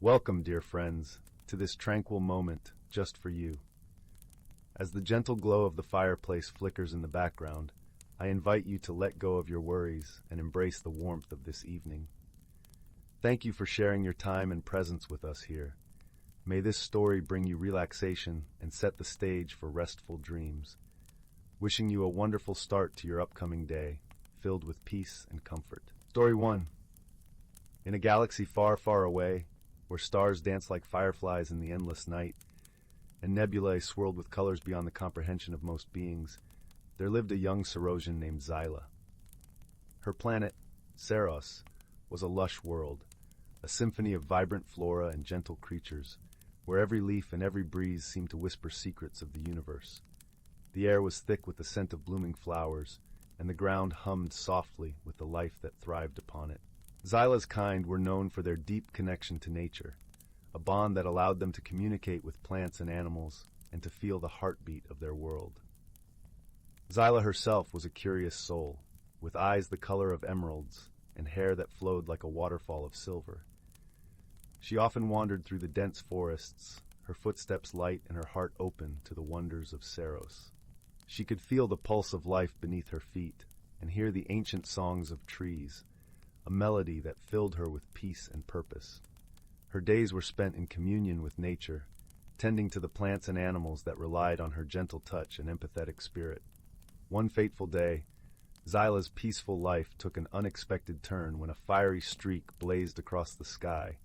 Welcome, dear friends, to this tranquil moment just for you. As the gentle glow of the fireplace flickers in the background, I invite you to let go of your worries and embrace the warmth of this evening. Thank you for sharing your time and presence with us here. May this story bring you relaxation and set the stage for restful dreams. Wishing you a wonderful start to your upcoming day, filled with peace and comfort. Story 1. In a galaxy far, far away, where stars dance like fireflies in the endless night, and nebulae swirled with colors beyond the comprehension of most beings, there lived a young Cerosian named Zyla. Her planet, Ceros, was a lush world, a symphony of vibrant flora and gentle creatures, where every leaf and every breeze seemed to whisper secrets of the universe. The air was thick with the scent of blooming flowers, and the ground hummed softly with the life that thrived upon it. Zyla's kind were known for their deep connection to nature, a bond that allowed them to communicate with plants and animals and to feel the heartbeat of their world. Zyla herself was a curious soul, with eyes the color of emeralds and hair that flowed like a waterfall of silver. She often wandered through the dense forests, her footsteps light and her heart open to the wonders of Ceros. She could feel the pulse of life beneath her feet and hear the ancient songs of trees, a melody that filled her with peace and purpose. Her days were spent in communion with nature, tending to the plants and animals that relied on her gentle touch and empathetic spirit. One fateful day, Zyla's peaceful life took an unexpected turn when a fiery streak blazed across the sky,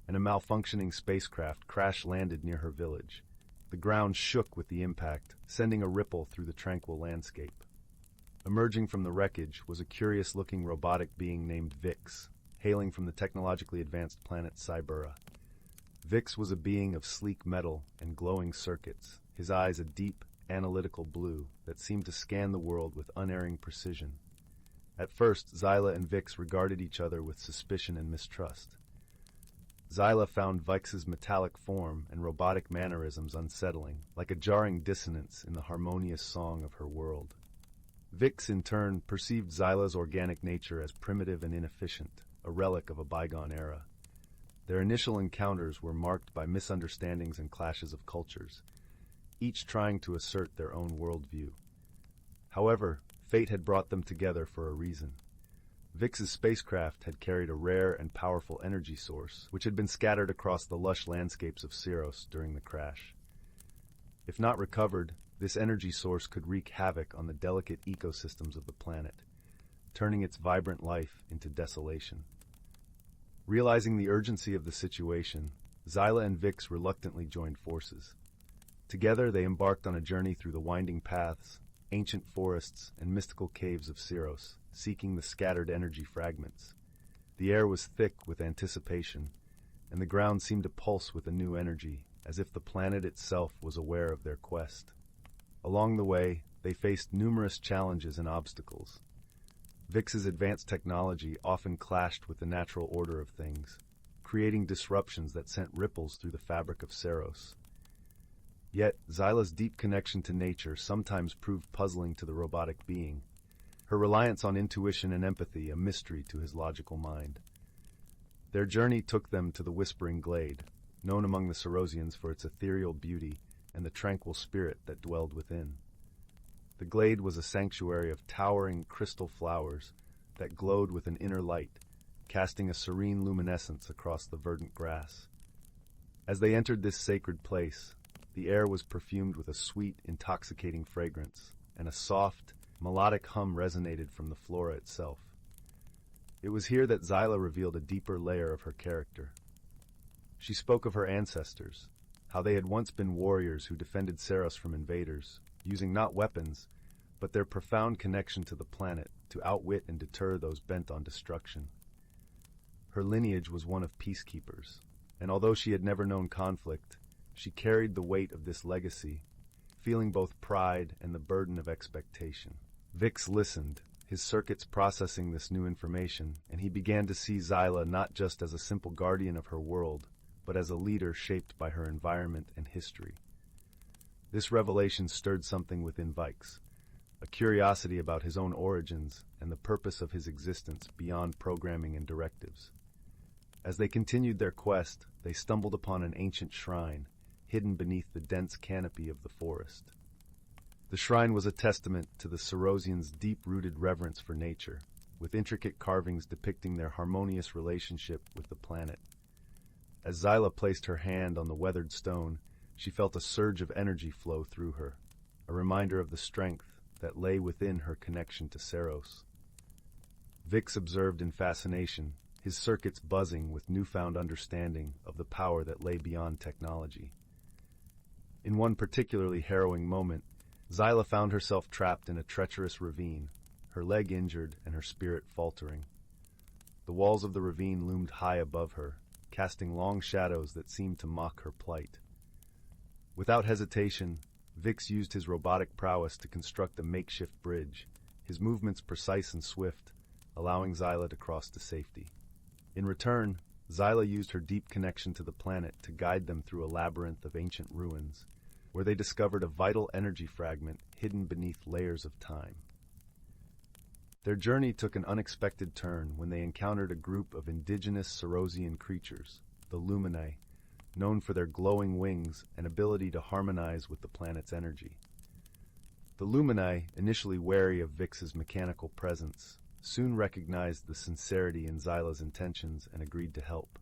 and a malfunctioning spacecraft crash-landed near her village. The ground shook with the impact, sending a ripple through the tranquil landscape. Emerging from the wreckage was a curious-looking robotic being named Vix, hailing from the technologically advanced planet Cybera. Vix was a being of sleek metal and glowing circuits, his eyes a deep, analytical blue that seemed to scan the world with unerring precision. At first, Zyla and Vix regarded each other with suspicion and mistrust. Zyla found Vix's metallic form and robotic mannerisms unsettling, like a jarring dissonance in the harmonious song of her world. Vix, in turn, perceived Zyla's organic nature as primitive and inefficient, a relic of a bygone era. Their initial encounters were marked by misunderstandings and clashes of cultures, each trying to assert their own worldview. However, fate had brought them together for a reason. Vix's spacecraft had carried a rare and powerful energy source, which had been scattered across the lush landscapes of Ceros during the crash. If not recovered, this energy source could wreak havoc on the delicate ecosystems of the planet, turning its vibrant life into desolation. Realizing the urgency of the situation, Zyla and Vix reluctantly joined forces. Together they embarked on a journey through the winding paths, ancient forests, and mystical caves of Ceros, seeking the scattered energy fragments. The air was thick with anticipation, and the ground seemed to pulse with a new energy, as if the planet itself was aware of their quest. Along the way, they faced numerous challenges and obstacles. Vix's advanced technology often clashed with the natural order of things, creating disruptions that sent ripples through the fabric of Ceros. Yet, Zyla's deep connection to nature sometimes proved puzzling to the robotic being, her reliance on intuition and empathy a mystery to his logical mind. Their journey took them to the Whispering Glade, known among the Cerosians for its ethereal beauty and the tranquil spirit that dwelled within. The glade was a sanctuary of towering crystal flowers that glowed with an inner light, casting a serene luminescence across the verdant grass. As they entered this sacred place, the air was perfumed with a sweet, intoxicating fragrance, and a soft, melodic hum resonated from the flora itself. It was here that Zyla revealed a deeper layer of her character. She spoke of her ancestors, how they had once been warriors who defended Ceros from invaders, using not weapons, but their profound connection to the planet to outwit and deter those bent on destruction. Her lineage was one of peacekeepers, and although she had never known conflict, she carried the weight of this legacy, feeling both pride and the burden of expectation. Vix listened, his circuits processing this new information, and he began to see Zyla not just as a simple guardian of her world, but as a leader shaped by her environment and history. This revelation stirred something within Vix, a curiosity about his own origins and the purpose of his existence beyond programming and directives. As they continued their quest, they stumbled upon an ancient shrine, hidden beneath the dense canopy of the forest. The shrine was a testament to the Cerosians' deep-rooted reverence for nature, with intricate carvings depicting their harmonious relationship with the planet. As Zyla placed her hand on the weathered stone, she felt a surge of energy flow through her, a reminder of the strength that lay within her connection to Ceros. Vix observed in fascination, his circuits buzzing with newfound understanding of the power that lay beyond technology. In one particularly harrowing moment, Zyla found herself trapped in a treacherous ravine, her leg injured and her spirit faltering. The walls of the ravine loomed high above her, casting long shadows that seemed to mock her plight. Without hesitation, Vix used his robotic prowess to construct a makeshift bridge, his movements precise and swift, allowing Zyla to cross to safety. In return, Zyla used her deep connection to the planet to guide them through a labyrinth of ancient ruins, where they discovered a vital energy fragment hidden beneath layers of time. Their journey took an unexpected turn when they encountered a group of indigenous Cerosian creatures, the Luminae, known for their glowing wings and ability to harmonize with the planet's energy. The Luminae, initially wary of Vix's mechanical presence, soon recognized the sincerity in Zyla's intentions and agreed to help.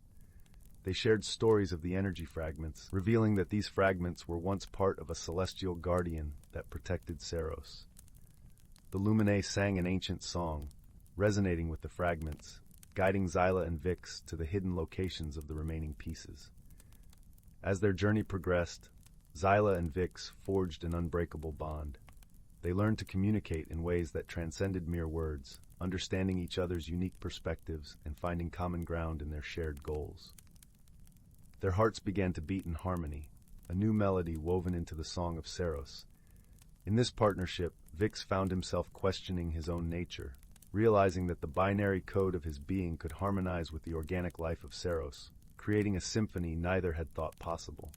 They shared stories of the energy fragments, revealing that these fragments were once part of a celestial guardian that protected Ceros. The Luminae sang an ancient song, resonating with the fragments, guiding Zyla and Vix to the hidden locations of the remaining pieces. As their journey progressed, Zyla and Vix forged an unbreakable bond. They learned to communicate in ways that transcended mere words, understanding each other's unique perspectives and finding common ground in their shared goals. Their hearts began to beat in harmony, a new melody woven into the song of Ceros. In this partnership, Vix found himself questioning his own nature, realizing that the binary code of his being could harmonize with the organic life of Ceros, creating a symphony neither had thought possible.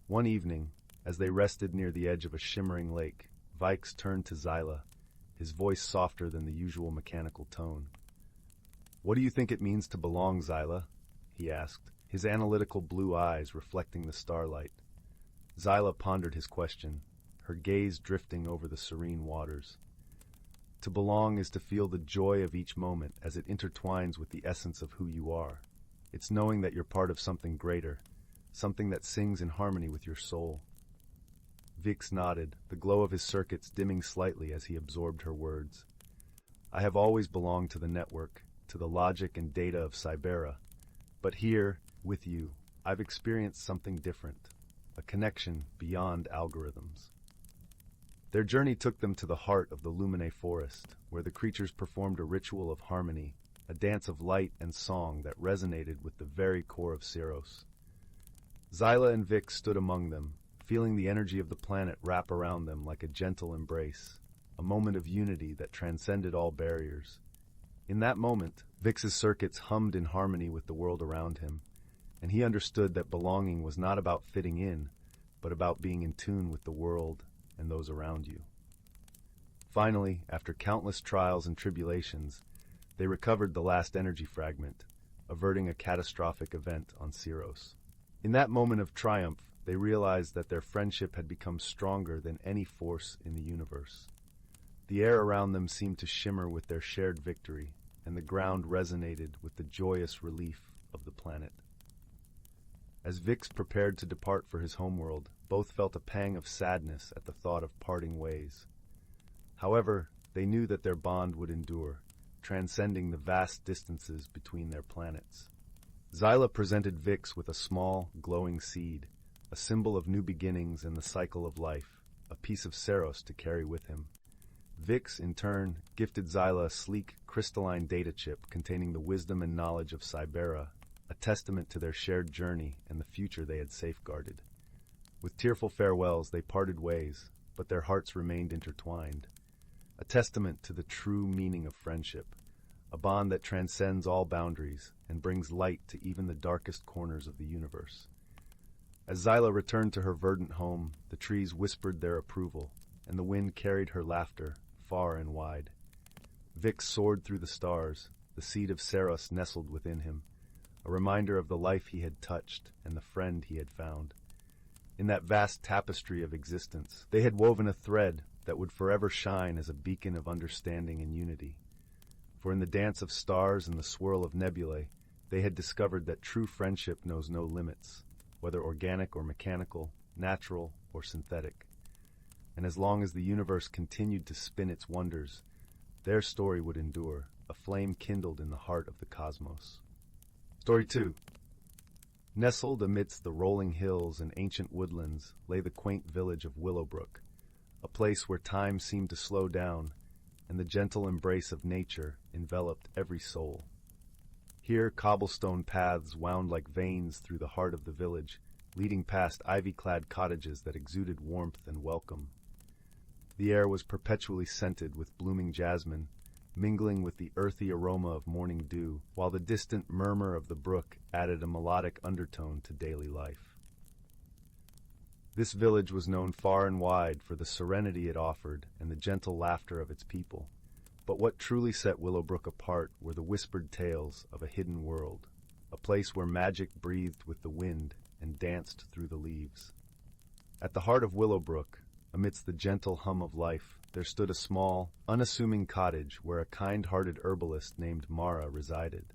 One evening, as they rested near the edge of a shimmering lake, Vix turned to Zyla, his voice softer than the usual mechanical tone. "What do you think it means to belong, Zyla?" he asked, his analytical blue eyes reflecting the starlight. Zyla pondered his question, her gaze drifting over the serene waters. To belong is to feel the joy of each moment as it intertwines with the essence of who you are. It's knowing that you're part of something greater, something that sings in harmony with your soul. Vix nodded, the glow of his circuits dimming slightly as he absorbed her words. "I have always belonged to the network, to the logic and data of Cybera. But here, with you, I've experienced something different, a connection beyond algorithms." Their journey took them to the heart of the Luminae forest, where the creatures performed a ritual of harmony, a dance of light and song that resonated with the very core of Ceros. Zyla and Vix stood among them, feeling the energy of the planet wrap around them like a gentle embrace, a moment of unity that transcended all barriers. In that moment, Vix's circuits hummed in harmony with the world around him, and he understood that belonging was not about fitting in, but about being in tune with the world and those around you. Finally, after countless trials and tribulations, they recovered the last energy fragment, averting a catastrophic event on Ceros. In that moment of triumph, they realized that their friendship had become stronger than any force in the universe. The air around them seemed to shimmer with their shared victory, and the ground resonated with the joyous relief of the planet. As Vix prepared to depart for his homeworld, both felt a pang of sadness at the thought of parting ways. However, they knew that their bond would endure, transcending the vast distances between their planets. Zyla presented Vix with a small, glowing seed, a symbol of new beginnings and the cycle of life, a piece of Ceros to carry with him. Vix, in turn, gifted Zyla a sleek, crystalline data chip containing the wisdom and knowledge of Cybera, a testament to their shared journey and the future they had safeguarded. With tearful farewells, they parted ways, but their hearts remained intertwined, a testament to the true meaning of friendship, a bond that transcends all boundaries and brings light to even the darkest corners of the universe. As Zyla returned to her verdant home, the trees whispered their approval, and the wind carried her laughter far and wide. Vix soared through the stars, the seed of Ceros nestled within him, a reminder of the life he had touched and the friend he had found. In that vast tapestry of existence, they had woven a thread that would forever shine as a beacon of understanding and unity. For in the dance of stars and the swirl of nebulae, they had discovered that true friendship knows no limits, whether organic or mechanical, natural or synthetic. And as long as the universe continued to spin its wonders, their story would endure, a flame kindled in the heart of the cosmos. Story 2. Nestled amidst the rolling hills and ancient woodlands lay the quaint village of Willowbrook, a place where time seemed to slow down and the gentle embrace of nature enveloped every soul. Here cobblestone paths wound like veins through the heart of the village, leading past ivy-clad cottages that exuded warmth and welcome. The air was perpetually scented with blooming jasmine, mingling with the earthy aroma of morning dew, while the distant murmur of the brook added a melodic undertone to daily life. This village was known far and wide for the serenity it offered and the gentle laughter of its people. But what truly set Willowbrook apart were the whispered tales of a hidden world, a place where magic breathed with the wind and danced through the leaves. At the heart of Willowbrook, amidst the gentle hum of life, there stood a small, unassuming cottage where a kind-hearted herbalist named Mara resided.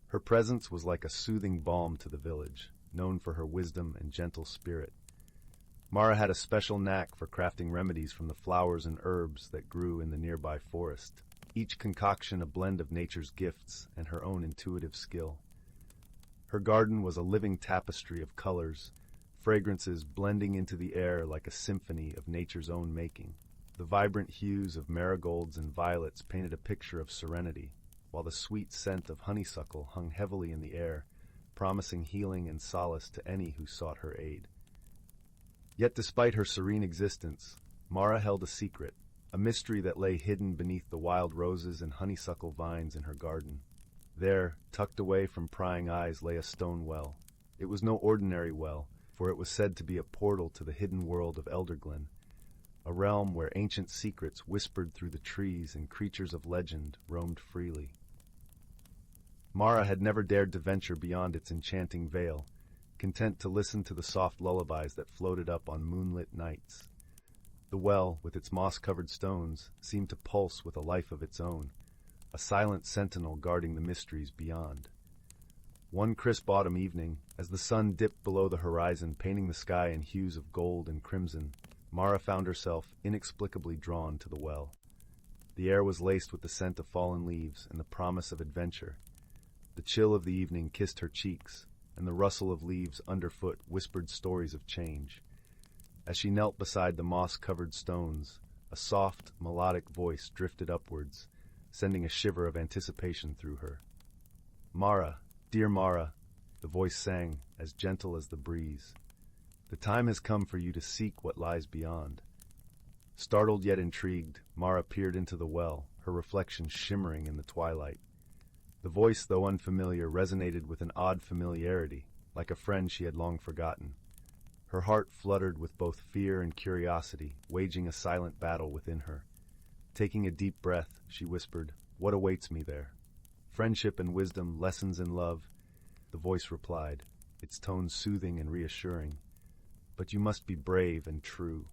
Her presence was like a soothing balm to the village, known for her wisdom and gentle spirit. Mara had a special knack for crafting remedies from the flowers and herbs that grew in the nearby forest, each concoction a blend of nature's gifts and her own intuitive skill. Her garden was a living tapestry of colors, fragrances blending into the air like a symphony of nature's own making. The vibrant hues of marigolds and violets painted a picture of serenity, while the sweet scent of honeysuckle hung heavily in the air, promising healing and solace to any who sought her aid. Yet despite her serene existence, Mara held a secret, a mystery that lay hidden beneath the wild roses and honeysuckle vines in her garden. There, tucked away from prying eyes, lay a stone well. It was no ordinary well, for it was said to be a portal to the hidden world of Elderglen, a realm where ancient secrets whispered through the trees and creatures of legend roamed freely. Mara had never dared to venture beyond its enchanting veil, content to listen to the soft lullabies that floated up on moonlit nights. The well, with its moss-covered stones, seemed to pulse with a life of its own, a silent sentinel guarding the mysteries beyond. One crisp autumn evening, as the sun dipped below the horizon, painting the sky in hues of gold and crimson, Mara found herself inexplicably drawn to the well. The air was laced with the scent of fallen leaves and the promise of adventure. The chill of the evening kissed her cheeks, and the rustle of leaves underfoot whispered stories of change. As she knelt beside the moss-covered stones, a soft, melodic voice drifted upwards, sending a shiver of anticipation through her. "Mara, dear Mara," the voice sang, as gentle as the breeze. "The time has come for you to seek what lies beyond." Startled yet intrigued, Mara peered into the well, her reflection shimmering in the twilight. The voice, though unfamiliar, resonated with an odd familiarity, like a friend she had long forgotten. Her heart fluttered with both fear and curiosity, waging a silent battle within her. Taking a deep breath, she whispered, "What awaits me there?" "Friendship and wisdom, lessons in love," the voice replied, its tone soothing and reassuring. "But you must be brave and true."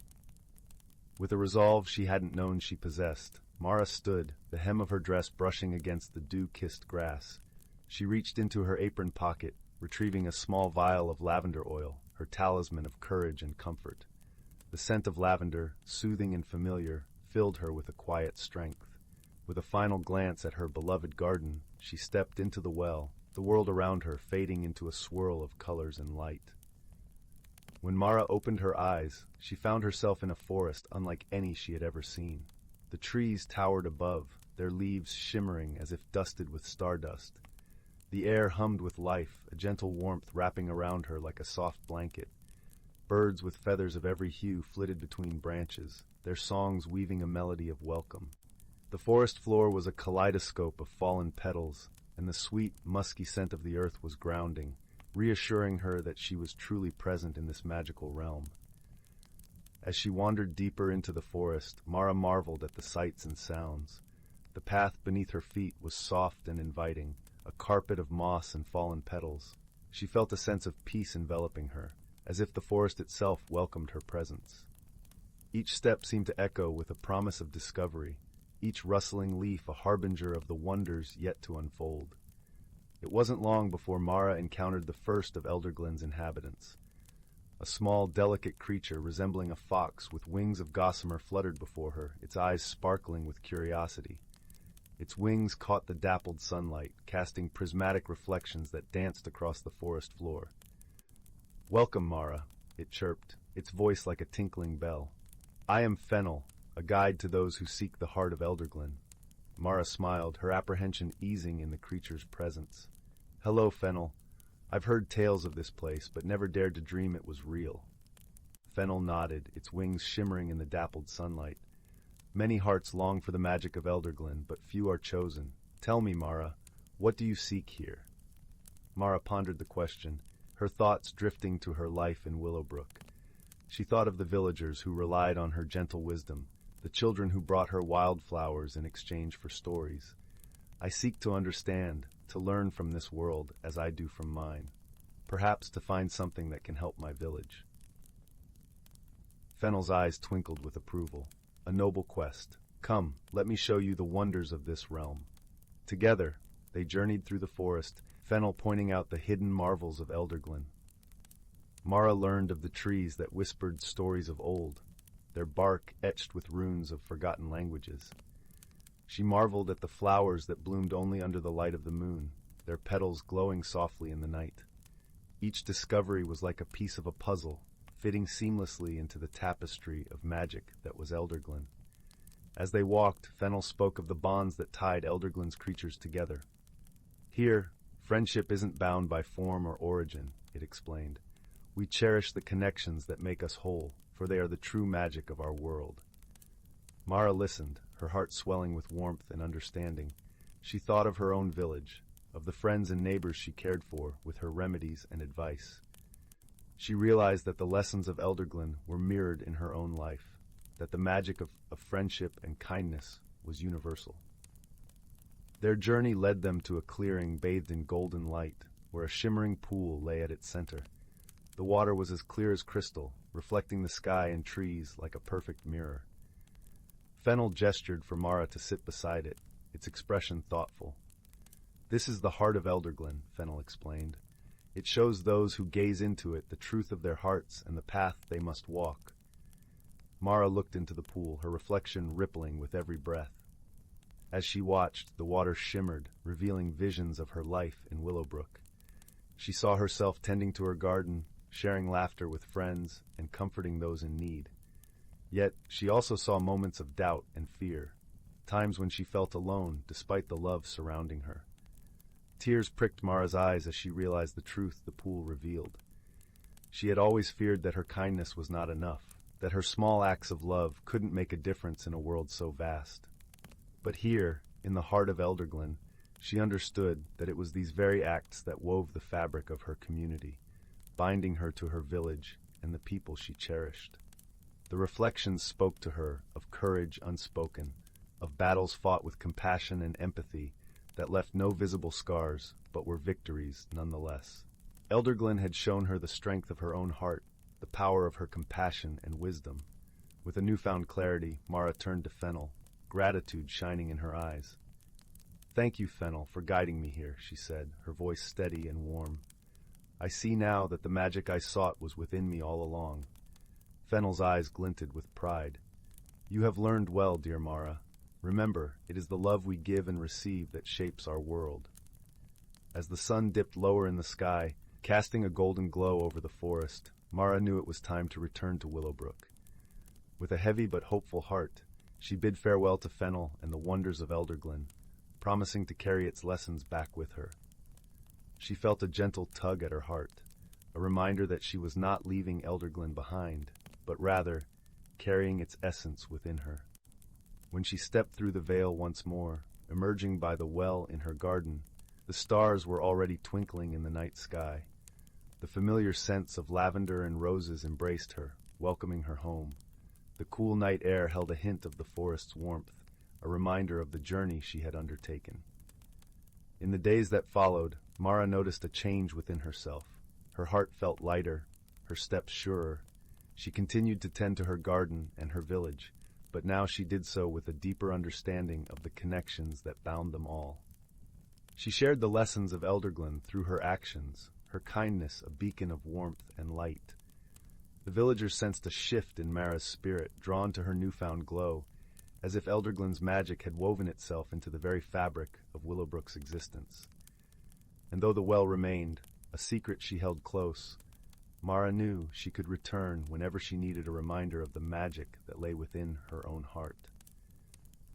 With a resolve she hadn't known she possessed, Mara stood, the hem of her dress brushing against the dew-kissed grass. She reached into her apron pocket, retrieving a small vial of lavender oil, her talisman of courage and comfort. The scent of lavender, soothing and familiar, filled her with a quiet strength. With a final glance at her beloved garden, she stepped into the well, the world around her fading into a swirl of colors and light. When Mara opened her eyes, she found herself in a forest unlike any she had ever seen. The trees towered above, their leaves shimmering as if dusted with stardust. The air hummed with life, a gentle warmth wrapping around her like a soft blanket. Birds with feathers of every hue flitted between branches, their songs weaving a melody of welcome. The forest floor was a kaleidoscope of fallen petals, and the sweet, musky scent of the earth was grounding, reassuring her that she was truly present in this magical realm. As she wandered deeper into the forest, Mara marveled at the sights and sounds. The path beneath her feet was soft and inviting, a carpet of moss and fallen petals. She felt a sense of peace enveloping her, as if the forest itself welcomed her presence. Each step seemed to echo with a promise of discovery, each rustling leaf a harbinger of the wonders yet to unfold. It wasn't long before Mara encountered the first of Elderglen's inhabitants. A small, delicate creature resembling a fox with wings of gossamer fluttered before her, its eyes sparkling with curiosity. Its wings caught the dappled sunlight, casting prismatic reflections that danced across the forest floor. "Welcome, Mara," it chirped, its voice like a tinkling bell. "I am Fennel, a guide to those who seek the heart of Elderglen." Mara smiled, her apprehension easing in the creature's presence. "Hello, Fennel. I've heard tales of this place, but never dared to dream it was real." Fennel nodded, its wings shimmering in the dappled sunlight. "Many hearts long for the magic of Elderglen, but few are chosen. Tell me, Mara, what do you seek here?" Mara pondered the question, her thoughts drifting to her life in Willowbrook. She thought of the villagers who relied on her gentle wisdom, the children who brought her wildflowers in exchange for stories. "I seek to understand, to learn from this world as I do from mine, perhaps to find something that can help my village." Fennel's eyes twinkled with approval. "A noble quest. Come, let me show you the wonders of this realm." Together, they journeyed through the forest, Fennel pointing out the hidden marvels of Elderglen. Mara learned of the trees that whispered stories of old, their bark etched with runes of forgotten languages. She marveled at the flowers that bloomed only under the light of the moon, their petals glowing softly in the night. Each discovery was like a piece of a puzzle, fitting seamlessly into the tapestry of magic that was Elderglen. As they walked, Fennel spoke of the bonds that tied Elderglen's creatures together. "Here, friendship isn't bound by form or origin," it explained. "We cherish the connections that make us whole, for they are the true magic of our world." Mara listened, her heart swelling with warmth and understanding. She thought of her own village, of the friends and neighbors she cared for with her remedies and advice. She realized that the lessons of Elderglen were mirrored in her own life, that the magic of friendship and kindness was universal. Their journey led them to a clearing bathed in golden light, where a shimmering pool lay at its center. The water was as clear as crystal, reflecting the sky and trees like a perfect mirror. Fennel gestured for Mara to sit beside it, its expression thoughtful. "This is the heart of Elderglen," Fennel explained. "It shows those who gaze into it the truth of their hearts and the path they must walk." Mara looked into the pool, her reflection rippling with every breath. As she watched, the water shimmered, revealing visions of her life in Willowbrook. She saw herself tending to her garden, sharing laughter with friends, and comforting those in need. Yet, she also saw moments of doubt and fear, times when she felt alone despite the love surrounding her. Tears pricked Mara's eyes as she realized the truth the pool revealed. She had always feared that her kindness was not enough, that her small acts of love couldn't make a difference in a world so vast. But here, in the heart of Elderglen, she understood that it was these very acts that wove the fabric of her community, binding her to her village and the people she cherished. The reflections spoke to her of courage unspoken, of battles fought with compassion and empathy that left no visible scars but were victories nonetheless. Elderglen had shown her the strength of her own heart, the power of her compassion and wisdom. With a newfound clarity, Mara turned to Fennel, gratitude shining in her eyes. "Thank you, Fennel, for guiding me here," she said, her voice steady and warm. "I see now that the magic I sought was within me all along." Fennel's eyes glinted with pride. "You have learned well, dear Mara. Remember, it is the love we give and receive that shapes our world." As the sun dipped lower in the sky, casting a golden glow over the forest, Mara knew it was time to return to Willowbrook. With a heavy but hopeful heart, she bid farewell to Fennel and the wonders of Elderglen, promising to carry its lessons back with her. She felt a gentle tug at her heart, a reminder that she was not leaving Elderglen behind, but rather carrying its essence within her. When she stepped through the veil once more, emerging by the well in her garden, the stars were already twinkling in the night sky. The familiar scents of lavender and roses embraced her, welcoming her home. The cool night air held a hint of the forest's warmth, a reminder of the journey she had undertaken. In the days that followed, Mara noticed a change within herself. Her heart felt lighter, her steps surer. She continued to tend to her garden and her village, but now she did so with a deeper understanding of the connections that bound them all. She shared the lessons of Elderglen through her actions, her kindness a beacon of warmth and light. The villagers sensed a shift in Mara's spirit, drawn to her newfound glow, as if Elderglen's magic had woven itself into the very fabric of Willowbrook's existence. And though the well remained, a secret she held close, Mara knew she could return whenever she needed a reminder of the magic that lay within her own heart.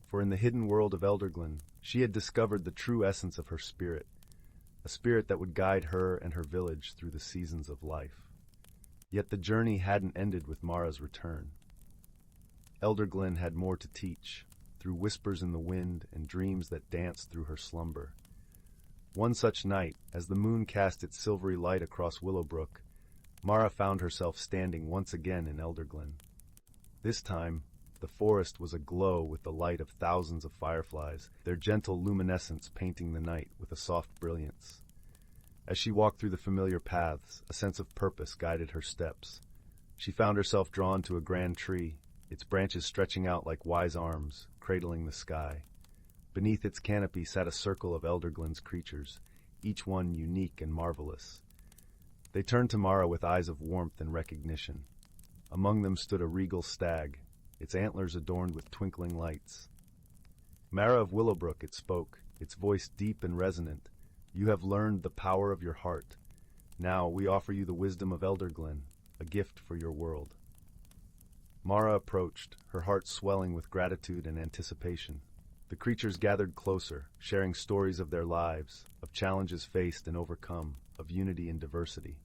For in the hidden world of Elderglen, she had discovered the true essence of her spirit, a spirit that would guide her and her village through the seasons of life. Yet the journey hadn't ended with Mara's return. Elderglen had more to teach, through whispers in the wind and dreams that danced through her slumber. One such night, as the moon cast its silvery light across Willowbrook, Mara found herself standing once again in Elderglen. This time, the forest was aglow with the light of thousands of fireflies, their gentle luminescence painting the night with a soft brilliance. As she walked through the familiar paths, a sense of purpose guided her steps. She found herself drawn to a grand tree, its branches stretching out like wise arms, cradling the sky. Beneath its canopy sat a circle of Elderglen's creatures, each one unique and marvelous. They turned to Mara with eyes of warmth and recognition. Among them stood a regal stag, its antlers adorned with twinkling lights. "Mara of Willowbrook," it spoke, its voice deep and resonant. "You have learned the power of your heart. Now we offer you the wisdom of Elderglen, a gift for your world." Mara approached, her heart swelling with gratitude and anticipation. The creatures gathered closer, sharing stories of their lives, of challenges faced and overcome, of unity and diversity.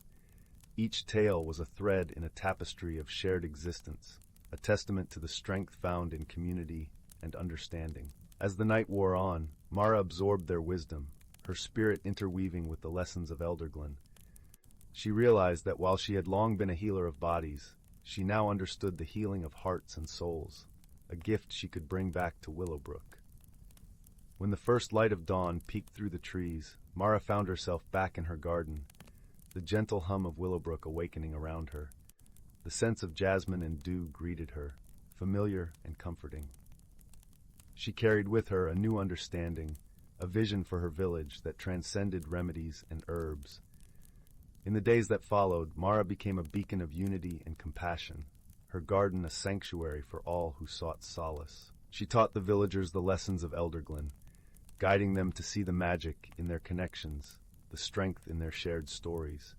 Each tale was a thread in a tapestry of shared existence, a testament to the strength found in community and understanding. As the night wore on, Mara absorbed their wisdom, her spirit interweaving with the lessons of Elderglen. She realized that while she had long been a healer of bodies, she now understood the healing of hearts and souls, a gift she could bring back to Willowbrook. When the first light of dawn peeked through the trees, Mara found herself back in her garden, the gentle hum of Willowbrook awakening around her. The scents of jasmine and dew greeted her, familiar and comforting. She carried with her a new understanding, a vision for her village that transcended remedies and herbs. In the days that followed, Mara became a beacon of unity and compassion, her garden a sanctuary for all who sought solace. She taught the villagers the lessons of Elderglen, guiding them to see the magic in their connections, the strength in their shared stories.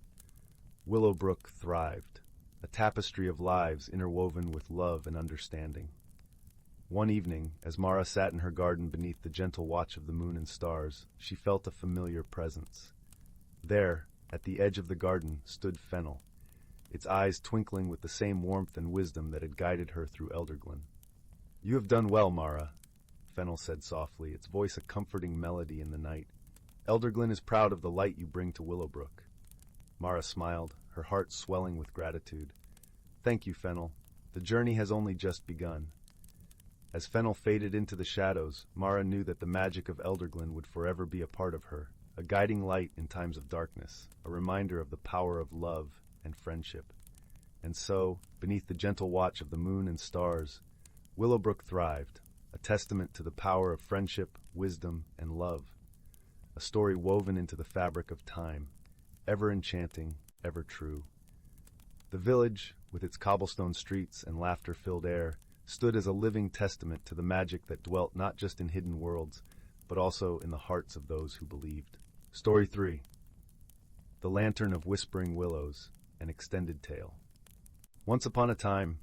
Willowbrook thrived, a tapestry of lives interwoven with love and understanding. One evening, as Mara sat in her garden beneath the gentle watch of the moon and stars, she felt a familiar presence. There, at the edge of the garden, stood Fennel, its eyes twinkling with the same warmth and wisdom that had guided her through Elderglen. "You have done well, Mara," Fennel said softly, its voice a comforting melody in the night. "Elderglen is proud of the light you bring to Willowbrook." Mara smiled, her heart swelling with gratitude. "Thank you, Fennel. The journey has only just begun." As Fennel faded into the shadows, Mara knew that the magic of Elderglen would forever be a part of her, a guiding light in times of darkness, a reminder of the power of love and friendship. And so, beneath the gentle watch of the moon and stars, Willowbrook thrived, a testament to the power of friendship, wisdom, and love. A story woven into the fabric of time, ever enchanting, ever true. The village, with its cobblestone streets and laughter-filled air, stood as a living testament to the magic that dwelt not just in hidden worlds, but also in the hearts of those who believed. Story 3. The Lantern of Whispering Willows, an extended tale. Once upon a time,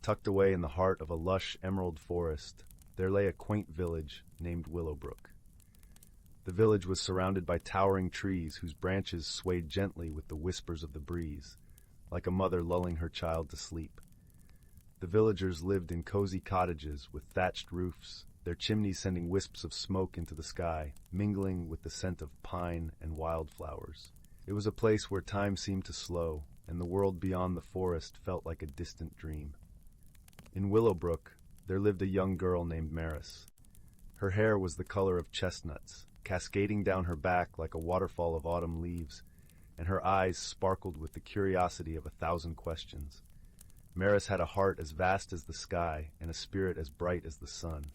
tucked away in the heart of a lush emerald forest, there lay a quaint village named Willowbrook. The village was surrounded by towering trees whose branches swayed gently with the whispers of the breeze, like a mother lulling her child to sleep. The villagers lived in cozy cottages with thatched roofs, their chimneys sending wisps of smoke into the sky, mingling with the scent of pine and wildflowers. It was a place where time seemed to slow, and the world beyond the forest felt like a distant dream. In Willowbrook, there lived a young girl named Maris. Her hair was the color of chestnuts, cascading down her back like a waterfall of autumn leaves, and her eyes sparkled with the curiosity of 1,000 questions. Maris had a heart as vast as the sky and a spirit as bright as the sun.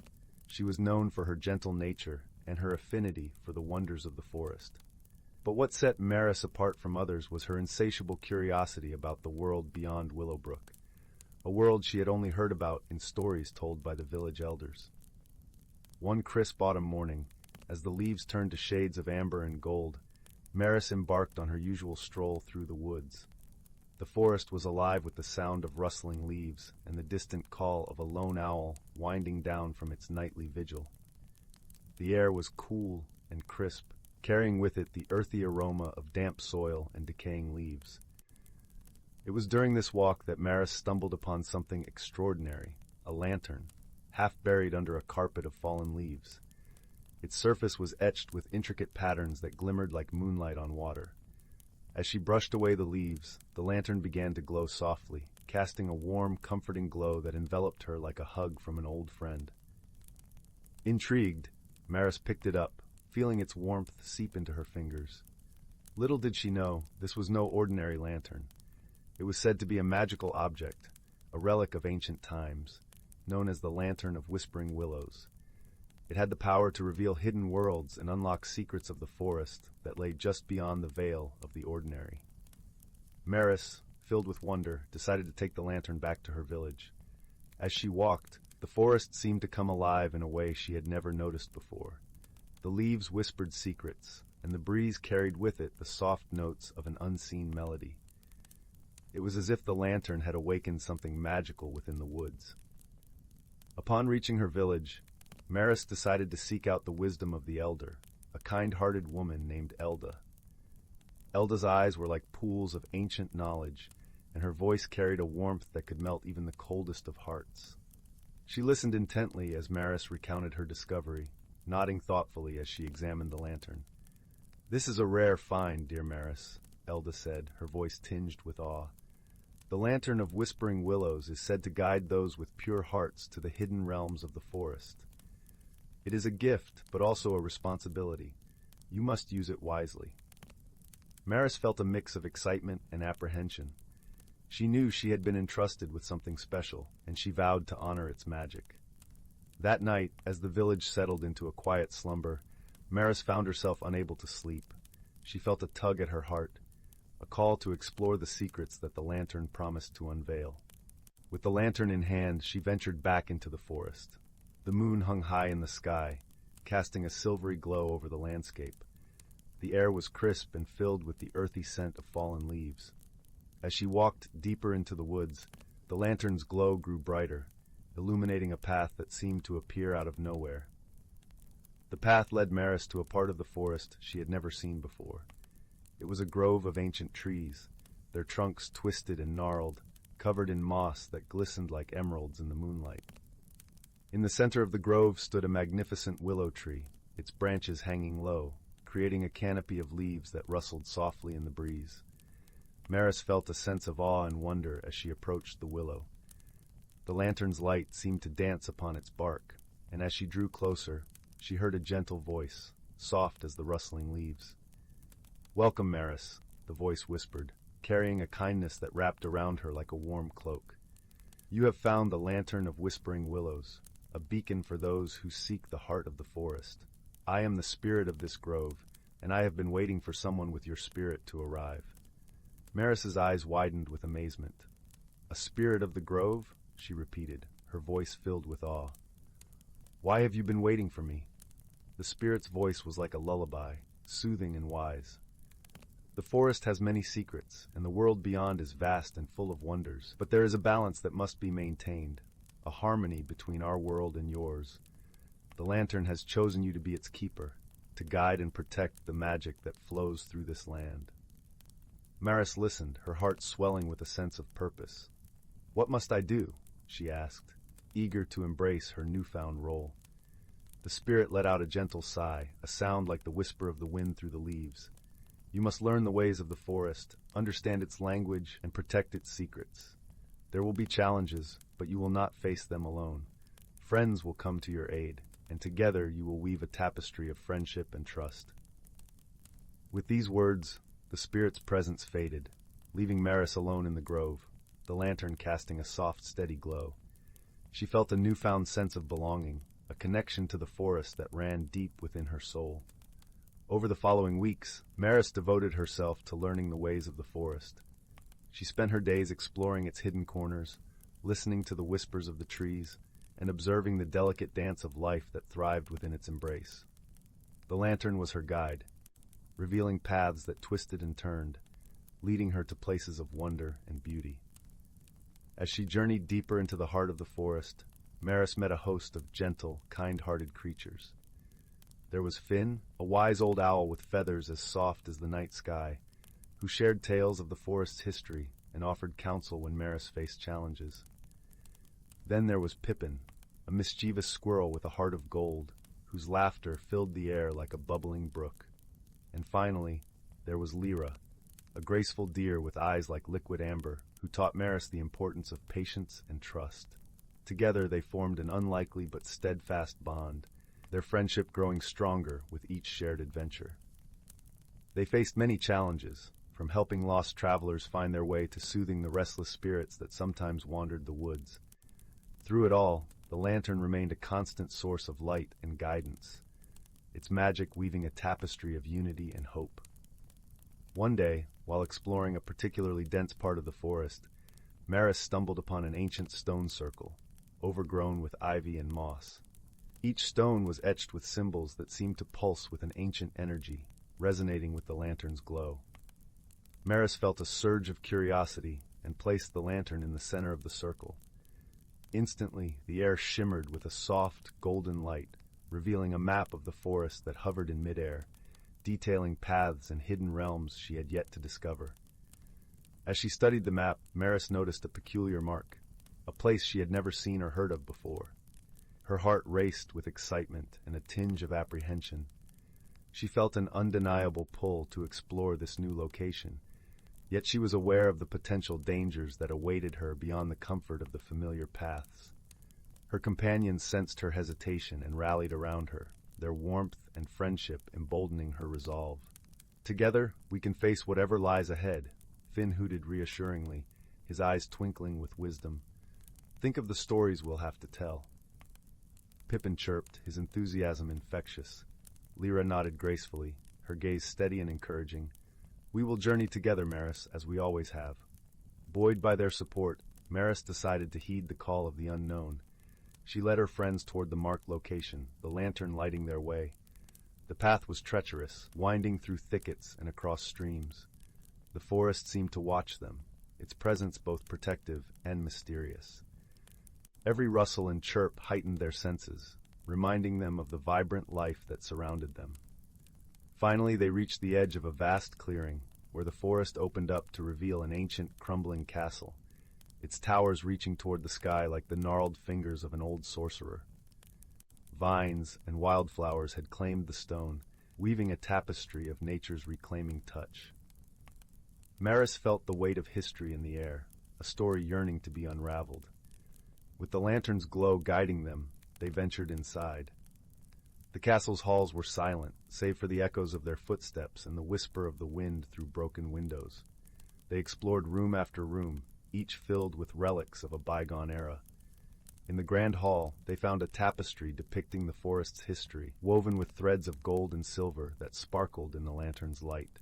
She was known for her gentle nature and her affinity for the wonders of the forest. But what set Maris apart from others was her insatiable curiosity about the world beyond Willowbrook, a world she had only heard about in stories told by the village elders. One crisp autumn morning, as the leaves turned to shades of amber and gold, Maris embarked on her usual stroll through the woods. The forest was alive with the sound of rustling leaves and the distant call of a lone owl winding down from its nightly vigil. The air was cool and crisp, carrying with it the earthy aroma of damp soil and decaying leaves. It was during this walk that Maris stumbled upon something extraordinary, a lantern, half buried under a carpet of fallen leaves. Its surface was etched with intricate patterns that glimmered like moonlight on water. As she brushed away the leaves, the lantern began to glow softly, casting a warm, comforting glow that enveloped her like a hug from an old friend. Intrigued, Maris picked it up, feeling its warmth seep into her fingers. Little did she know, this was no ordinary lantern. It was said to be a magical object, a relic of ancient times, known as the Lantern of Whispering Willows. It had the power to reveal hidden worlds and unlock secrets of the forest that lay just beyond the veil of the ordinary. Maris, filled with wonder, decided to take the lantern back to her village. As she walked, the forest seemed to come alive in a way she had never noticed before. The leaves whispered secrets, and the breeze carried with it the soft notes of an unseen melody. It was as if the lantern had awakened something magical within the woods. Upon reaching her village, Maris decided to seek out the wisdom of the elder, a kind-hearted woman named Elda. Elda's eyes were like pools of ancient knowledge, and her voice carried a warmth that could melt even the coldest of hearts. She listened intently as Maris recounted her discovery, nodding thoughtfully as she examined the lantern. "This is a rare find, dear Maris," Elda said, her voice tinged with awe. "The Lantern of Whispering Willows is said to guide those with pure hearts to the hidden realms of the forest. It is a gift, but also a responsibility. You must use it wisely." Maris felt a mix of excitement and apprehension. She knew she had been entrusted with something special, and she vowed to honor its magic. That night, as the village settled into a quiet slumber, Maris found herself unable to sleep. She felt a tug at her heart, a call to explore the secrets that the lantern promised to unveil. With the lantern in hand, she ventured back into the forest. The moon hung high in the sky, casting a silvery glow over the landscape. The air was crisp and filled with the earthy scent of fallen leaves. As she walked deeper into the woods, the lantern's glow grew brighter, illuminating a path that seemed to appear out of nowhere. The path led Maris to a part of the forest she had never seen before. It was a grove of ancient trees, their trunks twisted and gnarled, covered in moss that glistened like emeralds in the moonlight. In the center of the grove stood a magnificent willow tree, its branches hanging low, creating a canopy of leaves that rustled softly in the breeze. Maris felt a sense of awe and wonder as she approached the willow. The lantern's light seemed to dance upon its bark, and as she drew closer, she heard a gentle voice, soft as the rustling leaves. "Welcome, Maris," the voice whispered, carrying a kindness that wrapped around her like a warm cloak. "You have found the Lantern of Whispering Willows, a beacon for those who seek the heart of the forest. I am the spirit of this grove, and I have been waiting for someone with your spirit to arrive." Maris's eyes widened with amazement. "A spirit of the grove?" she repeated, her voice filled with awe. "Why have you been waiting for me?" The spirit's voice was like a lullaby, soothing and wise. "The forest has many secrets, and the world beyond is vast and full of wonders, but there is a balance that must be maintained, a harmony between our world and yours. The lantern has chosen you to be its keeper, to guide and protect the magic that flows through this land." Maris listened, her heart swelling with a sense of purpose. "What must I do?" she asked, eager to embrace her newfound role. The spirit let out a gentle sigh, a sound like the whisper of the wind through the leaves. "You must learn the ways of the forest, understand its language, and protect its secrets. There will be challenges, but you will not face them alone. Friends will come to your aid. and together you will weave a tapestry of friendship and trust." With these words, the spirit's presence faded, leaving Maris alone in the grove, the lantern casting a soft, steady glow. She felt a newfound sense of belonging, a connection to the forest that ran deep within her soul. Over the following weeks, Maris devoted herself to learning the ways of the forest. She spent her days exploring its hidden corners, listening to the whispers of the trees, and observing the delicate dance of life that thrived within its embrace. The lantern was her guide, revealing paths that twisted and turned, leading her to places of wonder and beauty. As she journeyed deeper into the heart of the forest, Maris met a host of gentle, kind-hearted creatures. There was Finn, a wise old owl with feathers as soft as the night sky, who shared tales of the forest's history and offered counsel when Maris faced challenges. Then there was Pippin, a mischievous squirrel with a heart of gold, whose laughter filled the air like a bubbling brook. And finally, there was Lyra, a graceful deer with eyes like liquid amber, who taught Maris the importance of patience and trust. Together they formed an unlikely but steadfast bond, their friendship growing stronger with each shared adventure. They faced many challenges, from helping lost travelers find their way to soothing the restless spirits that sometimes wandered the woods. Through it all, the lantern remained a constant source of light and guidance, its magic weaving a tapestry of unity and hope. One day, while exploring a particularly dense part of the forest, Maris stumbled upon an ancient stone circle, overgrown with ivy and moss. Each stone was etched with symbols that seemed to pulse with an ancient energy, resonating with the lantern's glow. Maris felt a surge of curiosity and placed the lantern in the center of the circle. Instantly, the air shimmered with a soft, golden light, revealing a map of the forest that hovered in midair, detailing paths and hidden realms she had yet to discover. As she studied the map, Maris noticed a peculiar mark, a place she had never seen or heard of before. Her heart raced with excitement and a tinge of apprehension. She felt an undeniable pull to explore this new location, yet she was aware of the potential dangers that awaited her beyond the comfort of the familiar paths. Her companions sensed her hesitation and rallied around her, their warmth and friendship emboldening her resolve. "Together, we can face whatever lies ahead," Finn hooted reassuringly, his eyes twinkling with wisdom. "Think of the stories we'll have to tell." Pippin chirped, his enthusiasm infectious. Lyra nodded gracefully, her gaze steady and encouraging. "We will journey together, Maris, as we always have." Buoyed by their support, Maris decided to heed the call of the unknown. She led her friends toward the marked location, the lantern lighting their way. The path was treacherous, winding through thickets and across streams. The forest seemed to watch them, its presence both protective and mysterious. Every rustle and chirp heightened their senses, reminding them of the vibrant life that surrounded them. Finally, they reached the edge of a vast clearing, where the forest opened up to reveal an ancient, crumbling castle, its towers reaching toward the sky like the gnarled fingers of an old sorcerer. Vines and wildflowers had claimed the stone, weaving a tapestry of nature's reclaiming touch. Maris felt the weight of history in the air, a story yearning to be unraveled. With the lantern's glow guiding them, they ventured inside. The castle's halls were silent, save for the echoes of their footsteps and the whisper of the wind through broken windows. They explored room after room, each filled with relics of a bygone era. In the grand hall, they found a tapestry depicting the forest's history, woven with threads of gold and silver that sparkled in the lantern's light.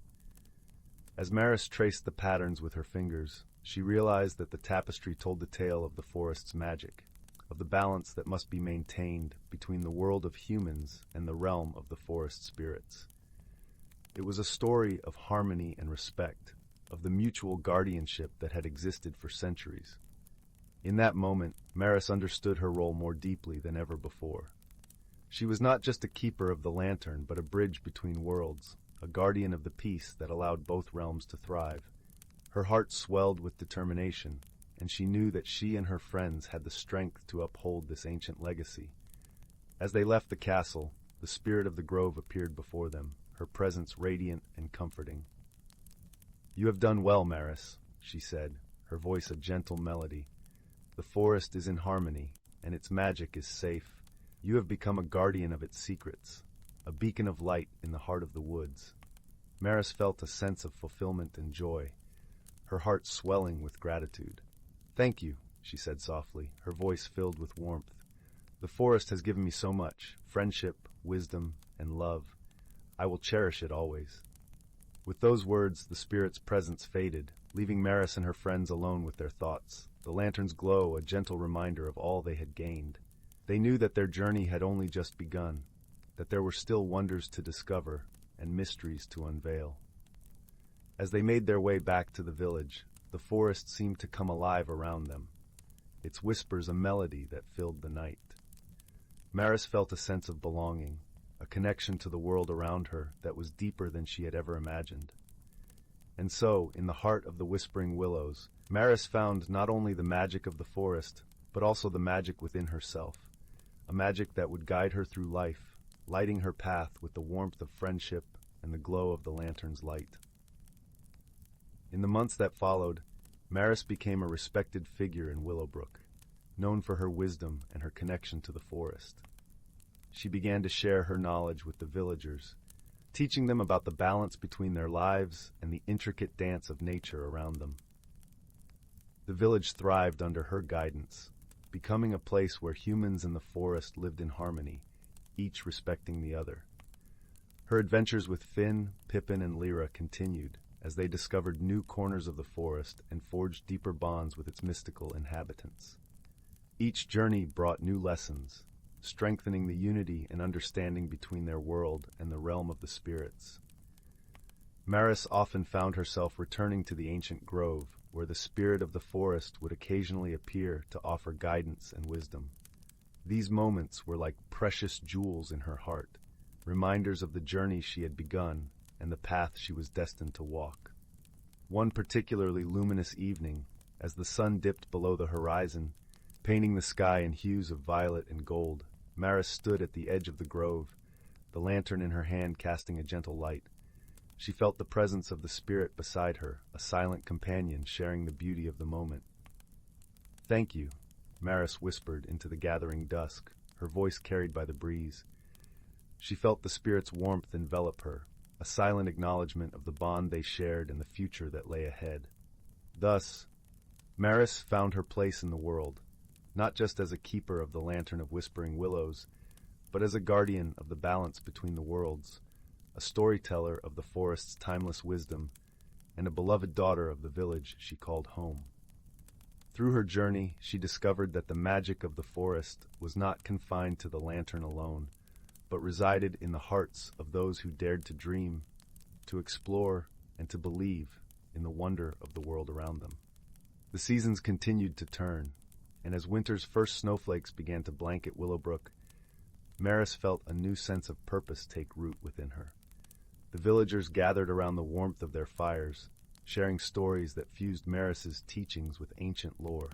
As Maris traced the patterns with her fingers, she realized that the tapestry told the tale of the forest's magic, of the balance that must be maintained between the world of humans and the realm of the forest spirits. It was a story of harmony and respect, of the mutual guardianship that had existed for centuries. In that moment, Maris understood her role more deeply than ever before. She was not just a keeper of the lantern, but a bridge between worlds, a guardian of the peace that allowed both realms to thrive. Her heart swelled with determination, and she knew that she and her friends had the strength to uphold this ancient legacy. As they left the castle, the spirit of the grove appeared before them, her presence radiant and comforting. "You have done well, Maris," she said, her voice a gentle melody. "The forest is in harmony, and its magic is safe, You have become a guardian of its secrets, a beacon of light in the heart of the woods. Maris felt a sense of fulfillment and joy, her heart swelling with gratitude. "Thank you," she said softly, her voice filled with warmth. "The forest has given me so much, friendship, wisdom, and love. I will cherish it always." With those words, the spirit's presence faded, leaving Maris and her friends alone with their thoughts, the lantern's glow a gentle reminder of all they had gained. They knew that their journey had only just begun, that there were still wonders to discover and mysteries to unveil. As they made their way back to the village, the forest seemed to come alive around them, its whispers a melody that filled the night. Maris felt a sense of belonging, a connection to the world around her that was deeper than she had ever imagined. And so, in the heart of the whispering willows, Maris found not only the magic of the forest, but also the magic within herself, a magic that would guide her through life, lighting her path with the warmth of friendship and the glow of the lantern's light. In the months that followed, Maris became a respected figure in Willowbrook, known for her wisdom and her connection to the forest. She began to share her knowledge with the villagers, teaching them about the balance between their lives and the intricate dance of nature around them. The village thrived under her guidance, becoming a place where humans and the forest lived in harmony, each respecting the other. Her adventures with Finn, Pippin, and Lyra continued, as they discovered new corners of the forest and forged deeper bonds with its mystical inhabitants. Each journey brought new lessons, strengthening the unity and understanding between their world and the realm of the spirits. Maris often found herself returning to the ancient grove, where the spirit of the forest would occasionally appear to offer guidance and wisdom. These moments were like precious jewels in her heart, reminders of the journey she had begun and the path she was destined to walk. One particularly luminous evening, as the sun dipped below the horizon, painting the sky in hues of violet and gold, Maris stood at the edge of the grove, the lantern in her hand casting a gentle light. She felt the presence of the spirit beside her, a silent companion sharing the beauty of the moment. "Thank you," Maris whispered into the gathering dusk, her voice carried by the breeze. She felt the spirit's warmth envelop her, a silent acknowledgement of the bond they shared and the future that lay ahead. Thus, Maris found her place in the world, not just as a keeper of the Lantern of Whispering Willows, but as a guardian of the balance between the worlds, a storyteller of the forest's timeless wisdom, and a beloved daughter of the village she called home. Through her journey, she discovered that the magic of the forest was not confined to the lantern alone, but resided in the hearts of those who dared to dream, to explore, and to believe in the wonder of the world around them. The seasons continued to turn, and as winter's first snowflakes began to blanket Willowbrook, Maris felt a new sense of purpose take root within her. The villagers gathered around the warmth of their fires, sharing stories that fused Maris's teachings with ancient lore.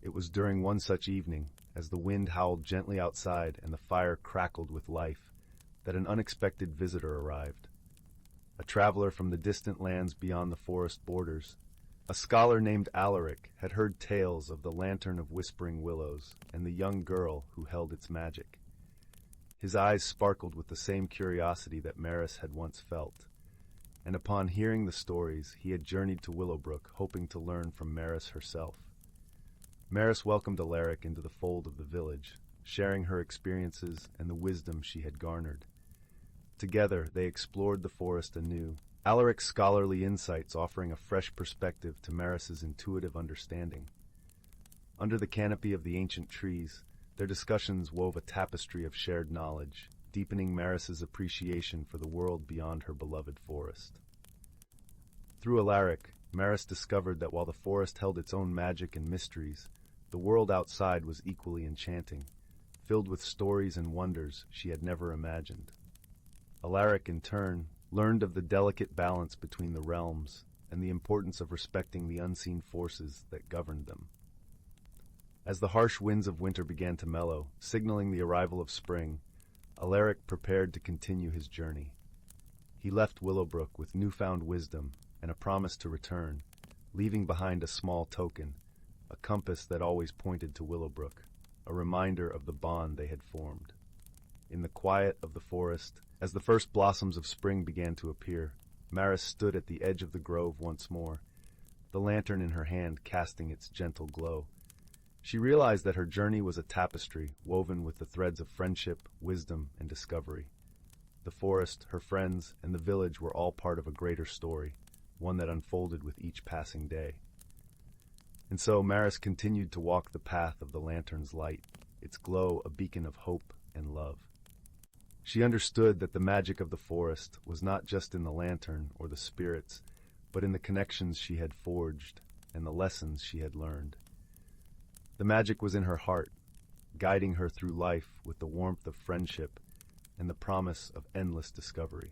It was during one such evening, as the wind howled gently outside and the fire crackled with life, that an unexpected visitor arrived. A traveler from the distant lands beyond the forest borders, a scholar named Alaric had heard tales of the Lantern of Whispering Willows and the young girl who held its magic. His eyes sparkled with the same curiosity that Maris had once felt, and upon hearing the stories, he had journeyed to Willowbrook, hoping to learn from Maris herself. Maris welcomed Alaric into the fold of the village, sharing her experiences and the wisdom she had garnered. Together, they explored the forest anew, Alaric's scholarly insights offering a fresh perspective to Maris's intuitive understanding. Under the canopy of the ancient trees, their discussions wove a tapestry of shared knowledge, deepening Maris's appreciation for the world beyond her beloved forest. Through Alaric, Maris discovered that while the forest held its own magic and mysteries, the world outside was equally enchanting, filled with stories and wonders she had never imagined. Alaric, in turn, learned of the delicate balance between the realms and the importance of respecting the unseen forces that governed them. As the harsh winds of winter began to mellow, signaling the arrival of spring, Alaric prepared to continue his journey. He left Willowbrook with newfound wisdom and a promise to return, leaving behind a small token, a compass that always pointed to Willowbrook. a reminder of the bond they had formed. In the quiet of the forest, as the first blossoms of spring began to appear, Maris stood at the edge of the grove once more, the lantern in her hand casting its gentle glow. She realized that her journey was a tapestry woven with the threads of friendship, wisdom, and discovery. The forest, her friends, and the village were all part of a greater story, one that unfolded with each passing day. And so Maris continued to walk the path of the lantern's light, its glow a beacon of hope and love. She understood that the magic of the forest was not just in the lantern or the spirits, but in the connections she had forged and the lessons she had learned. The magic was in her heart, guiding her through life with the warmth of friendship and the promise of endless discovery.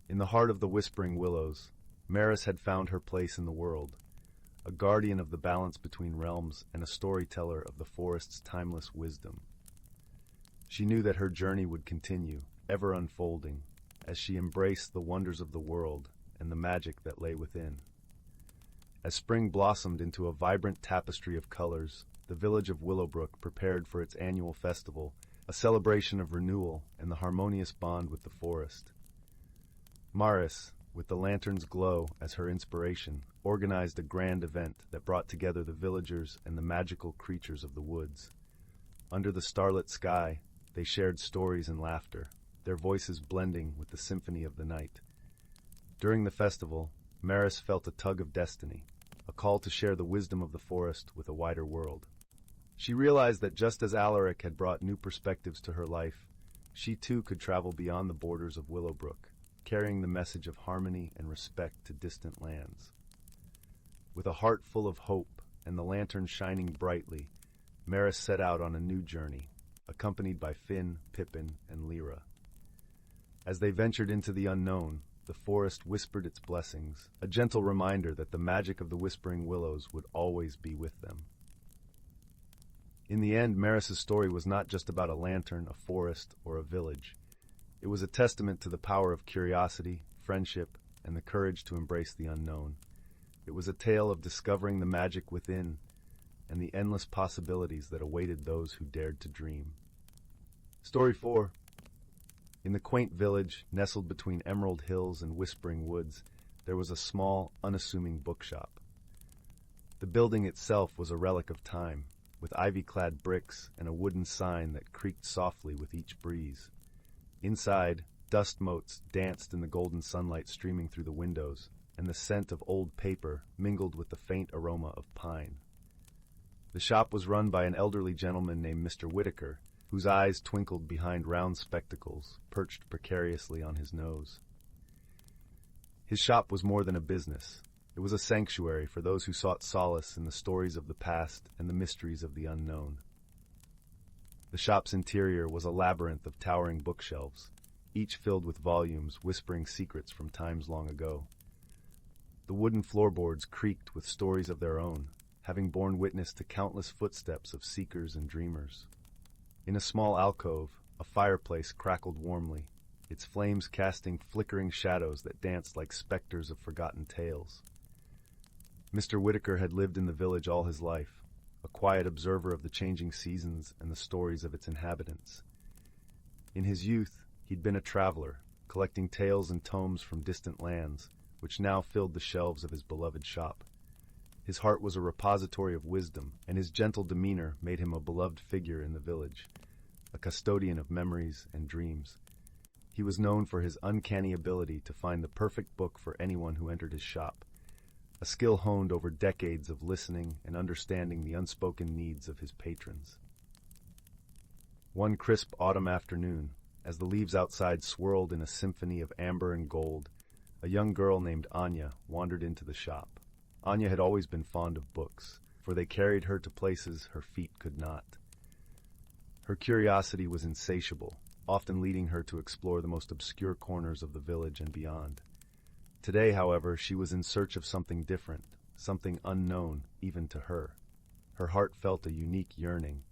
In the heart of the whispering willows, Maris had found her place in the world, a guardian of the balance between realms and a storyteller of the forest's timeless wisdom. She knew that her journey would continue, ever unfolding, as she embraced the wonders of the world and the magic that lay within. As spring blossomed into a vibrant tapestry of colors, the village of Willowbrook prepared for its annual festival, a celebration of renewal and the harmonious bond with the forest. Maris, with the lantern's glow as her inspiration, organized a grand event that brought together the villagers and the magical creatures of the woods. Under the starlit sky, they shared stories and laughter, their voices blending with the symphony of the night. During the festival, Maris felt a tug of destiny, a call to share the wisdom of the forest with a wider world. She realized that just as Alaric had brought new perspectives to her life, she too could travel beyond the borders of Willowbrook, carrying the message of harmony and respect to distant lands. With a heart full of hope and the lantern shining brightly, Maris set out on a new journey, accompanied by Finn, Pippin, and Lyra. As they ventured into the unknown, the forest whispered its blessings, a gentle reminder that the magic of the Whispering Willows would always be with them. In the end, Maris's story was not just about a lantern, a forest, or a village. It was a testament to the power of curiosity, friendship, and the courage to embrace the unknown. It was a tale of discovering the magic within and the endless possibilities that awaited those who dared to dream. Story 4. In the quaint village, nestled between emerald hills and whispering woods, there was a small, unassuming bookshop. The building itself was a relic of time, with ivy-clad bricks and a wooden sign that creaked softly with each breeze. Inside, dust motes danced in the golden sunlight streaming through the windows, and the scent of old paper mingled with the faint aroma of pine. The shop was run by an elderly gentleman named Mr. Whitaker, whose eyes twinkled behind round spectacles perched precariously on his nose. His shop was more than a business. It was a sanctuary for those who sought solace in the stories of the past and the mysteries of the unknown. The shop's interior was a labyrinth of towering bookshelves, each filled with volumes whispering secrets from times long ago. The wooden floorboards creaked with stories of their own, having borne witness to countless footsteps of seekers and dreamers. In a small alcove, a fireplace crackled warmly, its flames casting flickering shadows that danced like specters of forgotten tales. Mr. Whitaker had lived in the village all his life, a quiet observer of the changing seasons and the stories of its inhabitants. In his youth, he'd been a traveler, collecting tales and tomes from distant lands, which now filled the shelves of his beloved shop. His heart was a repository of wisdom, and his gentle demeanor made him a beloved figure in the village, a custodian of memories and dreams. He was known for his uncanny ability to find the perfect book for anyone who entered his shop, a skill honed over decades of listening and understanding the unspoken needs of his patrons. One crisp autumn afternoon, as the leaves outside swirled in a symphony of amber and gold, a young girl named Anya wandered into the shop. Anya had always been fond of books, for they carried her to places her feet could not. Her curiosity was insatiable, often leading her to explore the most obscure corners of the village and beyond. Today, however, she was in search of something different, something unknown even to her. Her heart felt a unique yearning,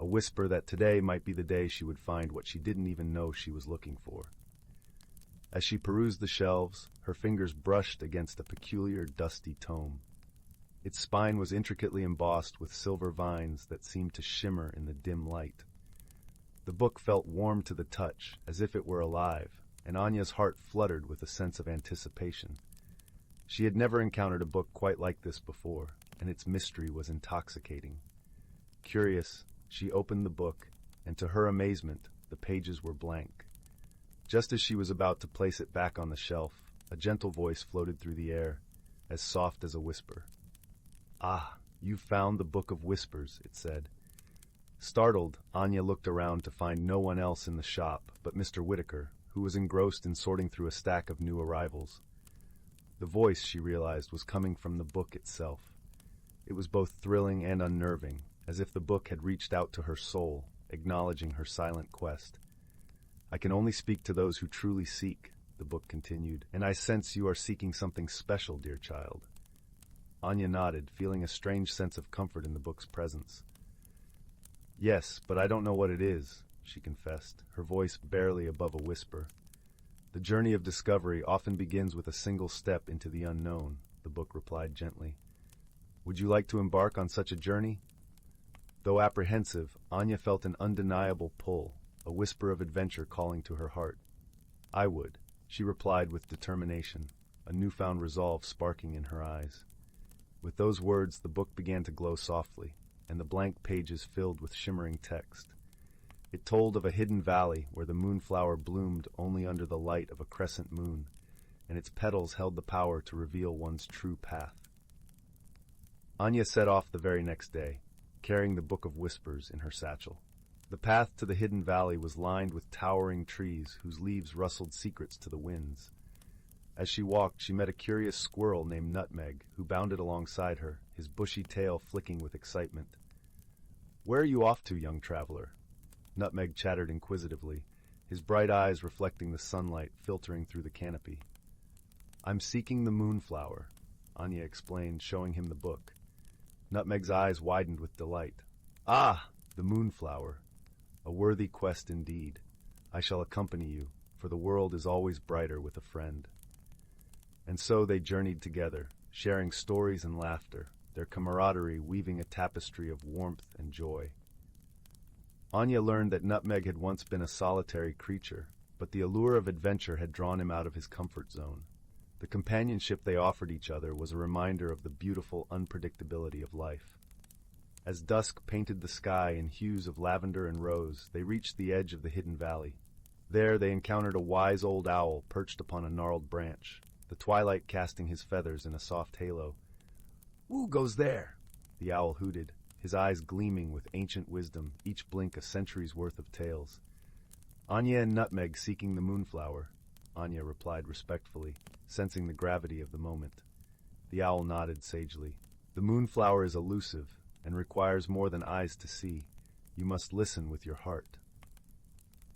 a whisper that today might be the day she would find what she didn't even know she was looking for. As she perused the shelves, her fingers brushed against a peculiar, dusty tome. Its spine was intricately embossed with silver vines that seemed to shimmer in the dim light. The book felt warm to the touch, as if it were alive, and Anya's heart fluttered with a sense of anticipation. She had never encountered a book quite like this before, and its mystery was intoxicating. Curious, she opened the book, and to her amazement, the pages were blank. Just as she was about to place it back on the shelf, a gentle voice floated through the air, as soft as a whisper. "Ah, you've found the Book of Whispers," it said. Startled, Anya looked around to find no one else in the shop but Mr. Whitaker, who was engrossed in sorting through a stack of new arrivals. The voice, she realized, was coming from the book itself. It was both thrilling and unnerving, as if the book had reached out to her soul, acknowledging her silent quest. "I can only speak to those who truly seek," the book continued, "and I sense you are seeking something special, dear child." Anya nodded, feeling a strange sense of comfort in the book's presence. "Yes, but I don't know what it is," she confessed, her voice barely above a whisper. "The journey of discovery often begins with a single step into the unknown," the book replied gently. "Would you like to embark on such a journey?" Though apprehensive, Anya felt an undeniable pull, a whisper of adventure calling to her heart. "I would," she replied with determination, a newfound resolve sparking in her eyes. With those words, the book began to glow softly, and the blank pages filled with shimmering text. It told of a hidden valley where the moonflower bloomed only under the light of a crescent moon, and its petals held the power to reveal one's true path. Anya set off the very next day, carrying the Book of Whispers in her satchel. The path to the hidden valley was lined with towering trees whose leaves rustled secrets to the winds. As she walked, she met a curious squirrel named Nutmeg, who bounded alongside her, his bushy tail flicking with excitement. "Where are you off to, young traveler?" Nutmeg chattered inquisitively, his bright eyes reflecting the sunlight filtering through the canopy. "I'm seeking the moonflower," Anya explained, showing him the book. Nutmeg's eyes widened with delight. "Ah, the moonflower! A worthy quest indeed. I shall accompany you, for the world is always brighter with a friend." And so they journeyed together, sharing stories and laughter, their camaraderie weaving a tapestry of warmth and joy. Anya learned that Nutmeg had once been a solitary creature, but the allure of adventure had drawn him out of his comfort zone. The companionship they offered each other was a reminder of the beautiful unpredictability of life. As dusk painted the sky in hues of lavender and rose, they reached the edge of the hidden valley. There they encountered a wise old owl perched upon a gnarled branch, the twilight casting his feathers in a soft halo. "Who goes there?" the owl hooted, his eyes gleaming with ancient wisdom, each blink a century's worth of tales. "Anya and Nutmeg seeking the moonflower," Anya replied respectfully, sensing the gravity of the moment. The owl nodded sagely. "The moonflower is elusive and requires more than eyes to see. You must listen with your heart."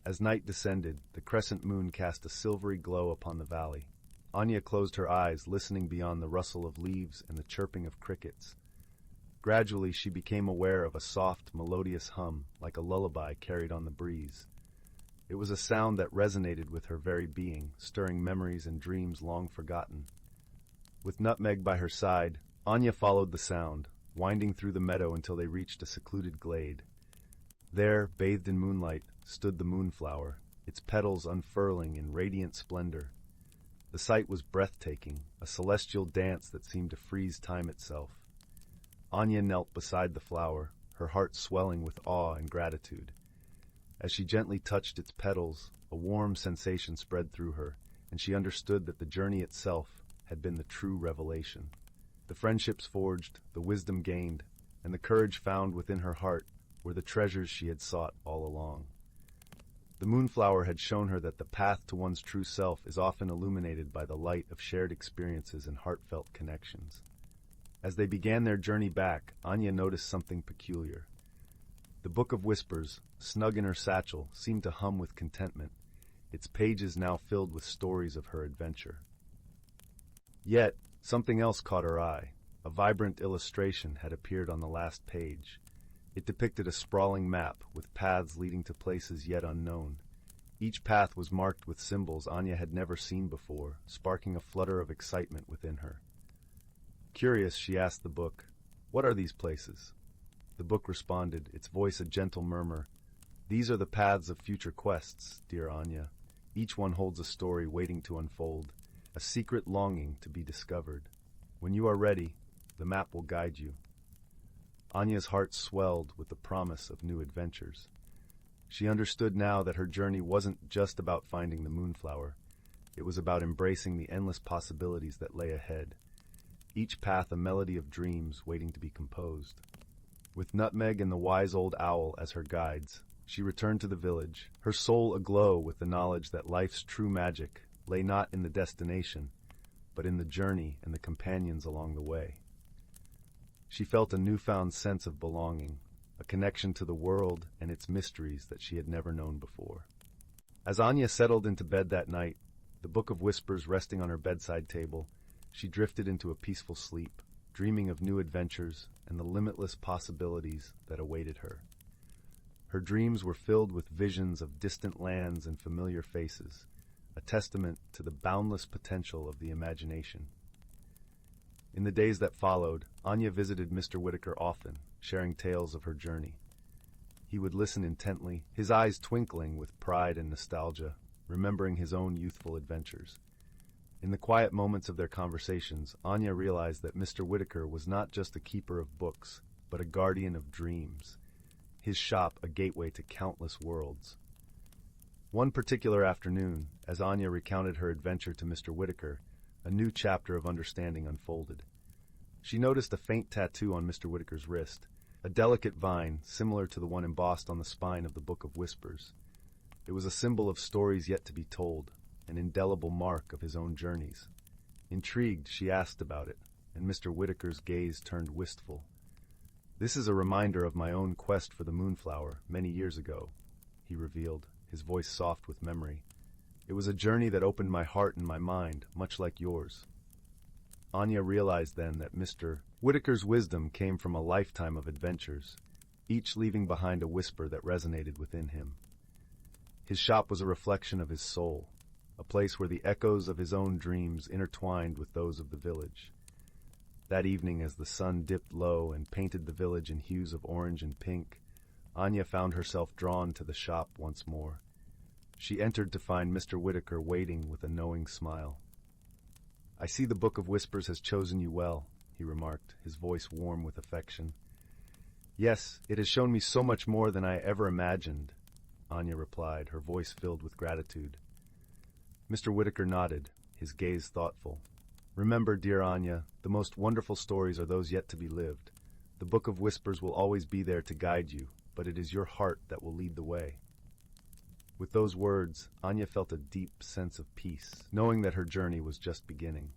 As night descended, the crescent moon cast a silvery glow upon the valley. Anya closed her eyes, listening beyond the rustle of leaves and the chirping of crickets. Gradually, she became aware of a soft, melodious hum, like a lullaby carried on the breeze. It was a sound that resonated with her very being, stirring memories and dreams long forgotten. With Nutmeg by her side, Anya followed the sound, winding through the meadow until they reached a secluded glade. There, bathed in moonlight, stood the moonflower, its petals unfurling in radiant splendor. The sight was breathtaking, a celestial dance that seemed to freeze time itself. Anya knelt beside the flower, her heart swelling with awe and gratitude. As she gently touched its petals, a warm sensation spread through her, and she understood that the journey itself had been the true revelation. The friendships forged, the wisdom gained, and the courage found within her heart were the treasures she had sought all along. The moonflower had shown her that the path to one's true self is often illuminated by the light of shared experiences and heartfelt connections. As they began their journey back, Anya noticed something peculiar. The Book of Whispers, snug in her satchel, seemed to hum with contentment, its pages now filled with stories of her adventure. Yet, something else caught her eye. A vibrant illustration had appeared on the last page. It depicted a sprawling map with paths leading to places yet unknown. Each path was marked with symbols Anya had never seen before, sparking a flutter of excitement within her. Curious, she asked the book, "What are these places?" The book responded, its voice a gentle murmur. "These are the paths of future quests, dear Anya. Each one holds a story waiting to unfold, a secret longing to be discovered. When you are ready, the map will guide you." Anya's heart swelled with the promise of new adventures. She understood now that her journey wasn't just about finding the moonflower. It was about embracing the endless possibilities that lay ahead. Each path a melody of dreams waiting to be composed. With Nutmeg and the wise old owl as her guides, she returned to the village, her soul aglow with the knowledge that life's true magic lay not in the destination, but in the journey and the companions along the way. She felt a newfound sense of belonging, a connection to the world and its mysteries that she had never known before. As Anya settled into bed that night, the Book of Whispers resting on her bedside table, she drifted into a peaceful sleep, dreaming of new adventures and the limitless possibilities that awaited her. Her dreams were filled with visions of distant lands and familiar faces, a testament to the boundless potential of the imagination. In the days that followed, Anya visited Mr. Whitaker often, sharing tales of her journey. He would listen intently, his eyes twinkling with pride and nostalgia, remembering his own youthful adventures. In the quiet moments of their conversations, Anya realized that Mr. Whitaker was not just a keeper of books, but a guardian of dreams, his shop a gateway to countless worlds. One particular afternoon, as Anya recounted her adventure to Mr. Whitaker, a new chapter of understanding unfolded. She noticed a faint tattoo on Mr. Whitaker's wrist, a delicate vine similar to the one embossed on the spine of the Book of Whispers. It was a symbol of stories yet to be told, an indelible mark of his own journeys. Intrigued, she asked about it, and Mr. Whitaker's gaze turned wistful. "This is a reminder of my own quest for the moonflower many years ago," he revealed, his voice soft with memory. "It was a journey that opened my heart and my mind, much like yours." Anya realized then that Mr. Whitaker's wisdom came from a lifetime of adventures, each leaving behind a whisper that resonated within him. His shop was a reflection of his soul, a place where the echoes of his own dreams intertwined with those of the village. That evening, as the sun dipped low and painted the village in hues of orange and pink, Anya found herself drawn to the shop once more. She entered to find Mr. Whitaker waiting with a knowing smile. "I see the Book of Whispers has chosen you well," he remarked, his voice warm with affection. "Yes, it has shown me so much more than I ever imagined," Anya replied, her voice filled with gratitude. Mr. Whitaker nodded, his gaze thoughtful. "Remember, dear Anya, the most wonderful stories are those yet to be lived. The Book of Whispers will always be there to guide you, but it is your heart that will lead the way." With those words, Anya felt a deep sense of peace, knowing that her journey was just beginning.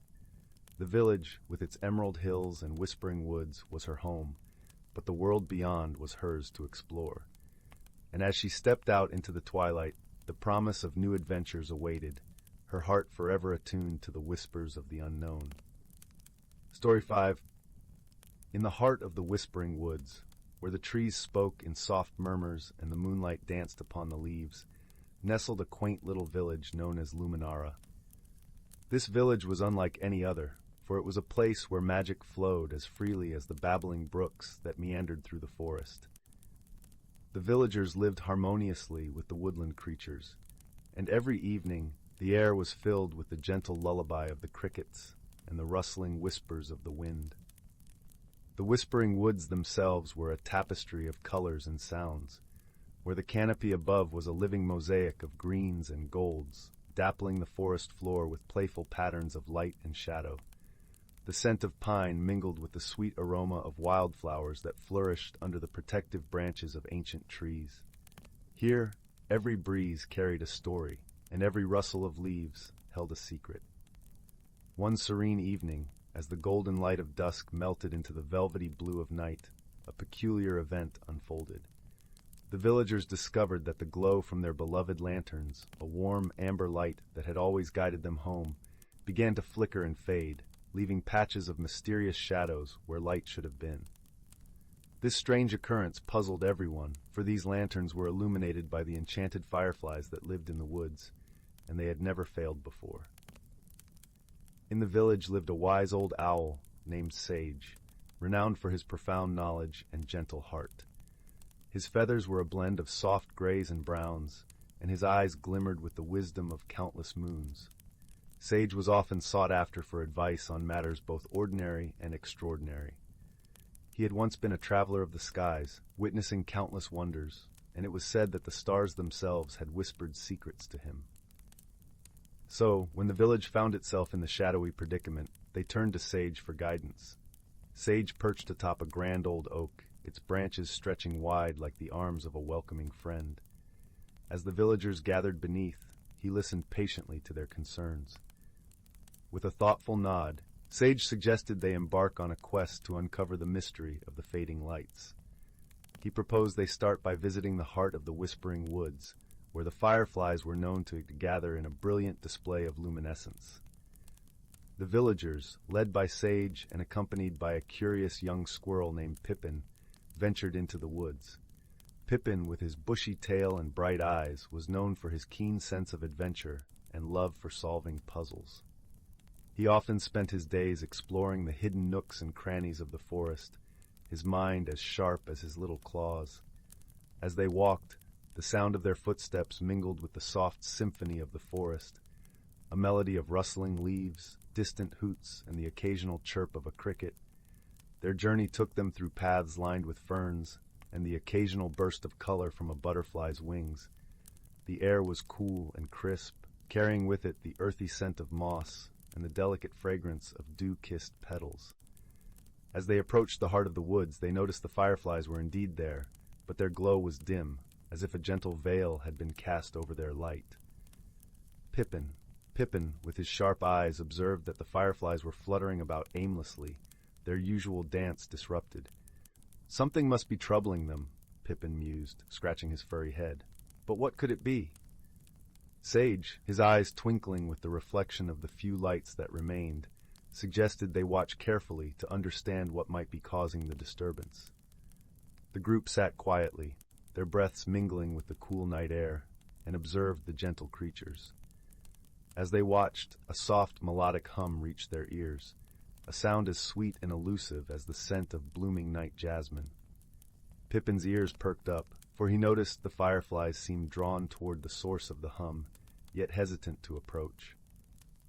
The village, with its emerald hills and whispering woods, was her home, but the world beyond was hers to explore. And as she stepped out into the twilight, the promise of new adventures awaited, her heart forever attuned to the whispers of the unknown. Story 5. In the heart of the whispering woods, where the trees spoke in soft murmurs and the moonlight danced upon the leaves, nestled a quaint little village known as Luminara. This village was unlike any other, for it was a place where magic flowed as freely as the babbling brooks that meandered through the forest. The villagers lived harmoniously with the woodland creatures, and every evening the air was filled with the gentle lullaby of the crickets and the rustling whispers of the wind. The whispering woods themselves were a tapestry of colors and sounds, where the canopy above was a living mosaic of greens and golds, dappling the forest floor with playful patterns of light and shadow. The scent of pine mingled with the sweet aroma of wildflowers that flourished under the protective branches of ancient trees. Here, every breeze carried a story, and every rustle of leaves held a secret. One serene evening, as the golden light of dusk melted into the velvety blue of night, a peculiar event unfolded. The villagers discovered that the glow from their beloved lanterns, a warm amber light that had always guided them home, began to flicker and fade, leaving patches of mysterious shadows where light should have been. This strange occurrence puzzled everyone, for these lanterns were illuminated by the enchanted fireflies that lived in the woods, and they had never failed before. In the village lived a wise old owl named Sage, renowned for his profound knowledge and gentle heart. His feathers were a blend of soft grays and browns, and his eyes glimmered with the wisdom of countless moons. Sage was often sought after for advice on matters both ordinary and extraordinary. He had once been a traveler of the skies, witnessing countless wonders, and it was said that the stars themselves had whispered secrets to him. So, when the village found itself in the shadowy predicament, they turned to Sage for guidance. Sage perched atop a grand old oak, its branches stretching wide like the arms of a welcoming friend. As the villagers gathered beneath, he listened patiently to their concerns. With a thoughtful nod, Sage suggested they embark on a quest to uncover the mystery of the fading lights. He proposed they start by visiting the heart of the Whispering Woods, where the fireflies were known to gather in a brilliant display of luminescence. The villagers, led by Sage and accompanied by a curious young squirrel named Pippin, ventured into the woods. Pippin, with his bushy tail and bright eyes, was known for his keen sense of adventure and love for solving puzzles. He often spent his days exploring the hidden nooks and crannies of the forest, his mind as sharp as his little claws. As they walked, the sound of their footsteps mingled with the soft symphony of the forest, a melody of rustling leaves, distant hoots, and the occasional chirp of a cricket. Their journey took them through paths lined with ferns, and the occasional burst of color from a butterfly's wings. The air was cool and crisp, carrying with it the earthy scent of moss and the delicate fragrance of dew-kissed petals. As they approached the heart of the woods, they noticed the fireflies were indeed there, but their glow was dim, as if a gentle veil had been cast over their light. Pippin, with his sharp eyes, observed that the fireflies were fluttering about aimlessly, their usual dance disrupted. Something must be troubling them, Pippin mused, scratching his furry head. But what could it be? Sage, his eyes twinkling with the reflection of the few lights that remained, suggested they watch carefully to understand what might be causing the disturbance. The group sat quietly, their breaths mingling with the cool night air, and observed the gentle creatures. As they watched, a soft melodic hum reached their ears, a sound as sweet and elusive as the scent of blooming night jasmine. Pippin's ears perked up, for he noticed the fireflies seemed drawn toward the source of the hum, yet hesitant to approach.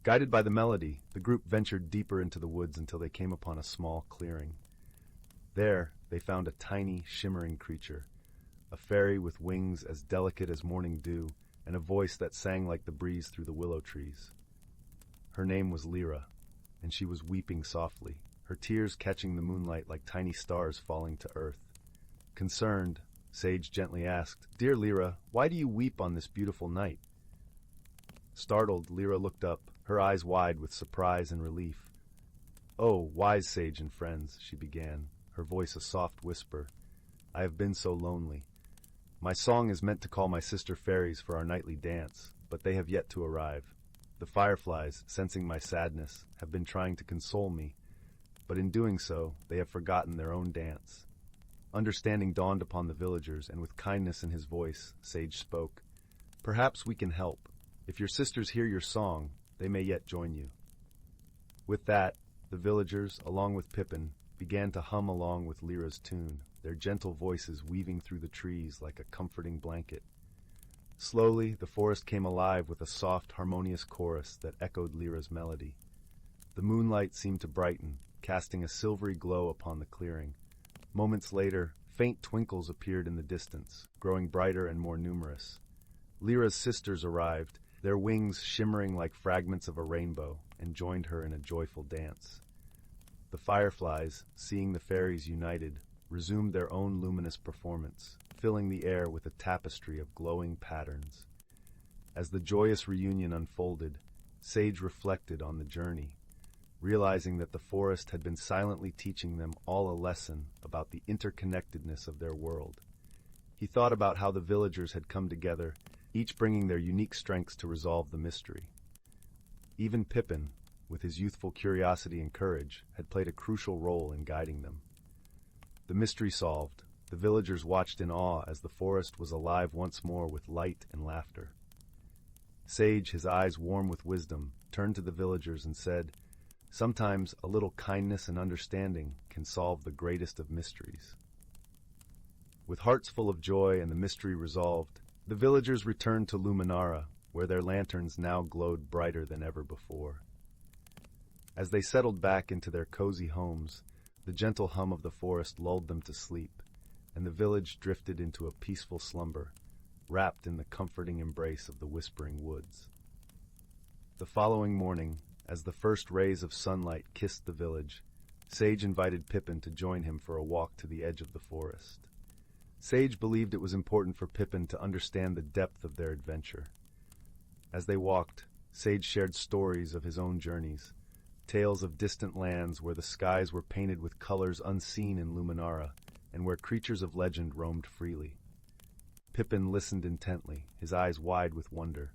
Guided by the melody, the group ventured deeper into the woods until they came upon a small clearing. There, they found a tiny, shimmering creature, a fairy with wings as delicate as morning dew and a voice that sang like the breeze through the willow trees. Her name was Lyra, and she was weeping softly, her tears catching the moonlight like tiny stars falling to earth. Concerned, Sage gently asked, "Dear Lyra, why do you weep on this beautiful night?" Startled, Lyra looked up, her eyes wide with surprise and relief. "Oh, wise sage and friends," she began, her voice a soft whisper, "I have been so lonely. My song is meant to call my sister fairies for our nightly dance, but they have yet to arrive. The fireflies, sensing my sadness, have been trying to console me, but in doing so, they have forgotten their own dance." Understanding dawned upon the villagers, and with kindness in his voice, Sage spoke. "Perhaps we can help. If your sisters hear your song, they may yet join you." With that, the villagers, along with Pippin, began to hum along with Lyra's tune, their gentle voices weaving through the trees like a comforting blanket. Slowly, the forest came alive with a soft, harmonious chorus that echoed Lyra's melody. The moonlight seemed to brighten, casting a silvery glow upon the clearing. Moments later, faint twinkles appeared in the distance, growing brighter and more numerous. Lyra's sisters arrived, their wings shimmering like fragments of a rainbow, and joined her in a joyful dance. The fireflies, seeing the fairies united, resumed their own luminous performance, filling the air with a tapestry of glowing patterns. As the joyous reunion unfolded, Sage reflected on the journey, realizing that the forest had been silently teaching them all a lesson about the interconnectedness of their world. He thought about how the villagers had come together, each bringing their unique strengths to resolve the mystery. Even Pippin, with his youthful curiosity and courage, had played a crucial role in guiding them. The mystery solved, the villagers watched in awe as the forest was alive once more with light and laughter. Sage, his eyes warm with wisdom, turned to the villagers and said, Sometimes a little kindness and understanding can solve the greatest of mysteries. With hearts full of joy and the mystery resolved, the villagers returned to Luminara, where their lanterns now glowed brighter than ever before. As they settled back into their cozy homes, the gentle hum of the forest lulled them to sleep, and the village drifted into a peaceful slumber, wrapped in the comforting embrace of the whispering woods. The following morning, as the first rays of sunlight kissed the village, Sage invited Pippin to join him for a walk to the edge of the forest. Sage believed it was important for Pippin to understand the depth of their adventure. As they walked, Sage shared stories of his own journeys, tales of distant lands where the skies were painted with colors unseen in Luminara, and where creatures of legend roamed freely. Pippin listened intently, his eyes wide with wonder.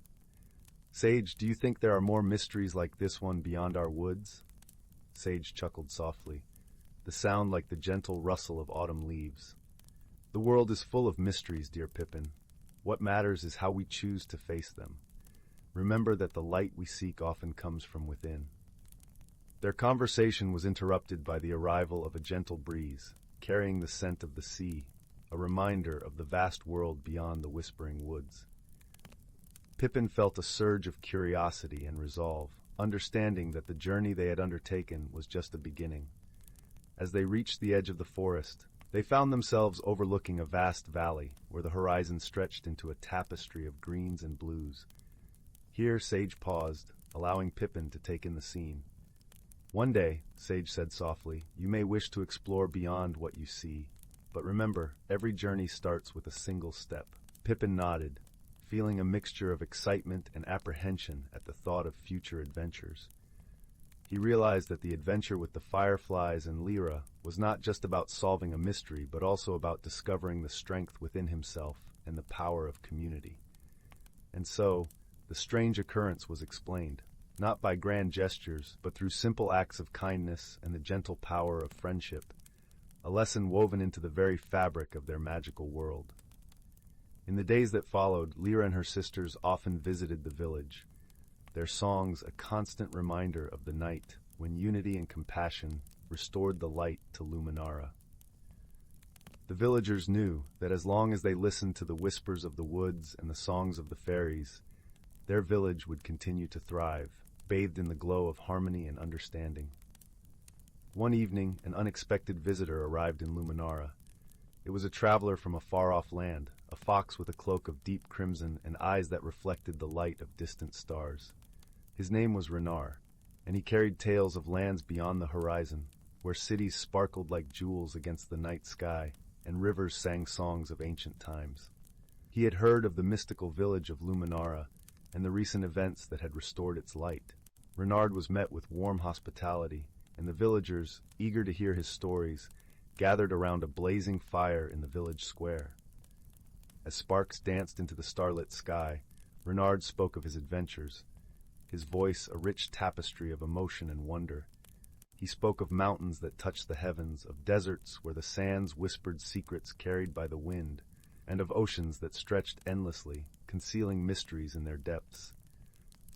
"Sage, do you think there are more mysteries like this one beyond our woods?" Sage chuckled softly, the sound like the gentle rustle of autumn leaves. "The world is full of mysteries, dear Pippin. What matters is how we choose to face them. Remember that the light we seek often comes from within." Their conversation was interrupted by the arrival of a gentle breeze, carrying the scent of the sea, a reminder of the vast world beyond the whispering woods. Pippin felt a surge of curiosity and resolve, understanding that the journey they had undertaken was just a beginning. As they reached the edge of the forest, they found themselves overlooking a vast valley where the horizon stretched into a tapestry of greens and blues. Here Sage paused, allowing Pippin to take in the scene. "One day," Sage said softly, "you may wish to explore beyond what you see. But remember, every journey starts with a single step." Pippin nodded, feeling a mixture of excitement and apprehension at the thought of future adventures. He realized that the adventure with the fireflies and Lyra was not just about solving a mystery, but also about discovering the strength within himself and the power of community. And so, the strange occurrence was explained, not by grand gestures, but through simple acts of kindness and the gentle power of friendship, a lesson woven into the very fabric of their magical world. In the days that followed, Lyra and her sisters often visited the village, their songs a constant reminder of the night when unity and compassion restored the light to Luminara. The villagers knew that as long as they listened to the whispers of the woods and the songs of the fairies, their village would continue to thrive, bathed in the glow of harmony and understanding. One evening, an unexpected visitor arrived in Luminara. It was a traveler from a far-off land, a fox with a cloak of deep crimson and eyes that reflected the light of distant stars. His name was Renard, and he carried tales of lands beyond the horizon, where cities sparkled like jewels against the night sky, and rivers sang songs of ancient times. He had heard of the mystical village of Luminara and the recent events that had restored its light. Renard was met with warm hospitality, and the villagers, eager to hear his stories, gathered around a blazing fire in the village square. As sparks danced into the starlit sky, Renard spoke of his adventures, his voice a rich tapestry of emotion and wonder. He spoke of mountains that touched the heavens, of deserts where the sands whispered secrets carried by the wind, and of oceans that stretched endlessly, concealing mysteries in their depths.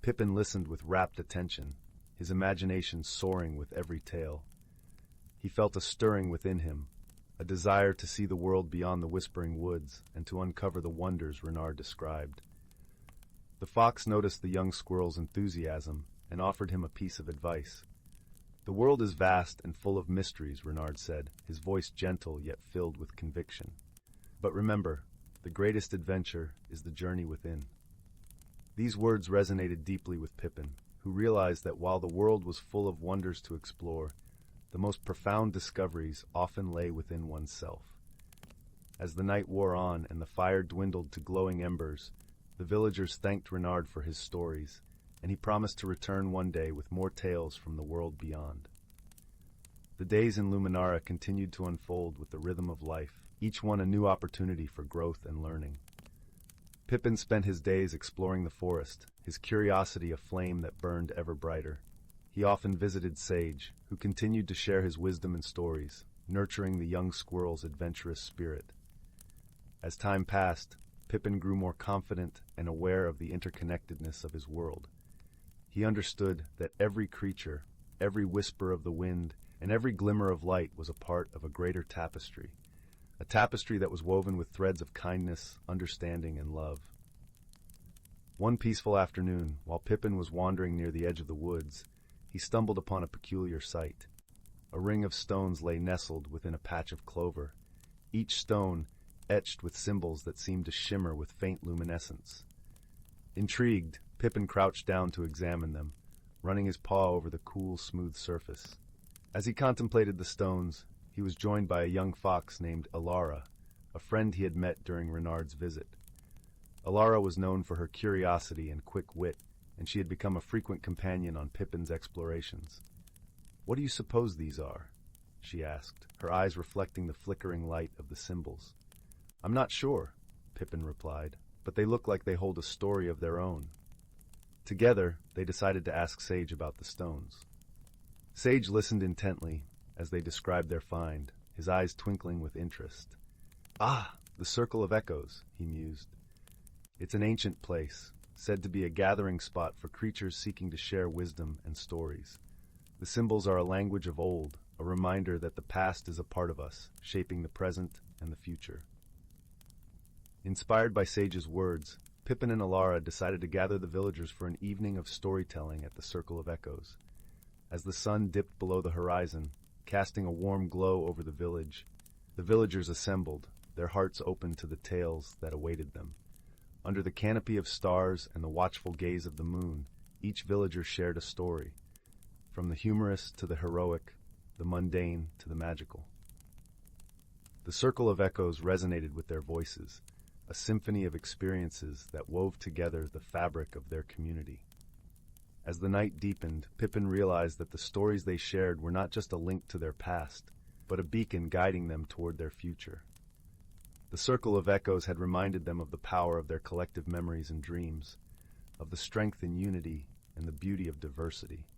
Pippin listened with rapt attention, his imagination soaring with every tale. He felt a stirring within him, a desire to see the world beyond the whispering woods and to uncover the wonders Renard described. The fox noticed the young squirrel's enthusiasm and offered him a piece of advice. "The world is vast and full of mysteries," Renard said, his voice gentle yet filled with conviction. "But remember, the greatest adventure is the journey within." These words resonated deeply with Pippin, who realized that while the world was full of wonders to explore, the most profound discoveries often lay within oneself. As the night wore on and the fire dwindled to glowing embers, the villagers thanked Renard for his stories, and he promised to return one day with more tales from the world beyond. The days in Luminara continued to unfold with the rhythm of life, each one a new opportunity for growth and learning. Pippin spent his days exploring the forest, his curiosity a flame that burned ever brighter. He often visited Sage, who continued to share his wisdom and stories, nurturing the young squirrel's adventurous spirit. As time passed, Pippin grew more confident and aware of the interconnectedness of his world. He understood that every creature, every whisper of the wind, and every glimmer of light was a part of a greater tapestry, a tapestry that was woven with threads of kindness, understanding, and love. One peaceful afternoon, while Pippin was wandering near the edge of the woods, he stumbled upon a peculiar sight. A ring of stones lay nestled within a patch of clover, each stone etched with symbols that seemed to shimmer with faint luminescence. Intrigued, Pippin crouched down to examine them, running his paw over the cool, smooth surface. As he contemplated the stones, he was joined by a young fox named Alara, a friend he had met during Renard's visit. Alara was known for her curiosity and quick wit, and she had become a frequent companion on Pippin's explorations. "What do you suppose these are?" she asked, her eyes reflecting the flickering light of the symbols. "I'm not sure," Pippin replied, "but they look like they hold a story of their own." Together, they decided to ask Sage about the stones. Sage listened intently as they described their find, his eyes twinkling with interest. "Ah, the Circle of Echoes," he mused. "It's an ancient place, said to be a gathering spot for creatures seeking to share wisdom and stories. The symbols are a language of old, a reminder that the past is a part of us, shaping the present and the future." Inspired by Sage's words, Pippin and Alara decided to gather the villagers for an evening of storytelling at the Circle of Echoes. As the sun dipped below the horizon, casting a warm glow over the villagers assembled, their hearts open to the tales that awaited them. Under the canopy of stars and the watchful gaze of the moon, each villager shared a story, from the humorous to the heroic, the mundane to the magical. The Circle of Echoes resonated with their voices, a symphony of experiences that wove together the fabric of their community. As the night deepened, Pippin realized that the stories they shared were not just a link to their past, but a beacon guiding them toward their future. The Circle of Echoes had reminded them of the power of their collective memories and dreams, of the strength in unity and the beauty of diversity.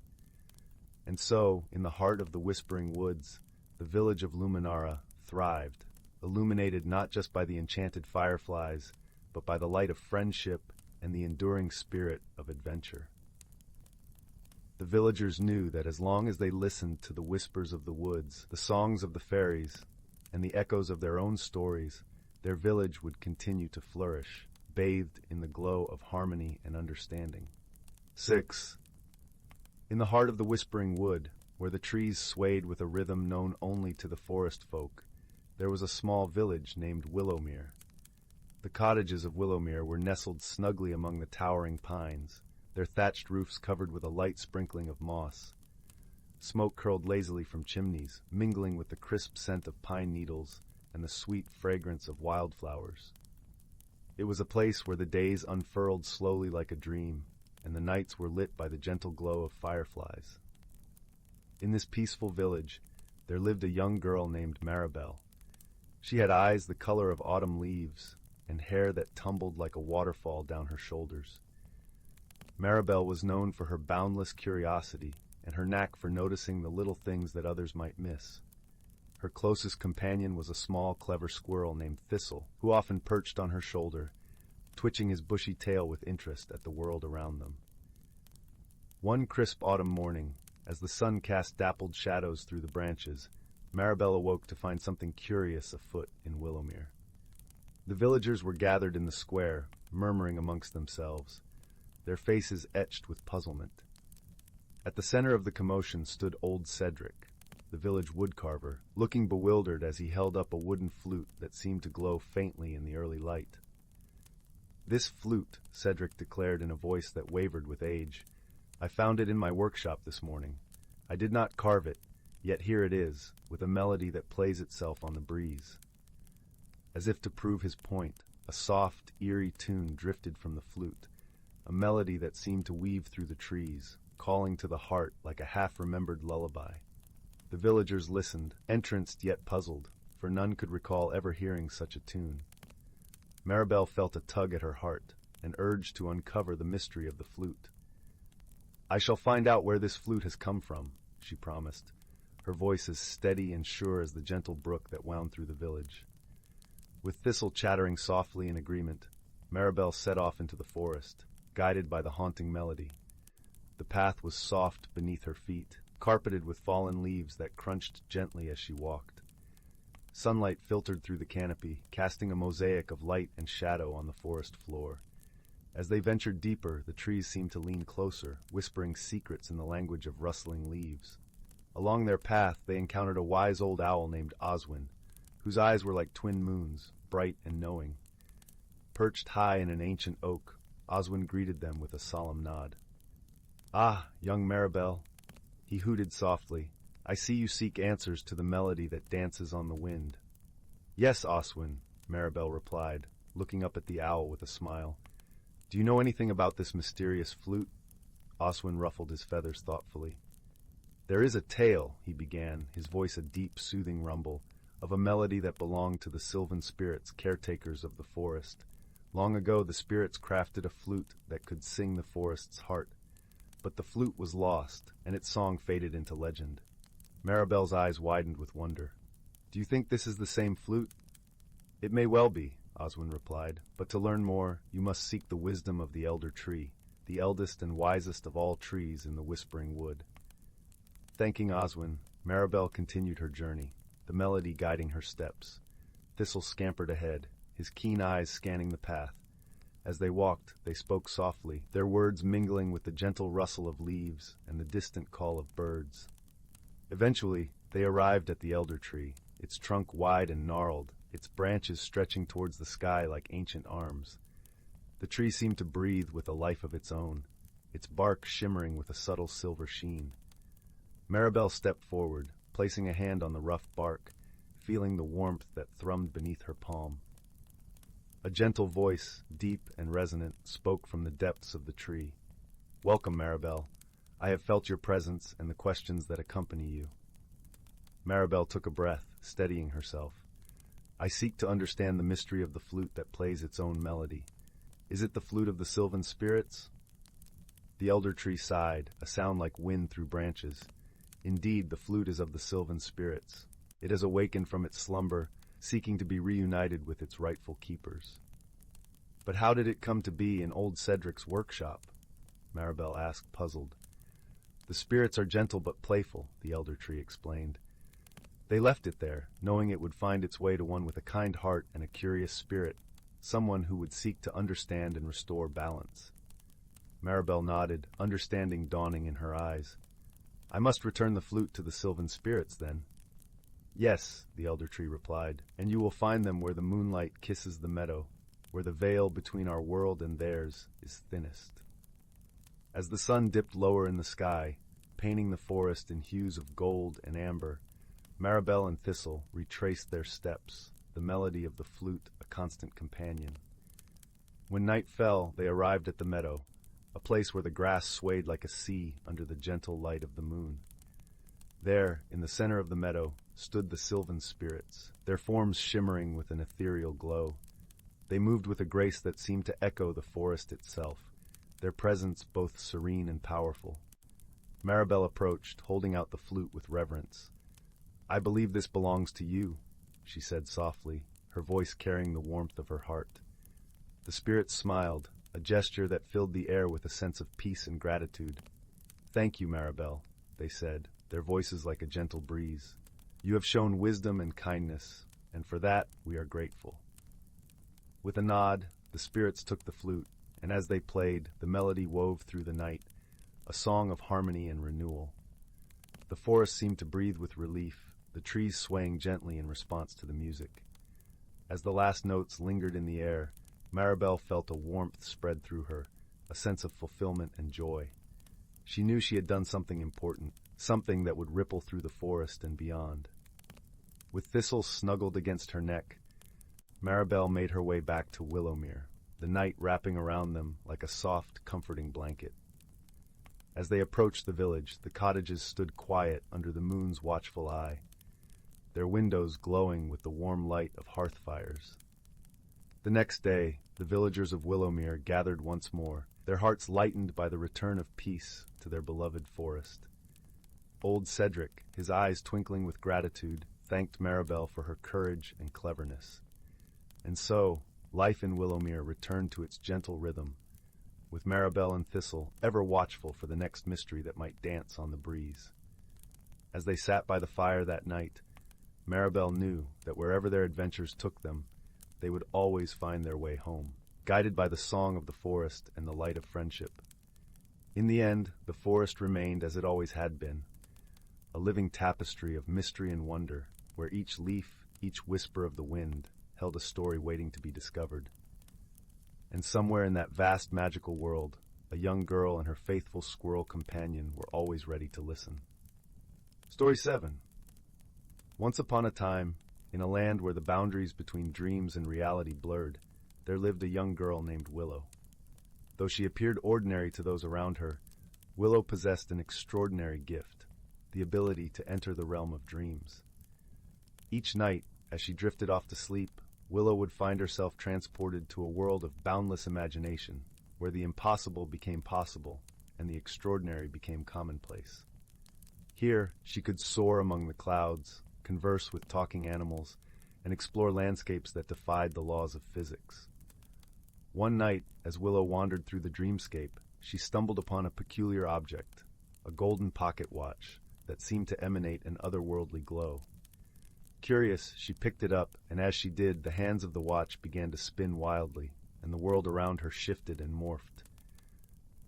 And so, in the heart of the Whispering Woods, the village of Luminara thrived, illuminated not just by the enchanted fireflies, but by the light of friendship and the enduring spirit of adventure. The villagers knew that as long as they listened to the whispers of the woods, the songs of the fairies, and the echoes of their own stories, their village would continue to flourish, bathed in the glow of harmony and understanding. 6. In the heart of the Whispering Wood, where the trees swayed with a rhythm known only to the forest folk, there was a small village named Willowmere. The cottages of Willowmere were nestled snugly among the towering pines, their thatched roofs covered with a light sprinkling of moss. Smoke curled lazily from chimneys, mingling with the crisp scent of pine needles and the sweet fragrance of wildflowers. It was a place where the days unfurled slowly like a dream, and the nights were lit by the gentle glow of fireflies. In this peaceful village, there lived a young girl named Maribel. She had eyes the color of autumn leaves and hair that tumbled like a waterfall down her shoulders. Maribel was known for her boundless curiosity and her knack for noticing the little things that others might miss. Her closest companion was a small, clever squirrel named Thistle, who often perched on her shoulder, twitching his bushy tail with interest at the world around them. One crisp autumn morning, as the sun cast dappled shadows through the branches, Maribel awoke to find something curious afoot in Willowmere. The villagers were gathered in the square, murmuring amongst themselves, their faces etched with puzzlement. At the center of the commotion stood old Cedric, the village woodcarver, looking bewildered as he held up a wooden flute that seemed to glow faintly in the early light. "This flute," Cedric declared in a voice that wavered with age, "I found it in my workshop this morning. I did not carve it, yet here it is, with a melody that plays itself on the breeze." As if to prove his point, a soft, eerie tune drifted from the flute, a melody that seemed to weave through the trees, calling to the heart like a half-remembered lullaby. The villagers listened, entranced yet puzzled, for none could recall ever hearing such a tune. Maribel felt a tug at her heart, an urge to uncover the mystery of the flute. "I shall find out where this flute has come from," she promised, her voice as steady and sure as the gentle brook that wound through the village. With Thistle chattering softly in agreement, Maribel set off into the forest, guided by the haunting melody. The path was soft beneath her feet, carpeted with fallen leaves that crunched gently as she walked. Sunlight filtered through the canopy, casting a mosaic of light and shadow on the forest floor. As they ventured deeper, the trees seemed to lean closer, whispering secrets in the language of rustling leaves. Along their path, they encountered a wise old owl named Oswin, whose eyes were like twin moons, bright and knowing. Perched high in an ancient oak, Oswin greeted them with a solemn nod. "Ah, young Maribel," he hooted softly, "I see you seek answers to the melody that dances on the wind." "Yes, Oswin," Maribel replied, looking up at the owl with a smile. "Do you know anything about this mysterious flute?" Oswin ruffled his feathers thoughtfully. "There is a tale," he began, his voice a deep, soothing rumble, "of a melody that belonged to the sylvan spirits, caretakers of the forest. Long ago the spirits crafted a flute that could sing the forest's heart. But the flute was lost, and its song faded into legend." Maribel's eyes widened with wonder. "Do you think this is the same flute?" "It may well be," Oswin replied, "but to learn more, you must seek the wisdom of the elder tree, the eldest and wisest of all trees in the Whispering Wood." Thanking Oswin, Maribel continued her journey, the melody guiding her steps. Thistle scampered ahead, his keen eyes scanning the path. As they walked, they spoke softly, their words mingling with the gentle rustle of leaves and the distant call of birds. Eventually, they arrived at the elder tree, its trunk wide and gnarled, its branches stretching towards the sky like ancient arms. The tree seemed to breathe with a life of its own, its bark shimmering with a subtle silver sheen. Maribel stepped forward, placing a hand on the rough bark, feeling the warmth that thrummed beneath her palm. A gentle voice, deep and resonant, spoke from the depths of the tree. "Welcome, Maribel. I have felt your presence and the questions that accompany you." Maribel took a breath, steadying herself. "I seek to understand the mystery of the flute that plays its own melody. Is it the flute of the sylvan spirits?" The elder tree sighed, a sound like wind through branches. "Indeed, the flute is of the sylvan spirits. It has awakened from its slumber, seeking to be reunited with its rightful keepers." "But how did it come to be in old Cedric's workshop?" Maribel asked, puzzled. "The spirits are gentle but playful," the elder tree explained. "They left it there, knowing it would find its way to one with a kind heart and a curious spirit, someone who would seek to understand and restore balance." Maribel nodded, understanding dawning in her eyes. "I must return the flute to the sylvan spirits, then." "Yes," the elder tree replied, "and you will find them where the moonlight kisses the meadow, where the veil between our world and theirs is thinnest." As the sun dipped lower in the sky, painting the forest in hues of gold and amber, Maribel and Thistle retraced their steps, the melody of the flute a constant companion. When night fell, they arrived at the meadow, a place where the grass swayed like a sea under the gentle light of the moon. There, in the center of the meadow, stood the sylvan spirits, their forms shimmering with an ethereal glow. They moved with a grace that seemed to echo the forest itself, their presence both serene and powerful. Maribel approached, holding out the flute with reverence. "I believe this belongs to you," she said softly, her voice carrying the warmth of her heart. The spirits smiled, a gesture that filled the air with a sense of peace and gratitude. "Thank you, Maribel," they said, their voices like a gentle breeze. "You have shown wisdom and kindness, and for that we are grateful." With a nod, the spirits took the flute, and as they played, the melody wove through the night, a song of harmony and renewal. The forest seemed to breathe with relief, the trees swaying gently in response to the music. As the last notes lingered in the air, Maribel felt a warmth spread through her, a sense of fulfillment and joy. She knew she had done something important, something that would ripple through the forest and beyond. With Thistle snuggled against her neck, Maribel made her way back to Willowmere, the night wrapping around them like a soft, comforting blanket. As they approached the village, the cottages stood quiet under the moon's watchful eye, their windows glowing with the warm light of hearth fires. The next day, the villagers of Willowmere gathered once more, their hearts lightened by the return of peace to their beloved forest. Old Cedric, his eyes twinkling with gratitude, thanked Maribel for her courage and cleverness. And so, life in Willowmere returned to its gentle rhythm, with Maribel and Thistle ever watchful for the next mystery that might dance on the breeze. As they sat by the fire that night, Maribel knew that wherever their adventures took them, they would always find their way home, guided by the song of the forest and the light of friendship. In the end, the forest remained as it always had been, a living tapestry of mystery and wonder, where each leaf, each whisper of the wind, held a story waiting to be discovered. And somewhere in that vast magical world, a young girl and her faithful squirrel companion were always ready to listen. Story 7. Once upon a time, in a land where the boundaries between dreams and reality blurred, there lived a young girl named Willow. Though she appeared ordinary to those around her, Willow possessed an extraordinary gift, the ability to enter the realm of dreams. Each night, as she drifted off to sleep, Willow would find herself transported to a world of boundless imagination, where the impossible became possible and the extraordinary became commonplace. Here, she could soar among the clouds, converse with talking animals, and explore landscapes that defied the laws of physics. One night, as Willow wandered through the dreamscape, she stumbled upon a peculiar object, a golden pocket watch that seemed to emanate an otherworldly glow. Curious, she picked it up, and as she did, the hands of the watch began to spin wildly, and the world around her shifted and morphed.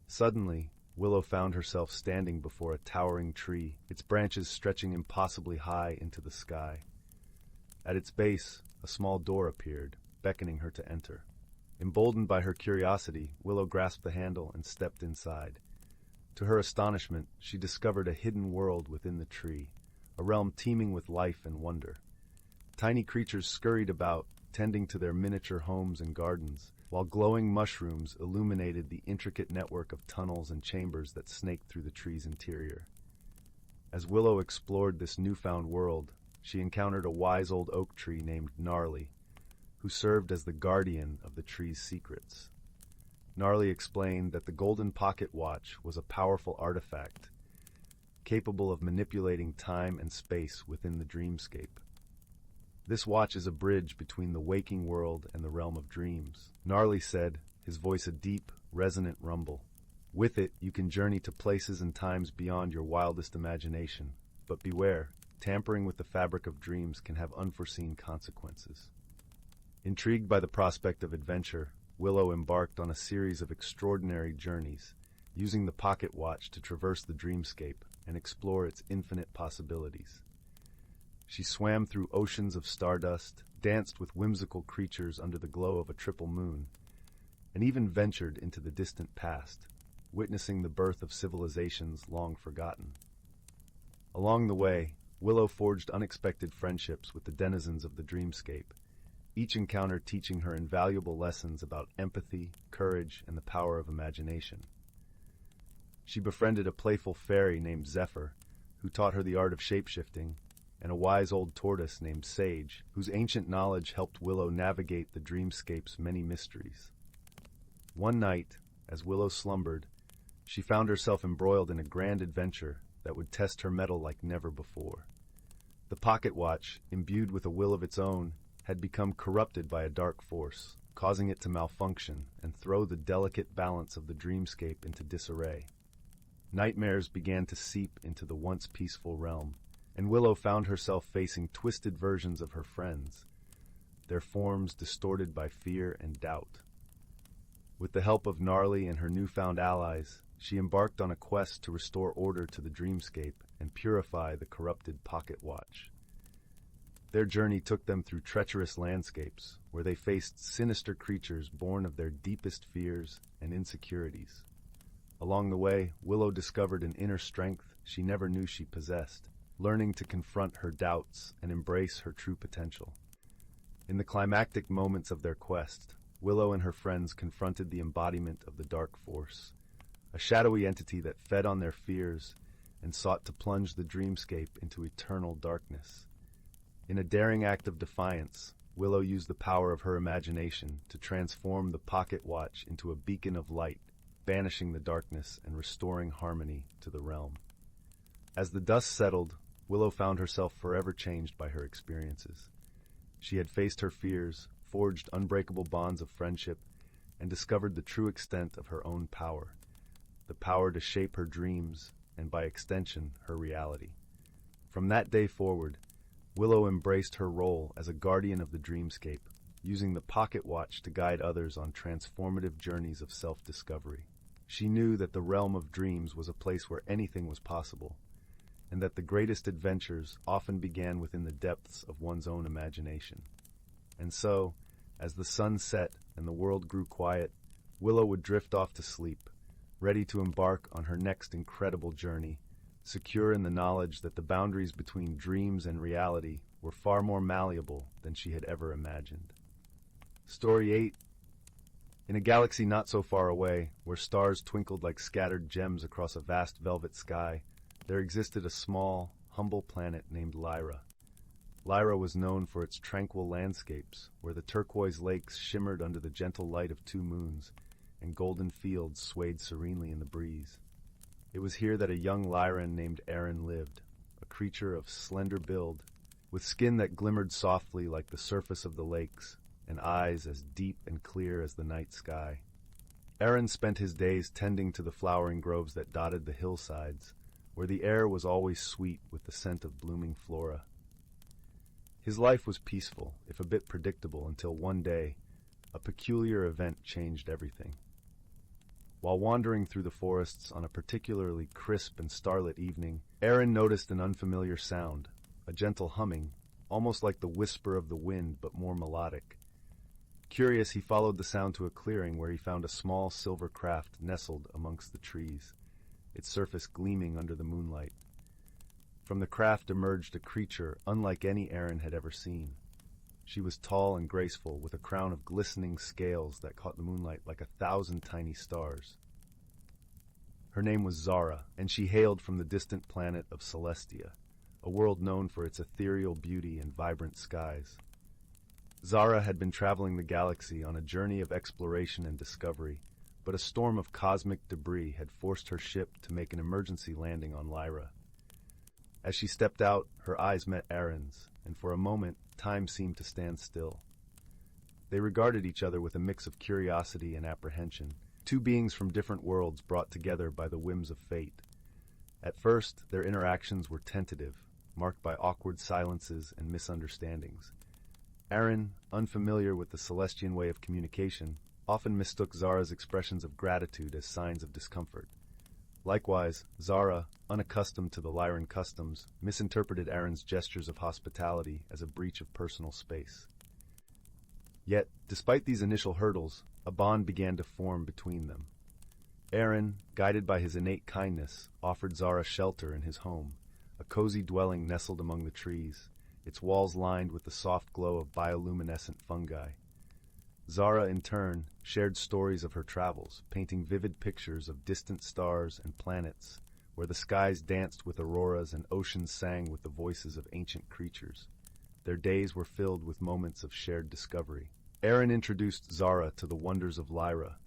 Suddenly, Willow found herself standing before a towering tree, its branches stretching impossibly high into the sky. At its base, a small door appeared, beckoning her to enter. Emboldened by her curiosity, Willow grasped the handle and stepped inside. To her astonishment, she discovered a hidden world within the tree, a realm teeming with life and wonder. Tiny creatures scurried about, tending to their miniature homes and gardens, while glowing mushrooms illuminated the intricate network of tunnels and chambers that snaked through the tree's interior. As Willow explored this newfound world, she encountered a wise old oak tree named Gnarly, who served as the guardian of the tree's secrets. Gnarly explained that the golden pocket watch was a powerful artifact, capable of manipulating time and space within the dreamscape. This watch is a bridge between the waking world and the realm of dreams, Gnarly said, his voice a deep, resonant rumble. With it, you can journey to places and times beyond your wildest imagination. But beware, tampering with the fabric of dreams can have unforeseen consequences. Intrigued by the prospect of adventure, Willow embarked on a series of extraordinary journeys, using the pocket watch to traverse the dreamscape and explore its infinite possibilities. She swam through oceans of stardust, danced with whimsical creatures under the glow of a triple moon, and even ventured into the distant past, witnessing the birth of civilizations long forgotten. Along the way, Willow forged unexpected friendships with the denizens of the dreamscape, each encounter teaching her invaluable lessons about empathy, courage, and the power of imagination. She befriended a playful fairy named Zephyr, who taught her the art of shapeshifting, and a wise old tortoise named Sage, whose ancient knowledge helped Willow navigate the dreamscape's many mysteries. One night, as Willow slumbered, she found herself embroiled in a grand adventure that would test her mettle like never before. The pocket watch, imbued with a will of its own, had become corrupted by a dark force, causing it to malfunction and throw the delicate balance of the dreamscape into disarray. Nightmares began to seep into the once peaceful realm, and Willow found herself facing twisted versions of her friends, their forms distorted by fear and doubt. With the help of Gnarly and her newfound allies, she embarked on a quest to restore order to the dreamscape and purify the corrupted pocket watch. Their journey took them through treacherous landscapes, where they faced sinister creatures born of their deepest fears and insecurities. Along the way, Willow discovered an inner strength she never knew she possessed, learning to confront her doubts and embrace her true potential. In the climactic moments of their quest, Willow and her friends confronted the embodiment of the dark force, a shadowy entity that fed on their fears and sought to plunge the dreamscape into eternal darkness. In a daring act of defiance, Willow used the power of her imagination to transform the pocket watch into a beacon of light, banishing the darkness and restoring harmony to the realm. As the dust settled, Willow found herself forever changed by her experiences. She had faced her fears, forged unbreakable bonds of friendship, and discovered the true extent of her own power, the power to shape her dreams and, by extension, her reality. From that day forward, Willow embraced her role as a guardian of the dreamscape, using the pocket watch to guide others on transformative journeys of self-discovery. She knew that the realm of dreams was a place where anything was possible, and that the greatest adventures often began within the depths of one's own imagination. And so, as the sun set and the world grew quiet, Willow would drift off to sleep, ready to embark on her next incredible journey, secure in the knowledge that the boundaries between dreams and reality were far more malleable than she had ever imagined. Story 8. In a galaxy not so far away, where stars twinkled like scattered gems across a vast velvet sky, there existed a small, humble planet named Lyra. Lyra was known for its tranquil landscapes, where the turquoise lakes shimmered under the gentle light of two moons, and golden fields swayed serenely in the breeze. It was here that a young Lyran named Aaron lived, a creature of slender build, with skin that glimmered softly like the surface of the lakes, and eyes as deep and clear as the night sky. Aaron spent his days tending to the flowering groves that dotted the hillsides, where the air was always sweet with the scent of blooming flora. His life was peaceful, if a bit predictable, until one day, a peculiar event changed everything. While wandering through the forests on a particularly crisp and starlit evening, Aaron noticed an unfamiliar sound, a gentle humming, almost like the whisper of the wind but more melodic. Curious, he followed the sound to a clearing where he found a small silver craft nestled amongst the trees, its surface gleaming under the moonlight. From the craft emerged a creature unlike any Aaron had ever seen. She was tall and graceful, with a crown of glistening scales that caught the moonlight like 1,000 tiny stars. Her name was Zara, and she hailed from the distant planet of Celestia, a world known for its ethereal beauty and vibrant skies. Zara had been traveling the galaxy on a journey of exploration and discovery, but a storm of cosmic debris had forced her ship to make an emergency landing on Lyra. As she stepped out, her eyes met Aaron's, and for a moment, time seemed to stand still. They regarded each other with a mix of curiosity and apprehension, two beings from different worlds brought together by the whims of fate. At first, their interactions were tentative, marked by awkward silences and misunderstandings. Aaron, unfamiliar with the Celestian way of communication, often mistook Zara's expressions of gratitude as signs of discomfort. Likewise, Zara, unaccustomed to the Lyran customs, misinterpreted Aaron's gestures of hospitality as a breach of personal space. Yet, despite these initial hurdles, a bond began to form between them. Aaron, guided by his innate kindness, offered Zara shelter in his home, a cozy dwelling nestled among the trees, its walls lined with the soft glow of bioluminescent fungi. Zara, in turn, shared stories of her travels, painting vivid pictures of distant stars and planets, where the skies danced with auroras and oceans sang with the voices of ancient creatures. Their days were filled with moments of shared discovery. Aaron introduced Zara to the wonders of Lyra,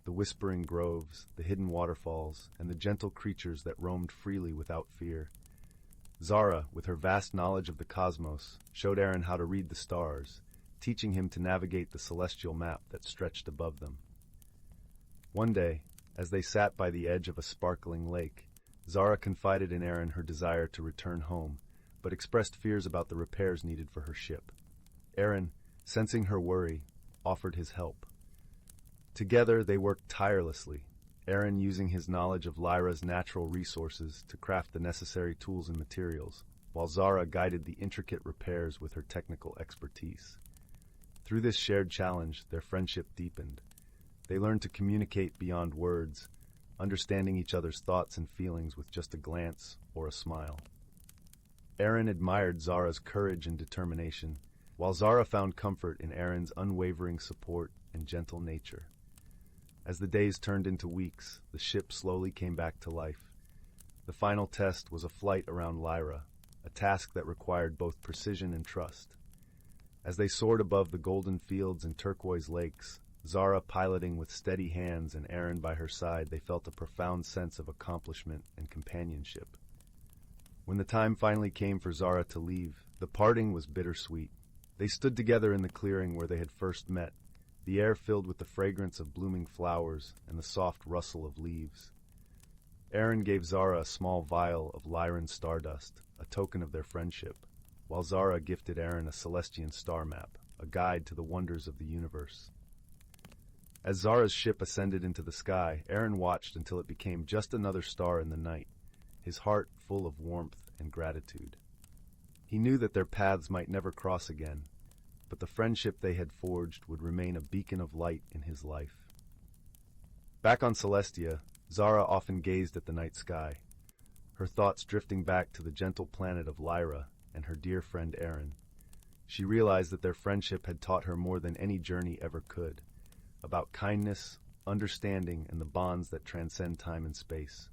the whispering groves, the hidden waterfalls, and the gentle creatures that roamed freely without fear. Zara, with her vast knowledge of the cosmos, showed Aaron how to read the stars, teaching him to navigate the celestial map that stretched above them. One day, as they sat by the edge of a sparkling lake, Zara confided in Aaron her desire to return home, but expressed fears about the repairs needed for her ship. Aaron, sensing her worry, offered his help. Together they worked tirelessly, Aaron using his knowledge of Lyra's natural resources to craft the necessary tools and materials, while Zara guided the intricate repairs with her technical expertise. Through this shared challenge, their friendship deepened. They learned to communicate beyond words, understanding each other's thoughts and feelings with just a glance or a smile. Aaron admired Zara's courage and determination, while Zara found comfort in Aaron's unwavering support and gentle nature. As the days turned into weeks, the ship slowly came back to life. The final test was a flight around Lyra, a task that required both precision and trust. As they soared above the golden fields and turquoise lakes, Zara piloting with steady hands and Aaron by her side, they felt a profound sense of accomplishment and companionship. When the time finally came for Zara to leave, the parting was bittersweet. They stood together in the clearing where they had first met, the air filled with the fragrance of blooming flowers and the soft rustle of leaves. Aaron gave Zara a small vial of Lyran stardust, a token of their friendship, while Zara gifted Aaron a Celestian star map, a guide to the wonders of the universe. As Zara's ship ascended into the sky, Aaron watched until it became just another star in the night, his heart full of warmth and gratitude. He knew that their paths might never cross again, but the friendship they had forged would remain a beacon of light in his life. Back on Celestia, Zara often gazed at the night sky, her thoughts drifting back to the gentle planet of Lyra and her dear friend Aaron. She realized that their friendship had taught her more than any journey ever could, about kindness, understanding, and the bonds that transcend time and space.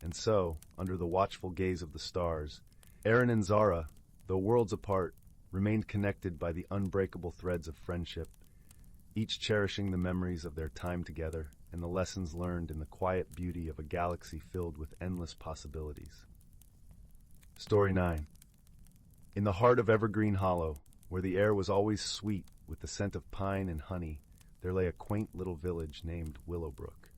And so, under the watchful gaze of the stars, Aaron and Zara, though worlds apart, remained connected by the unbreakable threads of friendship, each cherishing the memories of their time together and the lessons learned in the quiet beauty of a galaxy filled with endless possibilities. Story 9. In the heart of Evergreen Hollow, where the air was always sweet with the scent of pine and honey, there lay a quaint little village named Willowbrook.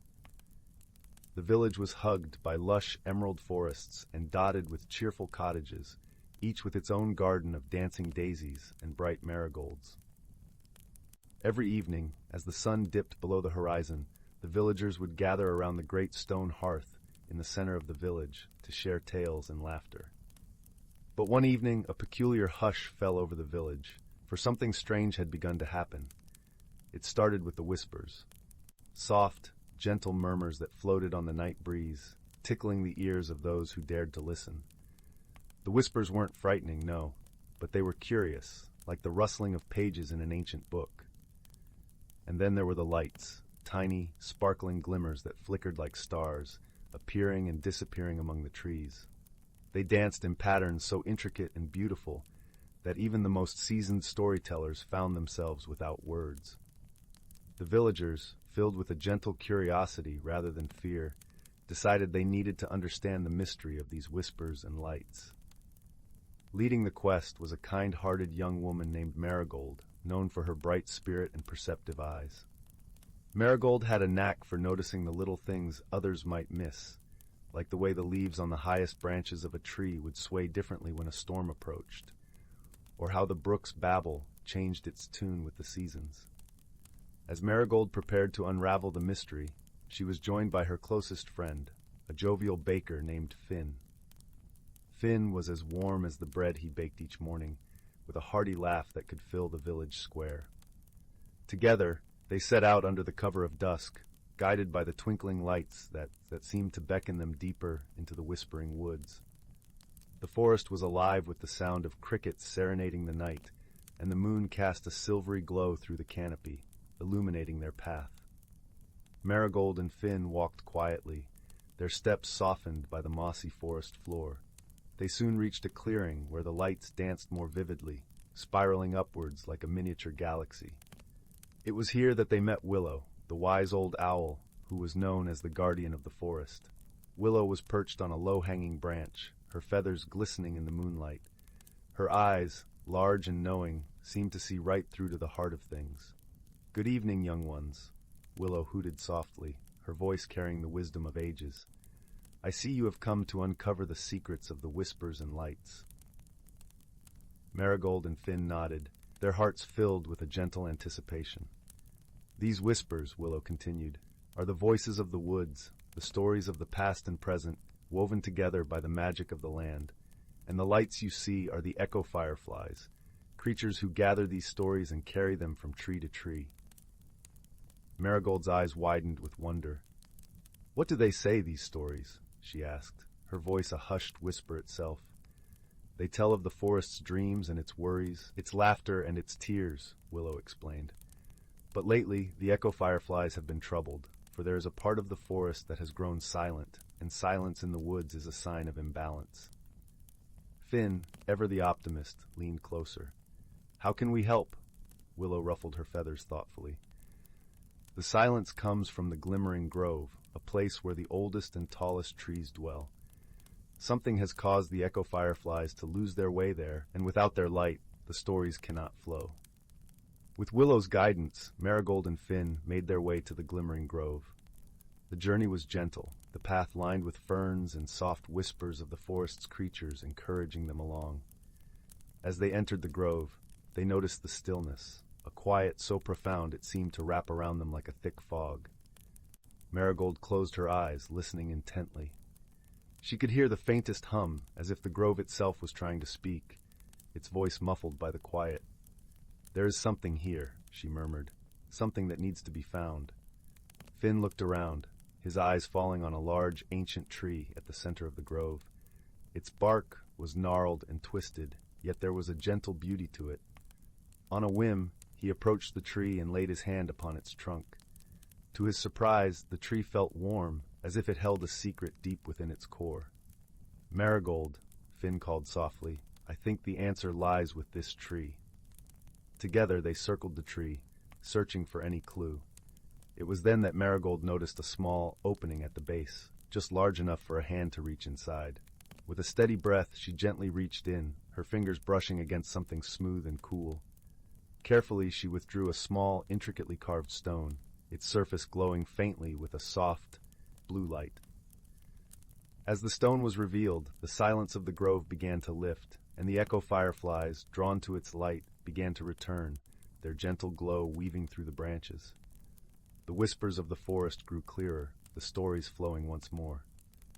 The village was hugged by lush emerald forests and dotted with cheerful cottages, each with its own garden of dancing daisies and bright marigolds. Every evening, as the sun dipped below the horizon, the villagers would gather around the great stone hearth in the center of the village to share tales and laughter. But one evening, a peculiar hush fell over the village, for something strange had begun to happen. It started with the whispers, soft, gentle murmurs that floated on the night breeze, tickling the ears of those who dared to listen. The whispers weren't frightening, no, but they were curious, like the rustling of pages in an ancient book. And then there were the lights, tiny, sparkling glimmers that flickered like stars, appearing and disappearing among the trees. They danced in patterns so intricate and beautiful that even the most seasoned storytellers found themselves without words. The villagers, filled with a gentle curiosity rather than fear, decided they needed to understand the mystery of these whispers and lights. Leading the quest was a kind-hearted young woman named Marigold, known for her bright spirit and perceptive eyes. Marigold had a knack for noticing the little things others might miss, like the way the leaves on the highest branches of a tree would sway differently when a storm approached, or how the brook's babble changed its tune with the seasons. As Marigold prepared to unravel the mystery, she was joined by her closest friend, a jovial baker named Finn. Finn was as warm as the bread he baked each morning, with a hearty laugh that could fill the village square. Together, they set out under the cover of dusk, guided by the twinkling lights that seemed to beckon them deeper into the whispering woods. The forest was alive with the sound of crickets serenading the night, and the moon cast a silvery glow through the canopy, illuminating their path. Marigold and Finn walked quietly, their steps softened by the mossy forest floor. They soon reached a clearing where the lights danced more vividly, spiraling upwards like a miniature galaxy. It was here that they met Willow, the wise old owl, who was known as the guardian of the forest. Willow was perched on a low-hanging branch, her feathers glistening in the moonlight. Her eyes, large and knowing, seemed to see right through to the heart of things. "Good evening, young ones," Willow hooted softly, her voice carrying the wisdom of ages. "I see you have come to uncover the secrets of the whispers and lights." Marigold and Finn nodded, their hearts filled with a gentle anticipation. "These whispers," Willow continued, "are the voices of the woods, the stories of the past and present, woven together by the magic of the land. And the lights you see are the echo fireflies, creatures who gather these stories and carry them from tree to tree." Marigold's eyes widened with wonder. "What do they say, these stories?" she asked, her voice a hushed whisper itself. "They tell of the forest's dreams and its worries, its laughter and its tears," Willow explained. "But lately, the echo fireflies have been troubled, for there is a part of the forest that has grown silent, and silence in the woods is a sign of imbalance." Finn, ever the optimist, leaned closer. "How can we help?" Willow ruffled her feathers thoughtfully. "The silence comes from the glimmering grove, a place where the oldest and tallest trees dwell. Something has caused the echo fireflies to lose their way there, and without their light, the stories cannot flow." With Willow's guidance, Marigold and Finn made their way to the glimmering grove. The journey was gentle, the path lined with ferns and soft whispers of the forest's creatures encouraging them along. As they entered the grove, they noticed the stillness, a quiet so profound it seemed to wrap around them like a thick fog. Marigold closed her eyes, listening intently. She could hear the faintest hum, as if the grove itself was trying to speak, its voice muffled by the quiet. "There is something here," she murmured, "something that needs to be found." Finn looked around, his eyes falling on a large, ancient tree at the center of the grove. Its bark was gnarled and twisted, yet there was a gentle beauty to it. On a whim, he approached the tree and laid his hand upon its trunk. To his surprise, the tree felt warm, as if it held a secret deep within its core. "Marigold," Finn called softly, "I think the answer lies with this tree." Together they circled the tree, searching for any clue. It was then that Marigold noticed a small opening at the base, just large enough for a hand to reach inside. With a steady breath, she gently reached in, her fingers brushing against something smooth and cool. Carefully, she withdrew a small, intricately carved stone, its surface glowing faintly with a soft, blue light. As the stone was revealed, the silence of the grove began to lift, and the echo fireflies, drawn to its light, began to return, their gentle glow weaving through the branches. The whispers of the forest grew clearer, the stories flowing once more.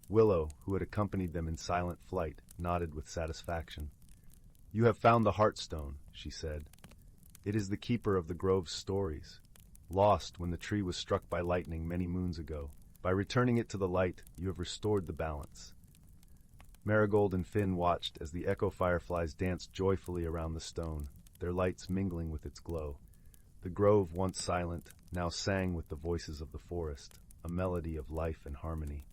Willow, who had accompanied them in silent flight, nodded with satisfaction. "You have found the Heartstone," she said. "It is the keeper of the grove's stories, lost when the tree was struck by lightning many moons ago. By returning it to the light, you have restored the balance." Marigold and Finn watched as the echo fireflies danced joyfully around the stone, their lights mingling with its glow. The grove, once silent, now sang with the voices of the forest, a melody of life and harmony.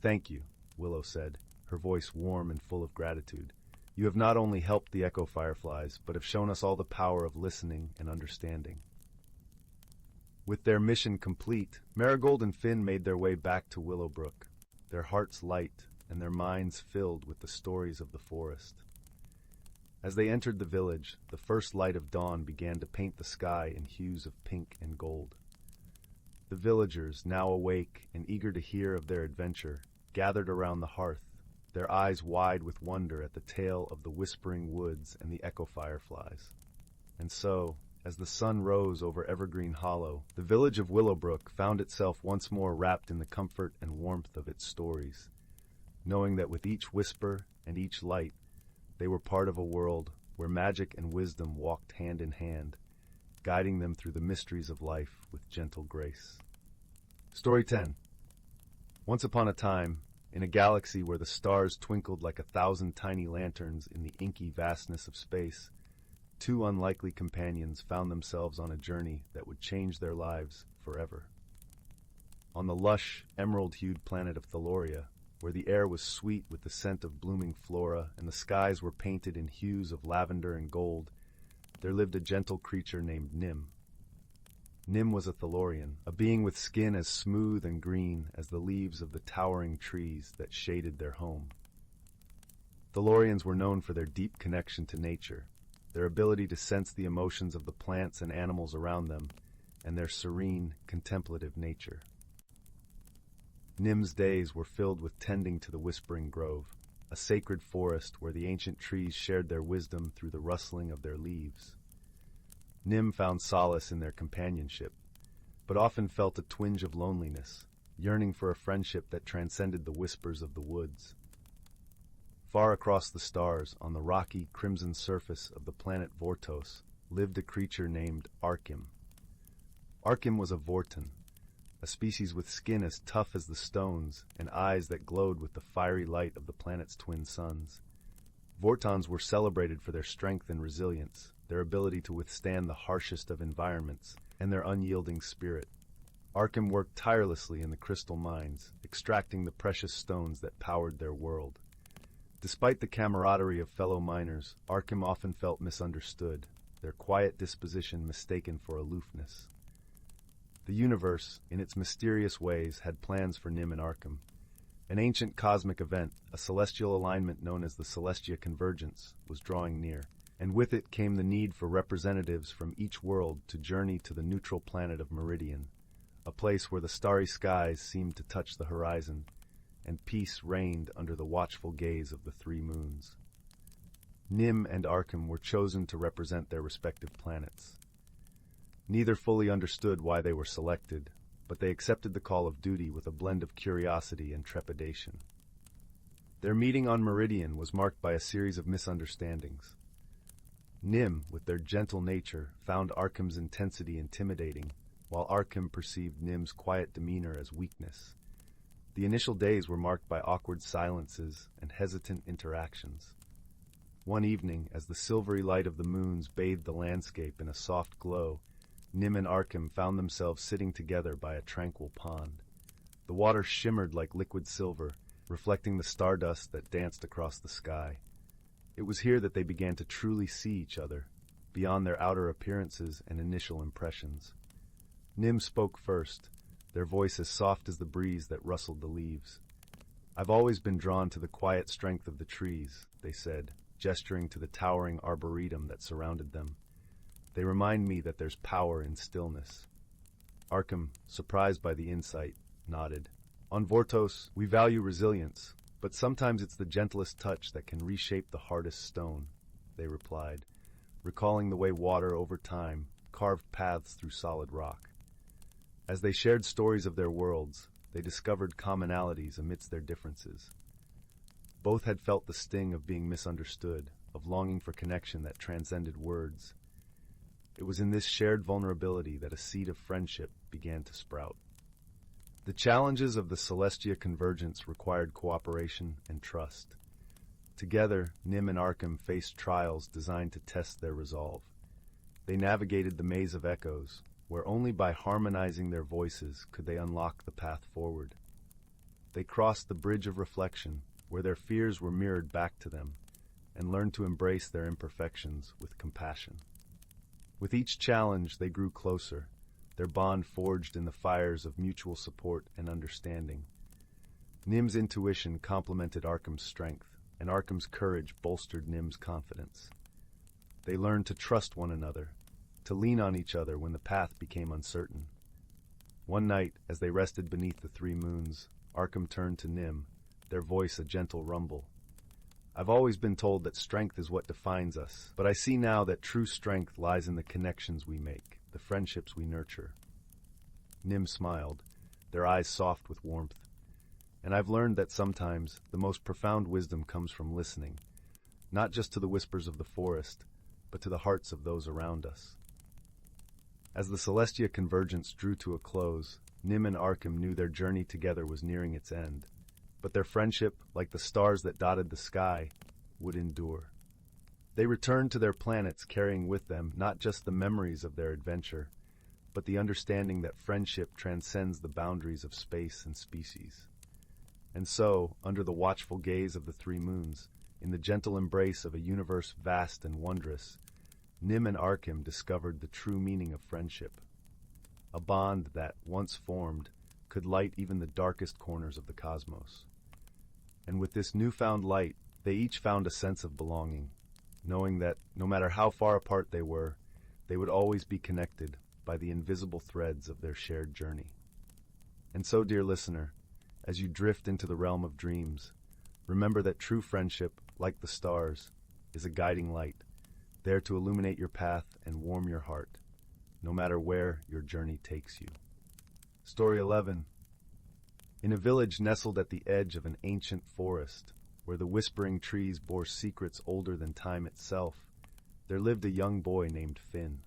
"Thank you," Willow said, her voice warm and full of gratitude. "You have not only helped the echo fireflies, but have shown us all the power of listening and understanding." With their mission complete, Marigold and Finn made their way back to Willowbrook, their hearts light and their minds filled with the stories of the forest. As they entered the village, the first light of dawn began to paint the sky in hues of pink and gold. The villagers, now awake and eager to hear of their adventure, gathered around the hearth, their eyes wide with wonder at the tale of the whispering woods and the echo fireflies. And so, as the sun rose over Evergreen Hollow, the village of Willowbrook found itself once more wrapped in the comfort and warmth of its stories, knowing that with each whisper and each light, they were part of a world where magic and wisdom walked hand in hand, guiding them through the mysteries of life with gentle grace. Story 10. Once upon a time, in a galaxy where the stars twinkled like 1,000 tiny lanterns in the inky vastness of space, two unlikely companions found themselves on a journey that would change their lives forever. On the lush, emerald-hued planet of Thaloria, where the air was sweet with the scent of blooming flora and the skies were painted in hues of lavender and gold, there lived a gentle creature named Nim. Nim was a Thalorian, a being with skin as smooth and green as the leaves of the towering trees that shaded their home. Thalorians were known for their deep connection to nature, their ability to sense the emotions of the plants and animals around them, and their serene, contemplative nature. Nim's days were filled with tending to the Whispering Grove, a sacred forest where the ancient trees shared their wisdom through the rustling of their leaves. Nim found solace in their companionship, but often felt a twinge of loneliness, yearning for a friendship that transcended the whispers of the woods. Far across the stars, on the rocky, crimson surface of the planet Vortos, lived a creature named Arkim. Arkim was a Vorton, a species with skin as tough as the stones and eyes that glowed with the fiery light of the planet's twin suns. Vortons were celebrated for their strength and resilience, their ability to withstand the harshest of environments, and their unyielding spirit. Arkim worked tirelessly in the crystal mines, extracting the precious stones that powered their world. Despite the camaraderie of fellow miners, Arkim often felt misunderstood, their quiet disposition mistaken for aloofness. The universe, in its mysterious ways, had plans for Nim and Arkim. An ancient cosmic event, a celestial alignment known as the Celestia Convergence, was drawing near, and with it came the need for representatives from each world to journey to the neutral planet of Meridian, a place where the starry skies seemed to touch the horizon, and peace reigned under the watchful gaze of the three moons. Nim and Arkham were chosen to represent their respective planets. Neither fully understood why they were selected, but they accepted the call of duty with a blend of curiosity and trepidation. Their meeting on Meridian was marked by a series of misunderstandings. Nim, with their gentle nature, found Arkham's intensity intimidating, while Arkham perceived Nim's quiet demeanor as weakness. The initial days were marked by awkward silences and hesitant interactions. One evening, as the silvery light of the moons bathed the landscape in a soft glow, Nim and Arkham found themselves sitting together by a tranquil pond. The water shimmered like liquid silver, reflecting the stardust that danced across the sky. It was here that they began to truly see each other, beyond their outer appearances and initial impressions. Nim spoke first, their voice as soft as the breeze that rustled the leaves. "I've always been drawn to the quiet strength of the trees," they said, gesturing to the towering arboretum that surrounded them. "They remind me that there's power in stillness." Arkham, surprised by the insight, nodded. "On Vortos, we value resilience, but sometimes it's the gentlest touch that can reshape the hardest stone," they replied, recalling the way water over time carved paths through solid rock. As they shared stories of their worlds, they discovered commonalities amidst their differences. Both had felt the sting of being misunderstood, of longing for connection that transcended words. It was in this shared vulnerability that a seed of friendship began to sprout. The challenges of the Celestia convergence required cooperation and trust. Together, Nim and Arkham faced trials designed to test their resolve. They navigated the maze of echoes, where only by harmonizing their voices could they unlock the path forward. They crossed the bridge of reflection, where their fears were mirrored back to them, and learned to embrace their imperfections with compassion. With each challenge, they grew closer, their bond forged in the fires of mutual support and understanding. Nim's intuition complemented Arkham's strength, and Arkham's courage bolstered Nim's confidence. They learned to trust one another, to lean on each other when the path became uncertain. One night, as they rested beneath the three moons, Arkham turned to Nim, their voice a gentle rumble. "I've always been told that strength is what defines us, but I see now that true strength lies in the connections we make, the friendships we nurture." Nim smiled, their eyes soft with warmth. "And I've learned that sometimes the most profound wisdom comes from listening, not just to the whispers of the forest, but to the hearts of those around us." As the Celestia convergence drew to a close, Nim and Arkham knew their journey together was nearing its end, but their friendship, like the stars that dotted the sky, would endure. They returned to their planets carrying with them not just the memories of their adventure, but the understanding that friendship transcends the boundaries of space and species. And so, under the watchful gaze of the three moons, in the gentle embrace of a universe vast and wondrous, Nim and Arkham discovered the true meaning of friendship, a bond that, once formed, could light even the darkest corners of the cosmos. And with this newfound light, they each found a sense of belonging, knowing that, no matter how far apart they would always be connected by the invisible threads of their shared journey. And so, dear listener, as you drift into the realm of dreams, remember that true friendship, like the stars, is a guiding light, there to illuminate your path and warm your heart, no matter where your journey takes you. Story 11. In a village nestled at the edge of an ancient forest, where the whispering trees bore secrets older than time itself, there lived a young boy named Finn.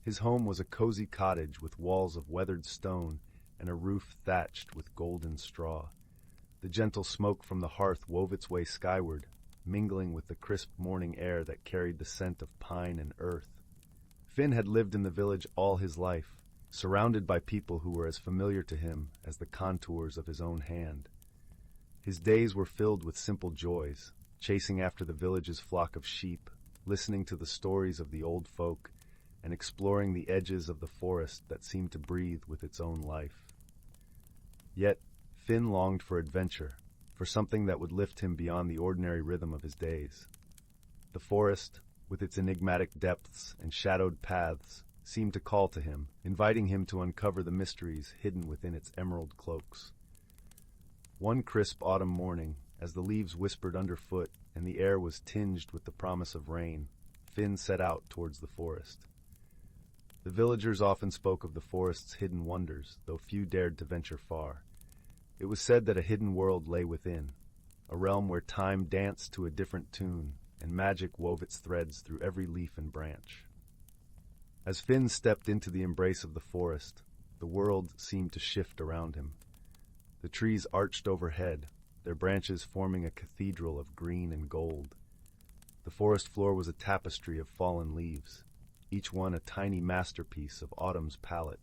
His home was a cozy cottage with walls of weathered stone and a roof thatched with golden straw. The gentle smoke from the hearth wove its way skyward, mingling with the crisp morning air that carried the scent of pine and earth. Finn had lived in the village all his life, surrounded by people who were as familiar to him as the contours of his own hand. His days were filled with simple joys, chasing after the village's flock of sheep, listening to the stories of the old folk, and exploring the edges of the forest that seemed to breathe with its own life. Yet, Finn longed for adventure, for something that would lift him beyond the ordinary rhythm of his days. The forest, with its enigmatic depths and shadowed paths, seemed to call to him, inviting him to uncover the mysteries hidden within its emerald cloaks. One crisp autumn morning, as the leaves whispered underfoot and the air was tinged with the promise of rain, Finn set out towards the forest. The villagers often spoke of the forest's hidden wonders, though few dared to venture far. It was said that a hidden world lay within, a realm where time danced to a different tune, and magic wove its threads through every leaf and branch. As Finn stepped into the embrace of the forest, the world seemed to shift around him. The trees arched overhead, their branches forming a cathedral of green and gold. The forest floor was a tapestry of fallen leaves, each one a tiny masterpiece of autumn's palette.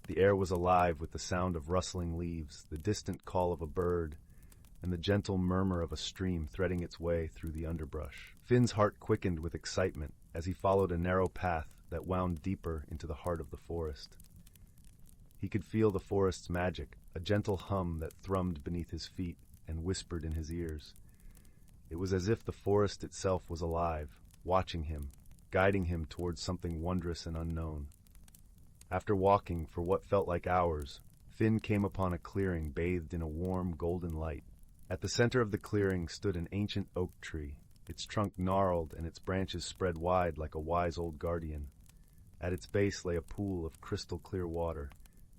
The air was alive with the sound of rustling leaves, the distant call of a bird, and the gentle murmur of a stream threading its way through the underbrush. Finn's heart quickened with excitement as he followed a narrow path that wound deeper into the heart of the forest. He could feel the forest's magic, a gentle hum that thrummed beneath his feet and whispered in his ears. It was as if the forest itself was alive, watching him, guiding him towards something wondrous and unknown. After walking for what felt like hours, Finn came upon a clearing bathed in a warm, golden light. At the center of the clearing stood an ancient oak tree, its trunk gnarled and its branches spread wide like a wise old guardian. At its base lay a pool of crystal-clear water,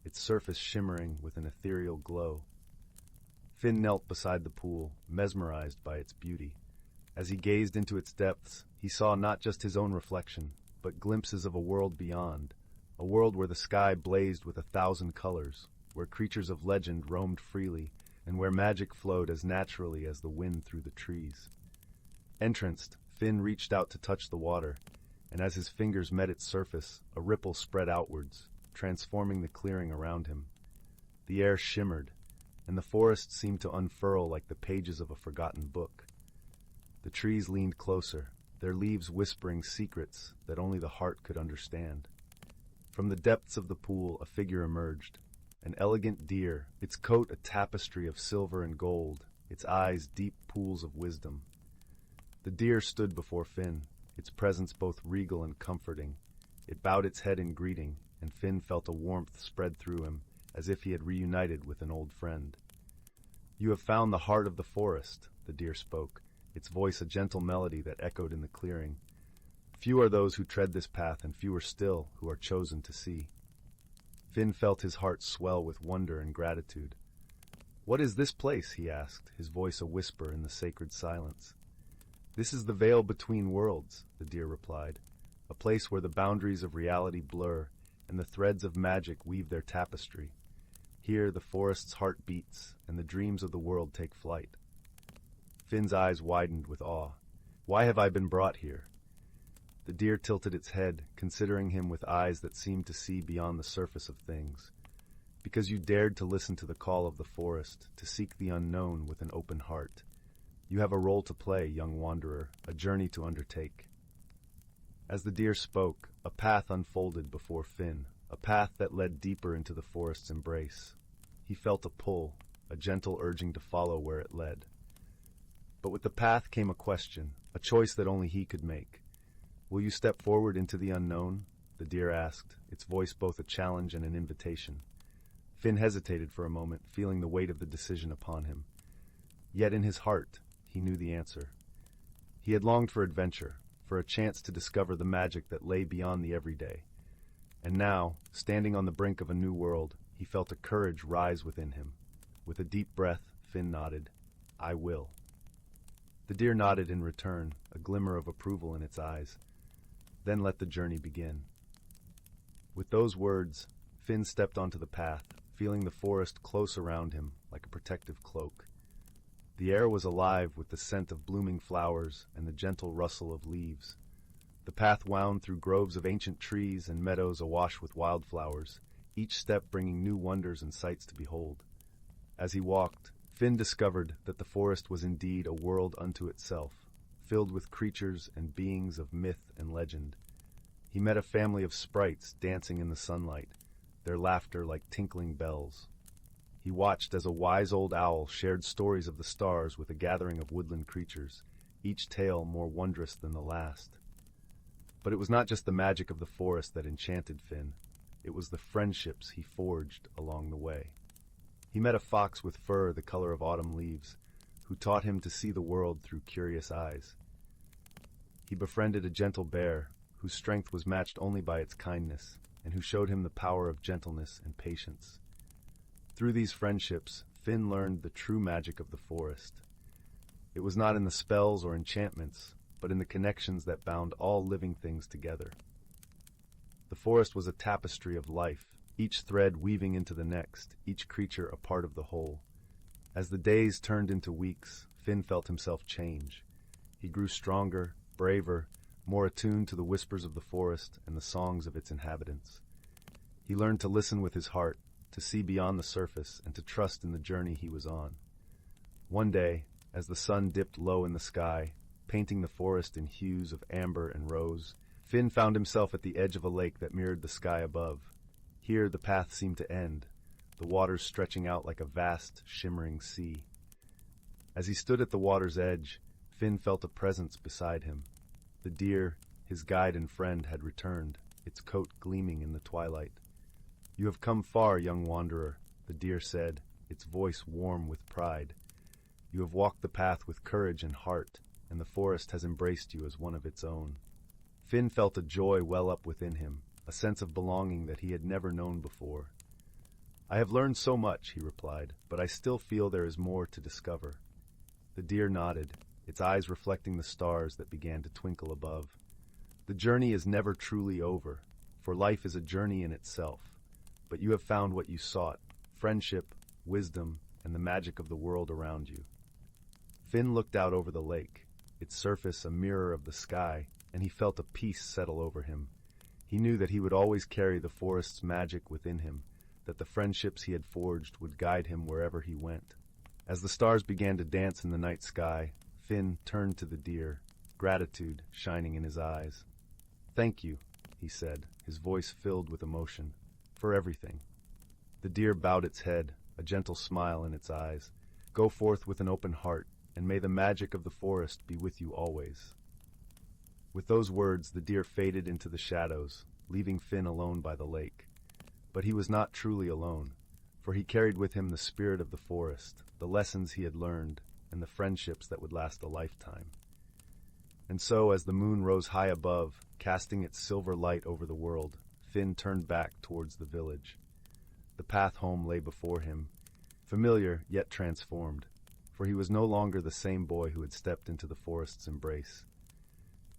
its surface shimmering with an ethereal glow. Finn knelt beside the pool, mesmerized by its beauty. As he gazed into its depths, he saw not just his own reflection, but glimpses of a world beyond, a world where the sky blazed with 1,000 colors, where creatures of legend roamed freely, and where magic flowed as naturally as the wind through the trees. Entranced, Finn reached out to touch the water, and as his fingers met its surface, a ripple spread outwards, transforming the clearing around him. The air shimmered, and the forest seemed to unfurl like the pages of a forgotten book. The trees leaned closer, their leaves whispering secrets that only the heart could understand. From the depths of the pool, a figure emerged, an elegant deer, its coat a tapestry of silver and gold, its eyes deep pools of wisdom. The deer stood before Finn, its presence both regal and comforting. It bowed its head in greeting, and Finn felt a warmth spread through him, as if he had reunited with an old friend. "You have found the heart of the forest," the deer spoke, its voice a gentle melody that echoed in the clearing. "Few are those who tread this path, and fewer still who are chosen to see." Finn felt his heart swell with wonder and gratitude. "What is this place?" he asked, his voice a whisper in the sacred silence. "This is the veil between worlds," the deer replied, "a place where the boundaries of reality blur and the threads of magic weave their tapestry. Here the forest's heart beats, and the dreams of the world take flight." Finn's eyes widened with awe. "Why have I been brought here?" The deer tilted its head, considering him with eyes that seemed to see beyond the surface of things. "Because you dared to listen to the call of the forest, to seek the unknown with an open heart. You have a role to play, young wanderer, a journey to undertake." As the deer spoke, a path unfolded before Finn, a path that led deeper into the forest's embrace. He felt a pull, a gentle urging to follow where it led. But with the path came a question, a choice that only he could make. "Will you step forward into the unknown?" the deer asked, its voice both a challenge and an invitation. Finn hesitated for a moment, feeling the weight of the decision upon him. Yet in his heart, he knew the answer. He had longed for adventure, for a chance to discover the magic that lay beyond the everyday. And now, standing on the brink of a new world, he felt a courage rise within him. With a deep breath, Finn nodded, "I will." The deer nodded in return, a glimmer of approval in its eyes. Then let the journey begin. With those words, Finn stepped onto the path, feeling the forest close around him like a protective cloak. The air was alive with the scent of blooming flowers and the gentle rustle of leaves. The path wound through groves of ancient trees and meadows awash with wildflowers, each step bringing new wonders and sights to behold. As he walked, Finn discovered that the forest was indeed a world unto itself, filled with creatures and beings of myth and legend. He met a family of sprites dancing in the sunlight, their laughter like tinkling bells. He watched as a wise old owl shared stories of the stars with a gathering of woodland creatures, each tale more wondrous than the last. But it was not just the magic of the forest that enchanted Finn. It was the friendships he forged along the way. He met a fox with fur the color of autumn leaves, who taught him to see the world through curious eyes. He befriended a gentle bear, whose strength was matched only by its kindness, and who showed him the power of gentleness and patience. Through these friendships, Finn learned the true magic of the forest. It was not in the spells or enchantments, but in the connections that bound all living things together. The forest was a tapestry of life, each thread weaving into the next, each creature a part of the whole. As the days turned into weeks, Finn felt himself change. He grew stronger, braver, more attuned to the whispers of the forest and the songs of its inhabitants. He learned to listen with his heart, to see beyond the surface, and to trust in the journey he was on. One day, as the sun dipped low in the sky, painting the forest in hues of amber and rose, Finn found himself at the edge of a lake that mirrored the sky above. Here the path seemed to end, the waters stretching out like a vast, shimmering sea. As he stood at the water's edge, Finn felt a presence beside him. The deer, his guide and friend, had returned, its coat gleaming in the twilight. "You have come far, young wanderer," the deer said, its voice warm with pride. "You have walked the path with courage and heart, and the forest has embraced you as one of its own." Finn felt a joy well up within him, a sense of belonging that he had never known before. "I have learned so much," he replied, "but I still feel there is more to discover." The deer nodded, its eyes reflecting the stars that began to twinkle above. "The journey is never truly over, for life is a journey in itself. But you have found what you sought, friendship, wisdom, and the magic of the world around you." Finn looked out over the lake, its surface a mirror of the sky, and he felt a peace settle over him. He knew that he would always carry the forest's magic within him, that the friendships he had forged would guide him wherever he went. As the stars began to dance in the night sky, Finn turned to the deer, gratitude shining in his eyes. "Thank you," he said, his voice filled with emotion, "for everything." The deer bowed its head, a gentle smile in its eyes. "Go forth with an open heart, and may the magic of the forest be with you always." With those words, the deer faded into the shadows, leaving Finn alone by the lake. But he was not truly alone, for he carried with him the spirit of the forest, the lessons he had learned, and the friendships that would last a lifetime. And so, as the moon rose high above, casting its silver light over the world, Finn turned back towards the village. The path home lay before him, familiar yet transformed, for he was no longer the same boy who had stepped into the forest's embrace.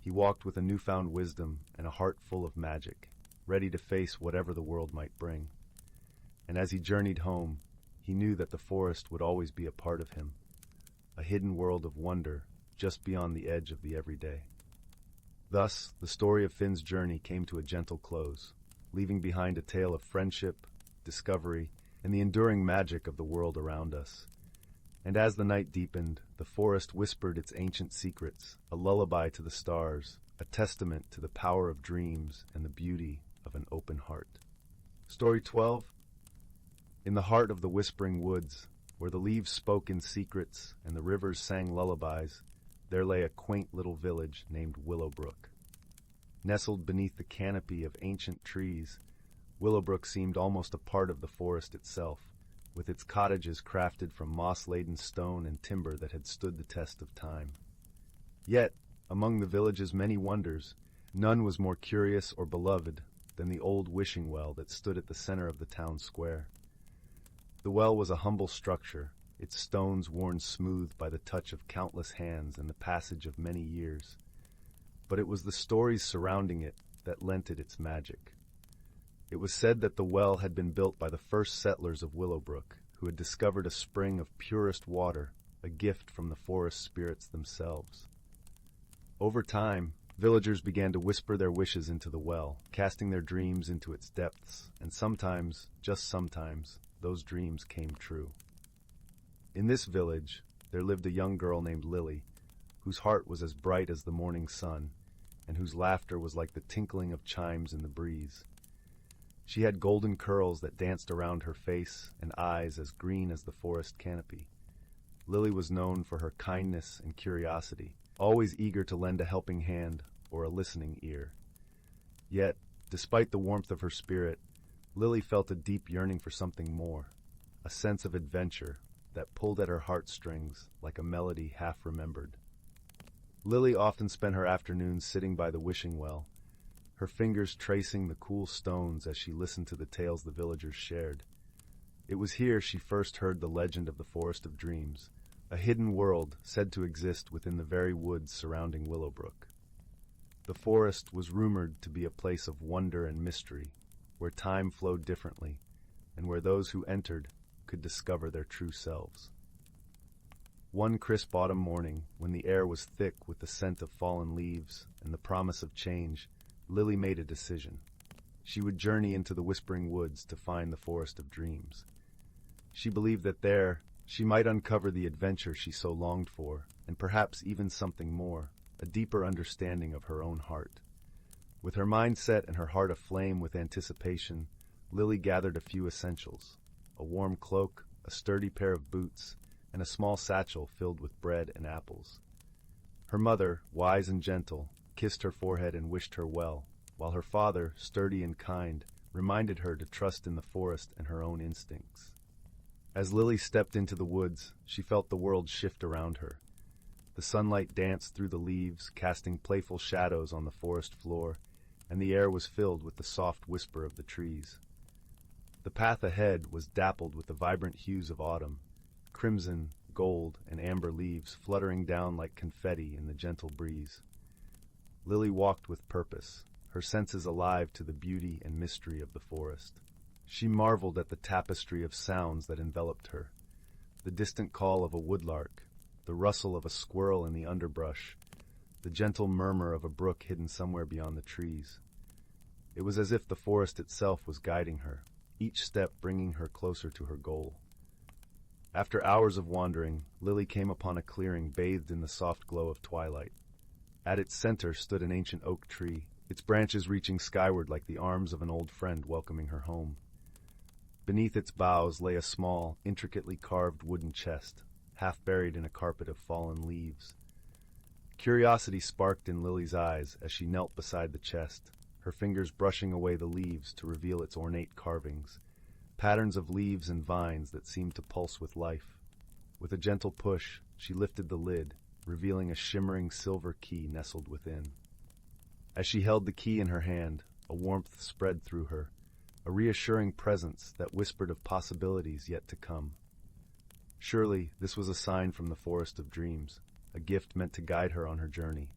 He walked with a newfound wisdom and a heart full of magic, ready to face whatever the world might bring. And as he journeyed home, he knew that the forest would always be a part of him, a hidden world of wonder just beyond the edge of the everyday. Thus, the story of Finn's journey came to a gentle close, leaving behind a tale of friendship, discovery, and the enduring magic of the world around us. And as the night deepened, the forest whispered its ancient secrets, a lullaby to the stars, a testament to the power of dreams and the beauty of an open heart. Story 12. In the heart of the whispering woods, where the leaves spoke in secrets and the rivers sang lullabies, there lay a quaint little village named Willowbrook. Nestled beneath the canopy of ancient trees, Willowbrook seemed almost a part of the forest itself, with its cottages crafted from moss-laden stone and timber that had stood the test of time. Yet, among the village's many wonders, none was more curious or beloved than the old wishing well that stood at the center of the town square. The well was a humble structure, its stones worn smooth by the touch of countless hands and the passage of many years. But it was the stories surrounding it that lent it its magic. It was said that the well had been built by the first settlers of Willowbrook, who had discovered a spring of purest water, a gift from the forest spirits themselves. Over time, villagers began to whisper their wishes into the well, casting their dreams into its depths, and sometimes, just sometimes, those dreams came true. In this village, there lived a young girl named Lily, whose heart was as bright as the morning sun, and whose laughter was like the tinkling of chimes in the breeze. She had golden curls that danced around her face and eyes as green as the forest canopy. Lily was known for her kindness and curiosity, always eager to lend a helping hand or a listening ear. Yet, despite the warmth of her spirit, Lily felt a deep yearning for something more, a sense of adventure that pulled at her heartstrings like a melody half-remembered. Lily often spent her afternoons sitting by the wishing well, her fingers tracing the cool stones as she listened to the tales the villagers shared. It was here she first heard the legend of the Forest of Dreams, a hidden world said to exist within the very woods surrounding Willowbrook. The forest was rumored to be a place of wonder and mystery, where time flowed differently, and where those who entered could discover their true selves. One crisp autumn morning, when the air was thick with the scent of fallen leaves and the promise of change, Lily made a decision. She would journey into the Whispering Woods to find the Forest of Dreams. She believed that there, she might uncover the adventure she so longed for, and perhaps even something more, a deeper understanding of her own heart. With her mind set and her heart aflame with anticipation, Lily gathered a few essentials: a warm cloak, a sturdy pair of boots, and a small satchel filled with bread and apples. Her mother, wise and gentle, kissed her forehead and wished her well, while her father, sturdy and kind, reminded her to trust in the forest and her own instincts. As Lily stepped into the woods, she felt the world shift around her. The sunlight danced through the leaves, casting playful shadows on the forest floor, and the air was filled with the soft whisper of the trees. The path ahead was dappled with the vibrant hues of autumn, crimson, gold, and amber leaves fluttering down like confetti in the gentle breeze. Lily walked with purpose, her senses alive to the beauty and mystery of the forest. She marveled at the tapestry of sounds that enveloped her: the distant call of a woodlark, the rustle of a squirrel in the underbrush, the gentle murmur of a brook hidden somewhere beyond the trees. It was as if the forest itself was guiding her, each step bringing her closer to her goal. After hours of wandering, Lily came upon a clearing bathed in the soft glow of twilight. At its center stood an ancient oak tree, its branches reaching skyward like the arms of an old friend welcoming her home. Beneath its boughs lay a small, intricately carved wooden chest, half buried in a carpet of fallen leaves. Curiosity sparked in Lily's eyes as she knelt beside the chest, her fingers brushing away the leaves to reveal its ornate carvings, patterns of leaves and vines that seemed to pulse with life. With a gentle push, she lifted the lid, revealing a shimmering silver key nestled within. As she held the key in her hand, a warmth spread through her, a reassuring presence that whispered of possibilities yet to come. Surely this was a sign from the Forest of Dreams, a gift meant to guide her on her journey.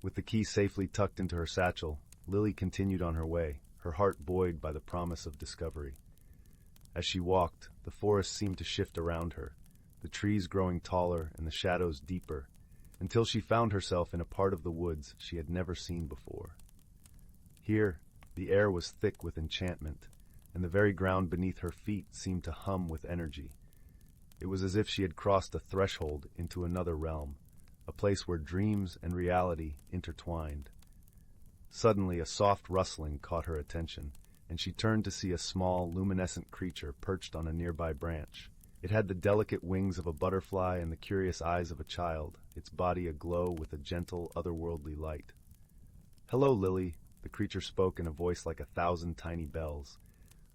With the key safely tucked into her satchel, Lily continued on her way, her heart buoyed by the promise of discovery. As she walked, the forest seemed to shift around her, the trees growing taller and the shadows deeper, until she found herself in a part of the woods she had never seen before. Here, the air was thick with enchantment, and the very ground beneath her feet seemed to hum with energy. It was as if she had crossed a threshold into another realm, a place where dreams and reality intertwined. Suddenly, a soft rustling caught her attention, and she turned to see a small, luminescent creature perched on a nearby branch. It had the delicate wings of a butterfly and the curious eyes of a child, its body aglow with a gentle, otherworldly light. "Hello, Lily," the creature spoke in a voice like 1,000 tiny bells.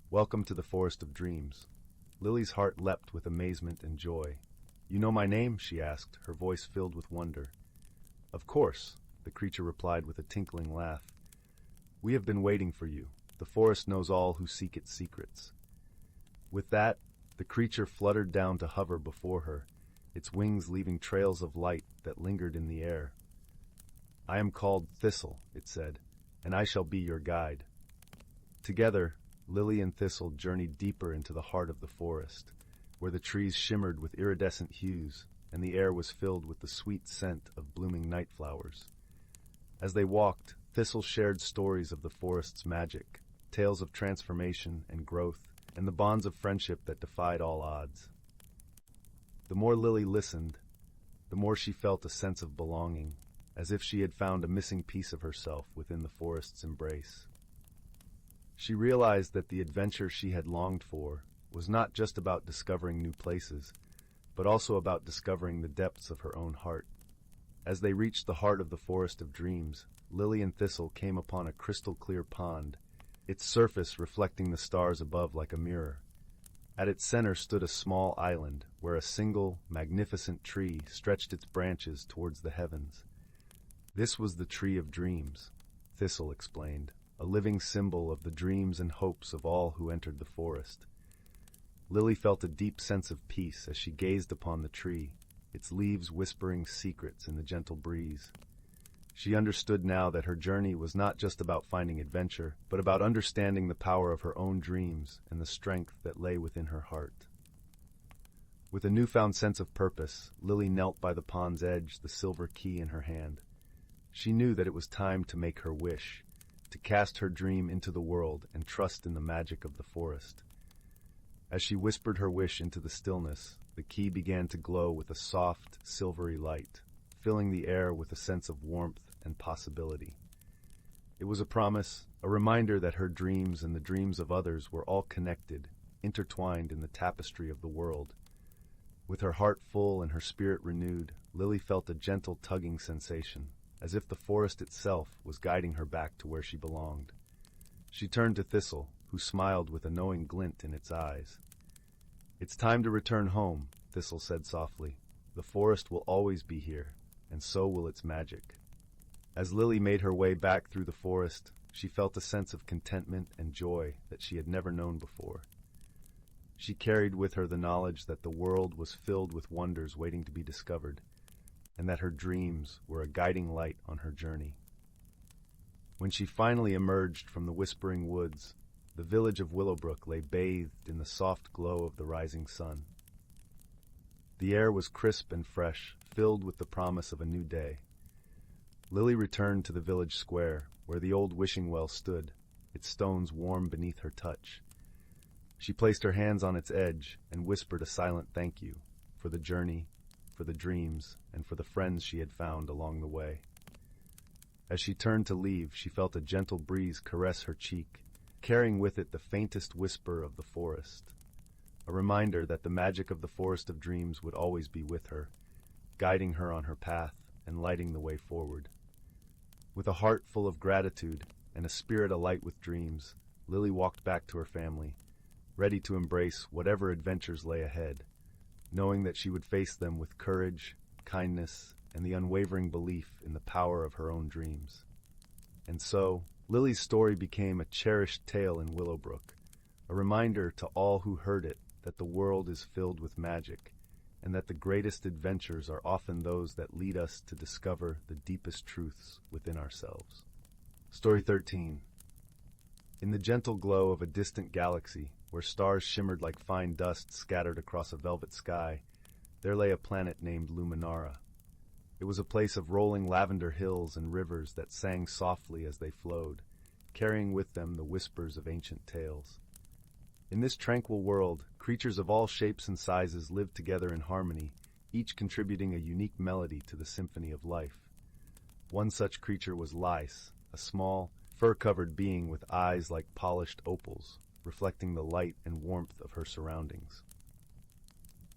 "Welcome to the Forest of Dreams." Lily's heart leapt with amazement and joy. "You know my name?" she asked, her voice filled with wonder. "Of course," the creature replied with a tinkling laugh. "We have been waiting for you. The forest knows all who seek its secrets." With that, the creature fluttered down to hover before her, its wings leaving trails of light that lingered in the air. "I am called Thistle," it said, "and I shall be your guide." Together, Lily and Thistle journeyed deeper into the heart of the forest, where the trees shimmered with iridescent hues, and the air was filled with the sweet scent of blooming night flowers. As they walked, Thistle shared stories of the forest's magic, tales of transformation and growth, and the bonds of friendship that defied all odds. The more Lily listened, the more she felt a sense of belonging, as if she had found a missing piece of herself within the forest's embrace. She realized that the adventure she had longed for was not just about discovering new places, but also about discovering the depths of her own heart. As they reached the heart of the Forest of Dreams, Lily and Thistle came upon a crystal-clear pond, its surface reflecting the stars above like a mirror. At its center stood a small island, where a single, magnificent tree stretched its branches towards the heavens. This was the Tree of Dreams, Thistle explained, a living symbol of the dreams and hopes of all who entered the forest. Lily felt a deep sense of peace as she gazed upon the tree, its leaves whispering secrets in the gentle breeze. She understood now that her journey was not just about finding adventure, but about understanding the power of her own dreams and the strength that lay within her heart. With a newfound sense of purpose, Lily knelt by the pond's edge, the silver key in her hand. She knew that it was time to make her wish, to cast her dream into the world and trust in the magic of the forest. As she whispered her wish into the stillness, the key began to glow with a soft, silvery light, filling the air with a sense of warmth and possibility. It was a promise, a reminder that her dreams and the dreams of others were all connected, intertwined in the tapestry of the world. With her heart full and her spirit renewed, Lily felt a gentle tugging sensation, as if the forest itself was guiding her back to where she belonged. She turned to Thistle, who smiled with a knowing glint in its eyes. "It's time to return home," Thistle said softly. "The forest will always be here, and so will its magic." As Lily made her way back through the forest, she felt a sense of contentment and joy that she had never known before. She carried with her the knowledge that the world was filled with wonders waiting to be discovered, and that her dreams were a guiding light on her journey. When she finally emerged from the whispering woods, the village of Willowbrook lay bathed in the soft glow of the rising sun. The air was crisp and fresh, filled with the promise of a new day. Lily returned to the village square, where the old wishing well stood, its stones warm beneath her touch. She placed her hands on its edge and whispered a silent thank you for the journey, for the dreams, and for the friends she had found along the way. As she turned to leave, she felt a gentle breeze caress her cheek, carrying with it the faintest whisper of the forest, a reminder that the magic of the Forest of Dreams would always be with her, guiding her on her path and lighting the way forward. With a heart full of gratitude and a spirit alight with dreams, Lily walked back to her family, ready to embrace whatever adventures lay ahead, knowing that she would face them with courage, kindness, and the unwavering belief in the power of her own dreams. And so, Lily's story became a cherished tale in Willowbrook, a reminder to all who heard it that the world is filled with magic, and that the greatest adventures are often those that lead us to discover the deepest truths within ourselves. Story 13. In the gentle glow of a distant galaxy, where stars shimmered like fine dust scattered across a velvet sky, there lay a planet named Luminara. It was a place of rolling lavender hills and rivers that sang softly as they flowed, carrying with them the whispers of ancient tales. In this tranquil world, creatures of all shapes and sizes lived together in harmony, each contributing a unique melody to the symphony of life. One such creature was Zylas, a small, fur-covered being with eyes like polished opals, reflecting the light and warmth of her surroundings.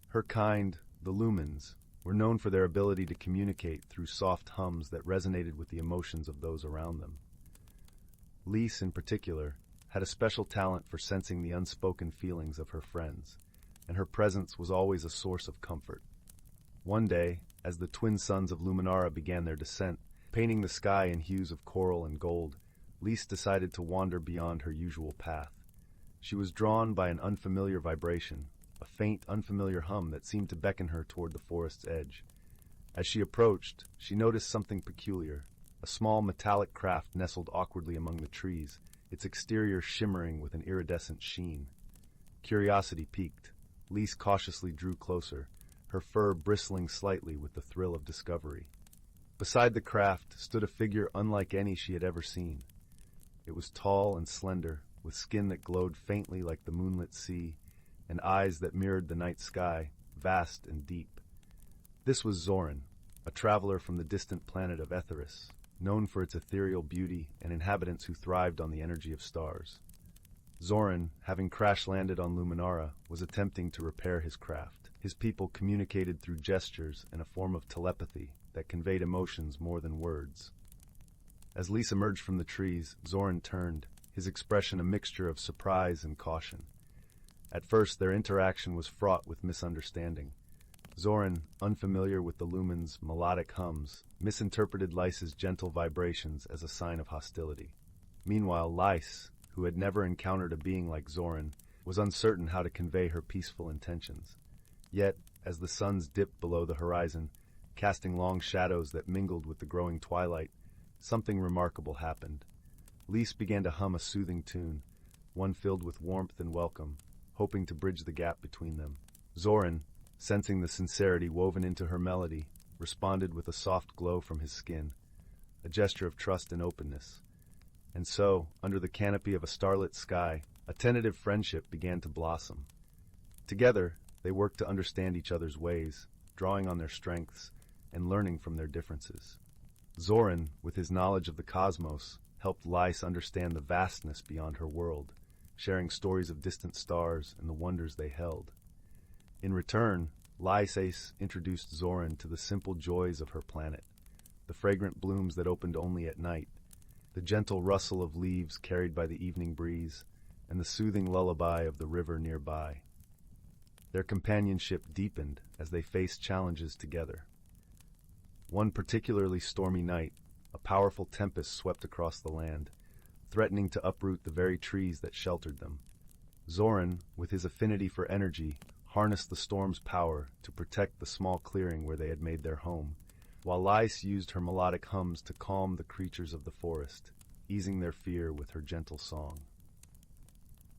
Her kind, the lumens, were known for their ability to communicate through soft hums that resonated with the emotions of those around them. Lise, in particular, had a special talent for sensing the unspoken feelings of her friends, and her presence was always a source of comfort. One day, as the twin suns of Luminara began their descent, painting the sky in hues of coral and gold, Lise decided to wander beyond her usual path. She was drawn by an unfamiliar vibration, a faint, unfamiliar hum that seemed to beckon her toward the forest's edge. As she approached, she noticed something peculiar, a small metallic craft nestled awkwardly among the trees, its exterior shimmering with an iridescent sheen. Curiosity piqued. Lise cautiously drew closer, her fur bristling slightly with the thrill of discovery. Beside the craft stood a figure unlike any she had ever seen. It was tall and slender, with skin that glowed faintly like the moonlit sea, and eyes that mirrored the night sky, vast and deep. This was Zoran, a traveler from the distant planet of Etheris, known for its ethereal beauty and inhabitants who thrived on the energy of stars. Zoran, having crash-landed on Luminara, was attempting to repair his craft. His people communicated through gestures and a form of telepathy, that conveyed emotions more than words. As Lys emerged from the trees, Zoran turned, his expression a mixture of surprise and caution. At first, their interaction was fraught with misunderstanding. Zoran, unfamiliar with the lumen's melodic hums, misinterpreted Lys's gentle vibrations as a sign of hostility. Meanwhile, Lys, who had never encountered a being like Zoran, was uncertain how to convey her peaceful intentions. Yet, as the suns dipped below the horizon, casting long shadows that mingled with the growing twilight, something remarkable happened. Lys began to hum a soothing tune, one filled with warmth and welcome, hoping to bridge the gap between them. Zoran, sensing the sincerity woven into her melody, responded with a soft glow from his skin, a gesture of trust and openness. And so, under the canopy of a starlit sky, a tentative friendship began to blossom. Together, they worked to understand each other's ways, drawing on their strengths and learning from their differences. Zoran, with his knowledge of the cosmos, helped Lys understand the vastness beyond her world, sharing stories of distant stars and the wonders they held. In return, Lys introduced Zoran to the simple joys of her planet, the fragrant blooms that opened only at night, the gentle rustle of leaves carried by the evening breeze, and the soothing lullaby of the river nearby. Their companionship deepened as they faced challenges together. One particularly stormy night, a powerful tempest swept across the land, threatening to uproot the very trees that sheltered them. Zoran, with his affinity for energy, harnessed the storm's power to protect the small clearing where they had made their home, while Lys used her melodic hums to calm the creatures of the forest, easing their fear with her gentle song.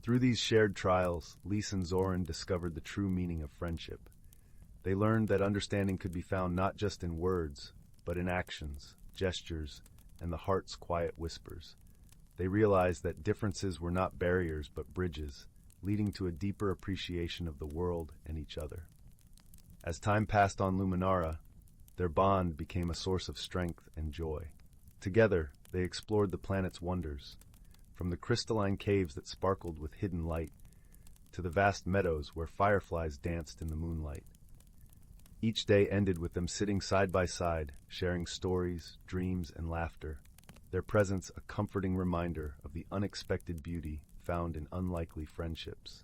Through these shared trials, Lys and Zoran discovered the true meaning of friendship. They learned that understanding could be found not just in words, but in actions, gestures, and the heart's quiet whispers. They realized that differences were not barriers but bridges, leading to a deeper appreciation of the world and each other. As time passed on Luminara, their bond became a source of strength and joy. Together, they explored the planet's wonders, from the crystalline caves that sparkled with hidden light to the vast meadows where fireflies danced in the moonlight. Each day ended with them sitting side by side, sharing stories, dreams, and laughter, their presence a comforting reminder of the unexpected beauty found in unlikely friendships.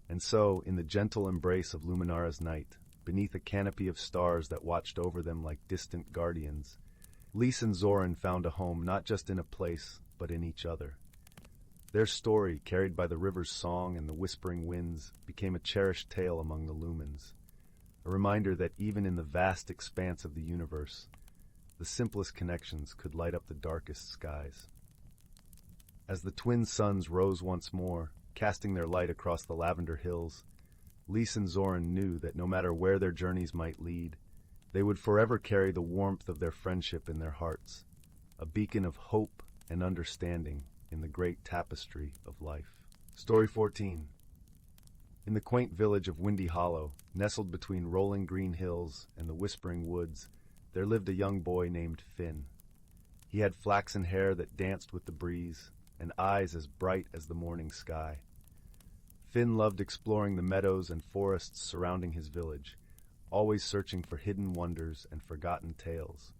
And so, in the gentle embrace of Luminara's night, beneath a canopy of stars that watched over them like distant guardians, Lys and Zoran found a home not just in a place, but in each other. Their story, carried by the river's song and the whispering winds, became a cherished tale among the lumens, a reminder that even in the vast expanse of the universe, the simplest connections could light up the darkest skies. As the twin suns rose once more, casting their light across the lavender hills, Lys and Zoran knew that no matter where their journeys might lead, they would forever carry the warmth of their friendship in their hearts, a beacon of hope and understanding in the great tapestry of life. Story 14. In the quaint village of Windy Hollow, nestled between rolling green hills and the whispering woods, there lived a young boy named Finn. He had flaxen hair that danced with the breeze, and eyes as bright as the morning sky. Finn loved exploring the meadows and forests surrounding his village, always searching for hidden wonders and forgotten tales.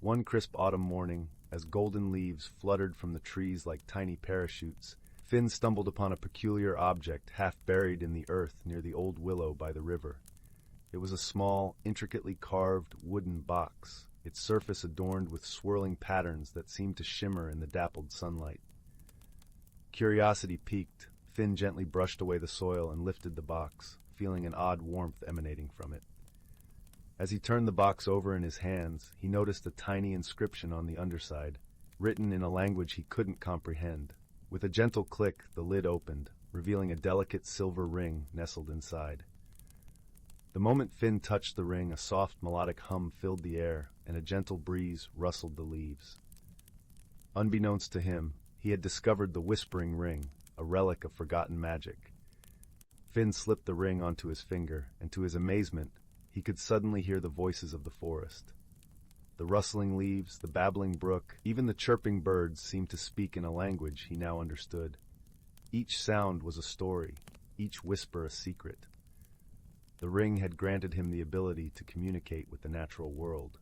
One crisp autumn morning, as golden leaves fluttered from the trees like tiny parachutes, Finn stumbled upon a peculiar object half buried in the earth near the old willow by the river. It was a small, intricately carved wooden box, its surface adorned with swirling patterns that seemed to shimmer in the dappled sunlight. Curiosity piqued, Finn gently brushed away the soil and lifted the box, feeling an odd warmth emanating from it. As he turned the box over in his hands, he noticed a tiny inscription on the underside, written in a language he couldn't comprehend. With a gentle click, the lid opened, revealing a delicate silver ring nestled inside. The moment Finn touched the ring, a soft melodic hum filled the air, and a gentle breeze rustled the leaves. Unbeknownst to him, he had discovered the Whispering Ring, a relic of forgotten magic. Finn slipped the ring onto his finger, and to his amazement, he could suddenly hear the voices of the forest. The rustling leaves, the babbling brook, even the chirping birds seemed to speak in a language he now understood. Each sound was a story, each whisper a secret. The ring had granted him the ability to communicate with the natural world.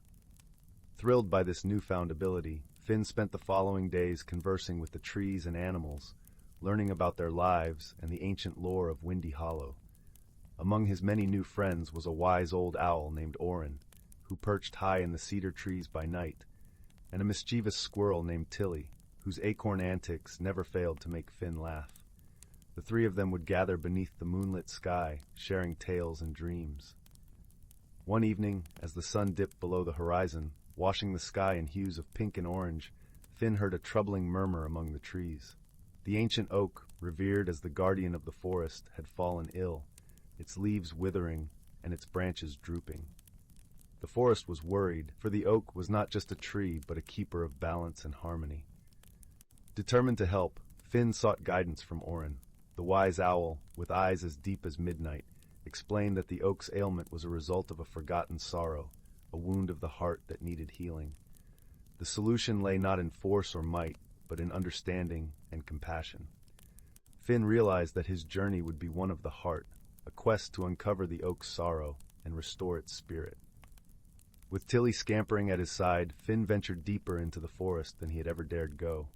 Thrilled by this newfound ability, Finn spent the following days conversing with the trees and animals, learning about their lives and the ancient lore of Windy Hollow. Among his many new friends was a wise old owl named Orin, who perched high in the cedar trees by night, and a mischievous squirrel named Tilly, whose acorn antics never failed to make Finn laugh. The three of them would gather beneath the moonlit sky, sharing tales and dreams. One evening, as the sun dipped below the horizon, washing the sky in hues of pink and orange, Finn heard a troubling murmur among the trees. The ancient oak, revered as the guardian of the forest, had fallen ill, its leaves withering and its branches drooping. The forest was worried, for the oak was not just a tree but a keeper of balance and harmony. Determined to help, Finn sought guidance from Orin. The wise owl, with eyes as deep as midnight, explained that the oak's ailment was a result of a forgotten sorrow, a wound of the heart that needed healing. The solution lay not in force or might, but in understanding and compassion. Finn realized that his journey would be one of the heart, a quest to uncover the oak's sorrow and restore its spirit. With Tilly scampering at his side, Finn ventured deeper into the forest than he had ever dared go.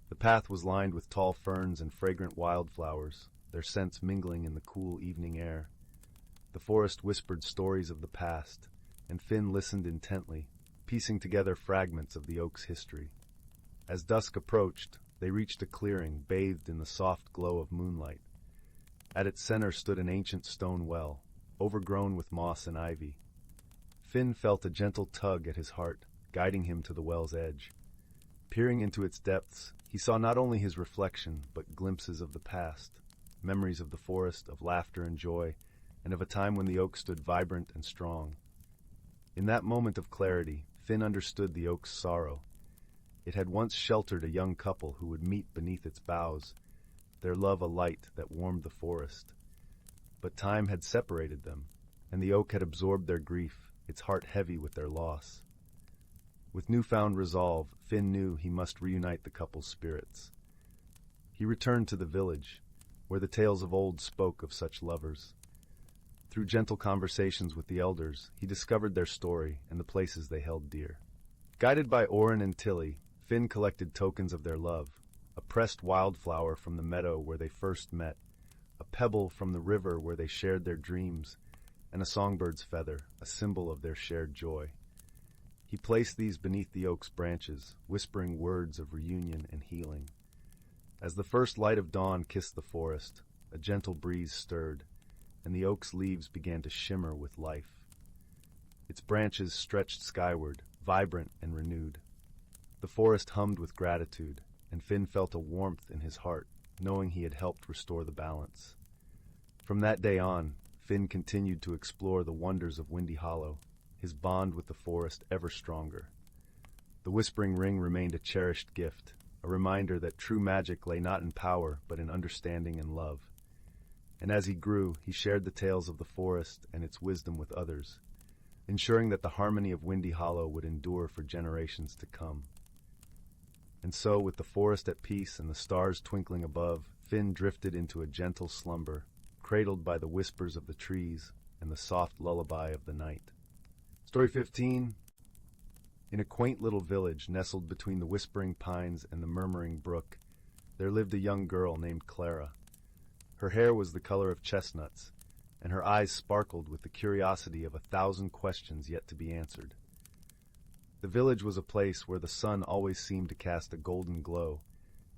The path was lined with tall ferns and fragrant wildflowers, their scents mingling in the cool evening air. The forest whispered stories of the past, and Finn listened intently, piecing together fragments of the oak's history. As dusk approached, they reached a clearing bathed in the soft glow of moonlight. At its center stood an ancient stone well, overgrown with moss and ivy. Finn felt a gentle tug at his heart, guiding him to the well's edge. Peering into its depths, he saw not only his reflection, but glimpses of the past, memories of the forest, of laughter and joy, and of a time when the oak stood vibrant and strong. In that moment of clarity, Finn understood the oak's sorrow. It had once sheltered a young couple who would meet beneath its boughs, their love a light that warmed the forest. But time had separated them, and the oak had absorbed their grief, its heart heavy with their loss. With newfound resolve, Finn knew he must reunite the couple's spirits. He returned to the village, where the tales of old spoke of such lovers. Through gentle conversations with the elders, he discovered their story and the places they held dear. Guided by Orin and Tilly, Finn collected tokens of their love, a pressed wildflower from the meadow where they first met, a pebble from the river where they shared their dreams, and a songbird's feather, a symbol of their shared joy. He placed these beneath the oak's branches, whispering words of reunion and healing. As the first light of dawn kissed the forest, a gentle breeze stirred, and the oak's leaves began to shimmer with life. Its branches stretched skyward, vibrant and renewed. The forest hummed with gratitude, and Finn felt a warmth in his heart, knowing he had helped restore the balance. From that day on, Finn continued to explore the wonders of Windy Hollow, his bond with the forest ever stronger. The Whispering Ring remained a cherished gift, a reminder that true magic lay not in power, but in understanding and love. And as he grew, he shared the tales of the forest and its wisdom with others, ensuring that the harmony of Windy Hollow would endure for generations to come. And so, with the forest at peace and the stars twinkling above, Finn drifted into a gentle slumber, cradled by the whispers of the trees and the soft lullaby of the night. Story 15. In a quaint little village nestled between the whispering pines and the murmuring brook, there lived a young girl named Clara. Her hair was the color of chestnuts, and her eyes sparkled with the curiosity of 1,000 questions yet to be answered. The village was a place where the sun always seemed to cast a golden glow,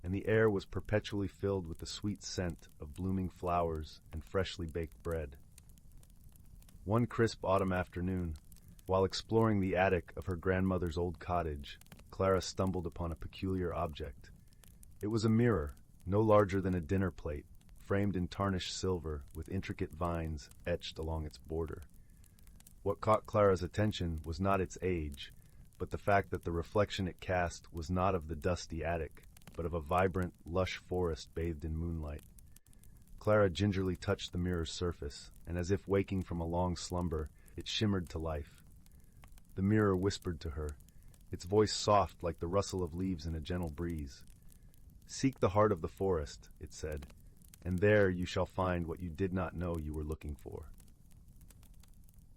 and the air was perpetually filled with the sweet scent of blooming flowers and freshly baked bread. One crisp autumn afternoon, while exploring the attic of her grandmother's old cottage, Clara stumbled upon a peculiar object. It was a mirror, no larger than a dinner plate, framed in tarnished silver with intricate vines etched along its border. What caught Clara's attention was not its age, but the fact that the reflection it cast was not of the dusty attic, but of a vibrant, lush forest bathed in moonlight. Clara gingerly touched the mirror's surface, and as if waking from a long slumber, it shimmered to life. The mirror whispered to her, its voice soft like the rustle of leaves in a gentle breeze. "Seek the heart of the forest," it said, "and there you shall find what you did not know you were looking for."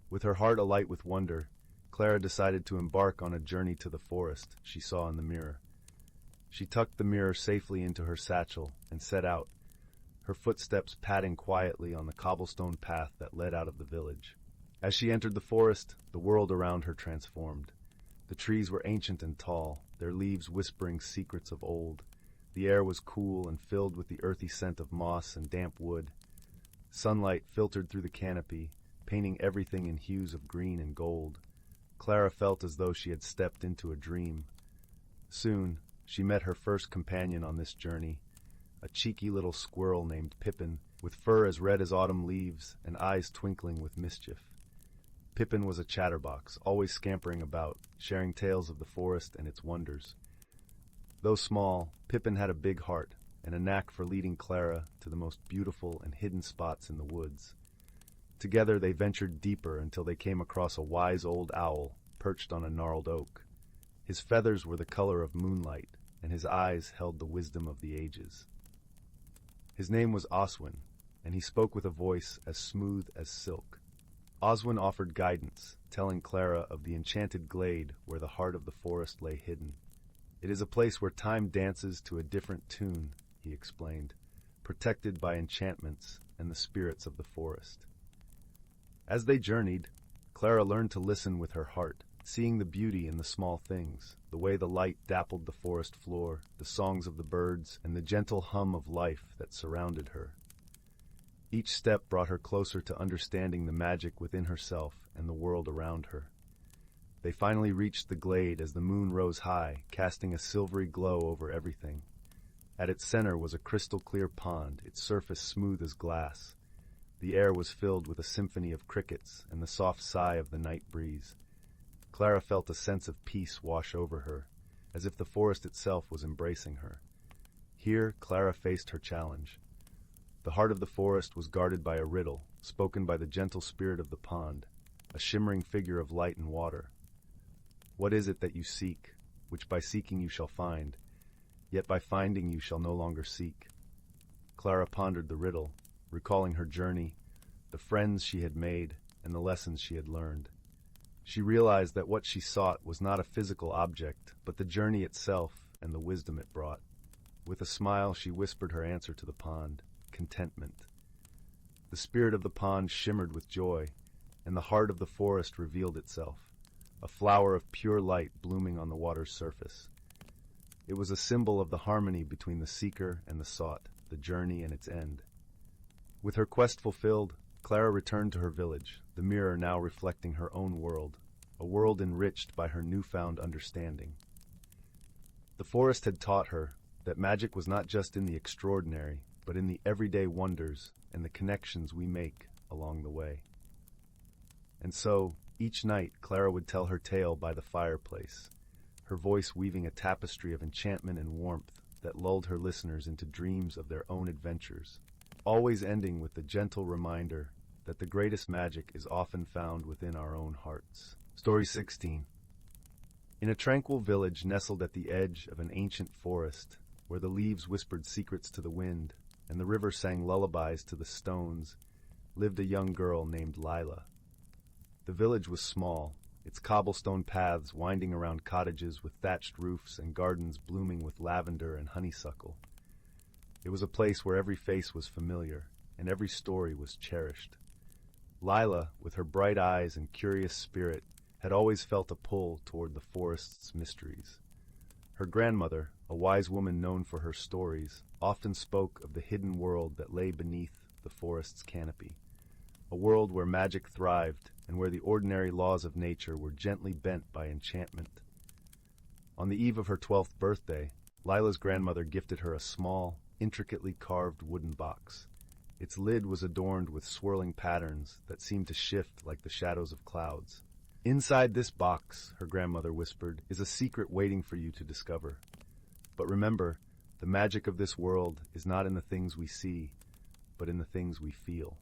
With her heart alight with wonder, Clara decided to embark on a journey to the forest she saw in the mirror. She tucked the mirror safely into her satchel and set out, her footsteps padding quietly on the cobblestone path that led out of the village. As she entered the forest, the world around her transformed. The trees were ancient and tall, their leaves whispering secrets of old. The air was cool and filled with the earthy scent of moss and damp wood. Sunlight filtered through the canopy, painting everything in hues of green and gold. Clara felt as though she had stepped into a dream. Soon, she met her first companion on this journey, a cheeky little squirrel named Pippin, with fur as red as autumn leaves and eyes twinkling with mischief. Pippin was a chatterbox, always scampering about, sharing tales of the forest and its wonders. Though small, Pippin had a big heart and a knack for leading Clara to the most beautiful and hidden spots in the woods. Together they ventured deeper until they came across a wise old owl perched on a gnarled oak. His feathers were the color of moonlight, and his eyes held the wisdom of the ages. His name was Oswin, and he spoke with a voice as smooth as silk. Oswin offered guidance, telling Clara of the enchanted glade where the heart of the forest lay hidden. "It is a place where time dances to a different tune," he explained, "protected by enchantments and the spirits of the forest." As they journeyed, Clara learned to listen with her heart, seeing the beauty in the small things, the way the light dappled the forest floor, the songs of the birds, and the gentle hum of life that surrounded her. Each step brought her closer to understanding the magic within herself and the world around her. They finally reached the glade as the moon rose high, casting a silvery glow over everything. At its center was a crystal-clear pond, its surface smooth as glass. The air was filled with a symphony of crickets and the soft sigh of the night breeze. Clara felt a sense of peace wash over her, as if the forest itself was embracing her. Here, Clara faced her challenge. The heart of the forest was guarded by a riddle, spoken by the gentle spirit of the pond, a shimmering figure of light and water. "What is it that you seek, which by seeking you shall find, yet by finding you shall no longer seek?" Clara pondered the riddle, recalling her journey, the friends she had made, and the lessons she had learned. She realized that what she sought was not a physical object, but the journey itself and the wisdom it brought. With a smile, she whispered her answer to the pond: contentment. The spirit of the pond shimmered with joy, and the heart of the forest revealed itself, a flower of pure light blooming on the water's surface. It was a symbol of the harmony between the seeker and the sought, the journey and its end. With her quest fulfilled, Clara returned to her village, the mirror now reflecting her own world, a world enriched by her newfound understanding. The forest had taught her that magic was not just in the extraordinary, but in the everyday wonders and the connections we make along the way. And so, each night, Clara would tell her tale by the fireplace, her voice weaving a tapestry of enchantment and warmth that lulled her listeners into dreams of their own adventures, always ending with the gentle reminder that the greatest magic is often found within our own hearts. Story 16. In a tranquil village nestled at the edge of an ancient forest, where the leaves whispered secrets to the wind and the river sang lullabies to the stones, lived a young girl named Zyla. The village was small, its cobblestone paths winding around cottages with thatched roofs and gardens blooming with lavender and honeysuckle. It was a place where every face was familiar and every story was cherished. Zyla, with her bright eyes and curious spirit, had always felt a pull toward the forest's mysteries. Her grandmother, a wise woman known for her stories, often spoke of the hidden world that lay beneath the forest's canopy, a world where magic thrived and where the ordinary laws of nature were gently bent by enchantment. On the eve of her 12th birthday, Zyla's grandmother gifted her a small, intricately carved wooden box. Its lid was adorned with swirling patterns that seemed to shift like the shadows of clouds. "Inside this box," her grandmother whispered, "is a secret waiting for you to discover. But remember, the magic of this world is not in the things we see, but in the things we feel."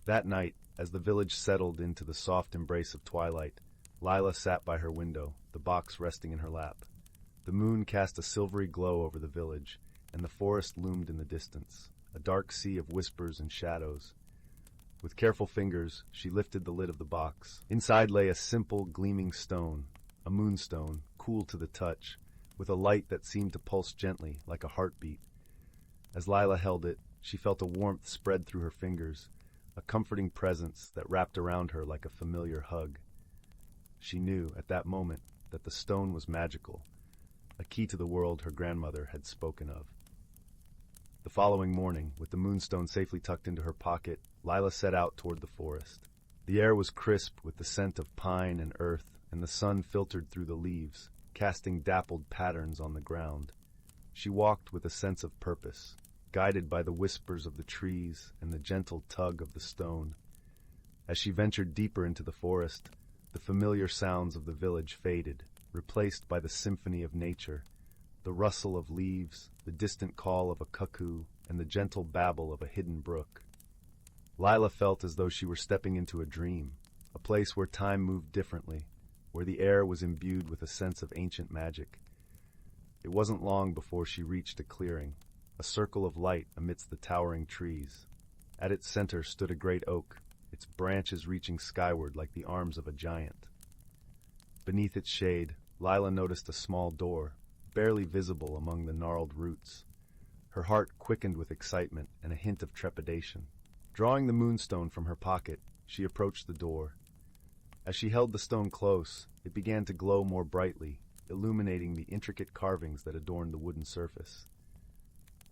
That night, as the village settled into the soft embrace of twilight, Zyla sat by her window, the box resting in her lap. The moon cast a silvery glow over the village, and the forest loomed in the distance, a dark sea of whispers and shadows. With careful fingers, she lifted the lid of the box. Inside lay a simple, gleaming stone, a moonstone, cool to the touch, with a light that seemed to pulse gently, like a heartbeat. As Lila held it, she felt a warmth spread through her fingers, a comforting presence that wrapped around her like a familiar hug. She knew, at that moment, that the stone was magical, a key to the world her grandmother had spoken of. The following morning, with the moonstone safely tucked into her pocket, Lila set out toward the forest. The air was crisp with the scent of pine and earth, and the sun filtered through the leaves, casting dappled patterns on the ground. She walked with a sense of purpose, guided by the whispers of the trees and the gentle tug of the stone. As she ventured deeper into the forest, the familiar sounds of the village faded, replaced by the symphony of nature, the rustle of leaves, the distant call of a cuckoo, and the gentle babble of a hidden brook. Lila felt as though she were stepping into a dream, a place where time moved differently, where the air was imbued with a sense of ancient magic. It wasn't long before she reached a clearing, a circle of light amidst the towering trees. At its center stood a great oak, its branches reaching skyward like the arms of a giant. Beneath its shade, Lila noticed a small door, barely visible among the gnarled roots. Her heart quickened with excitement and a hint of trepidation. Drawing the moonstone from her pocket, she approached the door. As she held the stone close, it began to glow more brightly, illuminating the intricate carvings that adorned the wooden surface.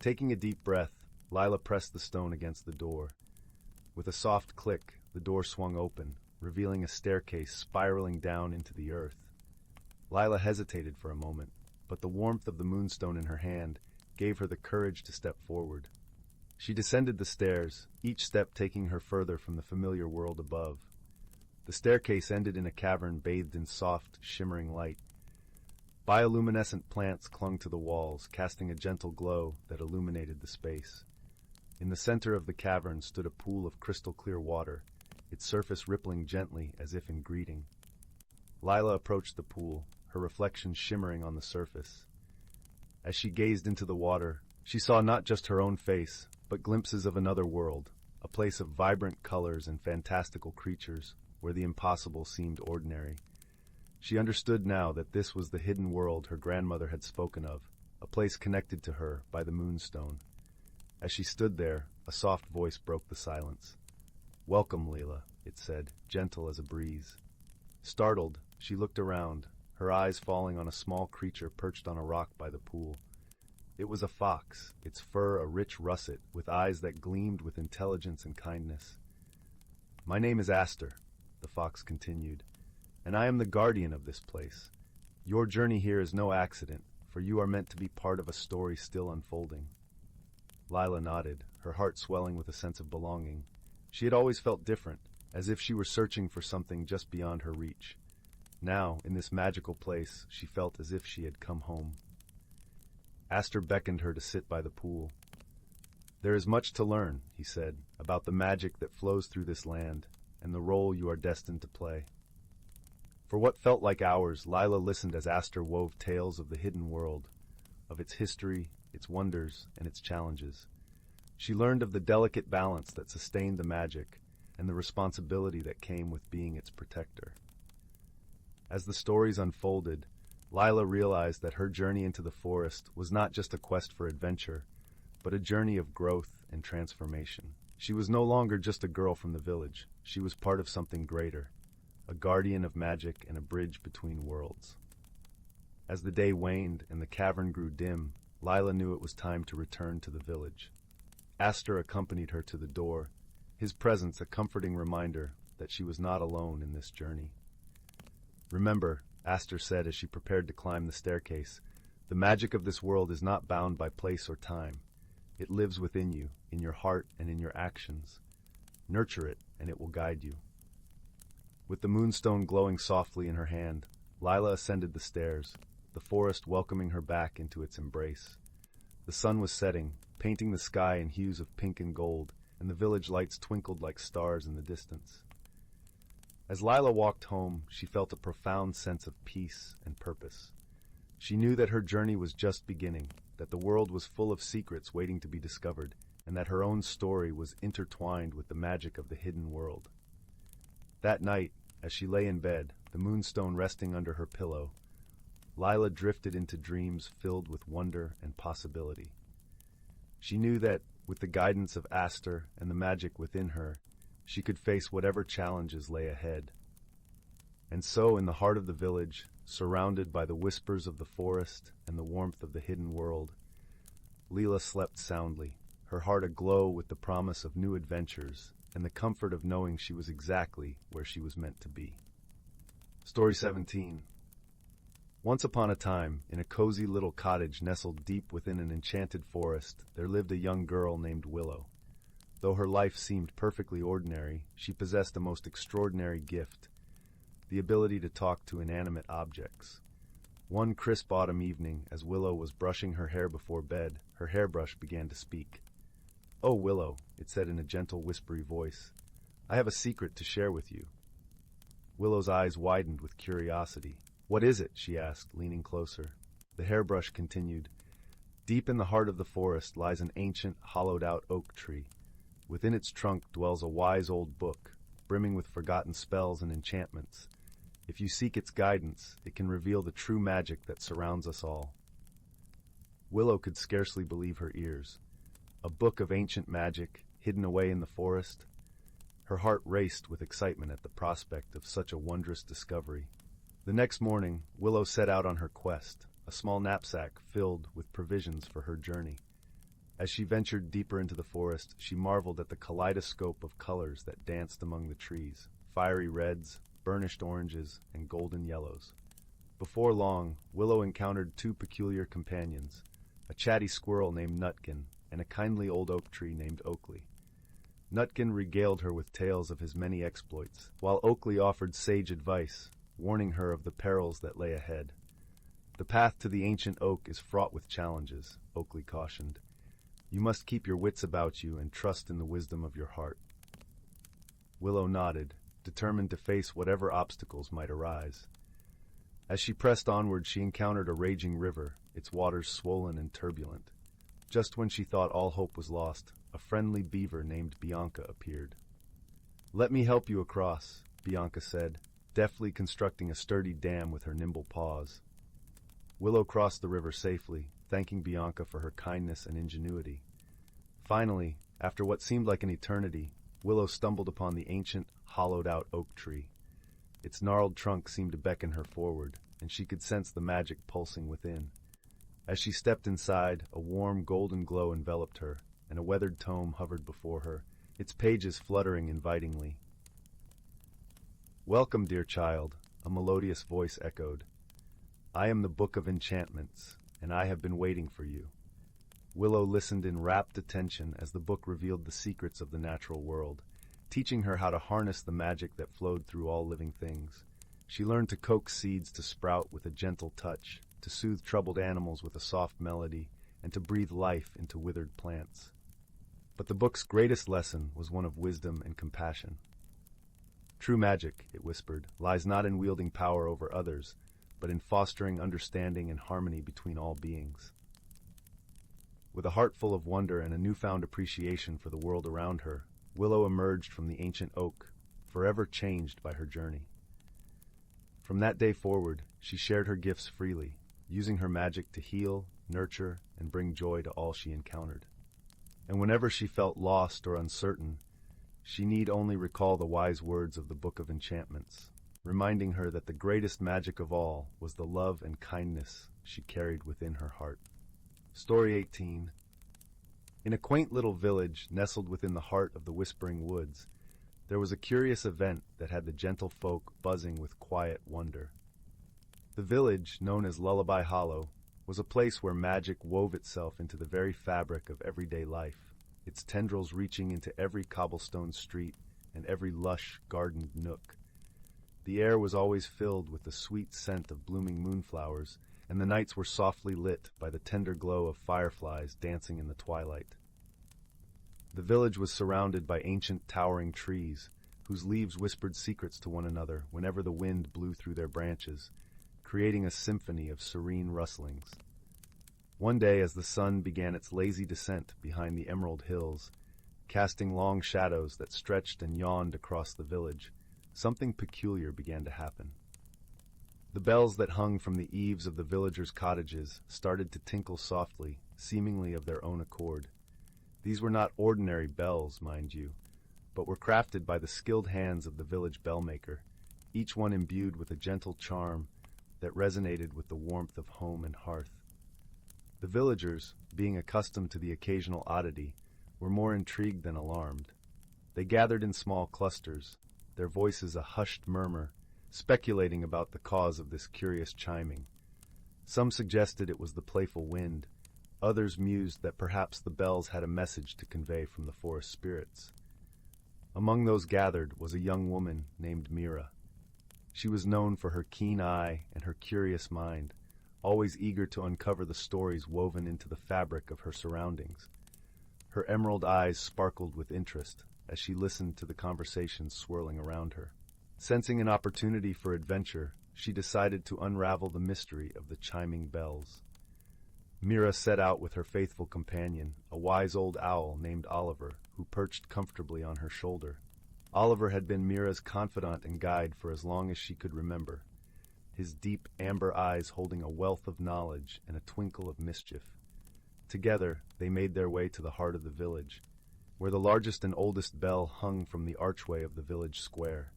Taking a deep breath, Lila pressed the stone against the door. With a soft click, the door swung open, revealing a staircase spiraling down into the earth. Lila hesitated for a moment, but the warmth of the moonstone in her hand gave her the courage to step forward. She descended the stairs, each step taking her further from the familiar world above. The staircase ended in a cavern bathed in soft, shimmering light. Bioluminescent plants clung to the walls, casting a gentle glow that illuminated the space. In the center of the cavern stood a pool of crystal-clear water, its surface rippling gently as if in greeting. Lila approached the pool, her reflection shimmering on the surface. As she gazed into the water, she saw not just her own face, but glimpses of another world, a place of vibrant colors and fantastical creatures, where the impossible seemed ordinary. She understood now that this was the hidden world her grandmother had spoken of, a place connected to her by the moonstone. As she stood there, a soft voice broke the silence. "Welcome, Leela," it said, gentle as a breeze. Startled, she looked around, her eyes falling on a small creature perched on a rock by the pool. It was a fox, its fur a rich russet, with eyes that gleamed with intelligence and kindness. "My name is Aster," the fox continued, "and I am the guardian of this place. Your journey here is no accident, for you are meant to be part of a story still unfolding." Lila nodded, her heart swelling with a sense of belonging. She had always felt different, as if she were searching for something just beyond her reach. Now, in this magical place, she felt as if she had come home. Aster beckoned her to sit by the pool. "There is much to learn," he said, "about the magic that flows through this land, and the role you are destined to play." For what felt like hours, Lila listened as Aster wove tales of the hidden world, of its history, its wonders, and its challenges. She learned of the delicate balance that sustained the magic, and the responsibility that came with being its protector. As the stories unfolded, Lila realized that her journey into the forest was not just a quest for adventure, but a journey of growth and transformation. She was no longer just a girl from the village. She was part of something greater, a guardian of magic and a bridge between worlds. As the day waned and the cavern grew dim, Lila knew it was time to return to the village. Aster accompanied her to the door, his presence a comforting reminder that she was not alone in this journey. "Remember," Aster said as she prepared to climb the staircase, "the magic of this world is not bound by place or time. It lives within you, in your heart and in your actions. Nurture it, and it will guide you." With the moonstone glowing softly in her hand, Lila ascended the stairs, the forest welcoming her back into its embrace. The sun was setting, painting the sky in hues of pink and gold, and the village lights twinkled like stars in the distance. As Lila walked home, she felt a profound sense of peace and purpose. She knew that her journey was just beginning, that the world was full of secrets waiting to be discovered, and that her own story was intertwined with the magic of the hidden world. That night, as she lay in bed, the moonstone resting under her pillow, Lila drifted into dreams filled with wonder and possibility. She knew that, with the guidance of Aster and the magic within her, she could face whatever challenges lay ahead. And so, in the heart of the village, surrounded by the whispers of the forest and the warmth of the hidden world, Lila slept soundly, her heart aglow with the promise of new adventures and the comfort of knowing she was exactly where she was meant to be. Story 17. Once upon a time, in a cozy little cottage nestled deep within an enchanted forest, there lived a young girl named Willow. Though her life seemed perfectly ordinary, she possessed a most extraordinary gift, the ability to talk to inanimate objects. One crisp autumn evening, as Willow was brushing her hair before bed, her hairbrush began to speak. "Oh, Willow," it said in a gentle, whispery voice, "I have a secret to share with you." Willow's eyes widened with curiosity. "What is it?" she asked, leaning closer. The hairbrush continued, "Deep in the heart of the forest lies an ancient, hollowed-out oak tree. Within its trunk dwells a wise old book, brimming with forgotten spells and enchantments. If you seek its guidance, it can reveal the true magic that surrounds us all." Willow could scarcely believe her ears. A book of ancient magic, hidden away in the forest? Her heart raced with excitement at the prospect of such a wondrous discovery. The next morning, Willow set out on her quest, a small knapsack filled with provisions for her journey. As she ventured deeper into the forest, she marveled at the kaleidoscope of colors that danced among the trees, fiery reds, burnished oranges, and golden yellows. Before long, Willow encountered two peculiar companions, a chatty squirrel named Nutkin and a kindly old oak tree named Oakley. Nutkin regaled her with tales of his many exploits, while Oakley offered sage advice, warning her of the perils that lay ahead. "The path to the ancient oak is fraught with challenges," Oakley cautioned. "You must keep your wits about you and trust in the wisdom of your heart." Willow nodded, determined to face whatever obstacles might arise. As she pressed onward, she encountered a raging river, its waters swollen and turbulent. Just when she thought all hope was lost, a friendly beaver named Bianca appeared. "Let me help you across," Bianca said, deftly constructing a sturdy dam with her nimble paws. Willow crossed the river safely, thanking Bianca for her kindness and ingenuity. Finally, after what seemed like an eternity, Willow stumbled upon the ancient, hollowed-out oak tree. Its gnarled trunk seemed to beckon her forward, and she could sense the magic pulsing within. As she stepped inside, a warm, golden glow enveloped her, and a weathered tome hovered before her, its pages fluttering invitingly. "Welcome, dear child," a melodious voice echoed. "I am the Book of Enchantments, and I have been waiting for you." Willow listened in rapt attention as the book revealed the secrets of the natural world, teaching her how to harness the magic that flowed through all living things. She learned to coax seeds to sprout with a gentle touch, to soothe troubled animals with a soft melody, and to breathe life into withered plants. But the book's greatest lesson was one of wisdom and compassion. "True magic," it whispered, "lies not in wielding power over others, but in fostering understanding and harmony between all beings." With a heart full of wonder and a newfound appreciation for the world around her, Willow emerged from the ancient oak, forever changed by her journey. From that day forward, she shared her gifts freely, using her magic to heal, nurture, and bring joy to all she encountered. And whenever she felt lost or uncertain, she need only recall the wise words of the Book of Enchantments, reminding her that the greatest magic of all was the love and kindness she carried within her heart. Story 18. In a quaint little village nestled within the heart of the Whispering Woods, there was a curious event that had the gentle folk buzzing with quiet wonder. The village, known as Lullaby Hollow, was a place where magic wove itself into the very fabric of everyday life, its tendrils reaching into every cobblestone street and every lush, gardened nook. The air was always filled with the sweet scent of blooming moonflowers, and the nights were softly lit by the tender glow of fireflies dancing in the twilight. The village was surrounded by ancient towering trees, whose leaves whispered secrets to one another whenever the wind blew through their branches, creating a symphony of serene rustlings. One day, as the sun began its lazy descent behind the emerald hills, casting long shadows that stretched and yawned across the village, something peculiar began to happen. The bells that hung from the eaves of the villagers' cottages started to tinkle softly, seemingly of their own accord. These were not ordinary bells, mind you, but were crafted by the skilled hands of the village bellmaker, each one imbued with a gentle charm that resonated with the warmth of home and hearth. The villagers, being accustomed to the occasional oddity, were more intrigued than alarmed. They gathered in small clusters, their voices a hushed murmur, speculating about the cause of this curious chiming. Some suggested it was the playful wind, others mused that perhaps the bells had a message to convey from the forest spirits. Among those gathered was a young woman named Mira. She was known for her keen eye and her curious mind, always eager to uncover the stories woven into the fabric of her surroundings. Her emerald eyes sparkled with interest as she listened to the conversations swirling around her. Sensing an opportunity for adventure, she decided to unravel the mystery of the chiming bells. Mira set out with her faithful companion, a wise old owl named Oliver, who perched comfortably on her shoulder. Oliver had been Mira's confidant and guide for as long as she could remember, his deep amber eyes holding a wealth of knowledge and a twinkle of mischief. Together, they made their way to the heart of the village, where the largest and oldest bell hung from the archway of the village square.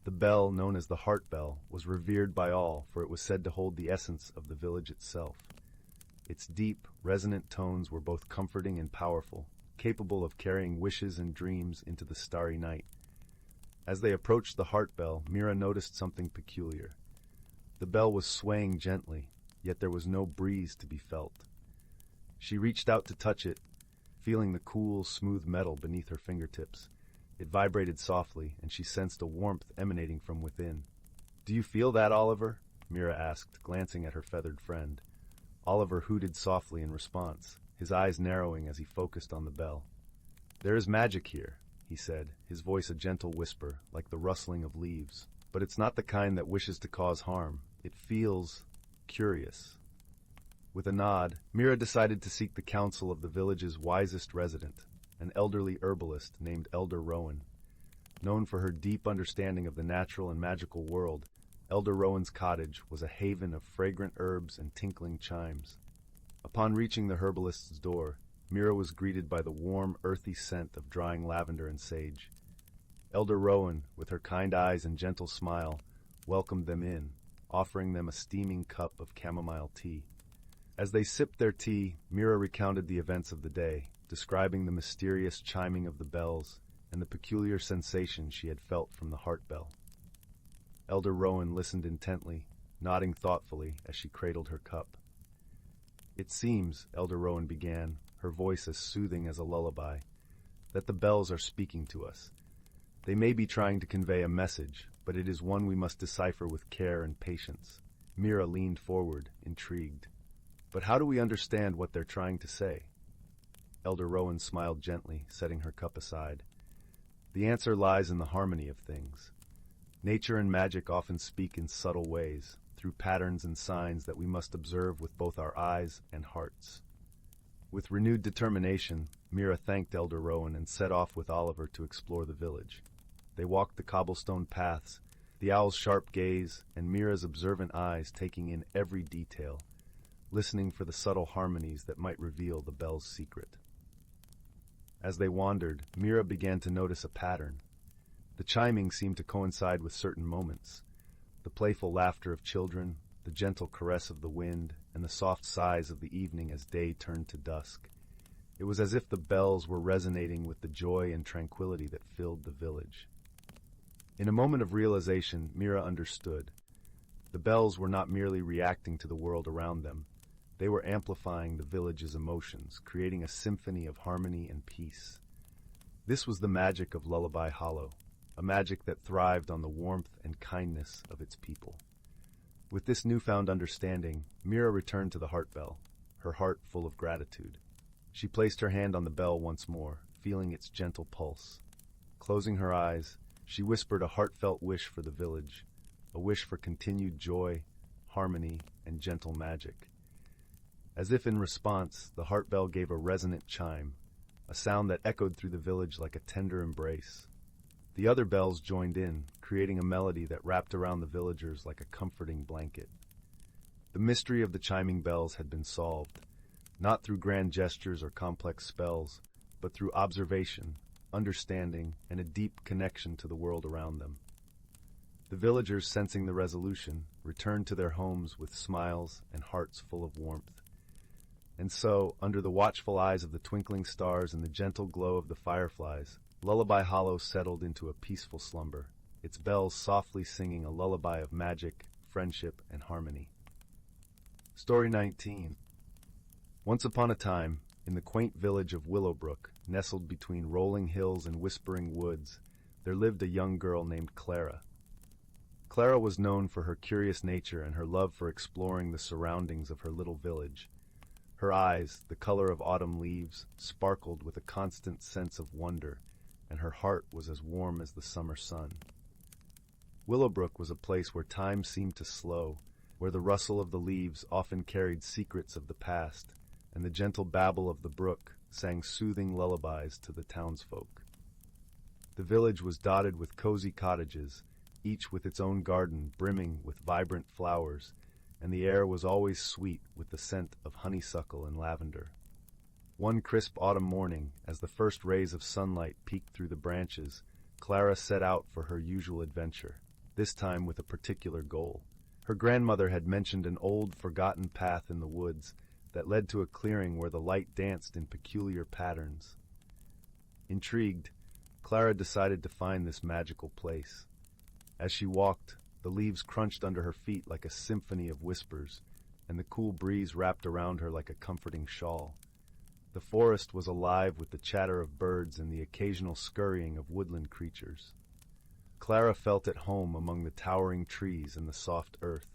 The bell, known as the Heart Bell, was revered by all, for it was said to hold the essence of the village itself. Its deep, resonant tones were both comforting and powerful, capable of carrying wishes and dreams into the starry night. As they approached the Heart Bell, Mira noticed something peculiar. The bell was swaying gently, yet there was no breeze to be felt. She reached out to touch it, feeling the cool, smooth metal beneath her fingertips. It vibrated softly, and she sensed a warmth emanating from within. "Do you feel that, Oliver?" Mira asked, glancing at her feathered friend. Oliver hooted softly in response, his eyes narrowing as he focused on the bell. "There is magic here," he said, his voice a gentle whisper, like the rustling of leaves. "But it's not the kind that wishes to cause harm. It feels curious." With a nod, Mira decided to seek the counsel of the village's wisest resident, an elderly herbalist named Elder Rowan. Known for her deep understanding of the natural and magical world, Elder Rowan's cottage was a haven of fragrant herbs and tinkling chimes. Upon reaching the herbalist's door, Mira was greeted by the warm, earthy scent of drying lavender and sage. Elder Rowan, with her kind eyes and gentle smile, welcomed them in, offering them a steaming cup of chamomile tea. As they sipped their tea, Mira recounted the events of the day, describing the mysterious chiming of the bells and the peculiar sensation she had felt from the heart bell. Elder Rowan listened intently, nodding thoughtfully as she cradled her cup. "It seems," Elder Rowan began, her voice as soothing as a lullaby, "that the bells are speaking to us. They may be trying to convey a message, but it is one we must decipher with care and patience." Mira leaned forward, intrigued. "But how do we understand what they're trying to say?" Elder Rowan smiled gently, setting her cup aside. "The answer lies in the harmony of things. Nature and magic often speak in subtle ways, through patterns and signs that we must observe with both our eyes and hearts." With renewed determination, Mira thanked Elder Rowan and set off with Oliver to explore the village. They walked the cobblestone paths, the owl's sharp gaze and Mira's observant eyes taking in every detail, listening for the subtle harmonies that might reveal the bell's secret. As they wandered, Mira began to notice a pattern. The chiming seemed to coincide with certain moments. The playful laughter of children, the gentle caress of the wind, and the soft sighs of the evening as day turned to dusk. It was as if the bells were resonating with the joy and tranquility that filled the village. In a moment of realization, Mira understood. The bells were not merely reacting to the world around them. They were amplifying the village's emotions, creating a symphony of harmony and peace. This was the magic of Lullaby Hollow, a magic that thrived on the warmth and kindness of its people. With this newfound understanding, Mira returned to the heart bell, her heart full of gratitude. She placed her hand on the bell once more, feeling its gentle pulse. Closing her eyes, she whispered a heartfelt wish for the village, a wish for continued joy, harmony, and gentle magic. As if in response, the heart bell gave a resonant chime, a sound that echoed through the village like a tender embrace. The other bells joined in, creating a melody that wrapped around the villagers like a comforting blanket. The mystery of the chiming bells had been solved, not through grand gestures or complex spells, but through observation, understanding, and a deep connection to the world around them. The villagers, sensing the resolution, returned to their homes with smiles and hearts full of warmth. And so, under the watchful eyes of the twinkling stars and the gentle glow of the fireflies, Lullaby Hollow settled into a peaceful slumber, its bells softly singing a lullaby of magic, friendship, and harmony. Story 19. Once upon a time, in the quaint village of Willowbrook, nestled between rolling hills and whispering woods, there lived a young girl named Clara. Clara was known for her curious nature and her love for exploring the surroundings of her little village. Her eyes, the color of autumn leaves, sparkled with a constant sense of wonder, and her heart was as warm as the summer sun. Willowbrook was a place where time seemed to slow, where the rustle of the leaves often carried secrets of the past, and the gentle babble of the brook sang soothing lullabies to the townsfolk. The village was dotted with cozy cottages, each with its own garden brimming with vibrant flowers, and the air was always sweet with the scent of honeysuckle and lavender. One crisp autumn morning, as the first rays of sunlight peeked through the branches, Clara set out for her usual adventure, this time with a particular goal. Her grandmother had mentioned an old, forgotten path in the woods that led to a clearing where the light danced in peculiar patterns. Intrigued, Clara decided to find this magical place. As she walked, the leaves crunched under her feet like a symphony of whispers, and the cool breeze wrapped around her like a comforting shawl. The forest was alive with the chatter of birds and the occasional scurrying of woodland creatures. Clara felt at home among the towering trees and the soft earth.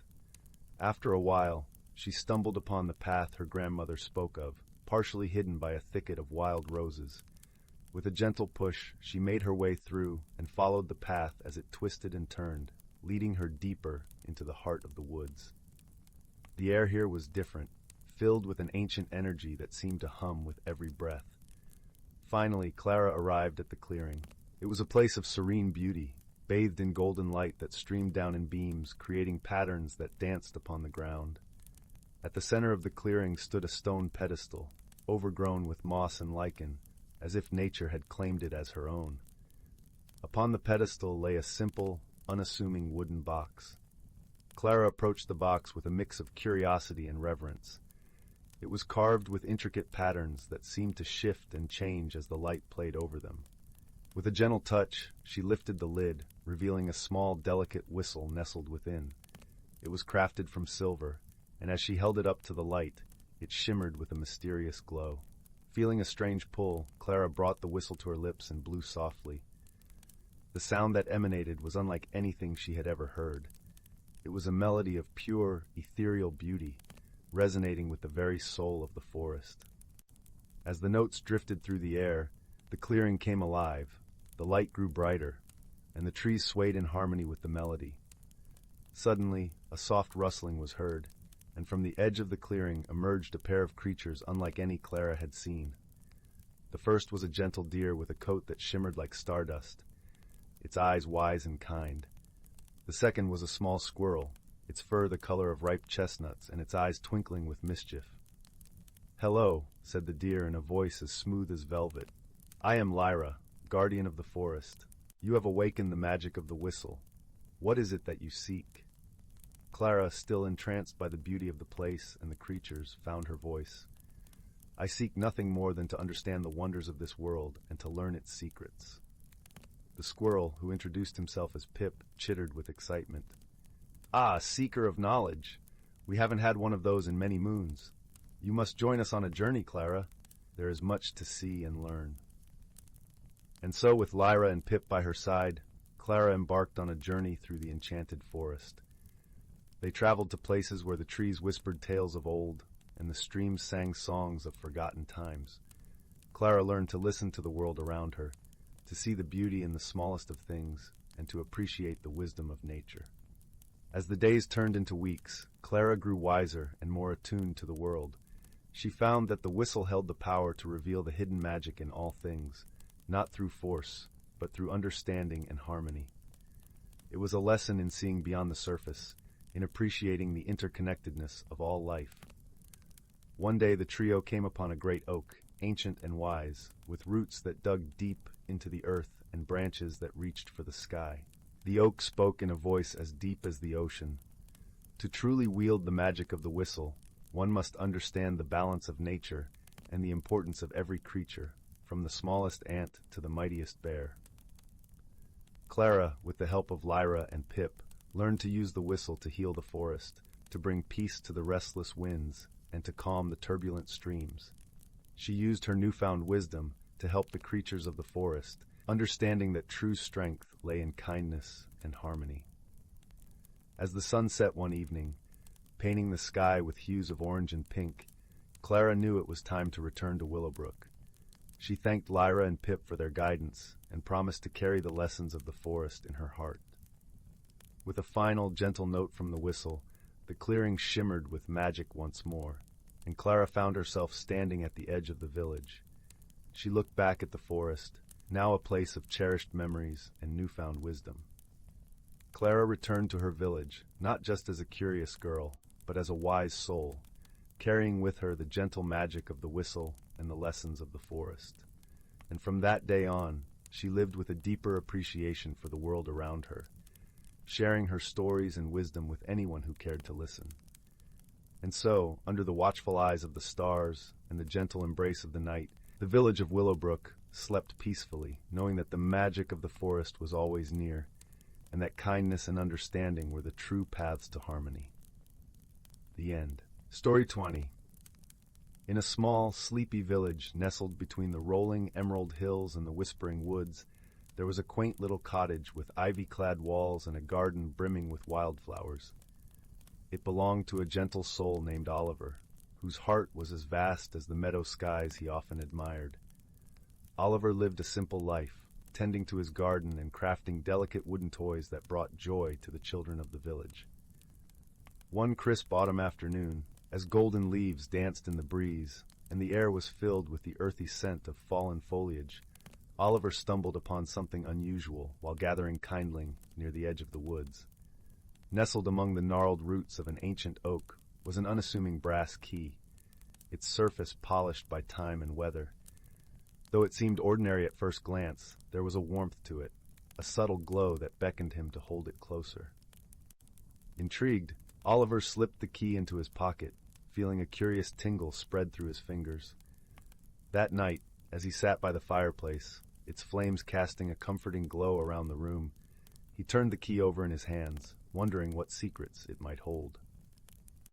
After a while, she stumbled upon the path her grandmother spoke of, partially hidden by a thicket of wild roses. With a gentle push, she made her way through and followed the path as it twisted and turned, leading her deeper into the heart of the woods. The air here was different, filled with an ancient energy that seemed to hum with every breath. Finally, Clara arrived at the clearing. It was a place of serene beauty, bathed in golden light that streamed down in beams, creating patterns that danced upon the ground. At the center of the clearing stood a stone pedestal, overgrown with moss and lichen, as if nature had claimed it as her own. Upon the pedestal lay a simple, unassuming wooden box. Clara approached the box with a mix of curiosity and reverence. It was carved with intricate patterns that seemed to shift and change as the light played over them. With a gentle touch, she lifted the lid, revealing a small, delicate whistle nestled within. It was crafted from silver, and as she held it up to the light, it shimmered with a mysterious glow. Feeling a strange pull, Clara brought the whistle to her lips and blew softly. The sound that emanated was unlike anything she had ever heard. It was a melody of pure, ethereal beauty, resonating with the very soul of the forest. As the notes drifted through the air, the clearing came alive, the light grew brighter, and the trees swayed in harmony with the melody. Suddenly, a soft rustling was heard, and from the edge of the clearing emerged a pair of creatures unlike any Clara had seen. The first was a gentle deer with a coat that shimmered like stardust, its eyes wise and kind. The second was a small squirrel, its fur the color of ripe chestnuts and its eyes twinkling with mischief. "Hello," said the deer in a voice as smooth as velvet. "I am Lyra, guardian of the forest. You have awakened the magic of the whistle. What is it that you seek?" Clara, still entranced by the beauty of the place and the creatures, found her voice. "I seek nothing more than to understand the wonders of this world and to learn its secrets." The squirrel, who introduced himself as Pip, chittered with excitement. "Ah, seeker of knowledge! We haven't had one of those in many moons. You must join us on a journey, Clara. There is much to see and learn." And so, with Lyra and Pip by her side, Clara embarked on a journey through the enchanted forest. They traveled to places where the trees whispered tales of old, and the streams sang songs of forgotten times. Clara learned to listen to the world around her, to see the beauty in the smallest of things, and to appreciate the wisdom of nature. As the days turned into weeks, Clara grew wiser and more attuned to the world. She found that the whistle held the power to reveal the hidden magic in all things, not through force, but through understanding and harmony. It was a lesson in seeing beyond the surface, in appreciating the interconnectedness of all life. One day the trio came upon a great oak, ancient and wise, with roots that dug deep into the earth and branches that reached for the sky. The oak spoke in a voice as deep as the ocean. To truly wield the magic of the whistle, one must understand the balance of nature and the importance of every creature, from the smallest ant to the mightiest bear. Clara, with the help of Lyra and Pip, learned to use the whistle to heal the forest, to bring peace to the restless winds, and to calm the turbulent streams. She used her newfound wisdom to help the creatures of the forest, understanding that true strength lay in kindness and harmony. As the sun set one evening, painting the sky with hues of orange and pink, Clara knew it was time to return to Willowbrook. She thanked Lyra and Pip for their guidance and promised to carry the lessons of the forest in her heart. With a final, gentle note from the whistle, the clearing shimmered with magic once more, and Clara found herself standing at the edge of the village. She looked back at the forest, now a place of cherished memories and newfound wisdom. Clara returned to her village, not just as a curious girl, but as a wise soul, carrying with her the gentle magic of the whistle and the lessons of the forest. And from that day on, she lived with a deeper appreciation for the world around her, sharing her stories and wisdom with anyone who cared to listen. And so, under the watchful eyes of the stars and the gentle embrace of the night, the village of Willowbrook slept peacefully, knowing that the magic of the forest was always near, and that kindness and understanding were the true paths to harmony. The end. Story 20. In a small, sleepy village nestled between the rolling emerald hills and the whispering woods, there was a quaint little cottage with ivy-clad walls and a garden brimming with wildflowers. It belonged to a gentle soul named Oliver, whose heart was as vast as the meadow skies he often admired. Oliver lived a simple life, tending to his garden and crafting delicate wooden toys that brought joy to the children of the village. One crisp autumn afternoon, as golden leaves danced in the breeze and the air was filled with the earthy scent of fallen foliage, Oliver stumbled upon something unusual while gathering kindling near the edge of the woods. Nestled among the gnarled roots of an ancient oak was an unassuming brass key, its surface polished by time and weather. Though it seemed ordinary at first glance, there was a warmth to it, a subtle glow that beckoned him to hold it closer. Intrigued, Oliver slipped the key into his pocket, feeling a curious tingle spread through his fingers. That night, as he sat by the fireplace, its flames casting a comforting glow around the room, he turned the key over in his hands, wondering what secrets it might hold.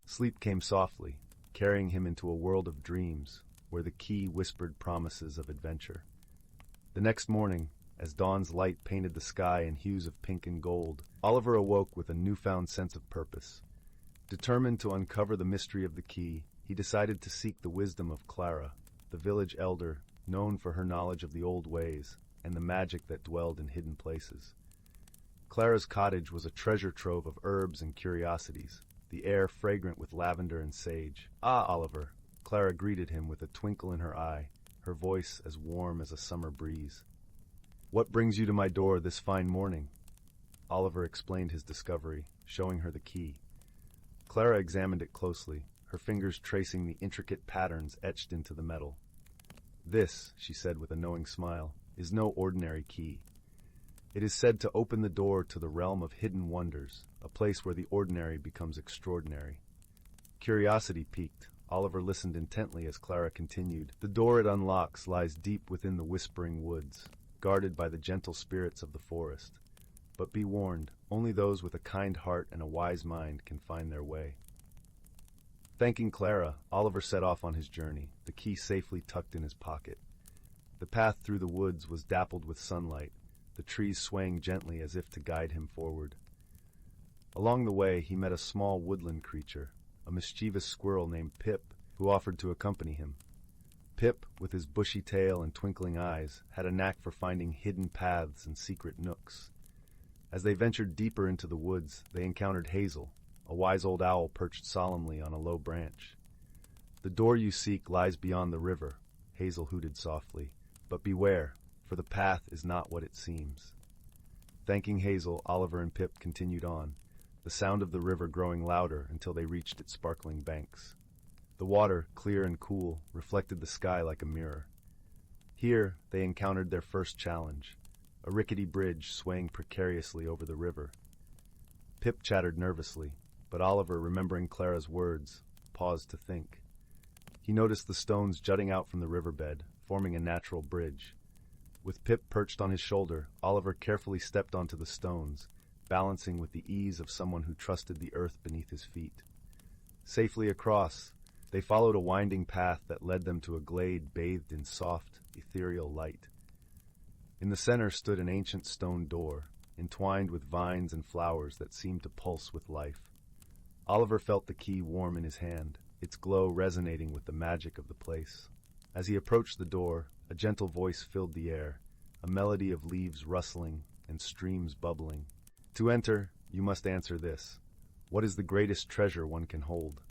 Sleep came softly, carrying him into a world of dreams, where the key whispered promises of adventure. The next morning, as dawn's light painted the sky in hues of pink and gold, Oliver awoke with a newfound sense of purpose. Determined to uncover the mystery of the key, he decided to seek the wisdom of Clara, the village elder, known for her knowledge of the old ways and the magic that dwelled in hidden places. Clara's cottage was a treasure trove of herbs and curiosities, the air fragrant with lavender and sage. "Ah, Oliver," Clara greeted him with a twinkle in her eye, her voice as warm as a summer breeze. "What brings you to my door this fine morning?" Oliver explained his discovery, showing her the key. Clara examined it closely, her fingers tracing the intricate patterns etched into the metal. "This," she said with a knowing smile, "is no ordinary key. It is said to open the door to the realm of hidden wonders, a place where the ordinary becomes extraordinary." Curiosity piqued, Oliver listened intently as Clara continued. "The door it unlocks lies deep within the whispering woods, guarded by the gentle spirits of the forest. But be warned, only those with a kind heart and a wise mind can find their way." Thanking Clara, Oliver set off on his journey, the key safely tucked in his pocket. The path through the woods was dappled with sunlight, the trees swaying gently as if to guide him forward. Along the way, he met a small woodland creature, a mischievous squirrel named Pip, who offered to accompany him. Pip, with his bushy tail and twinkling eyes, had a knack for finding hidden paths and secret nooks. As they ventured deeper into the woods, they encountered Hazel, a wise old owl perched solemnly on a low branch. "The door you seek lies beyond the river," Hazel hooted softly. "But beware, for the path is not what it seems." Thanking Hazel, Oliver and Pip continued on, the sound of the river growing louder until they reached its sparkling banks. The water, clear and cool, reflected the sky like a mirror. Here, they encountered their first challenge, a rickety bridge swaying precariously over the river. Pip chattered nervously, but Oliver, remembering Clara's words, paused to think. He noticed the stones jutting out from the riverbed, forming a natural bridge. With Pip perched on his shoulder, Oliver carefully stepped onto the stones, balancing with the ease of someone who trusted the earth beneath his feet. Safely across, they followed a winding path that led them to a glade bathed in soft, ethereal light. In the center stood an ancient stone door, entwined with vines and flowers that seemed to pulse with life. Oliver felt the key warm in his hand, its glow resonating with the magic of the place. As he approached the door, a gentle voice filled the air, a melody of leaves rustling and streams bubbling. "To enter, you must answer this. What is the greatest treasure one can hold?"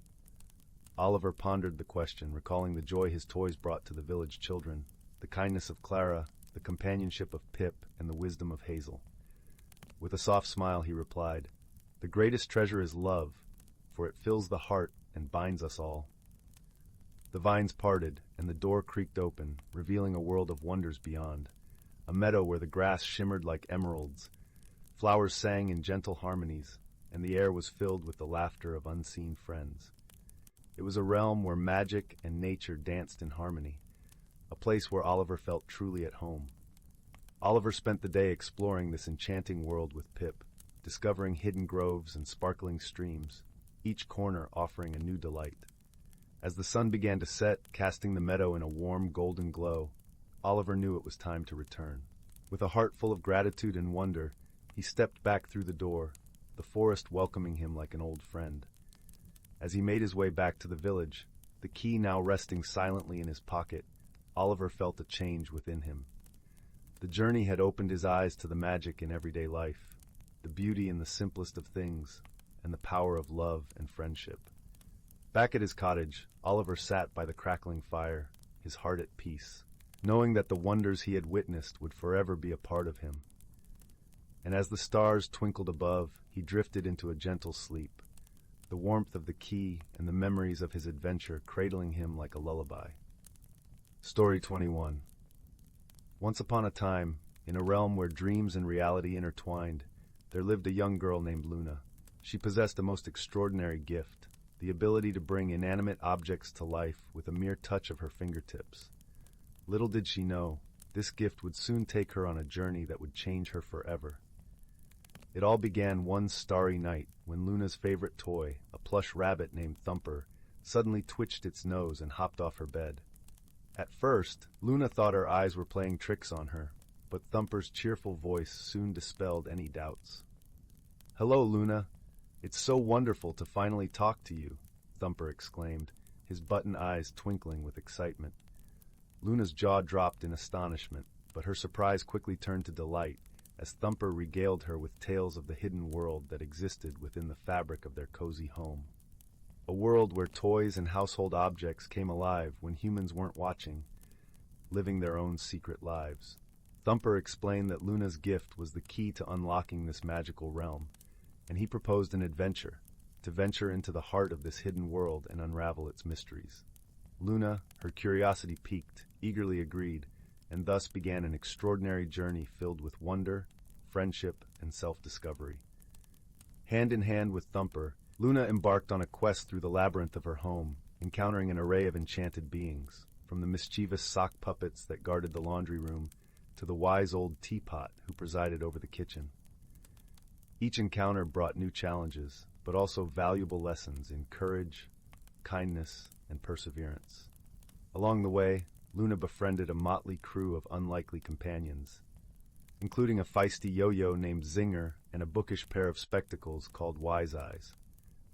Oliver pondered the question, recalling the joy his toys brought to the village children, the kindness of Clara, the companionship of Pip, and the wisdom of Hazel. With a soft smile, he replied, "The greatest treasure is love, for it fills the heart and binds us all." The vines parted, and the door creaked open, revealing a world of wonders beyond, a meadow where the grass shimmered like emeralds, flowers sang in gentle harmonies, and the air was filled with the laughter of unseen friends. It was a realm where magic and nature danced in harmony, a place where Oliver felt truly at home. Oliver spent the day exploring this enchanting world with Pip, discovering hidden groves and sparkling streams, each corner offering a new delight. As the sun began to set, casting the meadow in a warm golden glow, Oliver knew it was time to return. With a heart full of gratitude and wonder, he stepped back through the door, the forest welcoming him like an old friend. As he made his way back to the village, the key now resting silently in his pocket, Oliver felt a change within him. The journey had opened his eyes to the magic in everyday life, the beauty in the simplest of things, and the power of love and friendship. Back at his cottage, Oliver sat by the crackling fire, his heart at peace, knowing that the wonders he had witnessed would forever be a part of him. And as the stars twinkled above, he drifted into a gentle sleep, the warmth of the key and the memories of his adventure cradling him like a lullaby. Story 21. Once upon a time, in a realm where dreams and reality intertwined, there lived a young girl named Luna. She possessed a most extraordinary gift, the ability to bring inanimate objects to life with a mere touch of her fingertips. Little did she know, this gift would soon take her on a journey that would change her forever. It all began one starry night when Luna's favorite toy, a plush rabbit named Thumper, suddenly twitched its nose and hopped off her bed. At first, Luna thought her eyes were playing tricks on her, but Thumper's cheerful voice soon dispelled any doubts. "Hello, Luna. It's so wonderful to finally talk to you," Thumper exclaimed, his button eyes twinkling with excitement. Luna's jaw dropped in astonishment, but her surprise quickly turned to delight as Thumper regaled her with tales of the hidden world that existed within the fabric of their cozy home. A world where toys and household objects came alive when humans weren't watching, living their own secret lives. Thumper explained that Luna's gift was the key to unlocking this magical realm, and he proposed an adventure, to venture into the heart of this hidden world and unravel its mysteries. Luna, her curiosity piqued, eagerly agreed, and thus began an extraordinary journey filled with wonder, friendship, and self-discovery. Hand in hand with Thumper, Luna embarked on a quest through the labyrinth of her home, encountering an array of enchanted beings, from the mischievous sock puppets that guarded the laundry room to the wise old teapot who presided over the kitchen. Each encounter brought new challenges, but also valuable lessons in courage, kindness, and perseverance. Along the way, Luna befriended a motley crew of unlikely companions, including a feisty yo-yo named Zinger and a bookish pair of spectacles called Wise Eyes.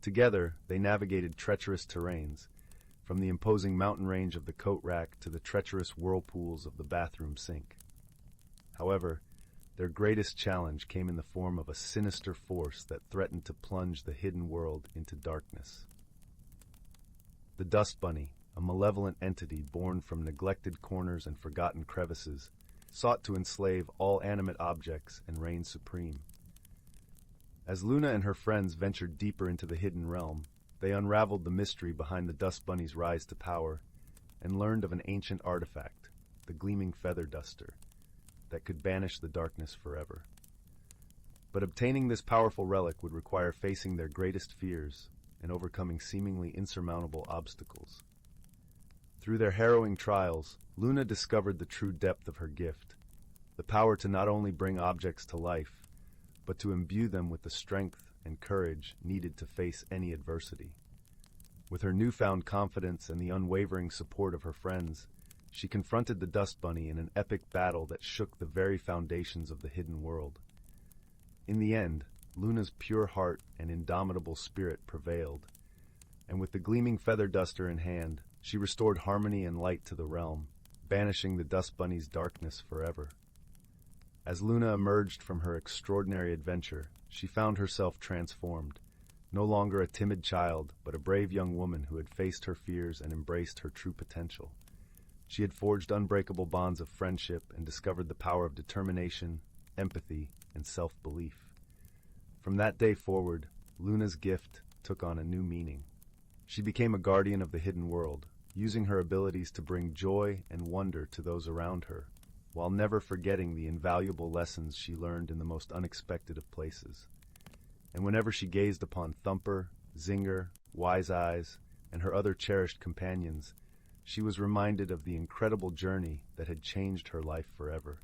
Together, they navigated treacherous terrains, from the imposing mountain range of the coat rack to the treacherous whirlpools of the bathroom sink. However, their greatest challenge came in the form of a sinister force that threatened to plunge the hidden world into darkness. The Dust Bunny, a malevolent entity born from neglected corners and forgotten crevices, sought to enslave all animate objects and reign supreme. As Luna and her friends ventured deeper into the hidden realm, they unraveled the mystery behind the Dust Bunny's rise to power and learned of an ancient artifact, the gleaming feather duster, that could banish the darkness forever. But obtaining this powerful relic would require facing their greatest fears and overcoming seemingly insurmountable obstacles. Through their harrowing trials, Luna discovered the true depth of her gift, the power to not only bring objects to life, but to imbue them with the strength and courage needed to face any adversity. With her newfound confidence and the unwavering support of her friends, she confronted the Dust Bunny in an epic battle that shook the very foundations of the hidden world. In the end, Luna's pure heart and indomitable spirit prevailed, and with the gleaming feather duster in hand, she restored harmony and light to the realm, banishing the Dust Bunny's darkness forever. As Luna emerged from her extraordinary adventure, she found herself transformed, no longer a timid child, but a brave young woman who had faced her fears and embraced her true potential. She had forged unbreakable bonds of friendship and discovered the power of determination, empathy, and self-belief. From that day forward, Luna's gift took on a new meaning. She became a guardian of the hidden world, using her abilities to bring joy and wonder to those around her, while never forgetting the invaluable lessons she learned in the most unexpected of places. And whenever she gazed upon Thumper, Zinger, Wise Eyes, and her other cherished companions, she was reminded of the incredible journey that had changed her life forever.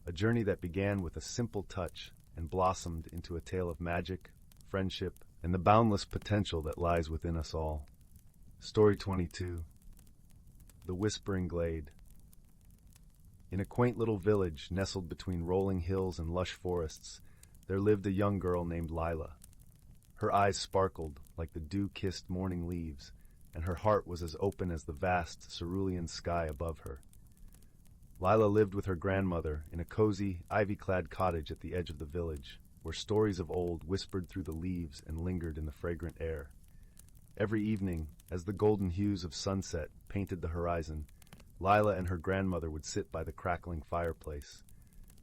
A journey that began with a simple touch and blossomed into a tale of magic, friendship, and the boundless potential that lies within us all. Story 22. The Whispering Glade. In a quaint little village nestled between rolling hills and lush forests, there lived a young girl named Lila. Her eyes sparkled like the dew-kissed morning leaves, and her heart was as open as the vast cerulean sky above her. Lila lived with her grandmother in a cozy, ivy-clad cottage at the edge of the village, where stories of old whispered through the leaves and lingered in the fragrant air. Every evening, as the golden hues of sunset painted the horizon, Lila and her grandmother would sit by the crackling fireplace.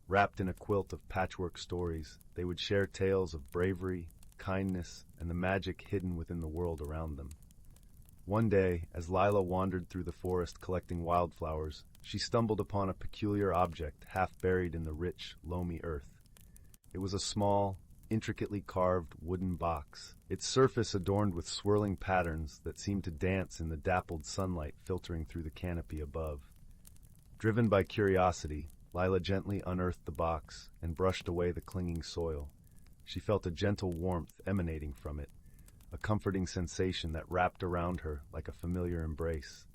Wrapped in a quilt of patchwork stories, they would share tales of bravery, kindness, and the magic hidden within the world around them. One day, as Lila wandered through the forest collecting wildflowers, she stumbled upon a peculiar object half buried in the rich, loamy earth. It was a small, intricately carved wooden box, its surface adorned with swirling patterns that seemed to dance in the dappled sunlight filtering through the canopy above. Driven by curiosity, Lila gently unearthed the box and brushed away the clinging soil. She felt a gentle warmth emanating from it, a comforting sensation that wrapped around her like a familiar embrace.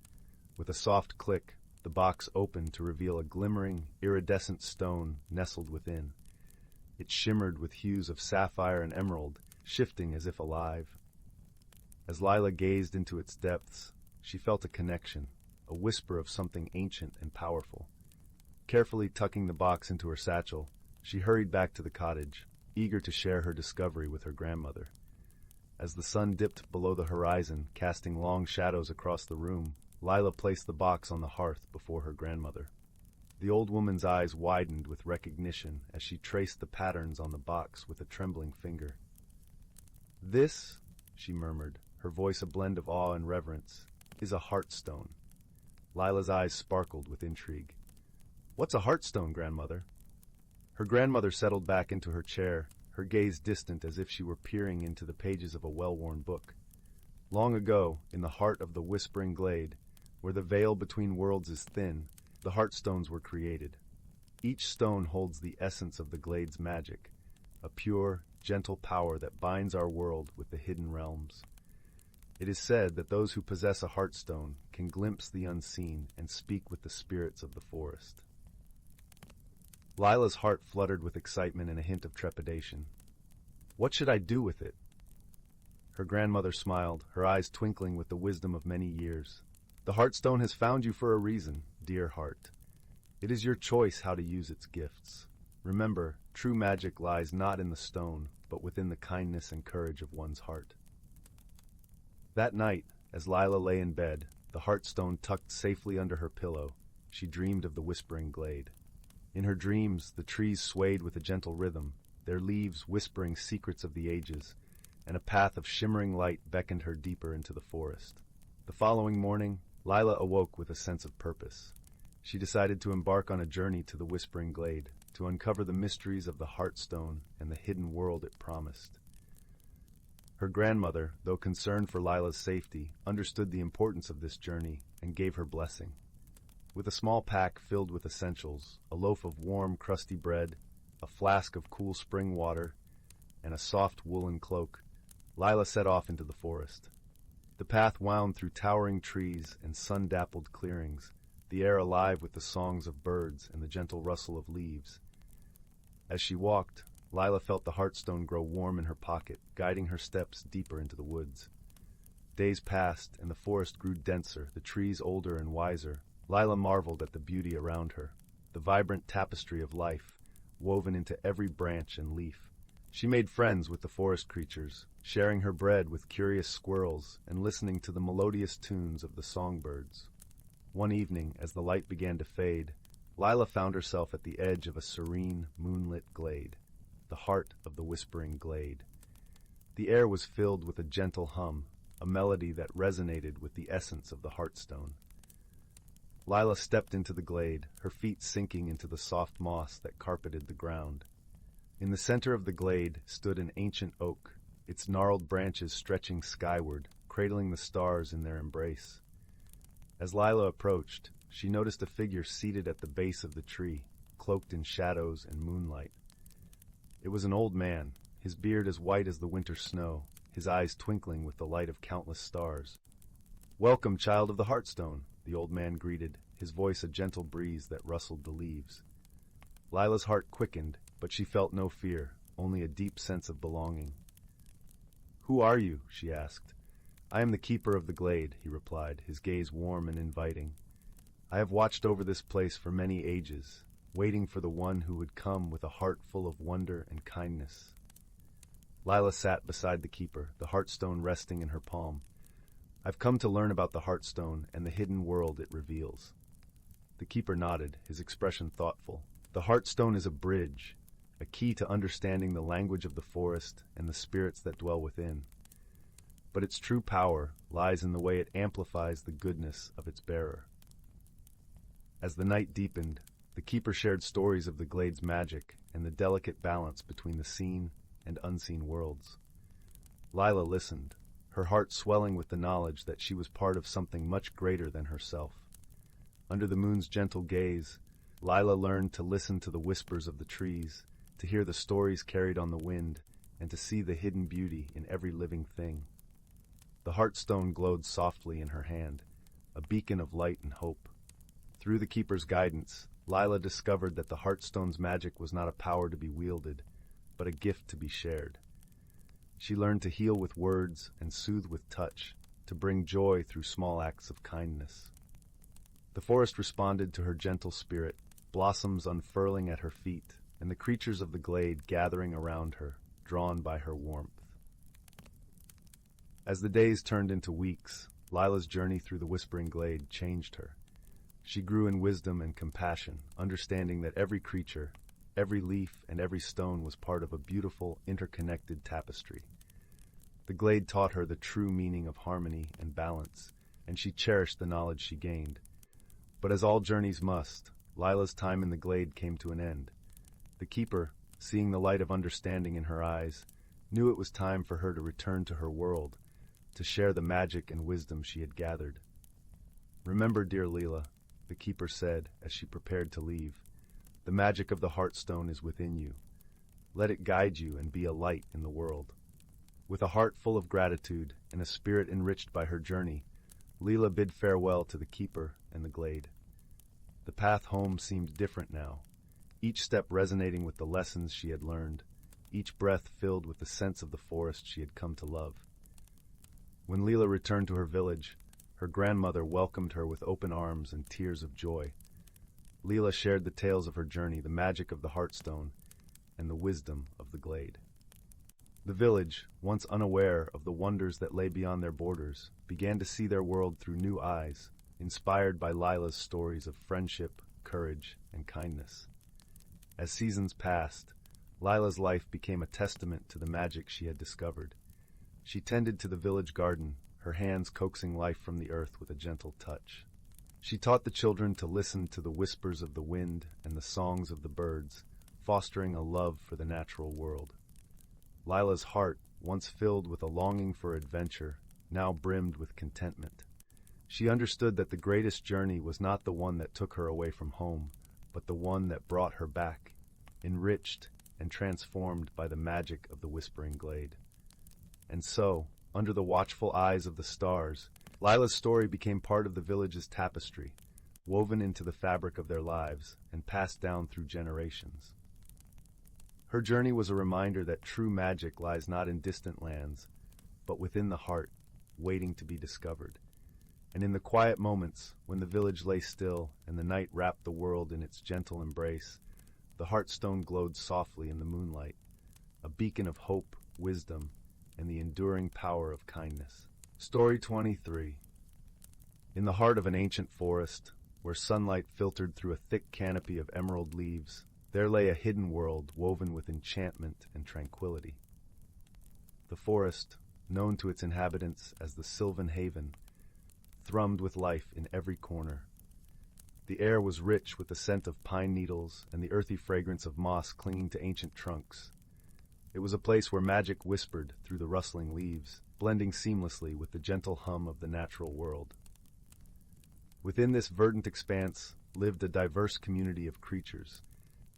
With a soft click, the box opened to reveal a glimmering, iridescent stone nestled within. It shimmered with hues of sapphire and emerald, shifting as if alive. As Lila gazed into its depths, she felt a connection, a whisper of something ancient and powerful. Carefully tucking the box into her satchel, she hurried back to the cottage, eager to share her discovery with her grandmother. As the sun dipped below the horizon, casting long shadows across the room, Lila placed the box on the hearth before her grandmother. The old woman's eyes widened with recognition as she traced the patterns on the box with a trembling finger. "This," she murmured, her voice a blend of awe and reverence, "is a heartstone." Lila's eyes sparkled with intrigue. "What's a heartstone, grandmother?" Her grandmother settled back into her chair, her gaze distant as if she were peering into the pages of a well-worn book. Long ago, in the heart of the Whispering Glade, where the veil between worlds is thin, the heartstones were created. Each stone holds the essence of the glade's magic, a pure, gentle power that binds our world with the hidden realms. It is said that those who possess a heartstone can glimpse the unseen and speak with the spirits of the forest. Lila's heart fluttered with excitement and a hint of trepidation. "What should I do with it?" Her grandmother smiled, her eyes twinkling with the wisdom of many years. "The heartstone has found you for a reason, dear heart. It is your choice how to use its gifts. Remember, true magic lies not in the stone, but within the kindness and courage of one's heart." That night, as Lila lay in bed, the heartstone tucked safely under her pillow, she dreamed of the whispering glade. In her dreams, the trees swayed with a gentle rhythm, their leaves whispering secrets of the ages, and a path of shimmering light beckoned her deeper into the forest. The following morning, Zyla awoke with a sense of purpose. She decided to embark on a journey to the whispering glade, to uncover the mysteries of the heartstone and the hidden world it promised. Her grandmother, though concerned for Zyla's safety, understood the importance of this journey and gave her blessing. With a small pack filled with essentials, a loaf of warm, crusty bread, a flask of cool spring water, and a soft woolen cloak, Zyla set off into the forest. The path wound through towering trees and sun-dappled clearings, the air alive with the songs of birds and the gentle rustle of leaves. As she walked, Zyla felt the heartstone grow warm in her pocket, guiding her steps deeper into the woods. Days passed, and the forest grew denser, the trees older and wiser. Zyla marveled at the beauty around her, the vibrant tapestry of life, woven into every branch and leaf. She made friends with the forest creatures, sharing her bread with curious squirrels and listening to the melodious tunes of the songbirds. One evening, as the light began to fade, Zyla found herself at the edge of a serene, moonlit glade, the heart of the whispering glade. The air was filled with a gentle hum, a melody that resonated with the essence of the heartstone. Zyla stepped into the glade, her feet sinking into the soft moss that carpeted the ground. In the center of the glade stood an ancient oak, its gnarled branches stretching skyward, cradling the stars in their embrace. As Zyla approached, she noticed a figure seated at the base of the tree, cloaked in shadows and moonlight. It was an old man, his beard as white as the winter snow, his eyes twinkling with the light of countless stars. "Welcome, child of the heartstone," the old man greeted, his voice a gentle breeze that rustled the leaves. Zyla's heart quickened, but she felt no fear, only a deep sense of belonging. "Who are you?" she asked. "I am the keeper of the glade," he replied, his gaze warm and inviting. "I have watched over this place for many ages, waiting for the one who would come with a heart full of wonder and kindness." Zyla sat beside the keeper, the heartstone resting in her palm. "I've come to learn about the heartstone and the hidden world it reveals." The keeper nodded, his expression thoughtful. "The heartstone is a bridge, a key to understanding the language of the forest and the spirits that dwell within. But its true power lies in the way it amplifies the goodness of its bearer." As the night deepened, the keeper shared stories of the glade's magic and the delicate balance between the seen and unseen worlds. Zyla listened, her heart swelling with the knowledge that she was part of something much greater than herself. Under the moon's gentle gaze, Zyla learned to listen to the whispers of the trees, to hear the stories carried on the wind, and to see the hidden beauty in every living thing. The heartstone glowed softly in her hand, a beacon of light and hope. Through the keeper's guidance, Zyla discovered that the heartstone's magic was not a power to be wielded, but a gift to be shared. She learned to heal with words and soothe with touch, to bring joy through small acts of kindness. The forest responded to her gentle spirit, blossoms unfurling at her feet, and the creatures of the glade gathering around her, drawn by her warmth. As the days turned into weeks, Zyla's journey through the whispering glade changed her. She grew in wisdom and compassion, understanding that every creature, every leaf, and every stone was part of a beautiful, interconnected tapestry. The glade taught her the true meaning of harmony and balance, and she cherished the knowledge she gained. But as all journeys must, Zyla's time in the glade came to an end. The keeper, seeing the light of understanding in her eyes, knew it was time for her to return to her world, to share the magic and wisdom she had gathered. "Remember, dear Zyla," the keeper said as she prepared to leave, "the magic of the heartstone is within you. Let it guide you and be a light in the world." With a heart full of gratitude and a spirit enriched by her journey, Zyla bid farewell to the keeper and the glade. The path home seemed different now, each step resonating with the lessons she had learned, each breath filled with the sense of the forest she had come to love. When Zyla returned to her village, her grandmother welcomed her with open arms and tears of joy. Zyla shared the tales of her journey, the magic of the heartstone, and the wisdom of the glade. The village, once unaware of the wonders that lay beyond their borders, began to see their world through new eyes, inspired by Lila's stories of friendship, courage, and kindness. As seasons passed, Lila's life became a testament to the magic she had discovered. She tended to the village garden, her hands coaxing life from the earth with a gentle touch. She taught the children to listen to the whispers of the wind and the songs of the birds, fostering a love for the natural world. Lila's heart, once filled with a longing for adventure, now brimmed with contentment. She understood that the greatest journey was not the one that took her away from home, but the one that brought her back, enriched and transformed by the magic of the Whispering Glade. And so, under the watchful eyes of the stars, Lila's story became part of the village's tapestry, woven into the fabric of their lives and passed down through generations. Her journey was a reminder that true magic lies not in distant lands, but within the heart, waiting to be discovered. And in the quiet moments, when the village lay still and the night wrapped the world in its gentle embrace, the Heartstone glowed softly in the moonlight, a beacon of hope, wisdom, and the enduring power of kindness. Story 23. In the heart of an ancient forest, where sunlight filtered through a thick canopy of emerald leaves, there lay a hidden world woven with enchantment and tranquility. The forest, known to its inhabitants as the Sylvan Haven, thrummed with life in every corner. The air was rich with the scent of pine needles and the earthy fragrance of moss clinging to ancient trunks. It was a place where magic whispered through the rustling leaves, blending seamlessly with the gentle hum of the natural world. Within this verdant expanse lived a diverse community of creatures,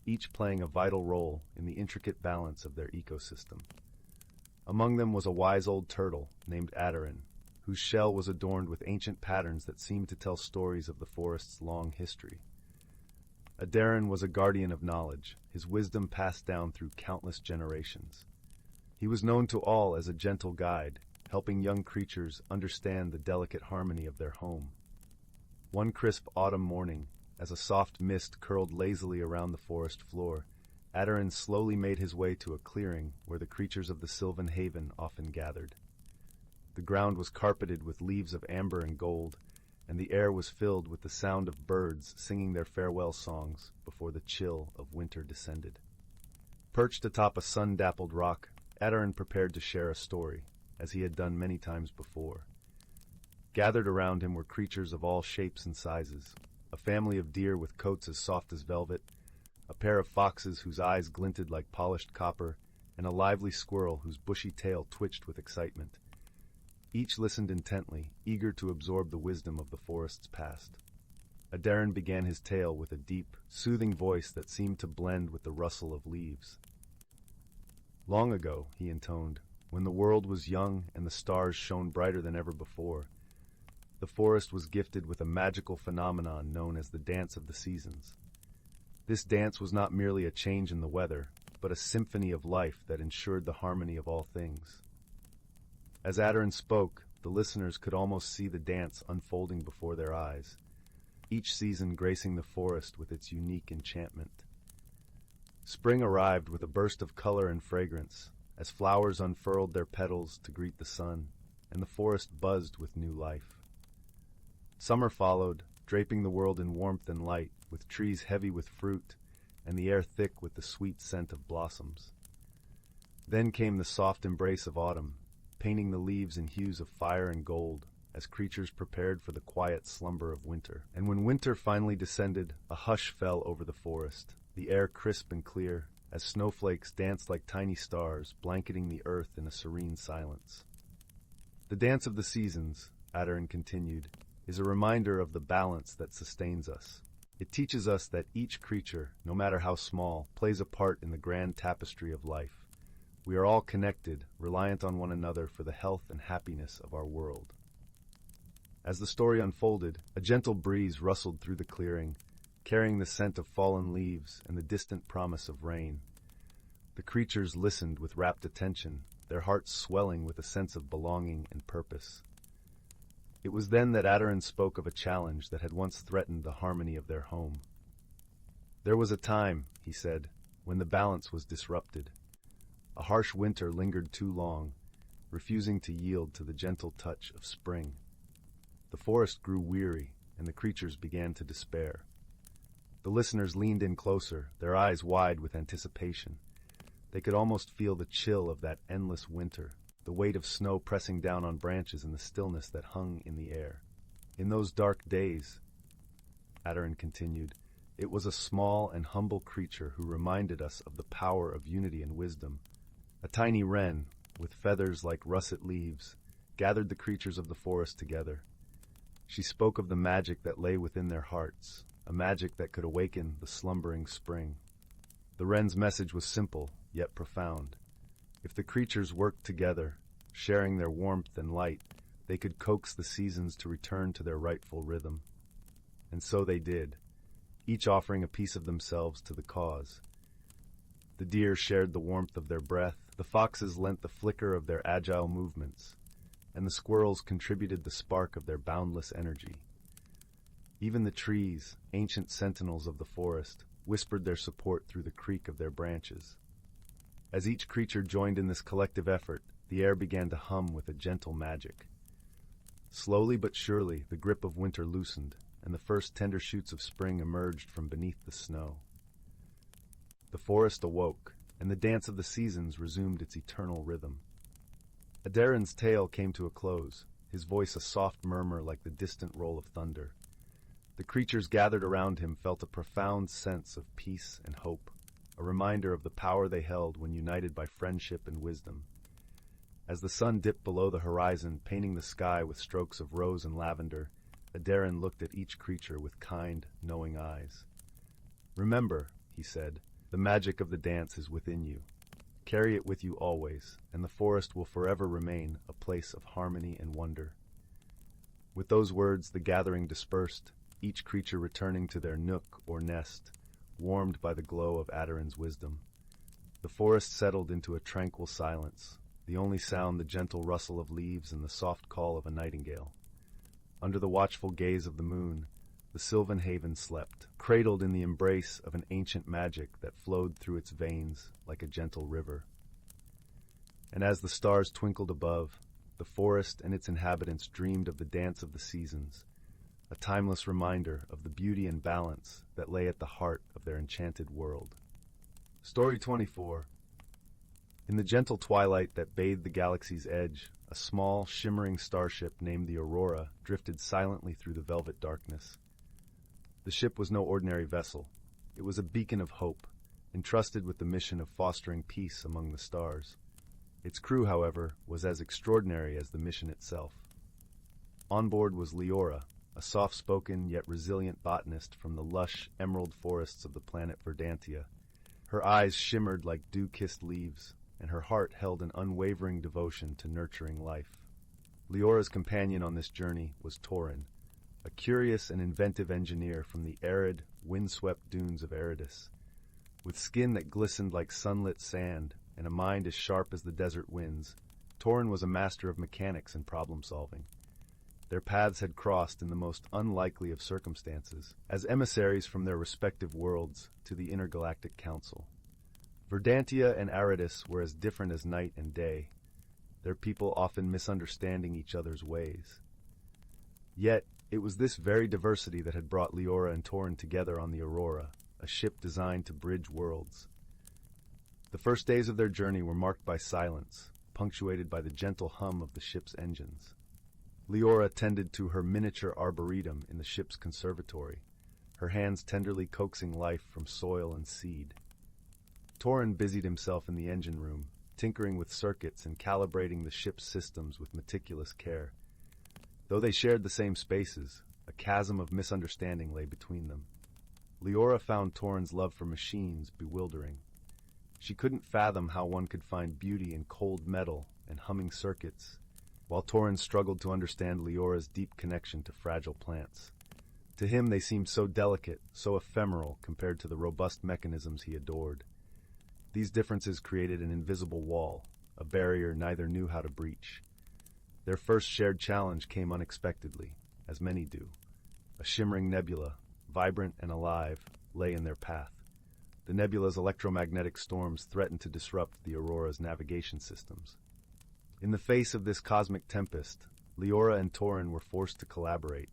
each playing a vital role in the intricate balance of their ecosystem. Among them was a wise old turtle named Adarin, whose shell was adorned with ancient patterns that seemed to tell stories of the forest's long history. Adarin was a guardian of knowledge, his wisdom passed down through countless generations. He was known to all as a gentle guide, helping young creatures understand the delicate harmony of their home. One crisp autumn morning, as a soft mist curled lazily around the forest floor, Adarin slowly made his way to a clearing where the creatures of the Sylvan Haven often gathered. The ground was carpeted with leaves of amber and gold, and the air was filled with the sound of birds singing their farewell songs before the chill of winter descended. Perched atop a sun-dappled rock, Adarin prepared to share a story, as he had done many times before. Gathered around him were creatures of all shapes and sizes, a family of deer with coats as soft as velvet, a pair of foxes whose eyes glinted like polished copper, and a lively squirrel whose bushy tail twitched with excitement. Each listened intently, eager to absorb the wisdom of the forest's past. Adarin began his tale with a deep, soothing voice that seemed to blend with the rustle of leaves. Long ago, he intoned, when the world was young and the stars shone brighter than ever before, the forest was gifted with a magical phenomenon known as the Dance of the Seasons. This dance was not merely a change in the weather, but a symphony of life that ensured the harmony of all things. As Adarin spoke, the listeners could almost see the dance unfolding before their eyes, each season gracing the forest with its unique enchantment. Spring arrived with a burst of color and fragrance, as flowers unfurled their petals to greet the sun, and the forest buzzed with new life. Summer followed, draping the world in warmth and light, with trees heavy with fruit, and the air thick with the sweet scent of blossoms. Then came the soft embrace of autumn, painting the leaves in hues of fire and gold, as creatures prepared for the quiet slumber of winter. And when winter finally descended, a hush fell over the forest, the air crisp and clear, as snowflakes danced like tiny stars, blanketing the earth in a serene silence. The dance of the seasons, Adarin continued, is a reminder of the balance that sustains us. It teaches us that each creature, no matter how small, plays a part in the grand tapestry of life. We are all connected, reliant on one another for the health and happiness of our world. As the story unfolded, a gentle breeze rustled through the clearing, carrying the scent of fallen leaves and the distant promise of rain. The creatures listened with rapt attention, their hearts swelling with a sense of belonging and purpose. It was then that Adarin spoke of a challenge that had once threatened the harmony of their home. There was a time, he said, when the balance was disrupted. A harsh winter lingered too long, refusing to yield to the gentle touch of spring. The forest grew weary, and the creatures began to despair. The listeners leaned in closer, their eyes wide with anticipation. They could almost feel the chill of that endless winter, the weight of snow pressing down on branches and the stillness that hung in the air. In those dark days, Adarin continued, it was a small and humble creature who reminded us of the power of unity and wisdom. A tiny wren, with feathers like russet leaves, gathered the creatures of the forest together. She spoke of the magic that lay within their hearts, a magic that could awaken the slumbering spring. The wren's message was simple, yet profound. If the creatures worked together, sharing their warmth and light, they could coax the seasons to return to their rightful rhythm. And so they did, each offering a piece of themselves to the cause. The deer shared the warmth of their breath, the foxes lent the flicker of their agile movements, and the squirrels contributed the spark of their boundless energy. Even the trees, ancient sentinels of the forest, whispered their support through the creak of their branches. As each creature joined in this collective effort, the air began to hum with a gentle magic. Slowly but surely, the grip of winter loosened, and the first tender shoots of spring emerged from beneath the snow. The forest awoke, and the dance of the seasons resumed its eternal rhythm. Adarin's tale came to a close, his voice a soft murmur like the distant roll of thunder. The creatures gathered around him felt a profound sense of peace and hope, a reminder of the power they held when united by friendship and wisdom. As the sun dipped below the horizon, painting the sky with strokes of rose and lavender, Adarin looked at each creature with kind, knowing eyes. "Remember," he said, "the magic of the dance is within you. Carry it with you always, and the forest will forever remain a place of harmony and wonder." With those words, the gathering dispersed, each creature returning to their nook or nest, warmed by the glow of Adarin's wisdom. The forest settled into a tranquil silence, the only sound the gentle rustle of leaves and the soft call of a nightingale. Under the watchful gaze of the moon, the sylvan haven slept, cradled in the embrace of an ancient magic that flowed through its veins like a gentle river. And as the stars twinkled above, the forest and its inhabitants dreamed of the dance of the seasons, a timeless reminder of the beauty and balance that lay at the heart of their enchanted world. Story 24. In the gentle twilight that bathed the galaxy's edge, a small, shimmering starship named the Aurora drifted silently through the velvet darkness. The ship was no ordinary vessel. It was a beacon of hope, entrusted with the mission of fostering peace among the stars. Its crew, however, was as extraordinary as the mission itself. On board was Leora, a soft-spoken yet resilient botanist from the lush, emerald forests of the planet Verdantia. Her eyes shimmered like dew-kissed leaves, and her heart held an unwavering devotion to nurturing life. Leora's companion on this journey was Torin, a curious and inventive engineer from the arid, windswept dunes of Eridus. With skin that glistened like sunlit sand and a mind as sharp as the desert winds, Torin was a master of mechanics and problem-solving. Their paths had crossed in the most unlikely of circumstances, as emissaries from their respective worlds to the Intergalactic Council. Verdantia and Aridus were as different as night and day, their people often misunderstanding each other's ways. Yet, it was this very diversity that had brought Leora and Torin together on the Aurora, a ship designed to bridge worlds. The first days of their journey were marked by silence, punctuated by the gentle hum of the ship's engines. Leora tended to her miniature arboretum in the ship's conservatory, her hands tenderly coaxing life from soil and seed. Torin busied himself in the engine room, tinkering with circuits and calibrating the ship's systems with meticulous care. Though they shared the same spaces, a chasm of misunderstanding lay between them. Leora found Torin's love for machines bewildering. She couldn't fathom how one could find beauty in cold metal and humming circuits, while Torin struggled to understand Leora's deep connection to fragile plants. To him they seemed so delicate, so ephemeral compared to the robust mechanisms he adored. These differences created an invisible wall, a barrier neither knew how to breach. Their first shared challenge came unexpectedly, as many do. A shimmering nebula, vibrant and alive, lay in their path. The nebula's electromagnetic storms threatened to disrupt the Aurora's navigation systems. In the face of this cosmic tempest, Leora and Torin were forced to collaborate.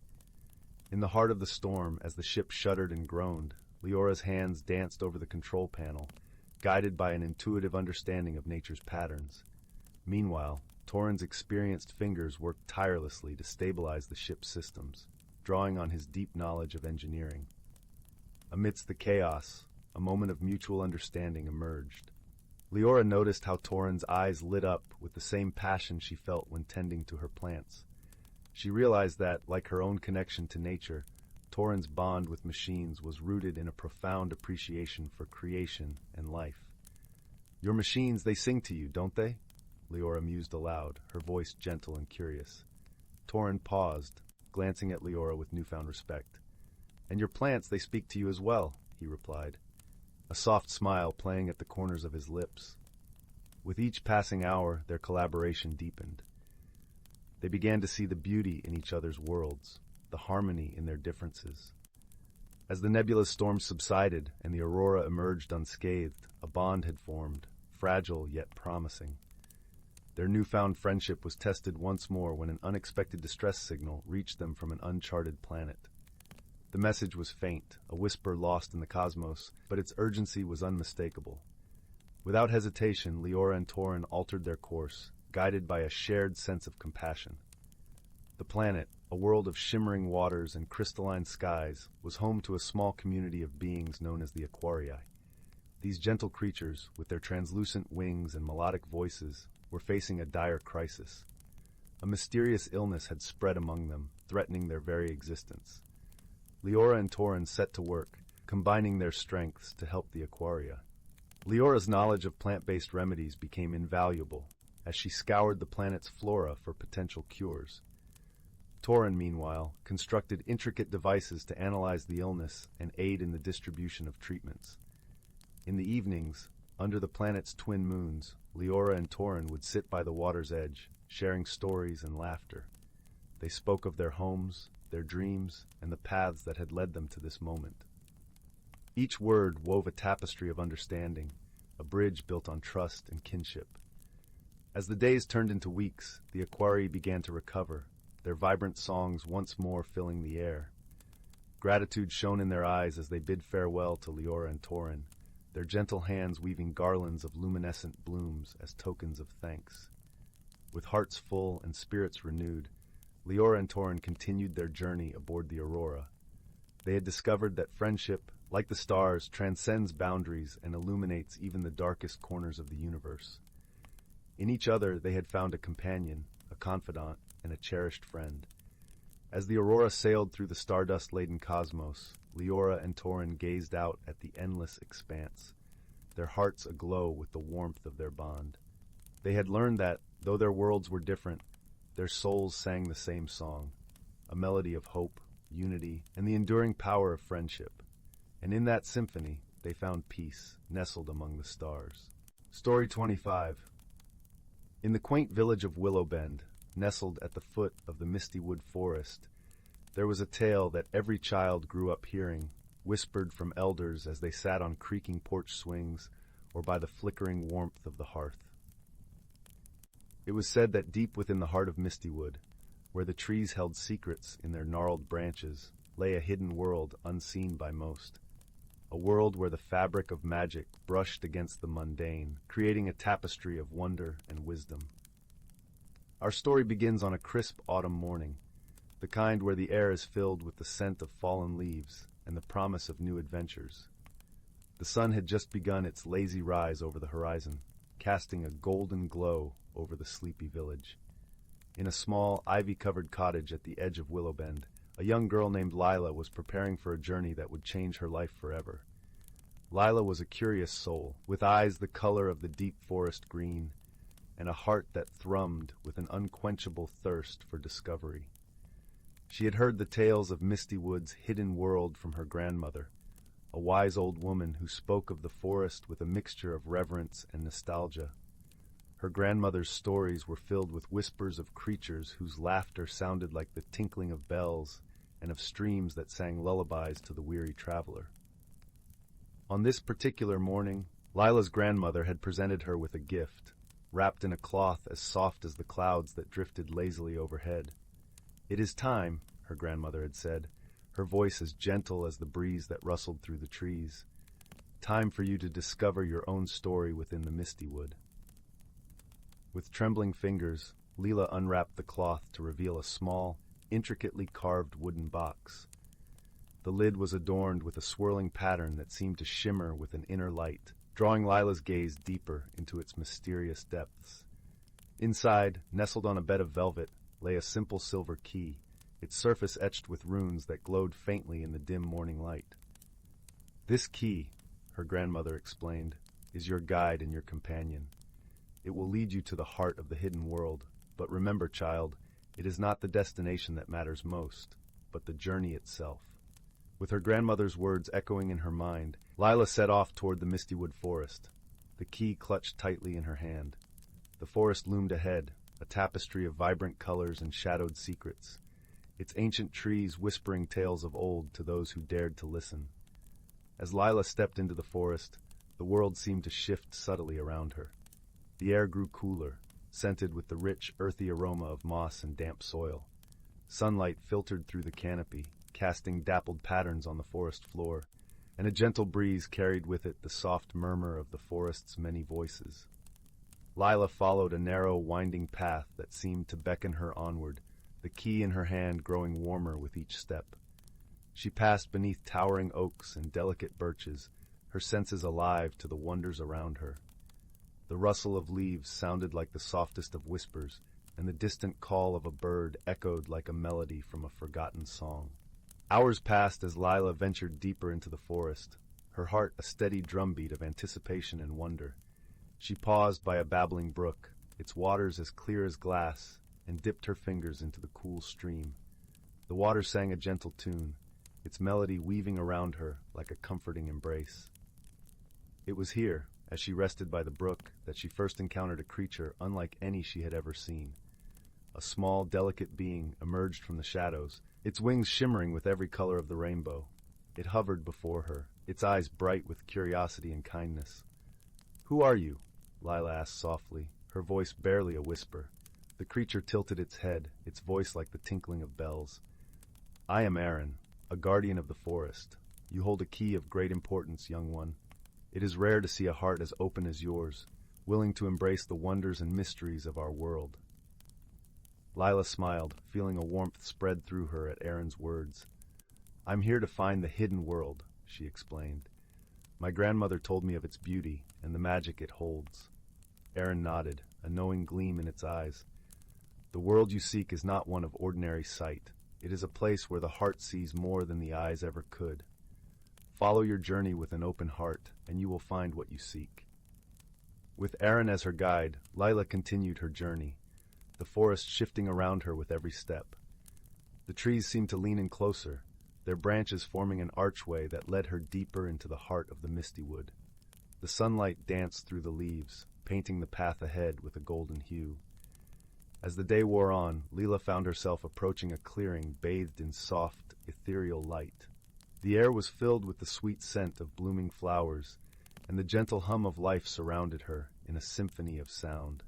In the heart of the storm, as the ship shuddered and groaned, Leora's hands danced over the control panel, guided by an intuitive understanding of nature's patterns. Meanwhile, Torin's experienced fingers worked tirelessly to stabilize the ship's systems, drawing on his deep knowledge of engineering. Amidst the chaos, a moment of mutual understanding emerged. Leora noticed how Torin's eyes lit up with the same passion she felt when tending to her plants. She realized that, like her own connection to nature, Torin's bond with machines was rooted in a profound appreciation for creation and life. "Your machines, they sing to you, don't they?" Leora mused aloud, her voice gentle and curious. Torin paused, glancing at Leora with newfound respect. "And your plants, they speak to you as well," he replied, a soft smile playing at the corners of his lips. With each passing hour, their collaboration deepened. They began to see the beauty in each other's worlds, the harmony in their differences. As the nebula's storm subsided and the Aurora emerged unscathed, a bond had formed, fragile yet promising. Their newfound friendship was tested once more when an unexpected distress signal reached them from an uncharted planet. The message was faint, a whisper lost in the cosmos, but its urgency was unmistakable. Without hesitation, Leora and Torin altered their course, guided by a shared sense of compassion. The planet, a world of shimmering waters and crystalline skies, was home to a small community of beings known as the Aquarii. These gentle creatures, with their translucent wings and melodic voices, were facing a dire crisis. A mysterious illness had spread among them, threatening their very existence. Leora and Torin set to work, combining their strengths to help the Aquaria. Leora's knowledge of plant-based remedies became invaluable, as she scoured the planet's flora for potential cures. Torin, meanwhile, constructed intricate devices to analyze the illness and aid in the distribution of treatments. In the evenings, under the planet's twin moons, Leora and Torin would sit by the water's edge, sharing stories and laughter. They spoke of their homes, their dreams, and the paths that had led them to this moment. Each word wove a tapestry of understanding, a bridge built on trust and kinship. As the days turned into weeks, the Aquarii began to recover, their vibrant songs once more filling the air. Gratitude shone in their eyes as they bid farewell to Leora and Torin, their gentle hands weaving garlands of luminescent blooms as tokens of thanks. With hearts full and spirits renewed, Leora and Torin continued their journey aboard the Aurora. They had discovered that friendship, like the stars, transcends boundaries and illuminates even the darkest corners of the universe. In each other, they had found a companion, a confidant, and a cherished friend. As the Aurora sailed through the stardust-laden cosmos, Leora and Torin gazed out at the endless expanse, their hearts aglow with the warmth of their bond. They had learned that, though their worlds were different, their souls sang the same song, a melody of hope, unity, and the enduring power of friendship. And in that symphony, they found peace, nestled among the stars. Story 25. In the quaint village of Willowbend, nestled at the foot of the Misty Wood Forest, there was a tale that every child grew up hearing, whispered from elders as they sat on creaking porch swings or by the flickering warmth of the hearth. It was said that deep within the heart of Mistywood, where the trees held secrets in their gnarled branches, lay a hidden world unseen by most. A world where the fabric of magic brushed against the mundane, creating a tapestry of wonder and wisdom. Our story begins on a crisp autumn morning, the kind where the air is filled with the scent of fallen leaves and the promise of new adventures. The sun had just begun its lazy rise over the horizon, casting a golden glow over the sleepy village. In a small, ivy-covered cottage at the edge of Willowbend, a young girl named Lila was preparing for a journey that would change her life forever. Lila was a curious soul, with eyes the color of the deep forest green, and a heart that thrummed with an unquenchable thirst for discovery. She had heard the tales of Mistywood's hidden world from her grandmother, a wise old woman who spoke of the forest with a mixture of reverence and nostalgia. Her grandmother's stories were filled with whispers of creatures whose laughter sounded like the tinkling of bells and of streams that sang lullabies to the weary traveler. On this particular morning, Lila's grandmother had presented her with a gift, wrapped in a cloth as soft as the clouds that drifted lazily overhead. "It is time," her grandmother had said, her voice as gentle as the breeze that rustled through the trees. "Time for you to discover your own story within the misty wood." With trembling fingers, Lila unwrapped the cloth to reveal a small, intricately carved wooden box. The lid was adorned with a swirling pattern that seemed to shimmer with an inner light, drawing Lila's gaze deeper into its mysterious depths. Inside, nestled on a bed of velvet, lay a simple silver key, its surface etched with runes that glowed faintly in the dim morning light. "This key," her grandmother explained, "is your guide and your companion. It will lead you to the heart of the hidden world, but remember, child, it is not the destination that matters most, but the journey itself." With her grandmother's words echoing in her mind, Lila set off toward the Mistywood forest, the key clutched tightly in her hand. The forest loomed ahead, a tapestry of vibrant colors and shadowed secrets, its ancient trees whispering tales of old to those who dared to listen. As Lila stepped into the forest, the world seemed to shift subtly around her. The air grew cooler, scented with the rich, earthy aroma of moss and damp soil. Sunlight filtered through the canopy, casting dappled patterns on the forest floor, and a gentle breeze carried with it the soft murmur of the forest's many voices. Lila followed a narrow, winding path that seemed to beckon her onward, the key in her hand growing warmer with each step. She passed beneath towering oaks and delicate birches, her senses alive to the wonders around her. The rustle of leaves sounded like the softest of whispers, and the distant call of a bird echoed like a melody from a forgotten song. Hours passed as Lila ventured deeper into the forest, her heart a steady drumbeat of anticipation and wonder. She paused by a babbling brook, its waters as clear as glass, and dipped her fingers into the cool stream. The water sang a gentle tune, its melody weaving around her like a comforting embrace. It was here, as she rested by the brook, that she first encountered a creature unlike any she had ever seen. A small, delicate being emerged from the shadows, its wings shimmering with every color of the rainbow. It hovered before her, its eyes bright with curiosity and kindness. "Who are you?" Lila asked softly, her voice barely a whisper. The creature tilted its head, its voice like the tinkling of bells. "I am Aaron, a guardian of the forest. You hold a key of great importance, young one. It is rare to see a heart as open as yours, willing to embrace the wonders and mysteries of our world." Lila smiled, feeling a warmth spread through her at Aaron's words. "I'm here to find the hidden world," she explained. "My grandmother told me of its beauty and the magic it holds." Aaron nodded, a knowing gleam in its eyes. "The world you seek is not one of ordinary sight. It is a place where the heart sees more than the eyes ever could. Follow your journey with an open heart, and you will find what you seek." With Aaron as her guide, Lila continued her journey, the forest shifting around her with every step. The trees seemed to lean in closer, their branches forming an archway that led her deeper into the heart of the misty wood. The sunlight danced through the leaves, painting the path ahead with a golden hue. As the day wore on, Lila found herself approaching a clearing bathed in soft, ethereal light. The air was filled with the sweet scent of blooming flowers, and the gentle hum of life surrounded her in a symphony of sound.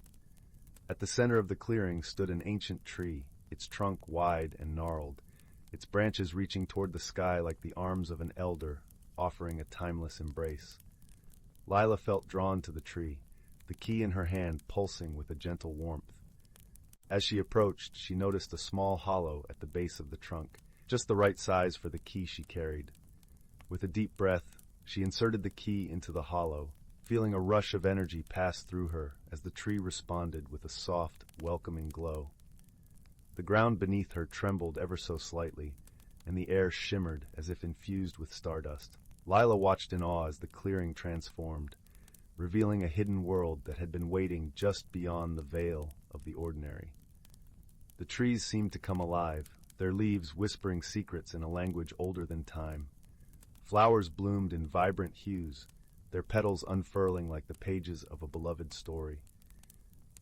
At the center of the clearing stood an ancient tree, its trunk wide and gnarled, its branches reaching toward the sky like the arms of an elder, offering a timeless embrace. Lila felt drawn to the tree, the key in her hand pulsing with a gentle warmth. As she approached, she noticed a small hollow at the base of the trunk, just the right size for the key she carried. With a deep breath, she inserted the key into the hollow, feeling a rush of energy pass through her as the tree responded with a soft, welcoming glow. The ground beneath her trembled ever so slightly, and the air shimmered as if infused with stardust. Lila watched in awe as the clearing transformed, revealing a hidden world that had been waiting just beyond the veil of the ordinary. The trees seemed to come alive, their leaves whispering secrets in a language older than time. Flowers bloomed in vibrant hues, their petals unfurling like the pages of a beloved story.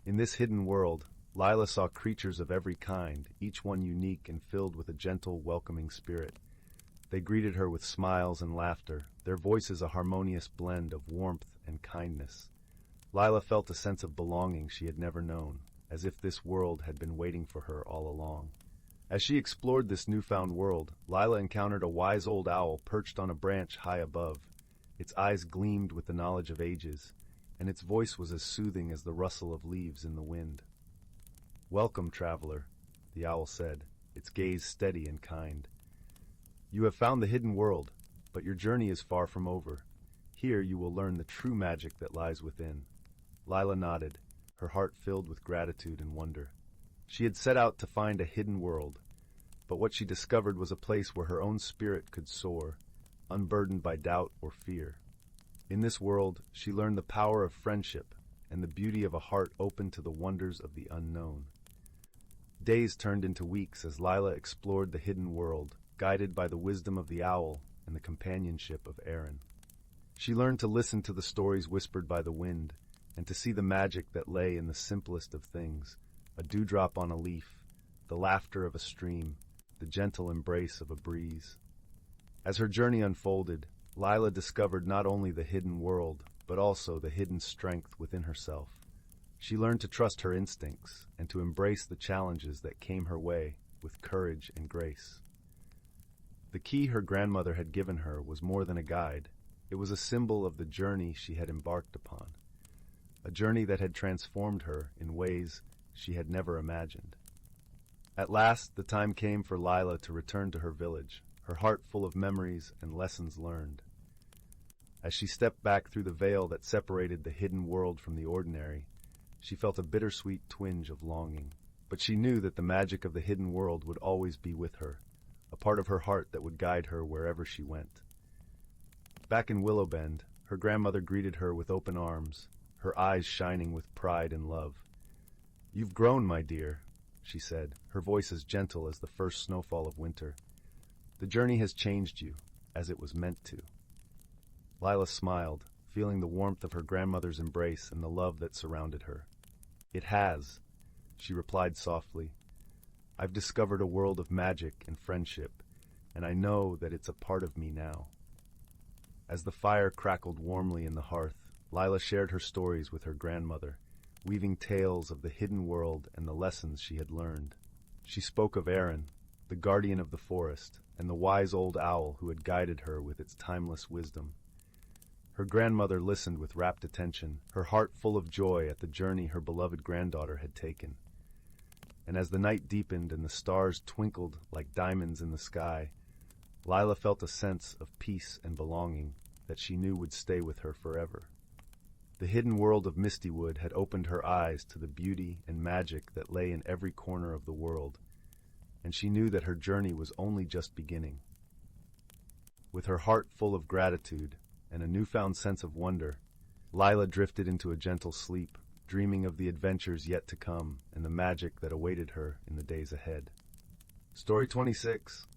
In this hidden world, Lila saw creatures of every kind, each one unique and filled with a gentle, welcoming spirit. They greeted her with smiles and laughter, their voices a harmonious blend of warmth and kindness. Lila felt a sense of belonging she had never known, as if this world had been waiting for her all along. As she explored this newfound world, Lila encountered a wise old owl perched on a branch high above. Its eyes gleamed with the knowledge of ages, and its voice was as soothing as the rustle of leaves in the wind. "Welcome, traveler," the owl said, its gaze steady and kind. "You have found the hidden world, but your journey is far from over. Here you will learn the true magic that lies within." Lila nodded, her heart filled with gratitude and wonder. She had set out to find a hidden world, but what she discovered was a place where her own spirit could soar, unburdened by doubt or fear. In this world, she learned the power of friendship and the beauty of a heart open to the wonders of the unknown. Days turned into weeks as Lila explored the hidden world, guided by the wisdom of the owl and the companionship of Aaron. She learned to listen to the stories whispered by the wind, and to see the magic that lay in the simplest of things, a dewdrop on a leaf, the laughter of a stream, the gentle embrace of a breeze. As her journey unfolded, Lila discovered not only the hidden world, but also the hidden strength within herself. She learned to trust her instincts and to embrace the challenges that came her way with courage and grace. The key her grandmother had given her was more than a guide. It was a symbol of the journey she had embarked upon, a journey that had transformed her in ways she had never imagined. At last, the time came for Lila to return to her village, her heart full of memories and lessons learned. As she stepped back through the veil that separated the hidden world from the ordinary, she felt a bittersweet twinge of longing. But she knew that the magic of the hidden world would always be with her, a part of her heart that would guide her wherever she went. Back in Willowbend, her grandmother greeted her with open arms, her eyes shining with pride and love. "You've grown, my dear," she said, her voice as gentle as the first snowfall of winter. "The journey has changed you, as it was meant to." Lila smiled, feeling the warmth of her grandmother's embrace and the love that surrounded her. "It has," she replied softly. "I've discovered a world of magic and friendship, and I know that it's a part of me now." As the fire crackled warmly in the hearth, Lila shared her stories with her grandmother, weaving tales of the hidden world and the lessons she had learned. She spoke of Aaron, the guardian of the forest, and the wise old owl who had guided her with its timeless wisdom. Her grandmother listened with rapt attention, her heart full of joy at the journey her beloved granddaughter had taken. And as the night deepened and the stars twinkled like diamonds in the sky, Lila felt a sense of peace and belonging that she knew would stay with her forever. The hidden world of Mistywood had opened her eyes to the beauty and magic that lay in every corner of the world, and she knew that her journey was only just beginning. With her heart full of gratitude and a newfound sense of wonder, Lila drifted into a gentle sleep, dreaming of the adventures yet to come and the magic that awaited her in the days ahead. Story 26.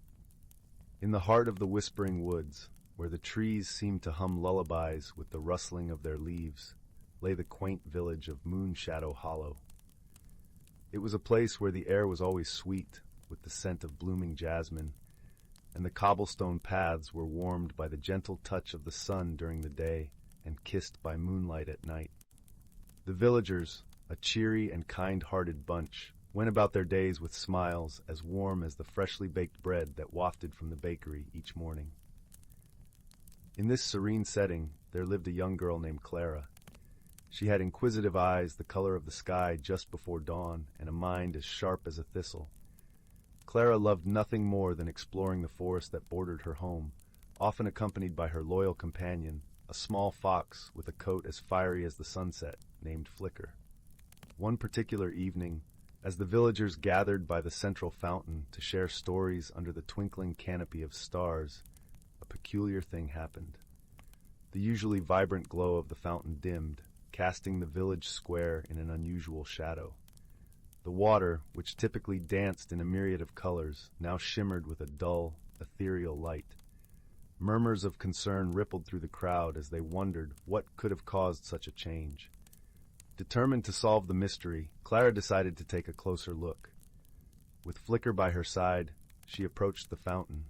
In the heart of the whispering woods, where the trees seemed to hum lullabies with the rustling of their leaves, lay the quaint village of Moonshadow Hollow. It was a place where the air was always sweet, with the scent of blooming jasmine, and the cobblestone paths were warmed by the gentle touch of the sun during the day and kissed by moonlight at night. The villagers, a cheery and kind-hearted bunch, went about their days with smiles as warm as the freshly baked bread that wafted from the bakery each morning. In this serene setting, there lived a young girl named Clara. She had inquisitive eyes the color of the sky just before dawn and a mind as sharp as a thistle. Clara loved nothing more than exploring the forest that bordered her home, often accompanied by her loyal companion, a small fox with a coat as fiery as the sunset, named Flicker. One particular evening, as the villagers gathered by the central fountain to share stories under the twinkling canopy of stars, a peculiar thing happened. The usually vibrant glow of the fountain dimmed, casting the village square in an unusual shadow. The water, which typically danced in a myriad of colors, now shimmered with a dull, ethereal light. Murmurs of concern rippled through the crowd as they wondered what could have caused such a change. Determined to solve the mystery, Clara decided to take a closer look. With Flicker by her side, she approached the fountain.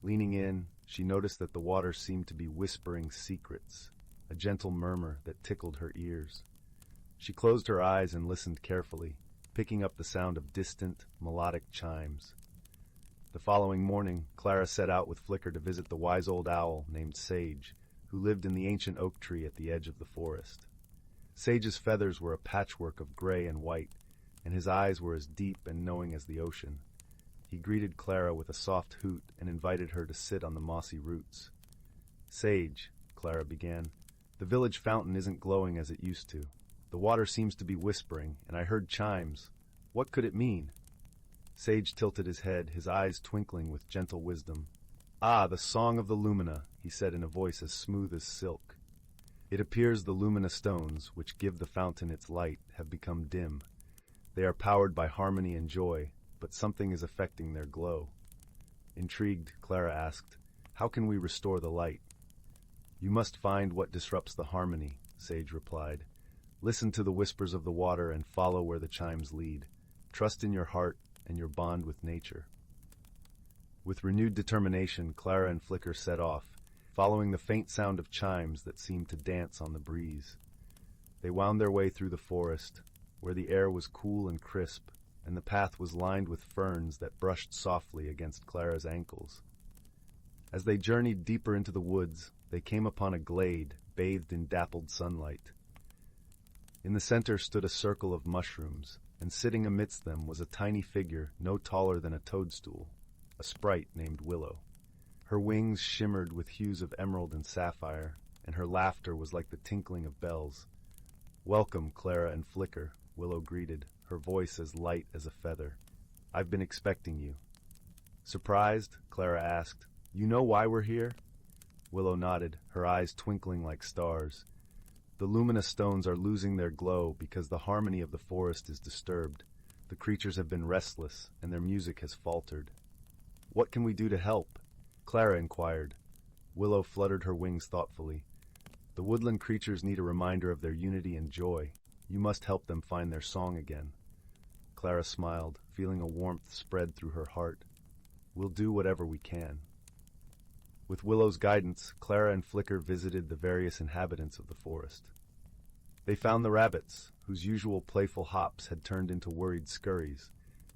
Leaning in, she noticed that the water seemed to be whispering secrets, a gentle murmur that tickled her ears. She closed her eyes and listened carefully, picking up the sound of distant, melodic chimes. The following morning, Clara set out with Flicker to visit the wise old owl named Sage, who lived in the ancient oak tree at the edge of the forest. Sage's feathers were a patchwork of gray and white, and his eyes were as deep and knowing as the ocean. He greeted Clara with a soft hoot and invited her to sit on the mossy roots. "Sage," Clara began, "the village fountain isn't glowing as it used to. The water seems to be whispering, and I heard chimes. What could it mean?" Sage tilted his head, his eyes twinkling with gentle wisdom. "Ah, the song of the lumina," he said in a voice as smooth as silk. "It appears the lumina stones, which give the fountain its light, have become dim. They are powered by harmony and joy, but something is affecting their glow." Intrigued, Clara asked, "How can we restore the light?" "You must find what disrupts the harmony," Sage replied. "Listen to the whispers of the water and follow where the chimes lead. Trust in your heart and your bond with nature." With renewed determination, Clara and Flicker set off, following the faint sound of chimes that seemed to dance on the breeze. They wound their way through the forest, where the air was cool and crisp, and the path was lined with ferns that brushed softly against Clara's ankles. As they journeyed deeper into the woods, they came upon a glade bathed in dappled sunlight. In the center stood a circle of mushrooms, and sitting amidst them was a tiny figure no taller than a toadstool, a sprite named Willow. Her wings shimmered with hues of emerald and sapphire, and her laughter was like the tinkling of bells. "Welcome, Clara and Flicker," Willow greeted, her voice as light as a feather. "I've been expecting you." Surprised, Clara asked, "You know why we're here?" Willow nodded, her eyes twinkling like stars. "The luminous stones are losing their glow because the harmony of the forest is disturbed. The creatures have been restless, and their music has faltered." "What can we do to help?" Clara inquired. Willow fluttered her wings thoughtfully. "The woodland creatures need a reminder of their unity and joy. You must help them find their song again." Clara smiled, feeling a warmth spread through her heart. "We'll do whatever we can." With Willow's guidance, Clara and Flicker visited the various inhabitants of the forest. They found the rabbits, whose usual playful hops had turned into worried scurries,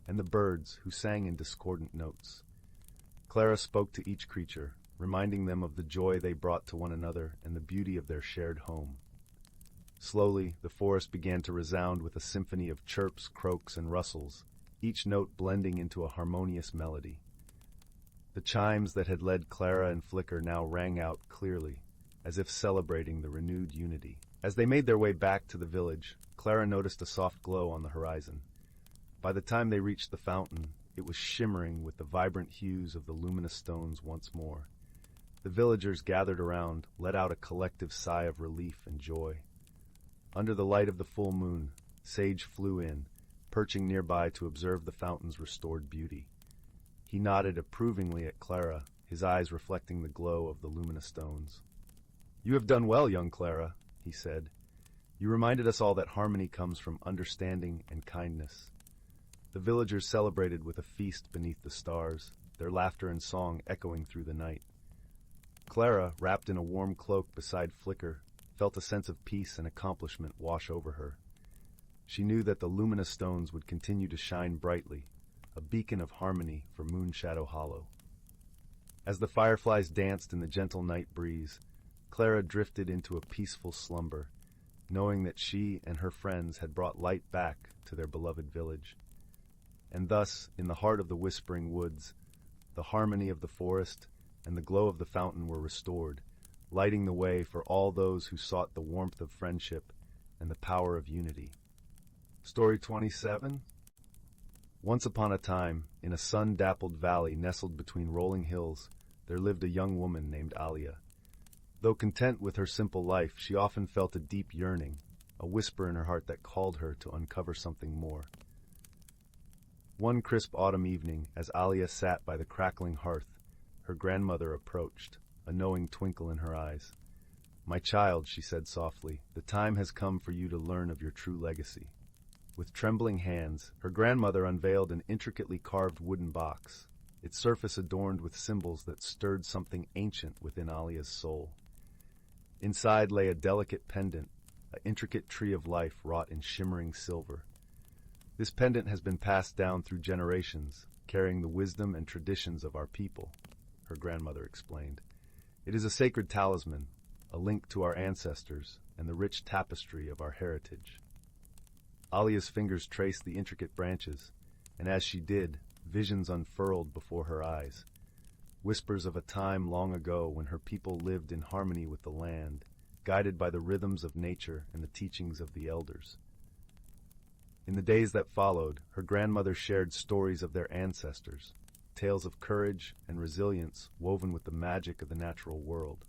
and the birds, who sang in discordant notes. Clara spoke to each creature, reminding them of the joy they brought to one another and the beauty of their shared home. Slowly, the forest began to resound with a symphony of chirps, croaks, and rustles, each note blending into a harmonious melody. The chimes that had led Clara and Flicker now rang out clearly, as if celebrating the renewed unity. As they made their way back to the village, Clara noticed a soft glow on the horizon. By the time they reached the fountain, it was shimmering with the vibrant hues of the luminous stones once more. The villagers gathered around let out a collective sigh of relief and joy. Under the light of the full moon, Sage flew in, perching nearby to observe the fountain's restored beauty. He nodded approvingly at Clara, his eyes reflecting the glow of the luminous stones. "You have done well, young Clara," he said. "You reminded us all that harmony comes from understanding and kindness." The villagers celebrated with a feast beneath the stars, their laughter and song echoing through the night. Clara, wrapped in a warm cloak beside Flicker, felt a sense of peace and accomplishment wash over her. She knew that the luminous stones would continue to shine brightly, a beacon of harmony for Moonshadow Hollow. As the fireflies danced in the gentle night breeze, Clara drifted into a peaceful slumber, knowing that she and her friends had brought light back to their beloved village. And thus, in the heart of the whispering woods, the harmony of the forest and the glow of the fountain were restored, lighting the way for all those who sought the warmth of friendship and the power of unity. Story 27? Once upon a time, in a sun-dappled valley nestled between rolling hills, there lived a young woman named Alia. Though content with her simple life, she often felt a deep yearning, a whisper in her heart that called her to uncover something more. One crisp autumn evening, as Alia sat by the crackling hearth, her grandmother approached, a knowing twinkle in her eyes. "My child," she said softly, "the time has come for you to learn of your true legacy." With trembling hands, her grandmother unveiled an intricately carved wooden box. its surface adorned with symbols that stirred something ancient within Alia's soul. Inside lay a delicate pendant, an intricate tree of life wrought in shimmering silver. This pendant has been passed down through generations, carrying the wisdom and traditions of our people, her grandmother explained. It is a sacred talisman, a link to our ancestors and the rich tapestry of our heritage. Alia's fingers traced the intricate branches, and as she did, visions unfurled before her eyes. Whispers of a time long ago when her people lived in harmony with the land, guided by the rhythms of nature and the teachings of the elders. In the days that followed, her grandmother shared stories of their ancestors, tales of courage and resilience woven with the magic of the natural world.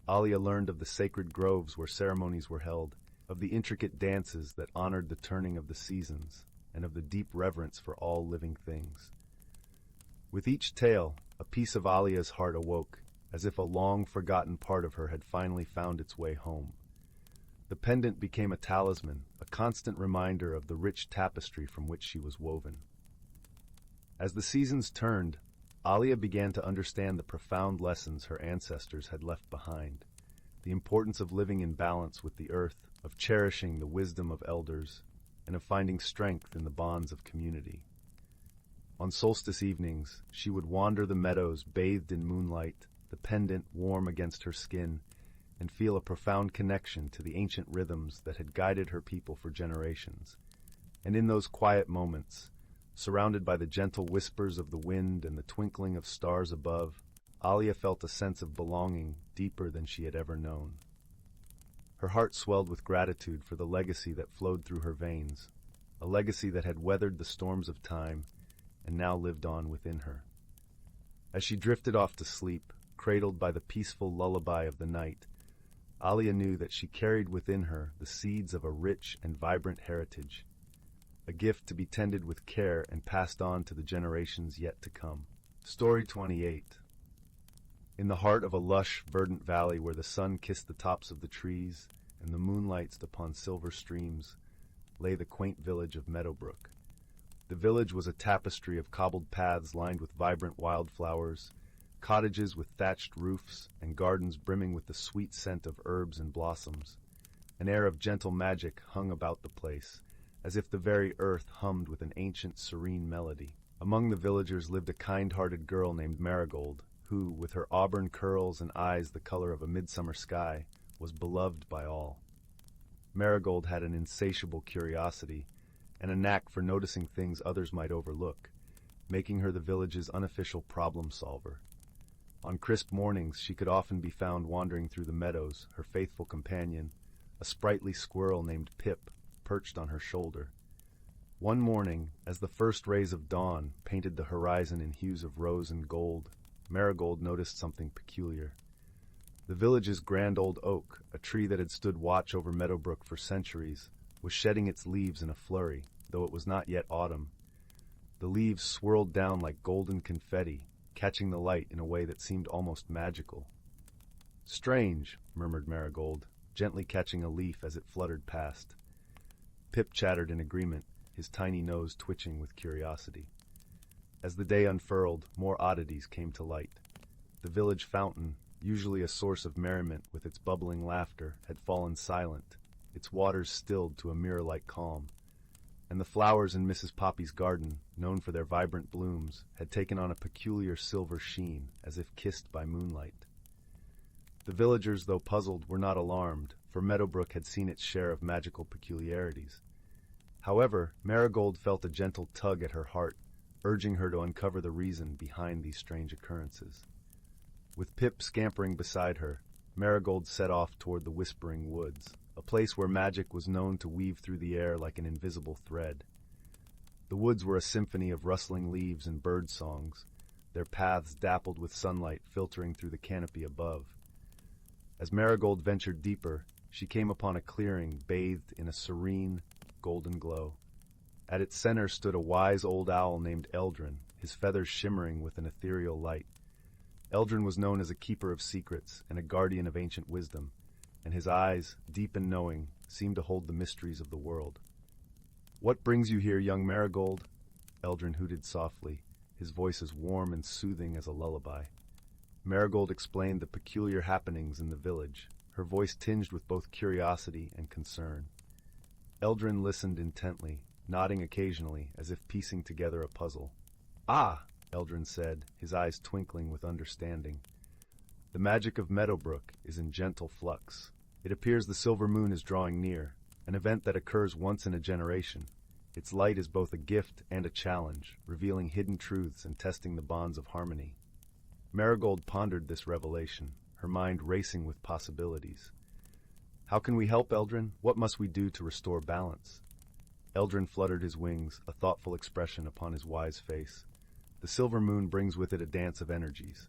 Alia learned of the sacred groves where ceremonies were held, of the intricate dances that honored the turning of the seasons, and of the deep reverence for all living things. With each tale, a piece of Alia's heart awoke, as if a long-forgotten part of her had finally found its way home. The pendant became a talisman, a constant reminder of the rich tapestry from which she was woven. As the seasons turned, Alia began to understand the profound lessons her ancestors had left behind, the importance of living in balance with the earth, of cherishing the wisdom of elders, and of finding strength in the bonds of community. On solstice evenings, she would wander the meadows bathed in moonlight, the pendant warm against her skin, and feel a profound connection to the ancient rhythms that had guided her people for generations. And in those quiet moments, surrounded by the gentle whispers of the wind and the twinkling of stars above, Alia felt a sense of belonging deeper than she had ever known. Her heart swelled with gratitude for the legacy that flowed through her veins, a legacy that had weathered the storms of time and now lived on within her. As she drifted off to sleep, cradled by the peaceful lullaby of the night, Alia knew that she carried within her the seeds of a rich and vibrant heritage, a gift to be tended with care and passed on to the generations yet to come. Story 28. In the heart of a lush, verdant valley where the sun kissed the tops of the trees and the moon lighted upon silver streams, lay the quaint village of Meadowbrook. The village was a tapestry of cobbled paths lined with vibrant wildflowers, cottages with thatched roofs, and gardens brimming with the sweet scent of herbs and blossoms. An air of gentle magic hung about the place, as if the very earth hummed with an ancient, serene melody. Among the villagers lived a kind-hearted girl named Marigold, who, with her auburn curls and eyes the color of a midsummer sky, was beloved by all. Marigold had an insatiable curiosity and a knack for noticing things others might overlook, making her the village's unofficial problem solver. On crisp mornings, she could often be found wandering through the meadows, her faithful companion, a sprightly squirrel named Pip, perched on her shoulder. One morning, as the first rays of dawn painted the horizon in hues of rose and gold, Marigold noticed something peculiar. The village's grand old oak, a tree that had stood watch over Meadowbrook for centuries, was shedding its leaves in a flurry, though it was not yet autumn. The leaves swirled down like golden confetti, catching the light in a way that seemed almost magical. "Strange," murmured Marigold, gently catching a leaf as it fluttered past. Pip chattered in agreement, his tiny nose twitching with curiosity. As the day unfurled, more oddities came to light. The village fountain, usually a source of merriment with its bubbling laughter, had fallen silent, its waters stilled to a mirror-like calm, and the flowers in Mrs. Poppy's garden, known for their vibrant blooms, had taken on a peculiar silver sheen, as if kissed by moonlight. The villagers, though puzzled, were not alarmed, for Meadowbrook had seen its share of magical peculiarities. However, Marigold felt a gentle tug at her heart, urging her to uncover the reason behind these strange occurrences. With Pip scampering beside her, Marigold set off toward the Whispering Woods, a place where magic was known to weave through the air like an invisible thread. The woods were a symphony of rustling leaves and bird songs, their paths dappled with sunlight filtering through the canopy above. As Marigold ventured deeper, she came upon a clearing bathed in a serene, golden glow. At its center stood a wise old owl named Eldrin, his feathers shimmering with an ethereal light. Eldrin was known as a keeper of secrets and a guardian of ancient wisdom, and his eyes, deep and knowing, seemed to hold the mysteries of the world. "What brings you here, young Marigold?" Eldrin hooted softly, his voice as warm and soothing as a lullaby. Marigold explained the peculiar happenings in the village, her voice tinged with both curiosity and concern. Eldrin listened intently, nodding occasionally as if piecing together a puzzle. "Ah," Eldrin said, his eyes twinkling with understanding. "The magic of Meadowbrook is in gentle flux. It appears the silver moon is drawing near, an event that occurs once in a generation. Its light is both a gift and a challenge, revealing hidden truths and testing the bonds of harmony." Marigold pondered this revelation, her mind racing with possibilities. "How can we help, Eldrin? What must we do to restore balance?" Eldrin fluttered his wings, a thoughtful expression upon his wise face. "The silver moon brings with it a dance of energies.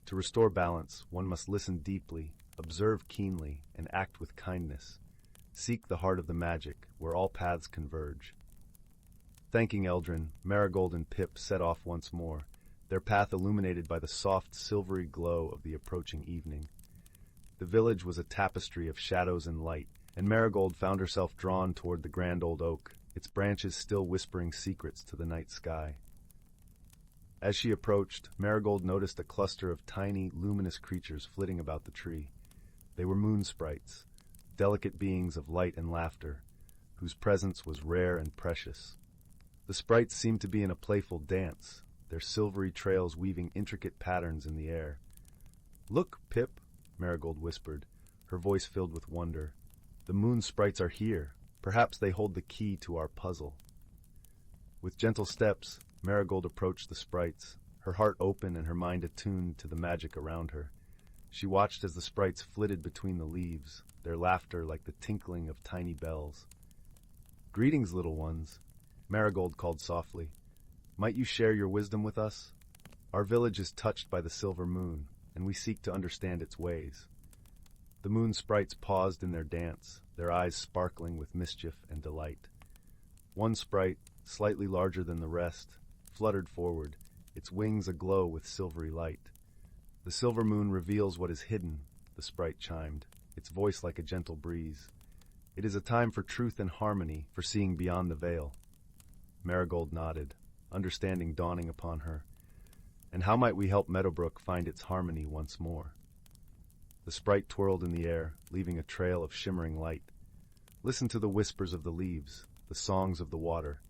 To restore balance, one must listen deeply, observe keenly, and act with kindness. Seek the heart of the magic, where all paths converge." Thanking Eldrin, Marigold and Pip set off once more, their path illuminated by the soft, silvery glow of the approaching evening. The village was a tapestry of shadows and light, and Marigold found herself drawn toward the grand old oak, its branches still whispering secrets to the night sky. As she approached, Marigold noticed a cluster of tiny, luminous creatures flitting about the tree. They were moon sprites, delicate beings of light and laughter, whose presence was rare and precious. The sprites seemed to be in a playful dance, their silvery trails weaving intricate patterns in the air. "Look, Pip," Marigold whispered, her voice filled with wonder. "The moon sprites are here. Perhaps they hold the key to our puzzle." With gentle steps, Marigold approached the sprites, her heart open and her mind attuned to the magic around her. She watched as the sprites flitted between the leaves, their laughter like the tinkling of tiny bells. "Greetings, little ones," Marigold called softly. "Might you share your wisdom with us? Our village is touched by the silver moon, and we seek to understand its ways." The moon sprites paused in their dance, their eyes sparkling with mischief and delight. One sprite, slightly larger than the rest, fluttered forward, its wings aglow with silvery light. "The silver moon reveals what is hidden," the sprite chimed, its voice like a gentle breeze. "It is a time for truth and harmony, for seeing beyond the veil." Marigold nodded, understanding dawning upon her. "And how might we help Meadowbrook find its harmony once more?" The sprite twirled in the air, leaving a trail of shimmering light. "Listen to the whispers of the leaves, the songs of the water.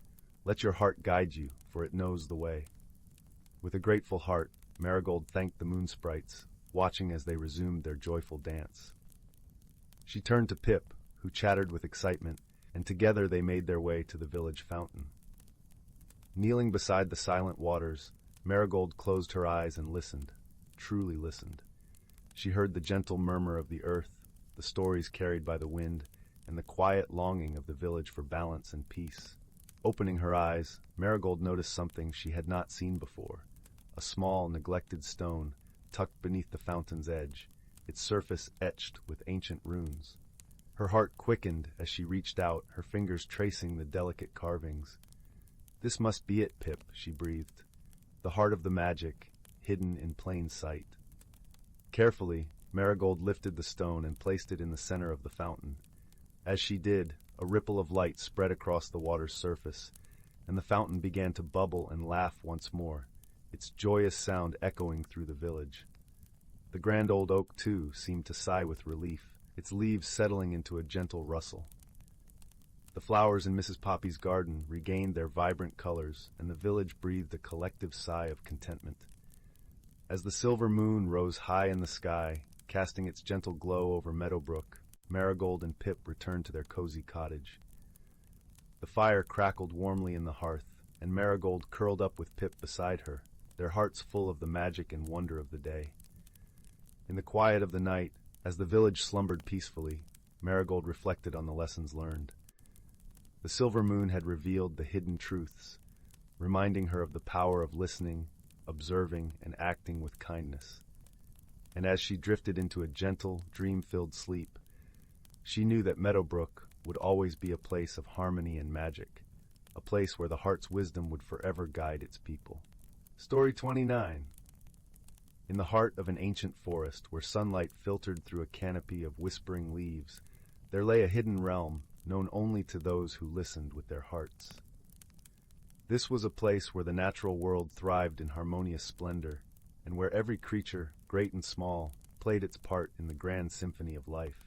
Let your heart guide you, for it knows the way." With a grateful heart, Marigold thanked the moon sprites, watching as they resumed their joyful dance. She turned to Pip, who chattered with excitement, and together they made their way to the village fountain. Kneeling beside the silent waters, Marigold closed her eyes and listened, truly listened. She heard the gentle murmur of the earth, the stories carried by the wind, and the quiet longing of the village for balance and peace. Opening her eyes, Marigold noticed something she had not seen before, a small, neglected stone tucked beneath the fountain's edge, its surface etched with ancient runes. Her heart quickened as she reached out, her fingers tracing the delicate carvings. "This must be it, Pip," she breathed. "The heart of the magic, hidden in plain sight." Carefully, Marigold lifted the stone and placed it in the center of the fountain. As she did, a ripple of light spread across the water's surface, and the fountain began to bubble and laugh once more, its joyous sound echoing through the village. The grand old oak, too, seemed to sigh with relief, its leaves settling into a gentle rustle. The flowers in Mrs. Poppy's garden regained their vibrant colors, and the village breathed a collective sigh of contentment. As the silver moon rose high in the sky, casting its gentle glow over Meadowbrook, Marigold and Pip returned to their cozy cottage. The fire crackled warmly in the hearth, and Marigold curled up with Pip beside her, their hearts full of the magic and wonder of the day. In the quiet of the night, as the village slumbered peacefully, Marigold reflected on the lessons learned. The silver moon had revealed the hidden truths, reminding her of the power of listening, observing, and acting with kindness. And as she drifted into a gentle, dream-filled sleep, she knew that Meadowbrook would always be a place of harmony and magic, a place where the heart's wisdom would forever guide its people. Story 29. In the heart of an ancient forest, where sunlight filtered through a canopy of whispering leaves, there lay a hidden realm known only to those who listened with their hearts. This was a place where the natural world thrived in harmonious splendor, and where every creature, great and small, played its part in the grand symphony of life.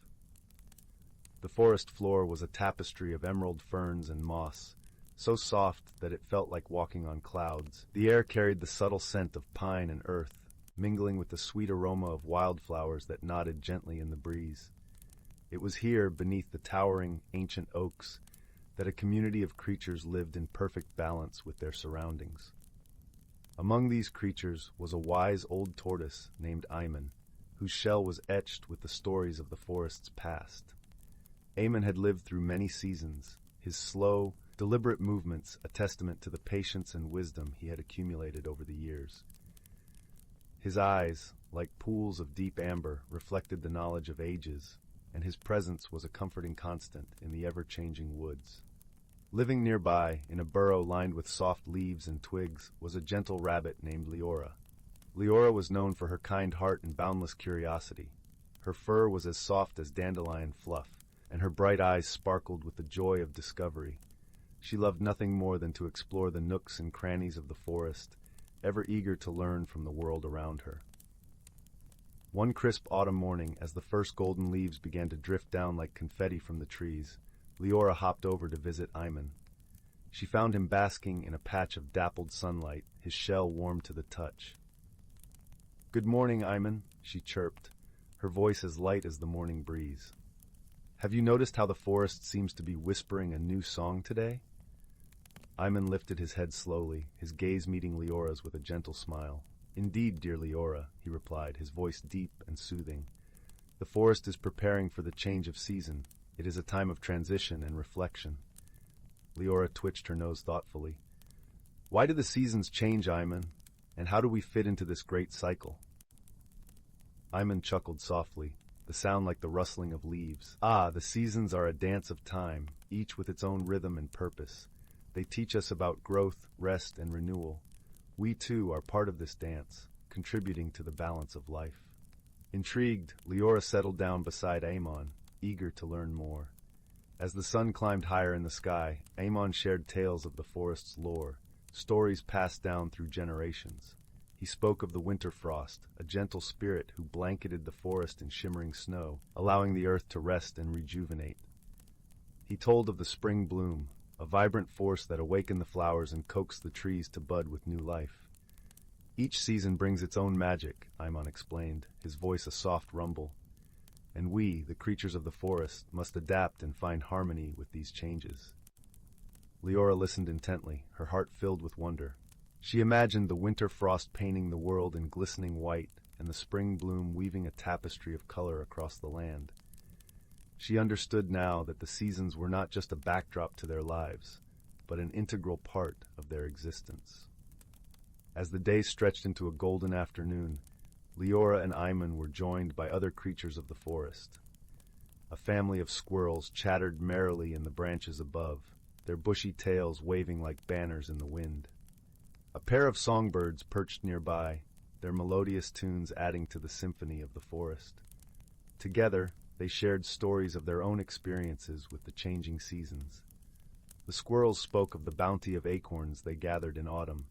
The forest floor was a tapestry of emerald ferns and moss, so soft that it felt like walking on clouds. The air carried the subtle scent of pine and earth, mingling with the sweet aroma of wildflowers that nodded gently in the breeze. It was here, beneath the towering, ancient oaks, that a community of creatures lived in perfect balance with their surroundings. Among these creatures was a wise old tortoise named Imon, whose shell was etched with the stories of the forest's past. Imon had lived through many seasons, his slow, deliberate movements a testament to the patience and wisdom he had accumulated over the years. His eyes, like pools of deep amber, reflected the knowledge of ages, and his presence was a comforting constant in the ever-changing woods. Living nearby, in a burrow lined with soft leaves and twigs, was a gentle rabbit named Leora. Leora was known for her kind heart and boundless curiosity. Her fur was as soft as dandelion fluff, and her bright eyes sparkled with the joy of discovery. She loved nothing more than to explore the nooks and crannies of the forest, ever eager to learn from the world around her. One crisp autumn morning, as the first golden leaves began to drift down like confetti from the trees, Leora hopped over to visit Imon. She found him basking in a patch of dappled sunlight, his shell warm to the touch. "Good morning, Imon," she chirped, her voice as light as the morning breeze. "Have you noticed how the forest seems to be whispering a new song today?" Imon lifted his head slowly, his gaze meeting Leora's with a gentle smile. "Indeed, dear Leora," he replied, his voice deep and soothing. "The forest is preparing for the change of season. It is a time of transition and reflection." Leora twitched her nose thoughtfully. "Why do the seasons change, Imon? And how do we fit into this great cycle?" Imon chuckled softly, the sound like the rustling of leaves. "Ah, the seasons are a dance of time, each with its own rhythm and purpose. They teach us about growth, rest, and renewal. We, too, are part of this dance, contributing to the balance of life." Intrigued, Leora settled down beside Amon, eager to learn more. As the sun climbed higher in the sky, Amon shared tales of the forest's lore, stories passed down through generations. He spoke of the winter frost, a gentle spirit who blanketed the forest in shimmering snow, allowing the earth to rest and rejuvenate. He told of the spring bloom, a vibrant force that awakened the flowers and coaxed the trees to bud with new life. "Each season brings its own magic," Imon explained, his voice a soft rumble. "And we, the creatures of the forest, must adapt and find harmony with these changes." Leora listened intently, her heart filled with wonder. She imagined the winter frost painting the world in glistening white and the spring bloom weaving a tapestry of color across the land. She understood now that the seasons were not just a backdrop to their lives, but an integral part of their existence. As the day stretched into a golden afternoon, Leora and Imon were joined by other creatures of the forest. A family of squirrels chattered merrily in the branches above, their bushy tails waving like banners in the wind. A pair of songbirds perched nearby, their melodious tunes adding to the symphony of the forest. Together, they shared stories of their own experiences with the changing seasons. The squirrels spoke of the bounty of acorns they gathered in autumn,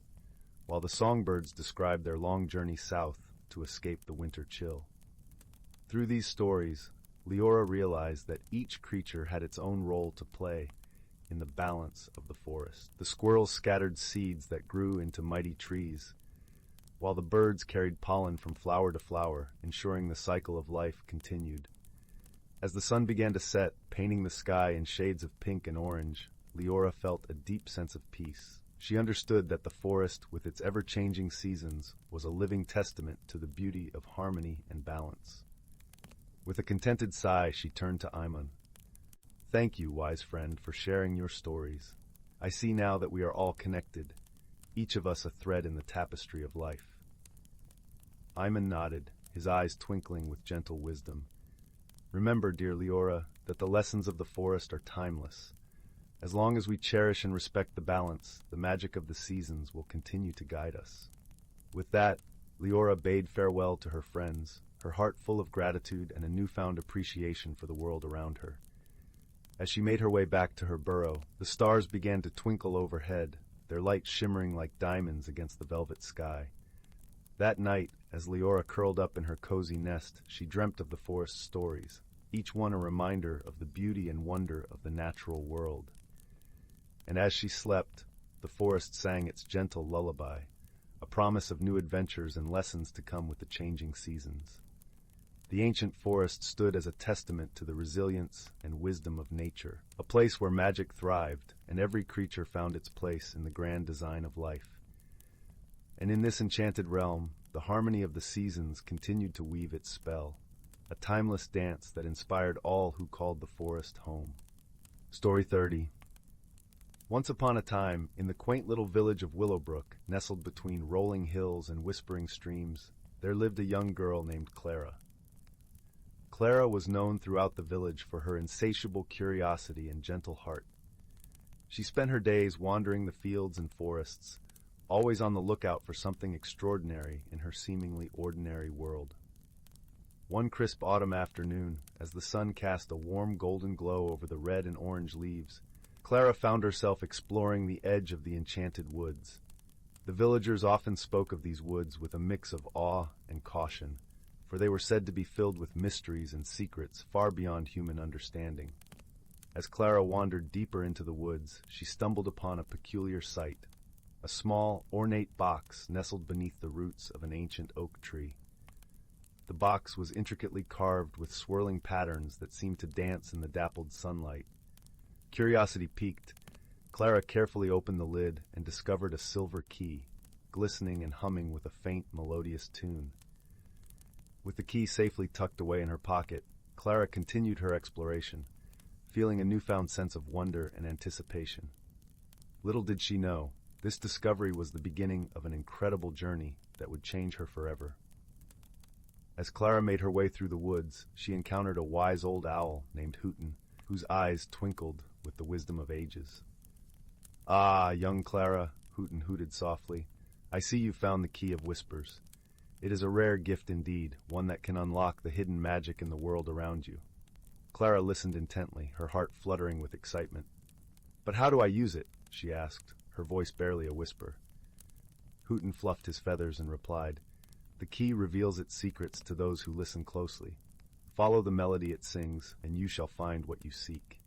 while the songbirds described their long journey south to escape the winter chill. Through these stories, Leora realized that each creature had its own role to play in the balance of the forest. The squirrels scattered seeds that grew into mighty trees, while the birds carried pollen from flower to flower, ensuring the cycle of life continued. As the sun began to set, painting the sky in shades of pink and orange, Leora felt a deep sense of peace. She understood that the forest, with its ever-changing seasons, was a living testament to the beauty of harmony and balance. With a contented sigh, she turned to Imon. "Thank you, wise friend, for sharing your stories. I see now that we are all connected, each of us a thread in the tapestry of life." Imon nodded, his eyes twinkling with gentle wisdom. "Remember, dear Leora, that the lessons of the forest are timeless. As long as we cherish and respect the balance, the magic of the seasons will continue to guide us." With that, Leora bade farewell to her friends, her heart full of gratitude and a newfound appreciation for the world around her. As she made her way back to her burrow, the stars began to twinkle overhead, their light shimmering like diamonds against the velvet sky. That night, as Leora curled up in her cozy nest, she dreamt of the forest stories, each one a reminder of the beauty and wonder of the natural world. And as she slept, the forest sang its gentle lullaby, a promise of new adventures and lessons to come with the changing seasons. The ancient forest stood as a testament to the resilience and wisdom of nature, a place where magic thrived and every creature found its place in the grand design of life. And in this enchanted realm, the harmony of the seasons continued to weave its spell, a timeless dance that inspired all who called the forest home. Story 30. Once upon a time, in the quaint little village of Willowbrook, nestled between rolling hills and whispering streams, there lived a young girl named Clara. Clara was known throughout the village for her insatiable curiosity and gentle heart. She spent her days wandering the fields and forests, always on the lookout for something extraordinary in her seemingly ordinary world. One crisp autumn afternoon, as the sun cast a warm golden glow over the red and orange leaves, Clara found herself exploring the edge of the enchanted woods. The villagers often spoke of these woods with a mix of awe and caution, for they were said to be filled with mysteries and secrets far beyond human understanding. As Clara wandered deeper into the woods, she stumbled upon a peculiar sight, a small, ornate box nestled beneath the roots of an ancient oak tree. The box was intricately carved with swirling patterns that seemed to dance in the dappled sunlight. Curiosity piqued, Clara carefully opened the lid and discovered a silver key, glistening and humming with a faint, melodious tune. With the key safely tucked away in her pocket, Clara continued her exploration, feeling a newfound sense of wonder and anticipation. Little did she know, this discovery was the beginning of an incredible journey that would change her forever. As Clara made her way through the woods, she encountered a wise old owl named Hooten, whose eyes twinkled with the wisdom of ages. "Ah, young Clara," Hooten hooted softly, "I see you've found the key of whispers. It is a rare gift indeed, one that can unlock the hidden magic in the world around you." Clara listened intently, her heart fluttering with excitement. "But how do I use it?" she asked, her voice barely a whisper. Hooten fluffed his feathers and replied, "The key reveals its secrets to those who listen closely. Follow the melody it sings, and you shall find what you seek."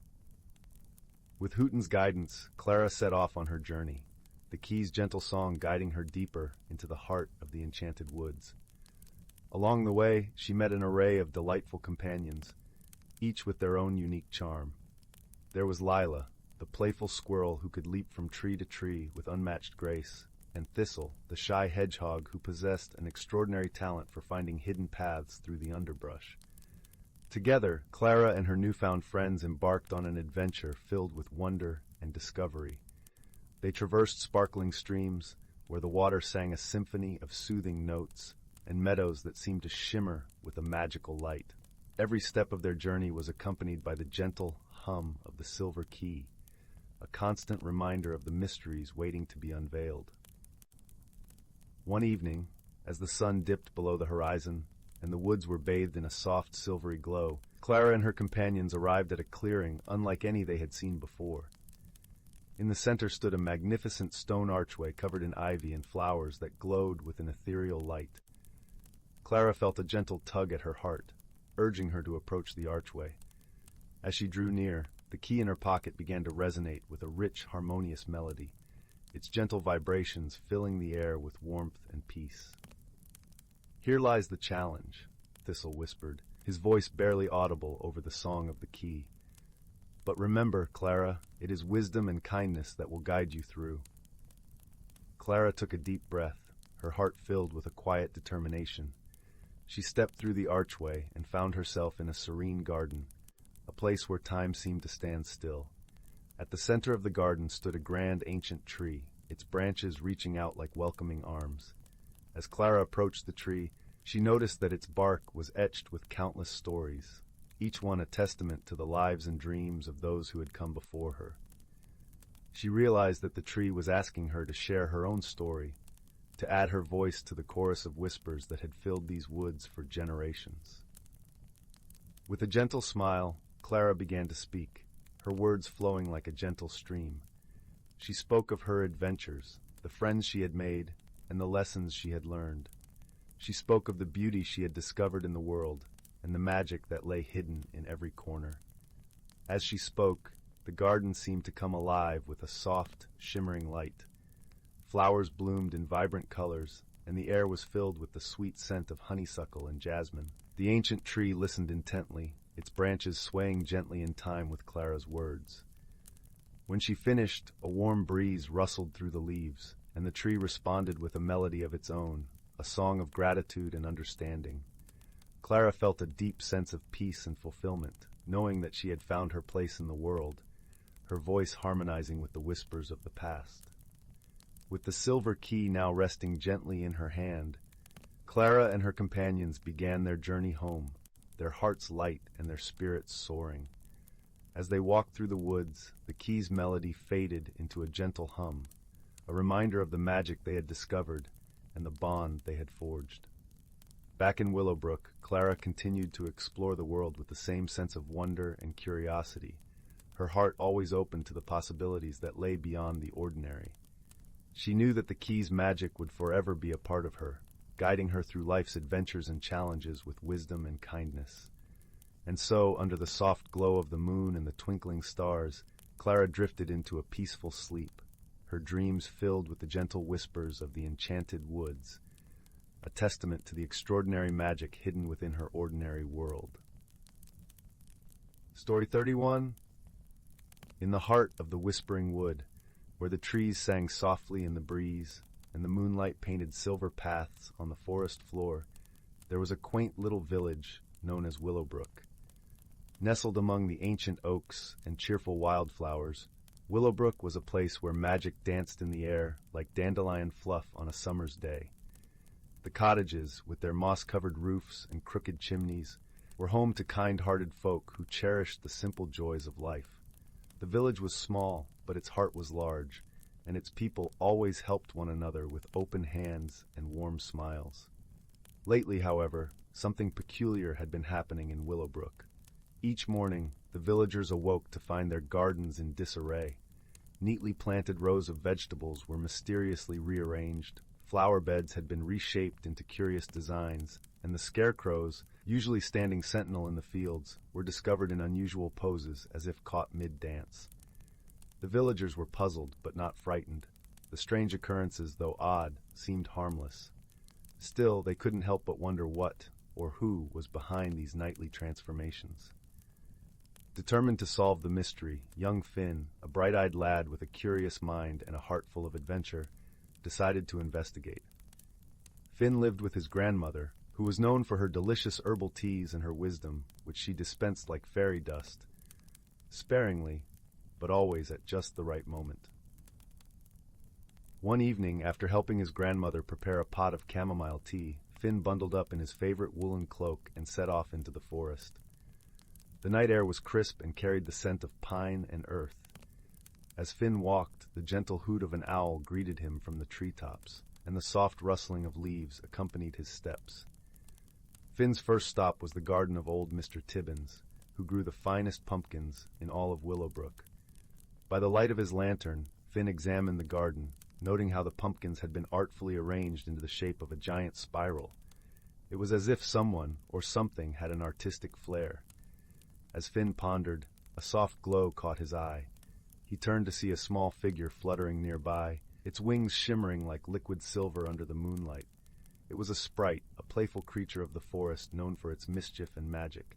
With Hooten's guidance, Clara set off on her journey, the key's gentle song guiding her deeper into the heart of the enchanted woods. Along the way, she met an array of delightful companions, each with their own unique charm. There was Lila, the playful squirrel who could leap from tree to tree with unmatched grace, and Thistle, the shy hedgehog who possessed an extraordinary talent for finding hidden paths through the underbrush. Together, Clara and her newfound friends embarked on an adventure filled with wonder and discovery. They traversed sparkling streams, where the water sang a symphony of soothing notes, and meadows that seemed to shimmer with a magical light. Every step of their journey was accompanied by the gentle hum of the silver key, a constant reminder of the mysteries waiting to be unveiled. One evening, as the sun dipped below the horizon and the woods were bathed in a soft silvery glow, Clara and her companions arrived at a clearing unlike any they had seen before. In the center stood a magnificent stone archway covered in ivy and flowers that glowed with an ethereal light. Clara felt a gentle tug at her heart, urging her to approach the archway. As she drew near, the key in her pocket began to resonate with a rich, harmonious melody, its gentle vibrations filling the air with warmth and peace. "Here lies the challenge," Thistle whispered, his voice barely audible over the song of the key. "But remember, Clara, it is wisdom and kindness that will guide you through." Clara took a deep breath, her heart filled with a quiet determination. She stepped through the archway and found herself in a serene garden, a place where time seemed to stand still. At the center of the garden stood a grand ancient tree, its branches reaching out like welcoming arms. As Clara approached the tree, she noticed that its bark was etched with countless stories, each one a testament to the lives and dreams of those who had come before her. She realized that the tree was asking her to share her own story, to add her voice to the chorus of whispers that had filled these woods for generations. With a gentle smile, Clara began to speak, her words flowing like a gentle stream. She spoke of her adventures, the friends she had made, and the lessons she had learned. She spoke of the beauty she had discovered in the world, and the magic that lay hidden in every corner. As she spoke, the garden seemed to come alive with a soft, shimmering light. Flowers bloomed in vibrant colors, and the air was filled with the sweet scent of honeysuckle and jasmine. The ancient tree listened intently, its branches swaying gently in time with Clara's words. When she finished, a warm breeze rustled through the leaves, and the tree responded with a melody of its own, a song of gratitude and understanding. Clara felt a deep sense of peace and fulfillment, knowing that she had found her place in the world, her voice harmonizing with the whispers of the past. With the silver key now resting gently in her hand, Clara and her companions began their journey home, their hearts light and their spirits soaring. As they walked through the woods, the key's melody faded into a gentle hum, a reminder of the magic they had discovered and the bond they had forged. Back in Willowbrook, Clara continued to explore the world with the same sense of wonder and curiosity, her heart always open to the possibilities that lay beyond the ordinary. She knew that the key's magic would forever be a part of her, guiding her through life's adventures and challenges with wisdom and kindness. And so, under the soft glow of the moon and the twinkling stars, Clara drifted into a peaceful sleep, her dreams filled with the gentle whispers of the enchanted woods, a testament to the extraordinary magic hidden within her ordinary world. Story 31. In the heart of the whispering wood, where the trees sang softly in the breeze and the moonlight painted silver paths on the forest floor, there was a quaint little village known as Willowbrook. Nestled among the ancient oaks and cheerful wildflowers, Willowbrook was a place where magic danced in the air like dandelion fluff on a summer's day. The cottages, with their moss-covered roofs and crooked chimneys, were home to kind-hearted folk who cherished the simple joys of life. The village was small, but its heart was large, and its people always helped one another with open hands and warm smiles. Lately, however, something peculiar had been happening in Willowbrook. Each morning, the villagers awoke to find their gardens in disarray. Neatly planted rows of vegetables were mysteriously rearranged, flower beds had been reshaped into curious designs, and the scarecrows, usually standing sentinel in the fields, were discovered in unusual poses as if caught mid-dance. The villagers were puzzled but not frightened. The strange occurrences, though odd, seemed harmless. Still, they couldn't help but wonder what or who was behind these nightly transformations. Determined to solve the mystery, young Finn, a bright-eyed lad with a curious mind and a heart full of adventure, decided to investigate. Finn lived with his grandmother, who was known for her delicious herbal teas and her wisdom, which she dispensed like fairy dust, sparingly, but always at just the right moment. One evening, after helping his grandmother prepare a pot of chamomile tea, Finn bundled up in his favorite woolen cloak and set off into the forest. The night air was crisp and carried the scent of pine and earth. As Finn walked, the gentle hoot of an owl greeted him from the treetops, and the soft rustling of leaves accompanied his steps. Finn's first stop was the garden of old Mr. Tibbins, who grew the finest pumpkins in all of Willowbrook. By the light of his lantern, Finn examined the garden, noting how the pumpkins had been artfully arranged into the shape of a giant spiral. It was as if someone or something had an artistic flair. As Finn pondered, a soft glow caught his eye. He turned to see a small figure fluttering nearby, its wings shimmering like liquid silver under the moonlight. It was a sprite, a playful creature of the forest known for its mischief and magic.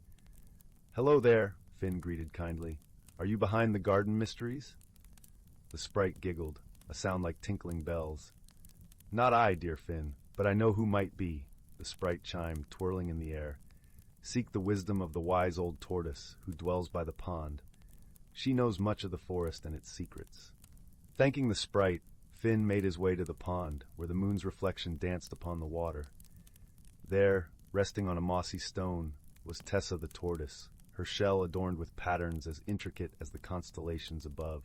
"Hello there," Finn greeted kindly. "Are you behind the garden mysteries?" The sprite giggled, a sound like tinkling bells. "Not I, dear Finn, but I know who might be," the sprite chimed, twirling in the air. "Seek the wisdom of the wise old tortoise who dwells by the pond. She knows much of the forest and its secrets." Thanking the sprite, Finn made his way to the pond, where the moon's reflection danced upon the water. There, resting on a mossy stone, was Tessa the tortoise, her shell adorned with patterns as intricate as the constellations above.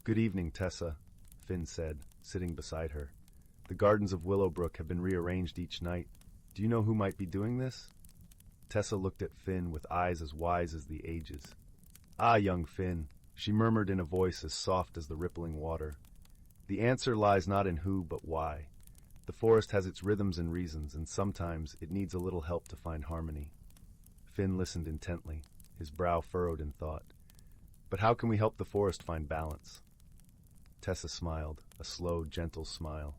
"Good evening, Tessa," Finn said, sitting beside her. "The gardens of Willowbrook have been rearranged each night. Do you know who might be doing this?" Tessa looked at Finn with eyes as wise as the ages. "Ah, young Finn, she murmured in a voice as soft as the rippling water. The answer lies not in who, but why. The forest has its rhythms and reasons, and sometimes it needs a little help to find harmony. Finn listened intently, his brow furrowed in thought. But how can we help the forest find balance? Tessa smiled, a slow, gentle smile.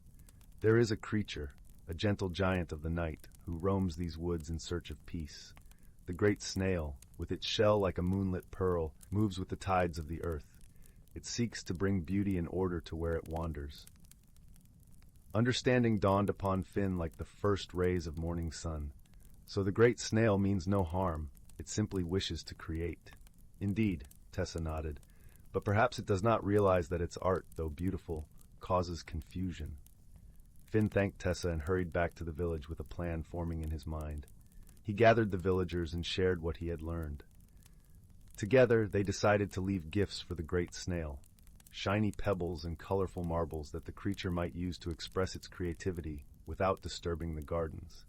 There is a creature, a gentle giant of the night, who roams these woods in search of peace. The great snail, with its shell like a moonlit pearl, moves with the tides of the earth. It seeks to bring beauty and order to where it wanders. Understanding dawned upon Finn like the first rays of morning sun. So the great snail means no harm, it simply wishes to create. Indeed, Tessa nodded, but perhaps it does not realize that its art, though beautiful, causes confusion. Finn thanked Tessa and hurried back to the village with a plan forming in his mind. He gathered the villagers and shared what he had learned. Together, they decided to leave gifts for the great snail, shiny pebbles and colorful marbles that the creature might use to express its creativity without disturbing the gardens.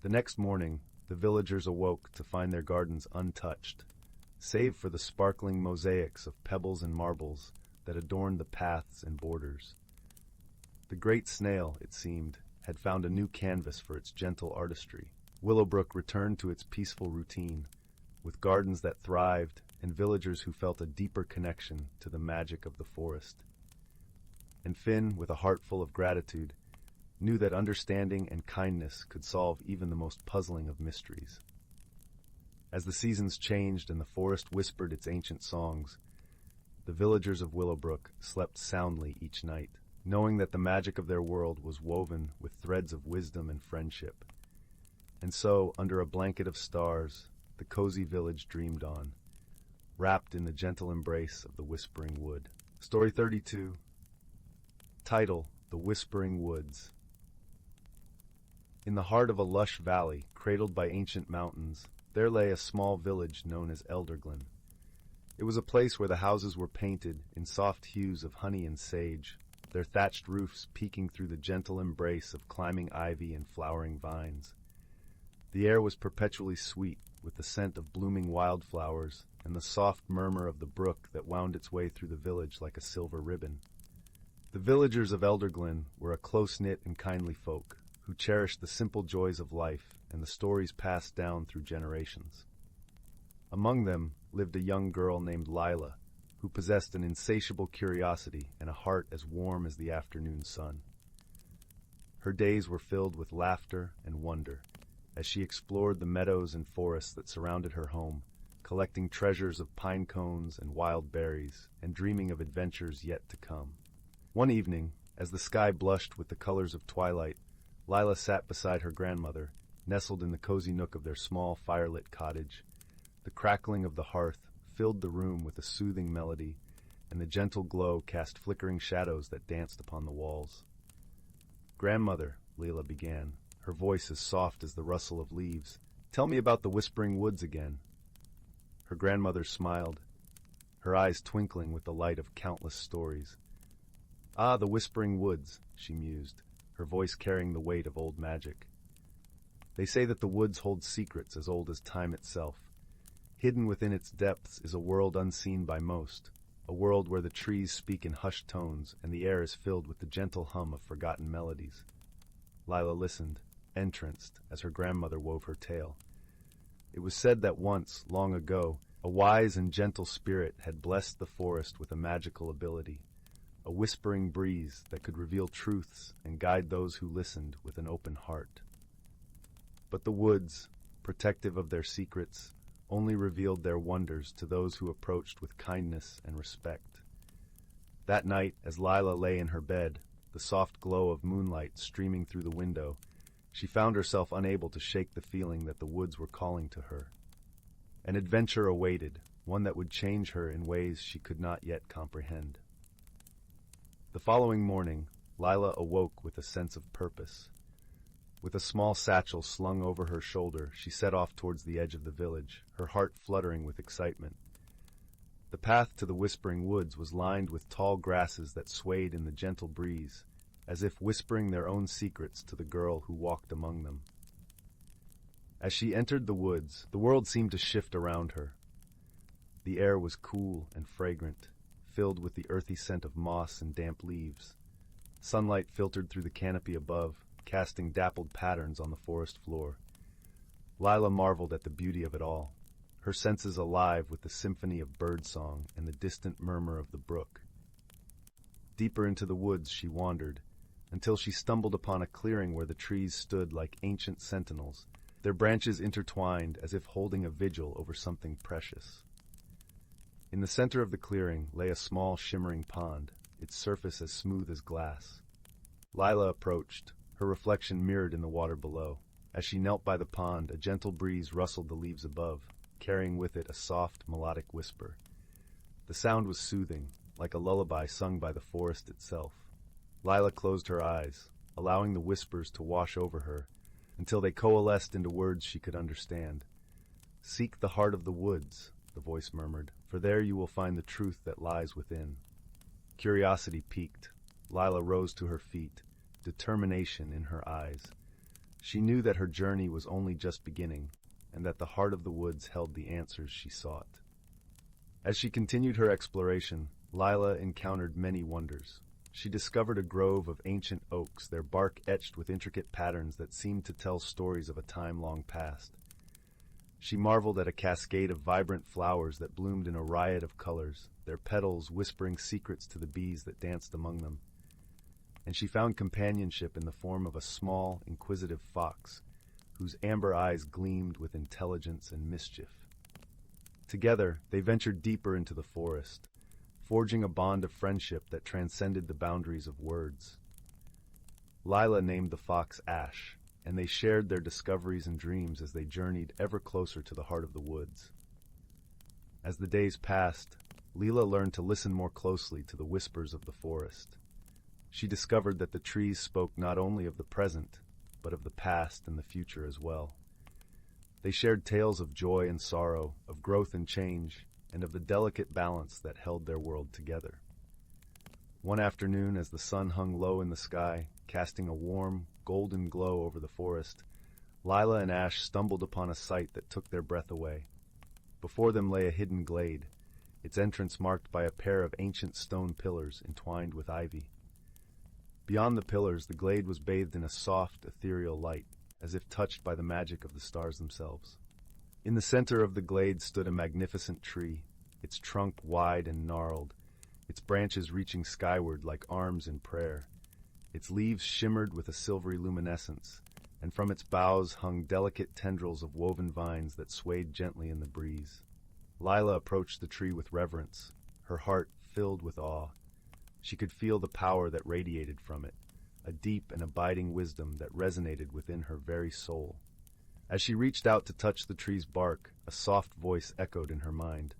The next morning, the villagers awoke to find their gardens untouched, save for the sparkling mosaics of pebbles and marbles that adorned the paths and borders. The great snail, it seemed, had found a new canvas for its gentle artistry. Willowbrook returned to its peaceful routine, with gardens that thrived and villagers who felt a deeper connection to the magic of the forest. And Finn, with a heart full of gratitude, knew that understanding and kindness could solve even the most puzzling of mysteries. As the seasons changed and the forest whispered its ancient songs, the villagers of Willowbrook slept soundly each night, knowing that the magic of their world was woven with threads of wisdom and friendship. And so, under a blanket of stars, the cozy village dreamed on, wrapped in the gentle embrace of the Whispering Wood. Story 32. Title: The Whispering Woods. In the heart of a lush valley, cradled by ancient mountains, there lay a small village known as Elderglen. It was a place where the houses were painted in soft hues of honey and sage, their thatched roofs peeking through the gentle embrace of climbing ivy and flowering vines. The air was perpetually sweet, with the scent of blooming wildflowers and the soft murmur of the brook that wound its way through the village like a silver ribbon. The villagers of Elderglen were a close-knit and kindly folk, who cherished the simple joys of life and the stories passed down through generations. Among them lived a young girl named Lila, who possessed an insatiable curiosity and a heart as warm as the afternoon sun. Her days were filled with laughter and wonder, as she explored the meadows and forests that surrounded her home, collecting treasures of pine cones and wild berries, and dreaming of adventures yet to come. One evening, as the sky blushed with the colors of twilight, Lila sat beside her grandmother, nestled in the cozy nook of their small firelit cottage. The crackling of the hearth filled the room with a soothing melody, and the gentle glow cast flickering shadows that danced upon the walls. "Grandmother," Lila began, her voice as soft as the rustle of leaves, "tell me about the Whispering Woods again." Her grandmother smiled, her eyes twinkling with the light of countless stories. "Ah, the Whispering Woods," she mused, her voice carrying the weight of old magic. "They say that the woods hold secrets as old as time itself. Hidden within its depths is a world unseen by most, a world where the trees speak in hushed tones and the air is filled with the gentle hum of forgotten melodies." Lila listened, entranced, as her grandmother wove her tale. It was said that once, long ago, a wise and gentle spirit had blessed the forest with a magical ability, a whispering breeze that could reveal truths and guide those who listened with an open heart. But the woods, protective of their secrets, only revealed their wonders to those who approached with kindness and respect. That night, as Lila lay in her bed, the soft glow of moonlight streaming through the window, she found herself unable to shake the feeling that the woods were calling to her. An adventure awaited, one that would change her in ways she could not yet comprehend. The following morning, Lila awoke with a sense of purpose. With a small satchel slung over her shoulder, she set off towards the edge of the village, her heart fluttering with excitement. The path to the Whispering Woods was lined with tall grasses that swayed in the gentle breeze, as if whispering their own secrets to the girl who walked among them. As she entered the woods, the world seemed to shift around her. The air was cool and fragrant, filled with the earthy scent of moss and damp leaves. Sunlight filtered through the canopy above, casting dappled patterns on the forest floor. Lila marveled at the beauty of it all, her senses alive with the symphony of birdsong and the distant murmur of the brook. Deeper into the woods she wandered, until she stumbled upon a clearing where the trees stood like ancient sentinels, their branches intertwined as if holding a vigil over something precious. In the center of the clearing lay a small shimmering pond, its surface as smooth as glass. Lila approached, her reflection mirrored in the water below. As she knelt by the pond, a gentle breeze rustled the leaves above, carrying with it a soft, melodic whisper. The sound was soothing, like a lullaby sung by the forest itself. Lila closed her eyes, allowing the whispers to wash over her, until they coalesced into words she could understand. "Seek the heart of the woods," the voice murmured, "for there you will find the truth that lies within." Curiosity piqued. Lila rose to her feet, determination in her eyes. She knew that her journey was only just beginning, and that the heart of the woods held the answers she sought. As she continued her exploration, Lila encountered many wonders. She discovered a grove of ancient oaks, their bark etched with intricate patterns that seemed to tell stories of a time long past. She marveled at a cascade of vibrant flowers that bloomed in a riot of colors, their petals whispering secrets to the bees that danced among them. And she found companionship in the form of a small, inquisitive fox, whose amber eyes gleamed with intelligence and mischief. Together, they ventured deeper into the forest, forging a bond of friendship that transcended the boundaries of words. Lila named the fox Ash, and they shared their discoveries and dreams as they journeyed ever closer to the heart of the woods. As the days passed, Lila learned to listen more closely to the whispers of the forest. She discovered that the trees spoke not only of the present, but of the past and the future as well. They shared tales of joy and sorrow, of growth and change, and of the delicate balance that held their world together. One afternoon, as the sun hung low in the sky, casting a warm, golden glow over the forest, Lila and Ash stumbled upon a sight that took their breath away. Before them lay a hidden glade, its entrance marked by a pair of ancient stone pillars entwined with ivy. Beyond the pillars, the glade was bathed in a soft, ethereal light, as if touched by the magic of the stars themselves. In the center of the glade stood a magnificent tree, its trunk wide and gnarled, its branches reaching skyward like arms in prayer. Its leaves shimmered with a silvery luminescence, and from its boughs hung delicate tendrils of woven vines that swayed gently in the breeze. Lila approached the tree with reverence, her heart filled with awe. She could feel the power that radiated from it, a deep and abiding wisdom that resonated within her very soul. As she reached out to touch the tree's bark, a soft voice echoed in her mind.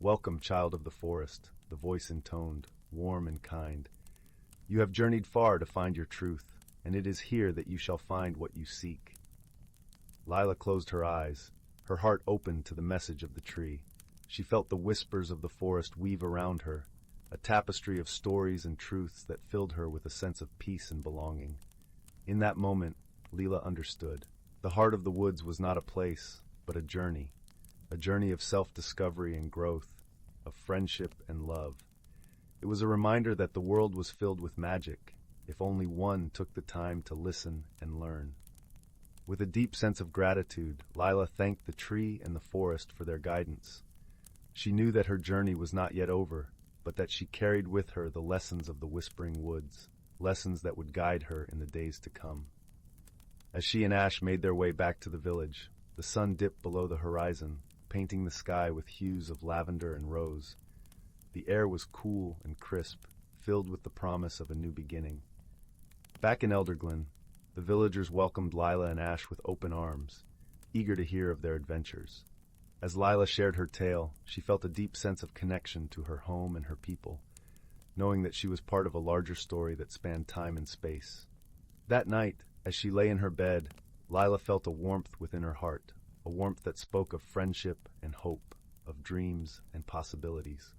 "Welcome, child of the forest," the voice intoned, warm and kind. "You have journeyed far to find your truth, and it is here that you shall find what you seek." Lila closed her eyes, her heart opened to the message of the tree. She felt the whispers of the forest weave around her, a tapestry of stories and truths that filled her with a sense of peace and belonging. In that moment, Lila understood. The heart of the woods was not a place, but a journey of self-discovery and growth, of friendship and love. It was a reminder that the world was filled with magic, if only one took the time to listen and learn. With a deep sense of gratitude, Lila thanked the tree and the forest for their guidance. She knew that her journey was not yet over, but that she carried with her the lessons of the Whispering Woods, lessons that would guide her in the days to come. As she and Ash made their way back to the village, the sun dipped below the horizon, painting the sky with hues of lavender and rose. The air was cool and crisp, filled with the promise of a new beginning. Back in Elderglen, the villagers welcomed Lila and Ash with open arms, eager to hear of their adventures. As Lila shared her tale, she felt a deep sense of connection to her home and her people, knowing that she was part of a larger story that spanned time and space. That night, as she lay in her bed, Lila felt a warmth within her heart, a warmth that spoke of friendship and hope, of dreams and possibilities.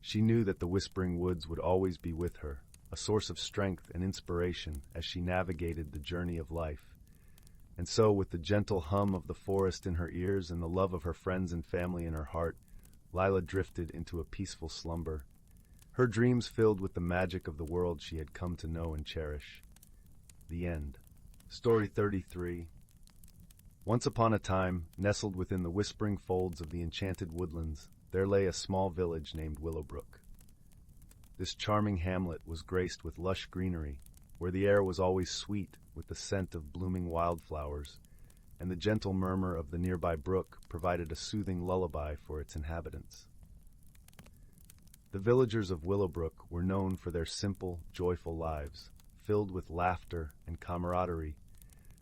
She knew that the Whispering Woods would always be with her, a source of strength and inspiration as she navigated the journey of life. And so, with the gentle hum of the forest in her ears and the love of her friends and family in her heart, Lila drifted into a peaceful slumber, her dreams filled with the magic of the world she had come to know and cherish. The end. Story 33. Once upon a time, nestled within the whispering folds of the enchanted woodlands, there lay a small village named Willowbrook. This charming hamlet was graced with lush greenery, where the air was always sweet with the scent of blooming wildflowers, and the gentle murmur of the nearby brook provided a soothing lullaby for its inhabitants. The villagers of Willowbrook were known for their simple, joyful lives, filled with laughter and camaraderie,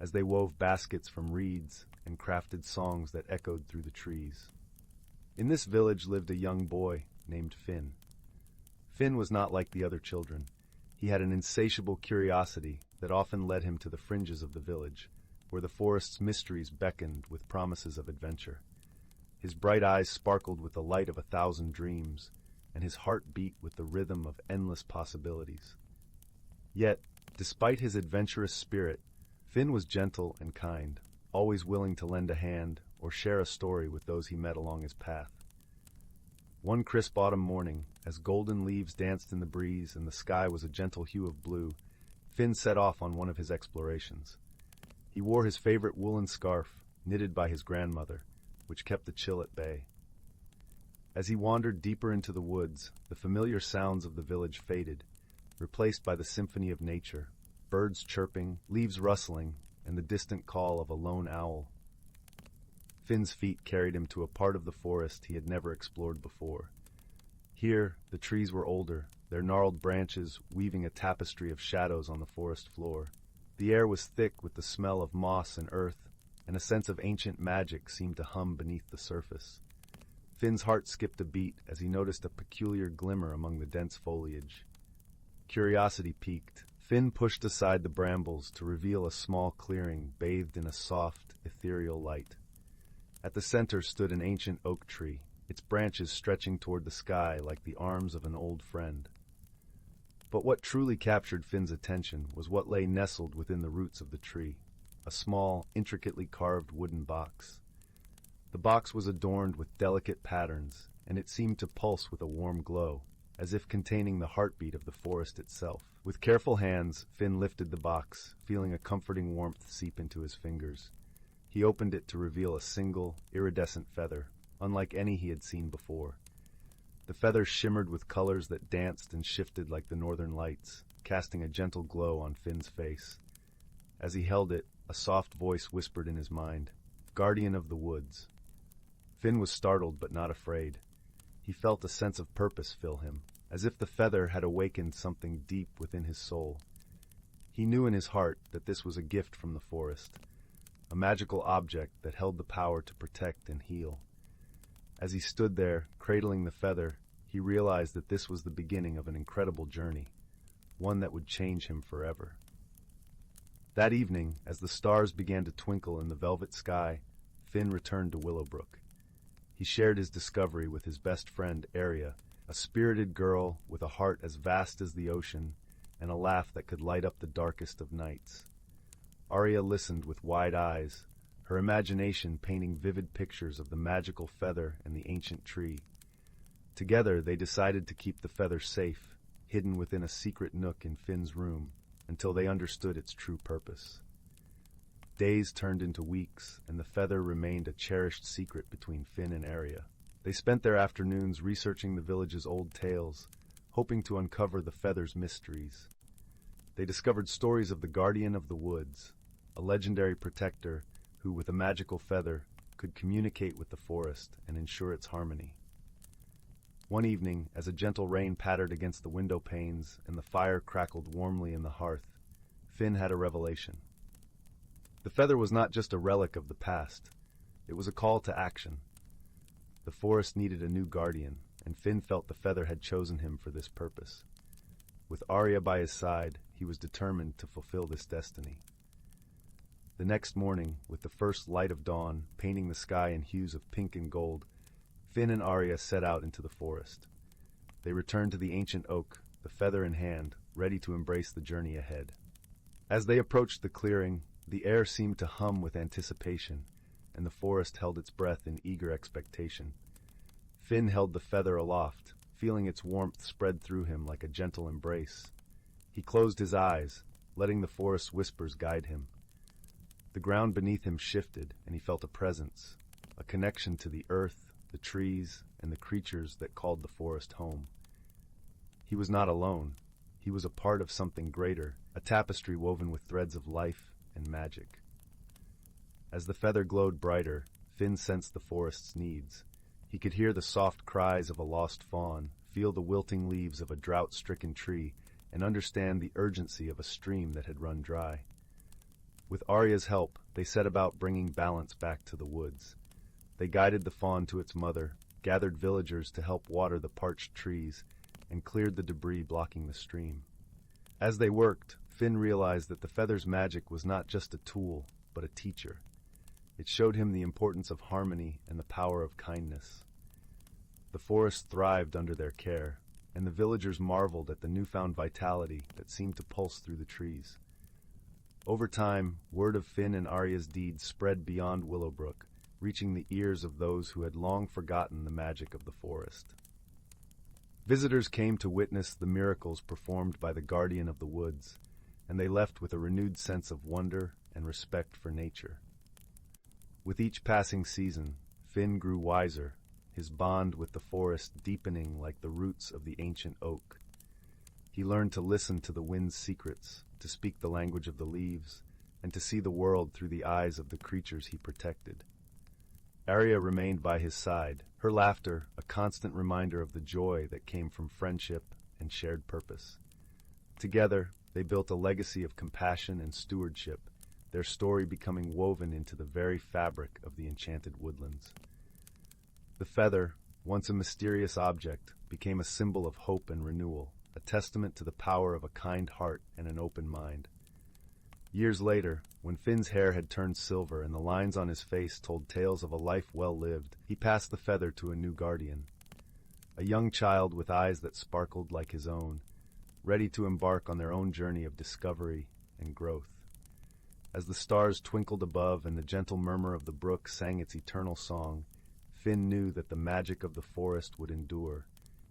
as they wove baskets from reeds and crafted songs that echoed through the trees. In this village lived a young boy named Finn. Finn was not like the other children. He had an insatiable curiosity that often led him to the fringes of the village, where the forest's mysteries beckoned with promises of adventure. His bright eyes sparkled with the light of 1,000 dreams, and his heart beat with the rhythm of endless possibilities. Yet, despite his adventurous spirit, Finn was gentle and kind, always willing to lend a hand or share a story with those he met along his path. One crisp autumn morning, as golden leaves danced in the breeze and the sky was a gentle hue of blue, Finn set off on one of his explorations. He wore his favorite woolen scarf, knitted by his grandmother, which kept the chill at bay. As he wandered deeper into the woods, the familiar sounds of the village faded, replaced by the symphony of nature, birds chirping, leaves rustling, and the distant call of a lone owl. Finn's feet carried him to a part of the forest he had never explored before. Here, the trees were older, their gnarled branches weaving a tapestry of shadows on the forest floor. The air was thick with the smell of moss and earth, and a sense of ancient magic seemed to hum beneath the surface. Finn's heart skipped a beat as he noticed a peculiar glimmer among the dense foliage. Curiosity piqued. Finn pushed aside the brambles to reveal a small clearing bathed in a soft, ethereal light. At the center stood an ancient oak tree, its branches stretching toward the sky like the arms of an old friend. But what truly captured Finn's attention was what lay nestled within the roots of the tree, a small, intricately carved wooden box. The box was adorned with delicate patterns, and it seemed to pulse with a warm glow, as if containing the heartbeat of the forest itself. With careful hands, Finn lifted the box, feeling a comforting warmth seep into his fingers. He opened it to reveal a single, iridescent feather, unlike any he had seen before. The feather shimmered with colors that danced and shifted like the northern lights, casting a gentle glow on Finn's face. As he held it, a soft voice whispered in his mind, "Guardian of the woods." Finn was startled but not afraid. He felt a sense of purpose fill him, as if the feather had awakened something deep within his soul. He knew in his heart that this was a gift from the forest, a magical object that held the power to protect and heal. As he stood there, cradling the feather, he realized that this was the beginning of an incredible journey, one that would change him forever. That evening, as the stars began to twinkle in the velvet sky, Finn returned to Willowbrook. He shared his discovery with his best friend, Aria, a spirited girl with a heart as vast as the ocean and a laugh that could light up the darkest of nights. Aria listened with wide eyes, her imagination painting vivid pictures of the magical feather and the ancient tree. Together, they decided to keep the feather safe, hidden within a secret nook in Finn's room, until they understood its true purpose. Days turned into weeks, and the feather remained a cherished secret between Finn and Aria. They spent their afternoons researching the village's old tales, hoping to uncover the feather's mysteries. They discovered stories of the Guardian of the Woods, a legendary protector who, with a magical feather, could communicate with the forest and ensure its harmony. One evening, as a gentle rain pattered against the window panes and the fire crackled warmly in the hearth, Finn had a revelation. The feather was not just a relic of the past. It was a call to action. The forest needed a new guardian, and Finn felt the feather had chosen him for this purpose. With Arya by his side, he was determined to fulfill this destiny. The next morning, with the first light of dawn painting the sky in hues of pink and gold, Finn and Arya set out into the forest. They returned to the ancient oak, the feather in hand, ready to embrace the journey ahead. As they approached the clearing, The air seemed to hum with anticipation, and the forest held its breath in eager expectation. Finn held the feather aloft, feeling its warmth spread through him like a gentle embrace. He closed his eyes, letting the forest's whispers guide him. The ground beneath him shifted, and he felt a presence, a connection to the earth, the trees, and the creatures that called the forest home. He was not alone. He was a part of something greater, a tapestry woven with threads of life and magic. As the feather glowed brighter, Finn sensed the forest's needs. He could hear the soft cries of a lost fawn, feel the wilting leaves of a drought-stricken tree, and understand the urgency of a stream that had run dry. With Arya's help, they set about bringing balance back to the woods. They guided the fawn to its mother, gathered villagers to help water the parched trees, and cleared the debris blocking the stream. As they worked, Finn realized that the feather's magic was not just a tool, but a teacher. It showed him the importance of harmony and the power of kindness. The forest thrived under their care, and the villagers marveled at the newfound vitality that seemed to pulse through the trees. Over time, word of Finn and Arya's deeds spread beyond Willowbrook, reaching the ears of those who had long forgotten the magic of the forest. Visitors came to witness the miracles performed by the guardian of the woods, and they left with a renewed sense of wonder and respect for nature. With each passing season, Finn grew wiser, his bond with the forest deepening like the roots of the ancient oak. He learned to listen to the wind's secrets, to speak the language of the leaves, and to see the world through the eyes of the creatures he protected. Arya remained by his side, her laughter a constant reminder of the joy that came from friendship and shared purpose. Together, they built a legacy of compassion and stewardship, their story becoming woven into the very fabric of the enchanted woodlands. The feather, once a mysterious object, became a symbol of hope and renewal, a testament to the power of a kind heart and an open mind. Years later, when Finn's hair had turned silver and the lines on his face told tales of a life well lived, he passed the feather to a new guardian. A young child with eyes that sparkled like his own, ready to embark on their own journey of discovery and growth. As the stars twinkled above and the gentle murmur of the brook sang its eternal song, Finn knew that the magic of the forest would endure,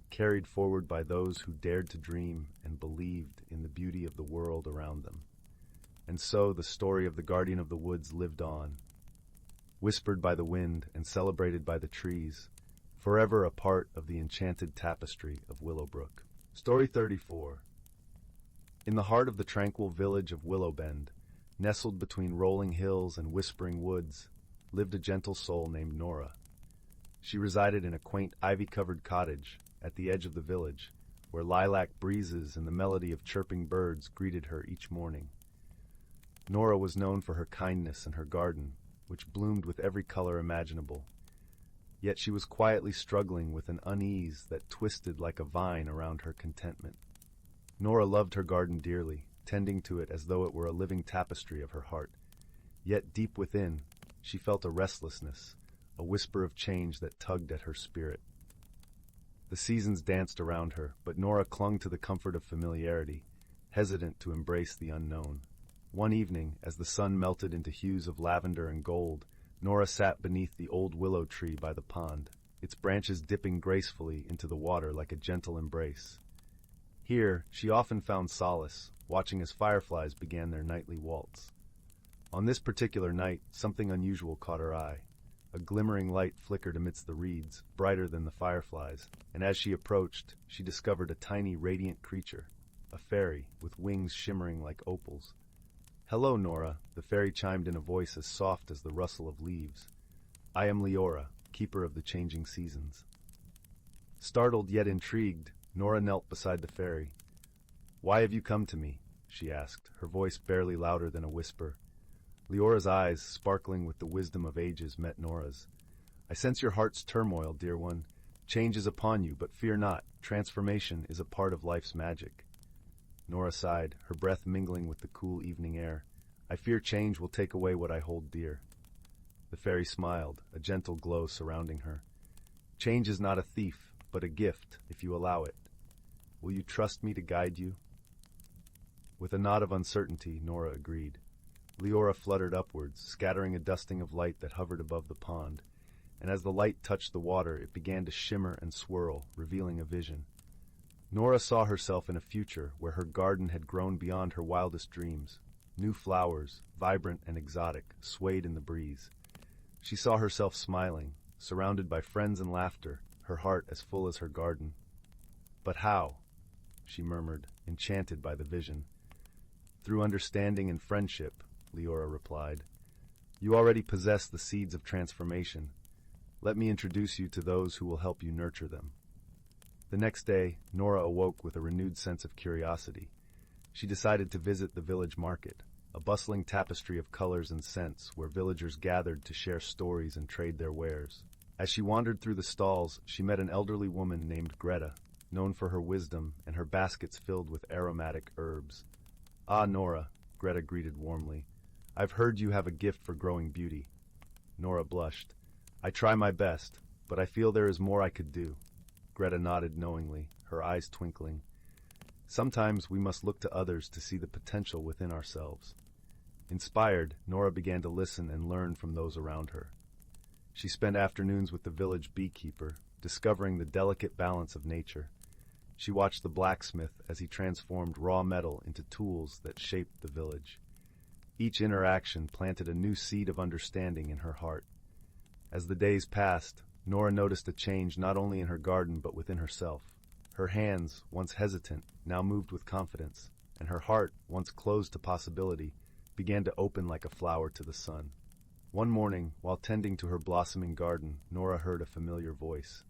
carried forward by those who dared to dream and believed in the beauty of the world around them. And so the story of the Guardian of the Woods lived on, whispered by the wind and celebrated by the trees, forever a part of the enchanted tapestry of Willowbrook. Story 34. In the heart of the tranquil village of Willowbend, nestled between rolling hills and whispering woods, lived a gentle soul named Nora. She resided in a quaint ivy-covered cottage at the edge of the village, where lilac breezes and the melody of chirping birds greeted her each morning. Nora was known for her kindness and her garden, which bloomed with every color imaginable. Yet she was quietly struggling with an unease that twisted like a vine around her contentment. Nora loved her garden dearly, tending to it as though it were a living tapestry of her heart. Yet deep within, she felt a restlessness, a whisper of change that tugged at her spirit. The seasons danced around her, but Nora clung to the comfort of familiarity, hesitant to embrace the unknown. One evening, as the sun melted into hues of lavender and gold, Nora sat beneath the old willow tree by the pond, its branches dipping gracefully into the water like a gentle embrace. Here, she often found solace, watching as fireflies began their nightly waltz. On this particular night, something unusual caught her eye. A glimmering light flickered amidst the reeds, brighter than the fireflies, and as she approached, she discovered a tiny radiant creature, a fairy with wings shimmering like opals. "Hello, Nora," the fairy chimed in a voice as soft as the rustle of leaves. "I am Leora, keeper of the changing seasons." Startled yet intrigued, Nora knelt beside the fairy. "Why have you come to me?" she asked, her voice barely louder than a whisper. Leora's eyes, sparkling with the wisdom of ages, met Nora's. "I sense your heart's turmoil, dear one. Change is upon you, but fear not. Transformation is a part of life's magic." Nora sighed, her breath mingling with the cool evening air. "I fear change will take away what I hold dear." The fairy smiled, a gentle glow surrounding her. "Change is not a thief, but a gift, if you allow it. Will you trust me to guide you?" With a nod of uncertainty, Nora agreed. Leora fluttered upwards, scattering a dusting of light that hovered above the pond, and as the light touched the water, it began to shimmer and swirl, revealing a vision. Nora saw herself in a future where her garden had grown beyond her wildest dreams. New flowers, vibrant and exotic, swayed in the breeze. She saw herself smiling, surrounded by friends and laughter, her heart as full as her garden. "But how?" she murmured, enchanted by the vision. "Through understanding and friendship," Leora replied. "You already possess the seeds of transformation. Let me introduce you to those who will help you nurture them." The next day, Nora awoke with a renewed sense of curiosity. She decided to visit the village market, a bustling tapestry of colors and scents where villagers gathered to share stories and trade their wares. As she wandered through the stalls, she met an elderly woman named Greta, known for her wisdom and her baskets filled with aromatic herbs. "Ah, Nora," Greta greeted warmly. "I've heard you have a gift for growing beauty." Nora blushed. "I try my best, but I feel there is more I could do." Greta nodded knowingly, her eyes twinkling. "Sometimes we must look to others to see the potential within ourselves." Inspired, Nora began to listen and learn from those around her. She spent afternoons with the village beekeeper, discovering the delicate balance of nature. She watched the blacksmith as he transformed raw metal into tools that shaped the village. Each interaction planted a new seed of understanding in her heart. As the days passed, Nora noticed a change not only in her garden but within herself. Her hands, once hesitant, now moved with confidence, and her heart, once closed to possibility, began to open like a flower to the sun. One morning, while tending to her blossoming garden, Nora heard a familiar voice.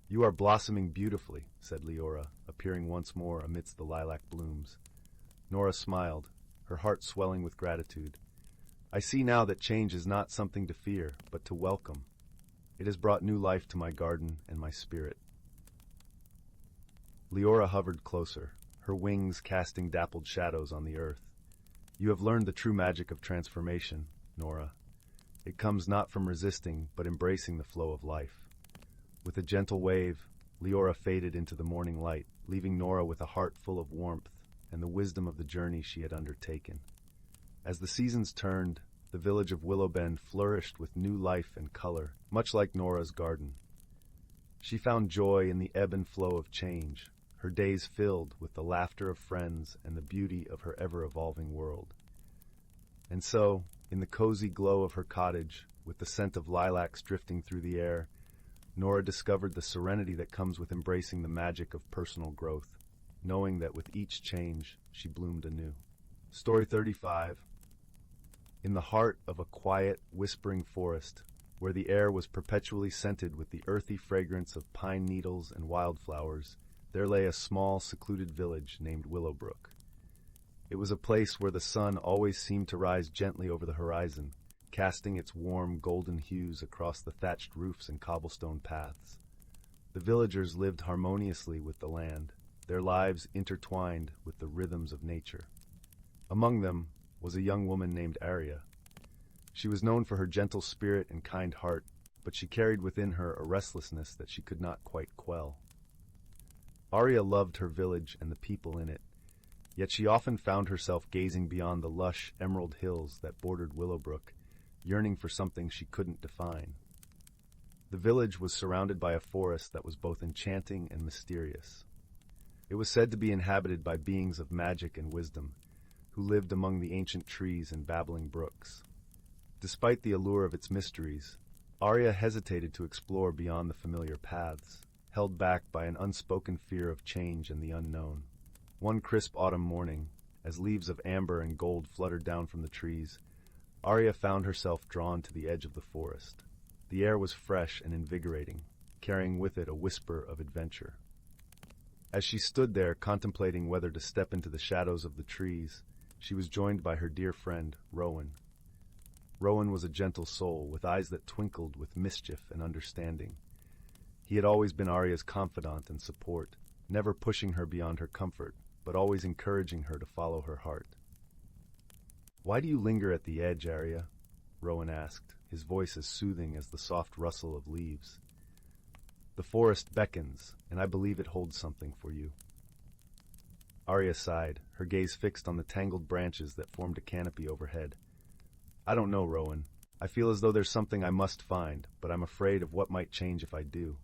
"You are blossoming beautifully," said Leora, appearing once more amidst the lilac blooms. Nora smiled, her heart swelling with gratitude. "I see now that change is not something to fear, but to welcome. It has brought new life to my garden and my spirit." Leora hovered closer, her wings casting dappled shadows on the earth. "You have learned the true magic of transformation, Nora. It comes not from resisting, but embracing the flow of life." With a gentle wave, Leora faded into the morning light, leaving Nora with a heart full of warmth and the wisdom of the journey she had undertaken. As the seasons turned, the village of Willowbend flourished with new life and color, much like Nora's garden. She found joy in the ebb and flow of change, her days filled with the laughter of friends and the beauty of her ever-evolving world. And so, in the cozy glow of her cottage, with the scent of lilacs drifting through the air, Nora discovered the serenity that comes with embracing the magic of personal growth, knowing that with each change, she bloomed anew. Story 35. In the heart of a quiet, whispering forest, where the air was perpetually scented with the earthy fragrance of pine needles and wildflowers, there lay a small, secluded village named Willowbrook. It was a place where the sun always seemed to rise gently over the horizon, casting its warm, golden hues across the thatched roofs and cobblestone paths. The villagers lived harmoniously with the land, their lives intertwined with the rhythms of nature. Among them was a young woman named Arya. She was known for her gentle spirit and kind heart, but she carried within her a restlessness that she could not quite quell. Arya loved her village and the people in it, yet she often found herself gazing beyond the lush emerald hills that bordered Willowbrook, yearning for something she couldn't define. The village was surrounded by a forest that was both enchanting and mysterious. It was said to be inhabited by beings of magic and wisdom, who lived among the ancient trees and babbling brooks. Despite the allure of its mysteries, Arya hesitated to explore beyond the familiar paths, held back by an unspoken fear of change and the unknown. One crisp autumn morning, as leaves of amber and gold fluttered down from the trees, Arya found herself drawn to the edge of the forest. The air was fresh and invigorating, carrying with it a whisper of adventure. As she stood there contemplating whether to step into the shadows of the trees, she was joined by her dear friend, Rowan. Rowan was a gentle soul with eyes that twinkled with mischief and understanding. He had always been Arya's confidant and support, never pushing her beyond her comfort, but always encouraging her to follow her heart. "Why do you linger at the edge, Arya?" Rowan asked, his voice as soothing as the soft rustle of leaves. "The forest beckons, and I believe it holds something for you." Arya sighed, her gaze fixed on the tangled branches that formed a canopy overhead. I don't know, Rowan. I feel as though there's something I must find, but I'm afraid of what might change if I do.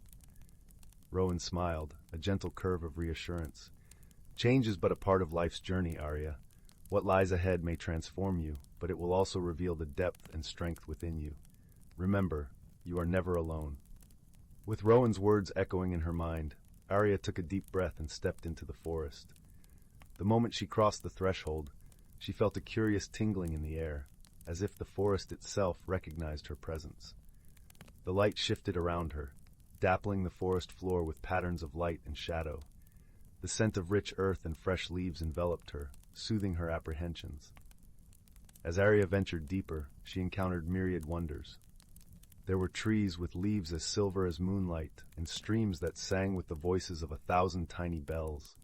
Rowan smiled, a gentle curve of reassurance. Change is but a part of life's journey, Arya. What lies ahead may transform you, but it will also reveal the depth and strength within you. Remember, you are never alone. With Rowan's words echoing in her mind, Arya took a deep breath and stepped into the forest. The moment she crossed the threshold, she felt a curious tingling in the air, as if the forest itself recognized her presence. The light shifted around her, dappling the forest floor with patterns of light and shadow. The scent of rich earth and fresh leaves enveloped her, soothing her apprehensions. As Arya ventured deeper, she encountered myriad wonders. There were trees with leaves as silver as moonlight, and streams that sang with the voices of 1,000 tiny bells.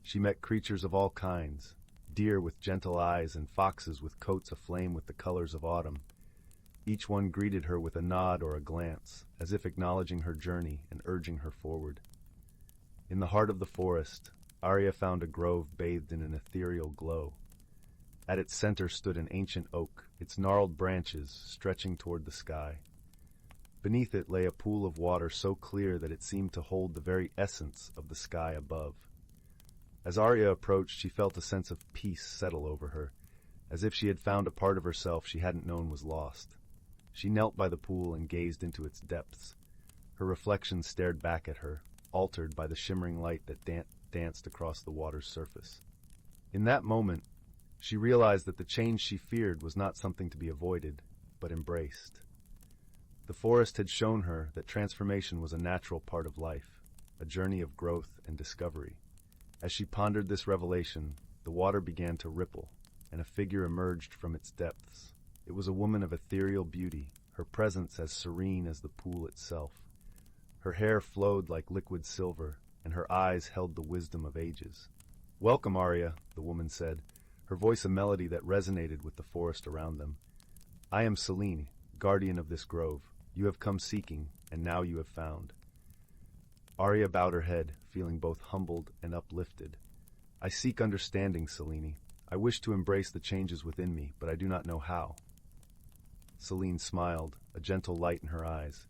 She met creatures of all kinds, deer with gentle eyes and foxes with coats aflame with the colors of autumn. Each one greeted her with a nod or a glance, as if acknowledging her journey and urging her forward. In the heart of the forest, Arya found a grove bathed in an ethereal glow. At its center stood an ancient oak, its gnarled branches stretching toward the sky. Beneath it lay a pool of water so clear that it seemed to hold the very essence of the sky above. As Arya approached, she felt a sense of peace settle over her, as if she had found a part of herself she hadn't known was lost. She knelt by the pool and gazed into its depths. Her reflection stared back at her, altered by the shimmering light that danced across the water's surface. In that moment, she realized that the change she feared was not something to be avoided, but embraced. The forest had shown her that transformation was a natural part of life, a journey of growth and discovery. As she pondered this revelation, the water began to ripple, and a figure emerged from its depths. It was a woman of ethereal beauty, her presence as serene as the pool itself. Her hair flowed like liquid silver, and her eyes held the wisdom of ages. "Welcome, Arya," the woman said, her voice a melody that resonated with the forest around them. "I am Selene, guardian of this grove. You have come seeking, and now you have found." Arya bowed her head, feeling both humbled and uplifted. "I seek understanding, Selene. I wish to embrace the changes within me, but I do not know how." Selene smiled, a gentle light in her eyes.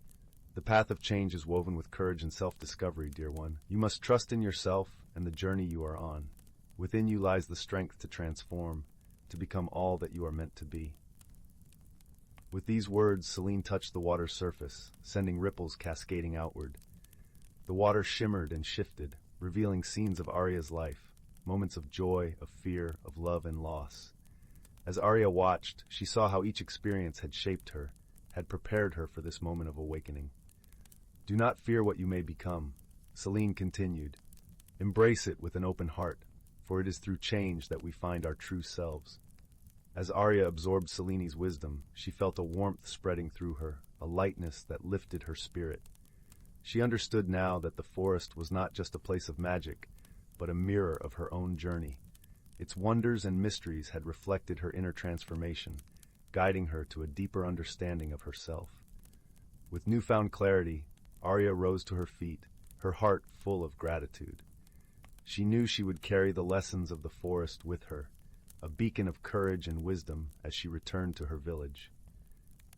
"The path of change is woven with courage and self-discovery, dear one. You must trust in yourself and the journey you are on. Within you lies the strength to transform, to become all that you are meant to be." With these words, Selene touched the water's surface, sending ripples cascading outward. The water shimmered and shifted, revealing scenes of Arya's life, moments of joy, of fear, of love and loss. As Arya watched, she saw how each experience had shaped her, had prepared her for this moment of awakening. "Do not fear what you may become," Selene continued. "Embrace it with an open heart, for it is through change that we find our true selves." As Arya absorbed Selene's wisdom, she felt a warmth spreading through her, a lightness that lifted her spirit. She understood now that the forest was not just a place of magic, but a mirror of her own journey. Its wonders and mysteries had reflected her inner transformation, guiding her to a deeper understanding of herself. With newfound clarity, Arya rose to her feet, her heart full of gratitude. She knew she would carry the lessons of the forest with her, a beacon of courage and wisdom as she returned to her village.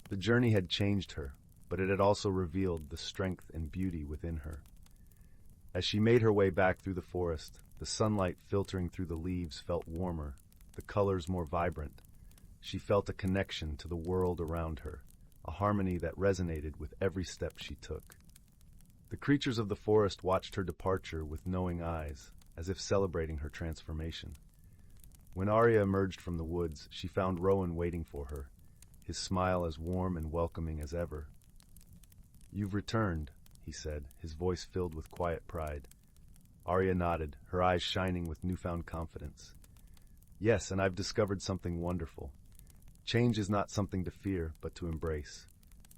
The journey had changed her, but it had also revealed the strength and beauty within her. As she made her way back through the forest, the sunlight filtering through the leaves felt warmer, the colors more vibrant. She felt a connection to the world around her, a harmony that resonated with every step she took. The creatures of the forest watched her departure with knowing eyes, as if celebrating her transformation. When Arya emerged from the woods, she found Rowan waiting for her, his smile as warm and welcoming as ever. "You've returned," he said, his voice filled with quiet pride. Arya nodded, her eyes shining with newfound confidence. "Yes, and I've discovered something wonderful. Change is not something to fear, but to embrace.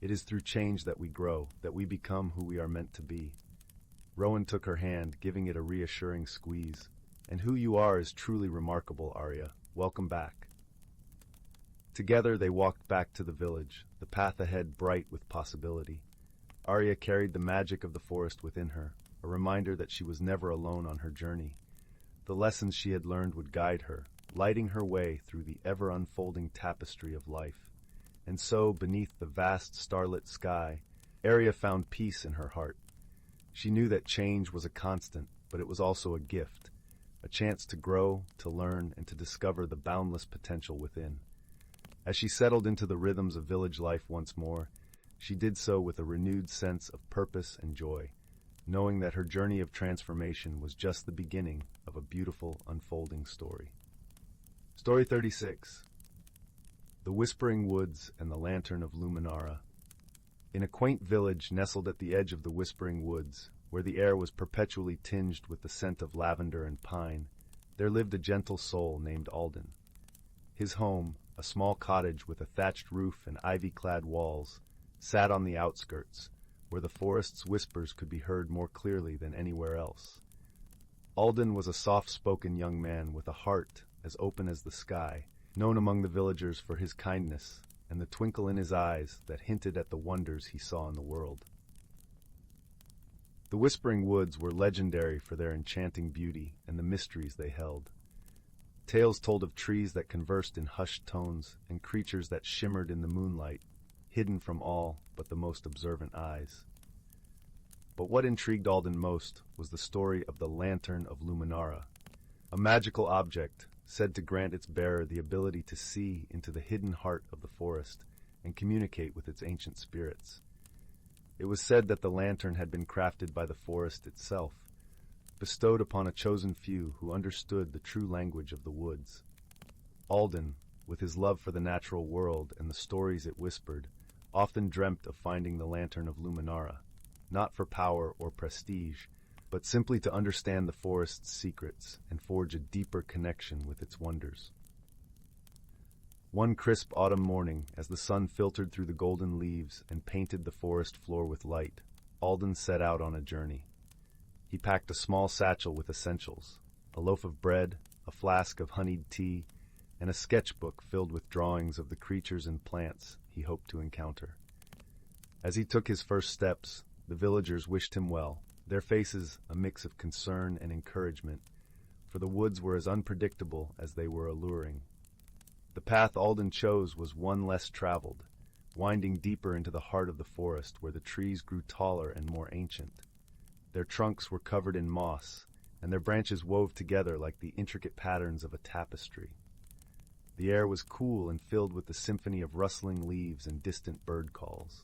It is through change that we grow, that we become who we are meant to be." Rowan took her hand, giving it a reassuring squeeze. "And who you are is truly remarkable, Arya. Welcome back." Together they walked back to the village, the path ahead bright with possibility. Arya carried the magic of the forest within her, a reminder that she was never alone on her journey. The lessons she had learned would guide her, lighting her way through the ever-unfolding tapestry of life. And so, beneath the vast starlit sky, Aria found peace in her heart. She knew that change was a constant, but it was also a gift, a chance to grow, to learn, and to discover the boundless potential within. As she settled into the rhythms of village life once more, she did so with a renewed sense of purpose and joy, knowing that her journey of transformation was just the beginning of a beautiful, unfolding story. Story 36. The Whispering Woods and the Lantern of Luminara. In a quaint village nestled at the edge of the Whispering Woods, where the air was perpetually tinged with the scent of lavender and pine, there lived a gentle soul named Alden. His home, a small cottage with a thatched roof and ivy-clad walls, sat on the outskirts, where the forest's whispers could be heard more clearly than anywhere else. Alden was a soft-spoken young man with a heart as open as the sky, known among the villagers for his kindness and the twinkle in his eyes that hinted at the wonders he saw in the world. The Whispering Woods were legendary for their enchanting beauty and the mysteries they held. Tales told of trees that conversed in hushed tones and creatures that shimmered in the moonlight, hidden from all but the most observant eyes. But what intrigued Alden most was the story of the Lantern of Luminara, a magical object said to grant its bearer the ability to see into the hidden heart of the forest and communicate with its ancient spirits. It was said that the lantern had been crafted by the forest itself, bestowed upon a chosen few who understood the true language of the woods. Alden, with his love for the natural world and the stories it whispered, often dreamt of finding the Lantern of Luminara, not for power or prestige, but simply to understand the forest's secrets and forge a deeper connection with its wonders. One crisp autumn morning, as the sun filtered through the golden leaves and painted the forest floor with light, Alden set out on a journey. He packed a small satchel with essentials, a loaf of bread, a flask of honeyed tea, and a sketchbook filled with drawings of the creatures and plants he hoped to encounter. As he took his first steps, the villagers wished him well, their faces a mix of concern and encouragement, for the woods were as unpredictable as they were alluring. The path Alden chose was one less traveled, winding deeper into the heart of the forest where the trees grew taller and more ancient. Their trunks were covered in moss, and their branches wove together like the intricate patterns of a tapestry. The air was cool and filled with the symphony of rustling leaves and distant bird calls.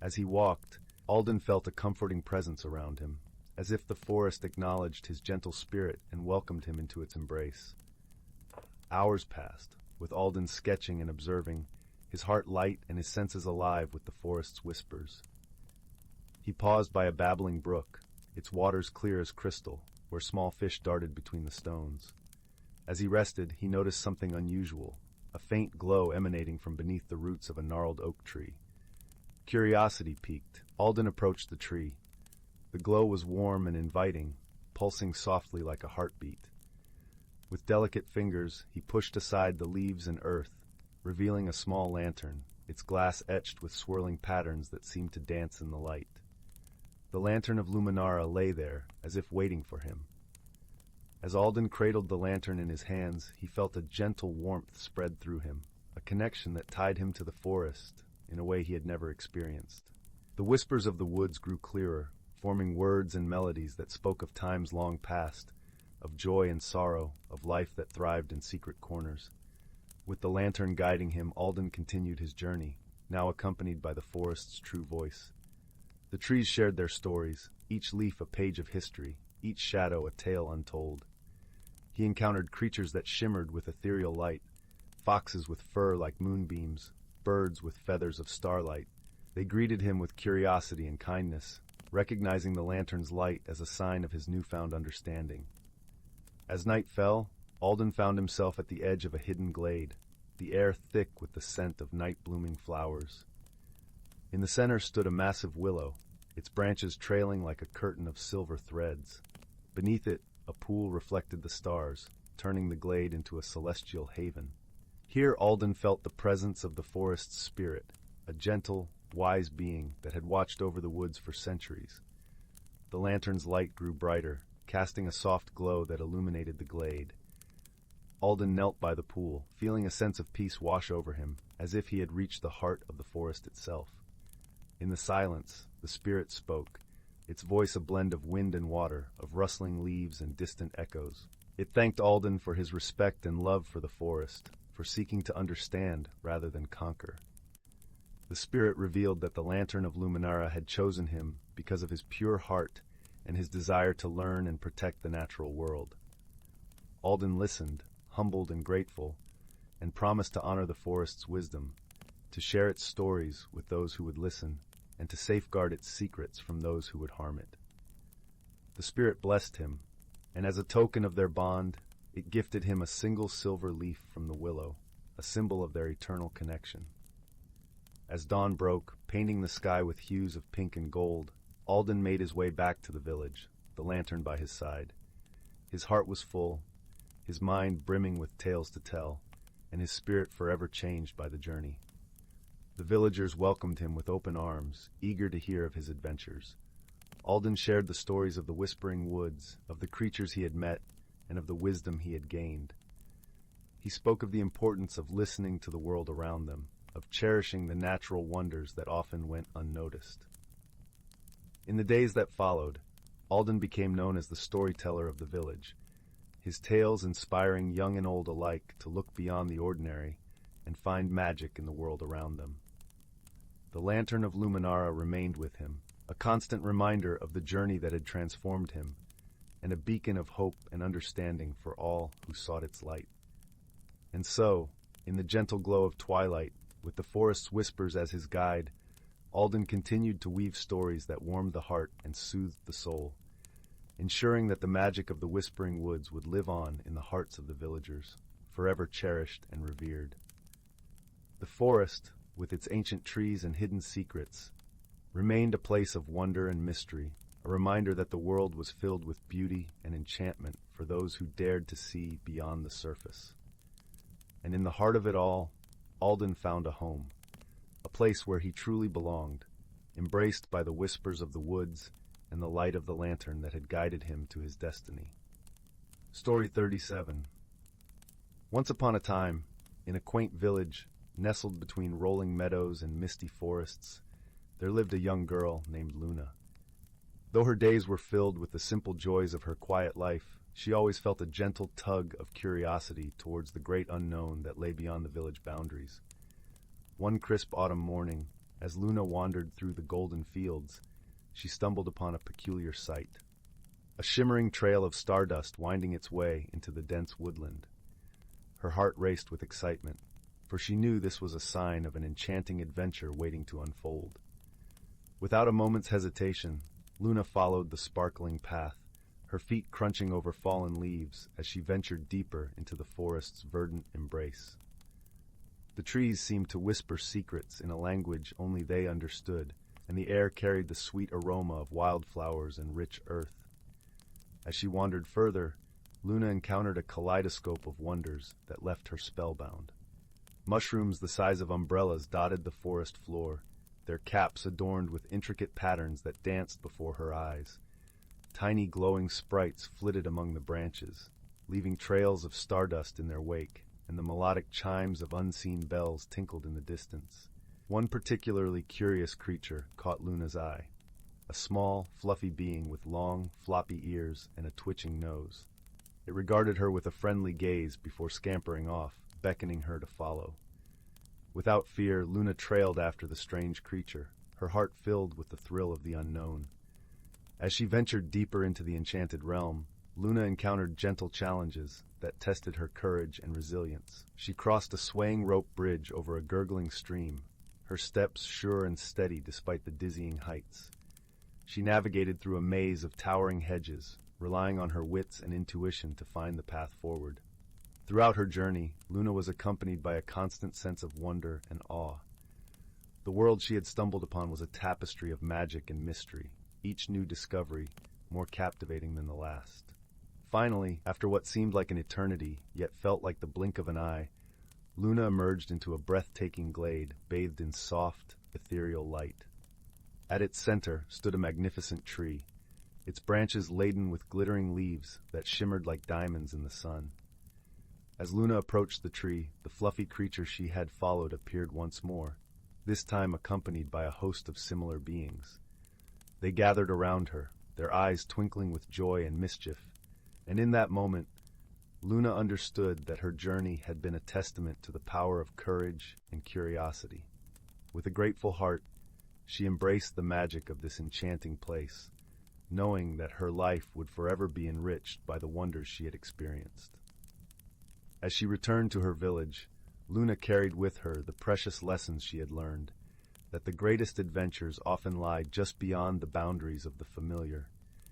As he walked, Alden felt a comforting presence around him, as if the forest acknowledged his gentle spirit and welcomed him into its embrace. Hours passed, with Alden sketching and observing, his heart light and his senses alive with the forest's whispers. He paused by a babbling brook, its waters clear as crystal, where small fish darted between the stones. As he rested, he noticed something unusual, a faint glow emanating from beneath the roots of a gnarled oak tree. Curiosity piqued, Alden approached the tree. The glow was warm and inviting, pulsing softly like a heartbeat. With delicate fingers, he pushed aside the leaves and earth, revealing a small lantern, its glass etched with swirling patterns that seemed to dance in the light. The Lantern of Luminara lay there, as if waiting for him. As Alden cradled the lantern in his hands, he felt a gentle warmth spread through him, a connection that tied him to the forest in a way he had never experienced. The whispers of the woods grew clearer, forming words and melodies that spoke of times long past, of joy and sorrow, of life that thrived in secret corners. With the lantern guiding him, Alden continued his journey, now accompanied by the forest's true voice. The trees shared their stories, each leaf a page of history, each shadow a tale untold. He encountered creatures that shimmered with ethereal light, foxes with fur like moonbeams, birds with feathers of starlight. They greeted him with curiosity and kindness, recognizing the lantern's light as a sign of his newfound understanding. As night fell, Alden found himself at the edge of a hidden glade, the air thick with the scent of night-blooming flowers. In the center stood a massive willow, its branches trailing like a curtain of silver threads. Beneath it, a pool reflected the stars, turning the glade into a celestial haven. Here Alden felt the presence of the forest's spirit, a gentle, wise being that had watched over the woods for centuries. The lantern's light grew brighter, casting a soft glow that illuminated the glade. Alden knelt by the pool, feeling a sense of peace wash over him, as if he had reached the heart of the forest itself. In the silence, the spirit spoke, its voice a blend of wind and water, of rustling leaves and distant echoes. It thanked Alden for his respect and love for the forest, for seeking to understand rather than conquer. The spirit revealed that the Lantern of Luminara had chosen him because of his pure heart and his desire to learn and protect the natural world. Alden listened, humbled and grateful, and promised to honor the forest's wisdom, to share its stories with those who would listen, and to safeguard its secrets from those who would harm it. The spirit blessed him, and as a token of their bond, it gifted him a single silver leaf from the willow, a symbol of their eternal connection. As dawn broke, painting the sky with hues of pink and gold, Alden made his way back to the village, the lantern by his side. His heart was full, his mind brimming with tales to tell, and his spirit forever changed by the journey. The villagers welcomed him with open arms, eager to hear of his adventures. Alden shared the stories of the whispering woods, of the creatures he had met, and of the wisdom he had gained. He spoke of the importance of listening to the world around them, of cherishing the natural wonders that often went unnoticed. In the days that followed, Alden became known as the storyteller of the village, his tales inspiring young and old alike to look beyond the ordinary and find magic in the world around them. The Lantern of Luminara remained with him, a constant reminder of the journey that had transformed him, and a beacon of hope and understanding for all who sought its light. And so, in the gentle glow of twilight, with the forest's whispers as his guide, Alden continued to weave stories that warmed the heart and soothed the soul, ensuring that the magic of the whispering woods would live on in the hearts of the villagers, forever cherished and revered. The forest, with its ancient trees and hidden secrets, remained a place of wonder and mystery, a reminder that the world was filled with beauty and enchantment for those who dared to see beyond the surface. And in the heart of it all, Alden found a home, a place where he truly belonged, embraced by the whispers of the woods and the light of the lantern that had guided him to his destiny. Story 37. Once upon a time, in a quaint village nestled between rolling meadows and misty forests, there lived a young girl named Luna. Though her days were filled with the simple joys of her quiet life, she always felt a gentle tug of curiosity towards the great unknown that lay beyond the village boundaries. One crisp autumn morning, as Luna wandered through the golden fields, she stumbled upon a peculiar sight. A shimmering trail of stardust winding its way into the dense woodland. Her heart raced with excitement, for she knew this was a sign of an enchanting adventure waiting to unfold. Without a moment's hesitation, Luna followed the sparkling path, her feet crunching over fallen leaves as she ventured deeper into the forest's verdant embrace. The trees seemed to whisper secrets in a language only they understood, and the air carried the sweet aroma of wildflowers and rich earth. As she wandered further, Luna encountered a kaleidoscope of wonders that left her spellbound. Mushrooms the size of umbrellas dotted the forest floor, their caps adorned with intricate patterns that danced before her eyes. Tiny glowing sprites flitted among the branches, leaving trails of stardust in their wake, and the melodic chimes of unseen bells tinkled in the distance. One particularly curious creature caught Luna's eye, a small, fluffy being with long, floppy ears and a twitching nose. It regarded her with a friendly gaze before scampering off, beckoning her to follow. Without fear, Luna trailed after the strange creature, her heart filled with the thrill of the unknown. As she ventured deeper into the enchanted realm, Luna encountered gentle challenges that tested her courage and resilience. She crossed a swaying rope bridge over a gurgling stream, her steps sure and steady despite the dizzying heights. She navigated through a maze of towering hedges, relying on her wits and intuition to find the path forward. Throughout her journey, Luna was accompanied by a constant sense of wonder and awe. The world she had stumbled upon was a tapestry of magic and mystery, each new discovery more captivating than the last. Finally, after what seemed like an eternity, yet felt like the blink of an eye, Luna emerged into a breathtaking glade bathed in soft, ethereal light. At its center stood a magnificent tree, its branches laden with glittering leaves that shimmered like diamonds in the sun. As Luna approached the tree, the fluffy creature she had followed appeared once more, this time accompanied by a host of similar beings. They gathered around her, their eyes twinkling with joy and mischief, and in that moment, Luna understood that her journey had been a testament to the power of courage and curiosity. With a grateful heart, she embraced the magic of this enchanting place, knowing that her life would forever be enriched by the wonders she had experienced. As she returned to her village, Luna carried with her the precious lessons she had learned, that the greatest adventures often lie just beyond the boundaries of the familiar,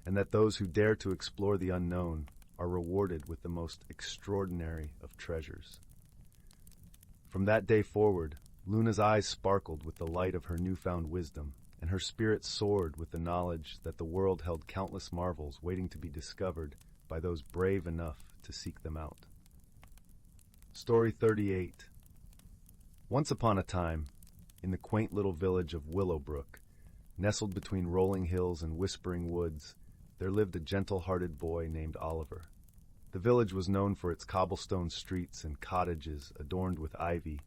and that those who dare to explore the unknown are rewarded with the most extraordinary of treasures. From that day forward, Luna's eyes sparkled with the light of her newfound wisdom, and her spirit soared with the knowledge that the world held countless marvels waiting to be discovered by those brave enough to seek them out. Story 38. Once upon a time, in the quaint little village of Willowbrook, nestled between rolling hills and whispering woods, there lived a gentle-hearted boy named Oliver. The village was known for its cobblestone streets and cottages adorned with ivy,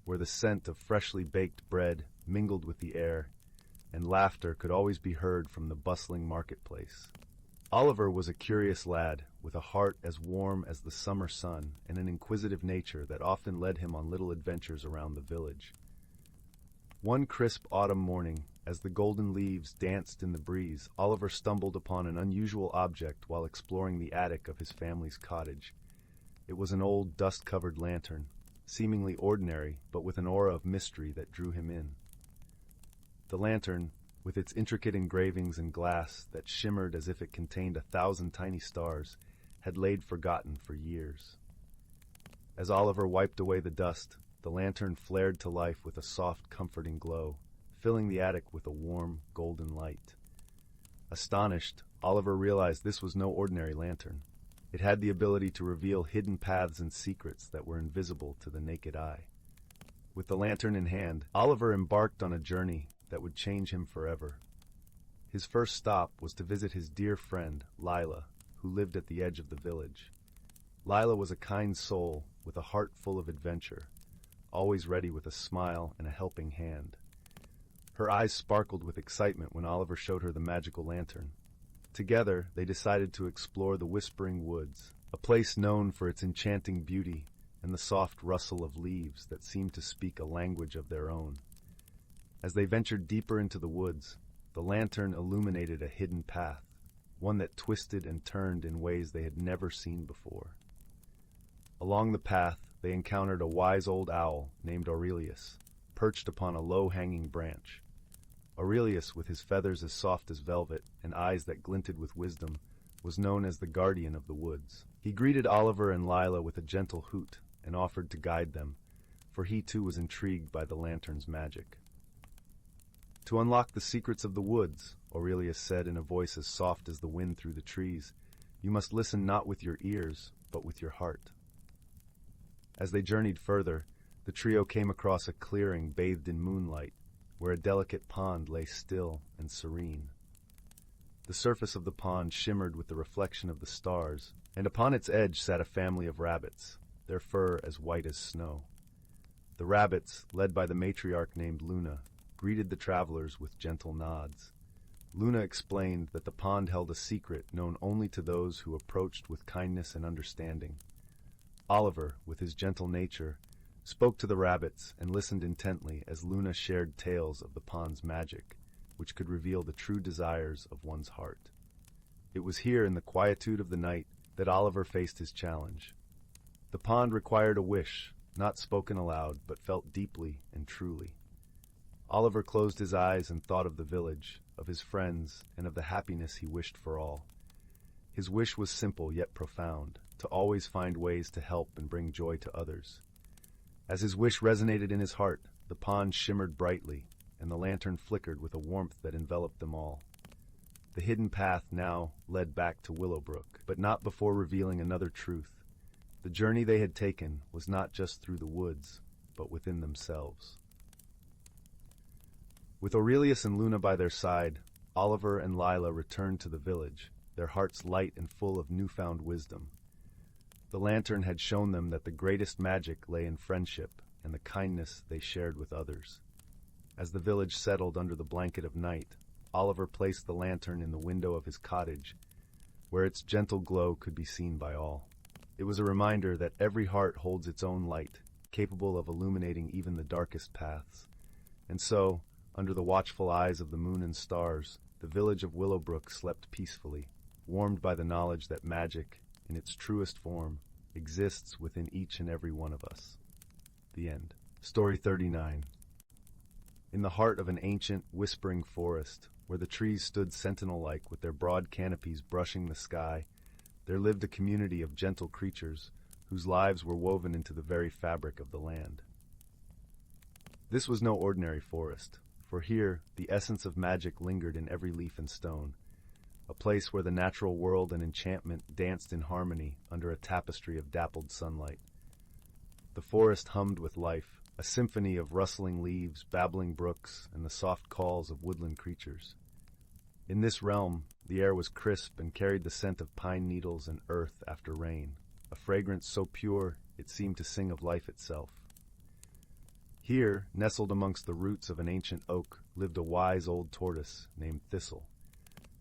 where the scent of freshly baked bread mingled with the air, and laughter could always be heard from the bustling marketplace. Oliver was a curious lad, with a heart as warm as the summer sun and an inquisitive nature that often led him on little adventures around the village. One crisp autumn morning, as the golden leaves danced in the breeze, Oliver stumbled upon an unusual object while exploring the attic of his family's cottage. It was an old, dust-covered lantern, seemingly ordinary, but with an aura of mystery that drew him in. The lantern, with its intricate engravings in glass that shimmered as if it contained 1,000 tiny stars, had laid forgotten for years. As Oliver wiped away the dust, the lantern flared to life with a soft, comforting glow, filling the attic with a warm, golden light. Astonished, Oliver realized this was no ordinary lantern. It had the ability to reveal hidden paths and secrets that were invisible to the naked eye. With the lantern in hand, Oliver embarked on a journey that would change him forever. His first stop was to visit his dear friend, Zyla, who lived at the edge of the village. Zyla was a kind soul with a heart full of adventure, always ready with a smile and a helping hand. Her eyes sparkled with excitement when Oliver showed her the magical lantern. Together, they decided to explore the Whispering Woods, a place known for its enchanting beauty and the soft rustle of leaves that seemed to speak a language of their own. As they ventured deeper into the woods, the lantern illuminated a hidden path, one that twisted and turned in ways they had never seen before. Along the path, they encountered a wise old owl named Aurelius, perched upon a low-hanging branch. Aurelius, with his feathers as soft as velvet and eyes that glinted with wisdom, was known as the guardian of the woods. He greeted Oliver and Zyla with a gentle hoot and offered to guide them, for he too was intrigued by the lantern's magic. "To unlock the secrets of the woods," Aurelius said in a voice as soft as the wind through the trees, "you must listen not with your ears, but with your heart." As they journeyed further, the trio came across a clearing bathed in moonlight, where a delicate pond lay still and serene. The surface of the pond shimmered with the reflection of the stars, and upon its edge sat a family of rabbits, their fur as white as snow. The rabbits, led by the matriarch named Luna, greeted the travelers with gentle nods. Luna explained that the pond held a secret known only to those who approached with kindness and understanding. Oliver, with his gentle nature, spoke to the rabbits and listened intently as Luna shared tales of the pond's magic, which could reveal the true desires of one's heart. It was here in the quietude of the night that Oliver faced his challenge. The pond required a wish, not spoken aloud, but felt deeply and truly. Oliver closed his eyes and thought of the village, of his friends, and of the happiness he wished for all. His wish was simple yet profound, to always find ways to help and bring joy to others. As his wish resonated in his heart, the pond shimmered brightly, and the lantern flickered with a warmth that enveloped them all. The hidden path now led back to Willowbrook, but not before revealing another truth. The journey they had taken was not just through the woods, but within themselves. With Aurelius and Luna by their side, Oliver and Zyla returned to the village, their hearts light and full of newfound wisdom. The lantern had shown them that the greatest magic lay in friendship and the kindness they shared with others. As the village settled under the blanket of night, Oliver placed the lantern in the window of his cottage, where its gentle glow could be seen by all. It was a reminder that every heart holds its own light, capable of illuminating even the darkest paths. And so, under the watchful eyes of the moon and stars, the village of Willowbrook slept peacefully, warmed by the knowledge that magic, in its truest form, exists within each and every one of us. The end. Story 39. In the heart of an ancient, whispering forest, where the trees stood sentinel-like with their broad canopies brushing the sky, there lived a community of gentle creatures whose lives were woven into the very fabric of the land. This was no ordinary forest, for here the essence of magic lingered in every leaf and stone, a place where the natural world and enchantment danced in harmony under a tapestry of dappled sunlight. The forest hummed with life, a symphony of rustling leaves, babbling brooks, and the soft calls of woodland creatures. In this realm, the air was crisp and carried the scent of pine needles and earth after rain, a fragrance so pure it seemed to sing of life itself. Here, nestled amongst the roots of an ancient oak, lived a wise old tortoise named Thistle.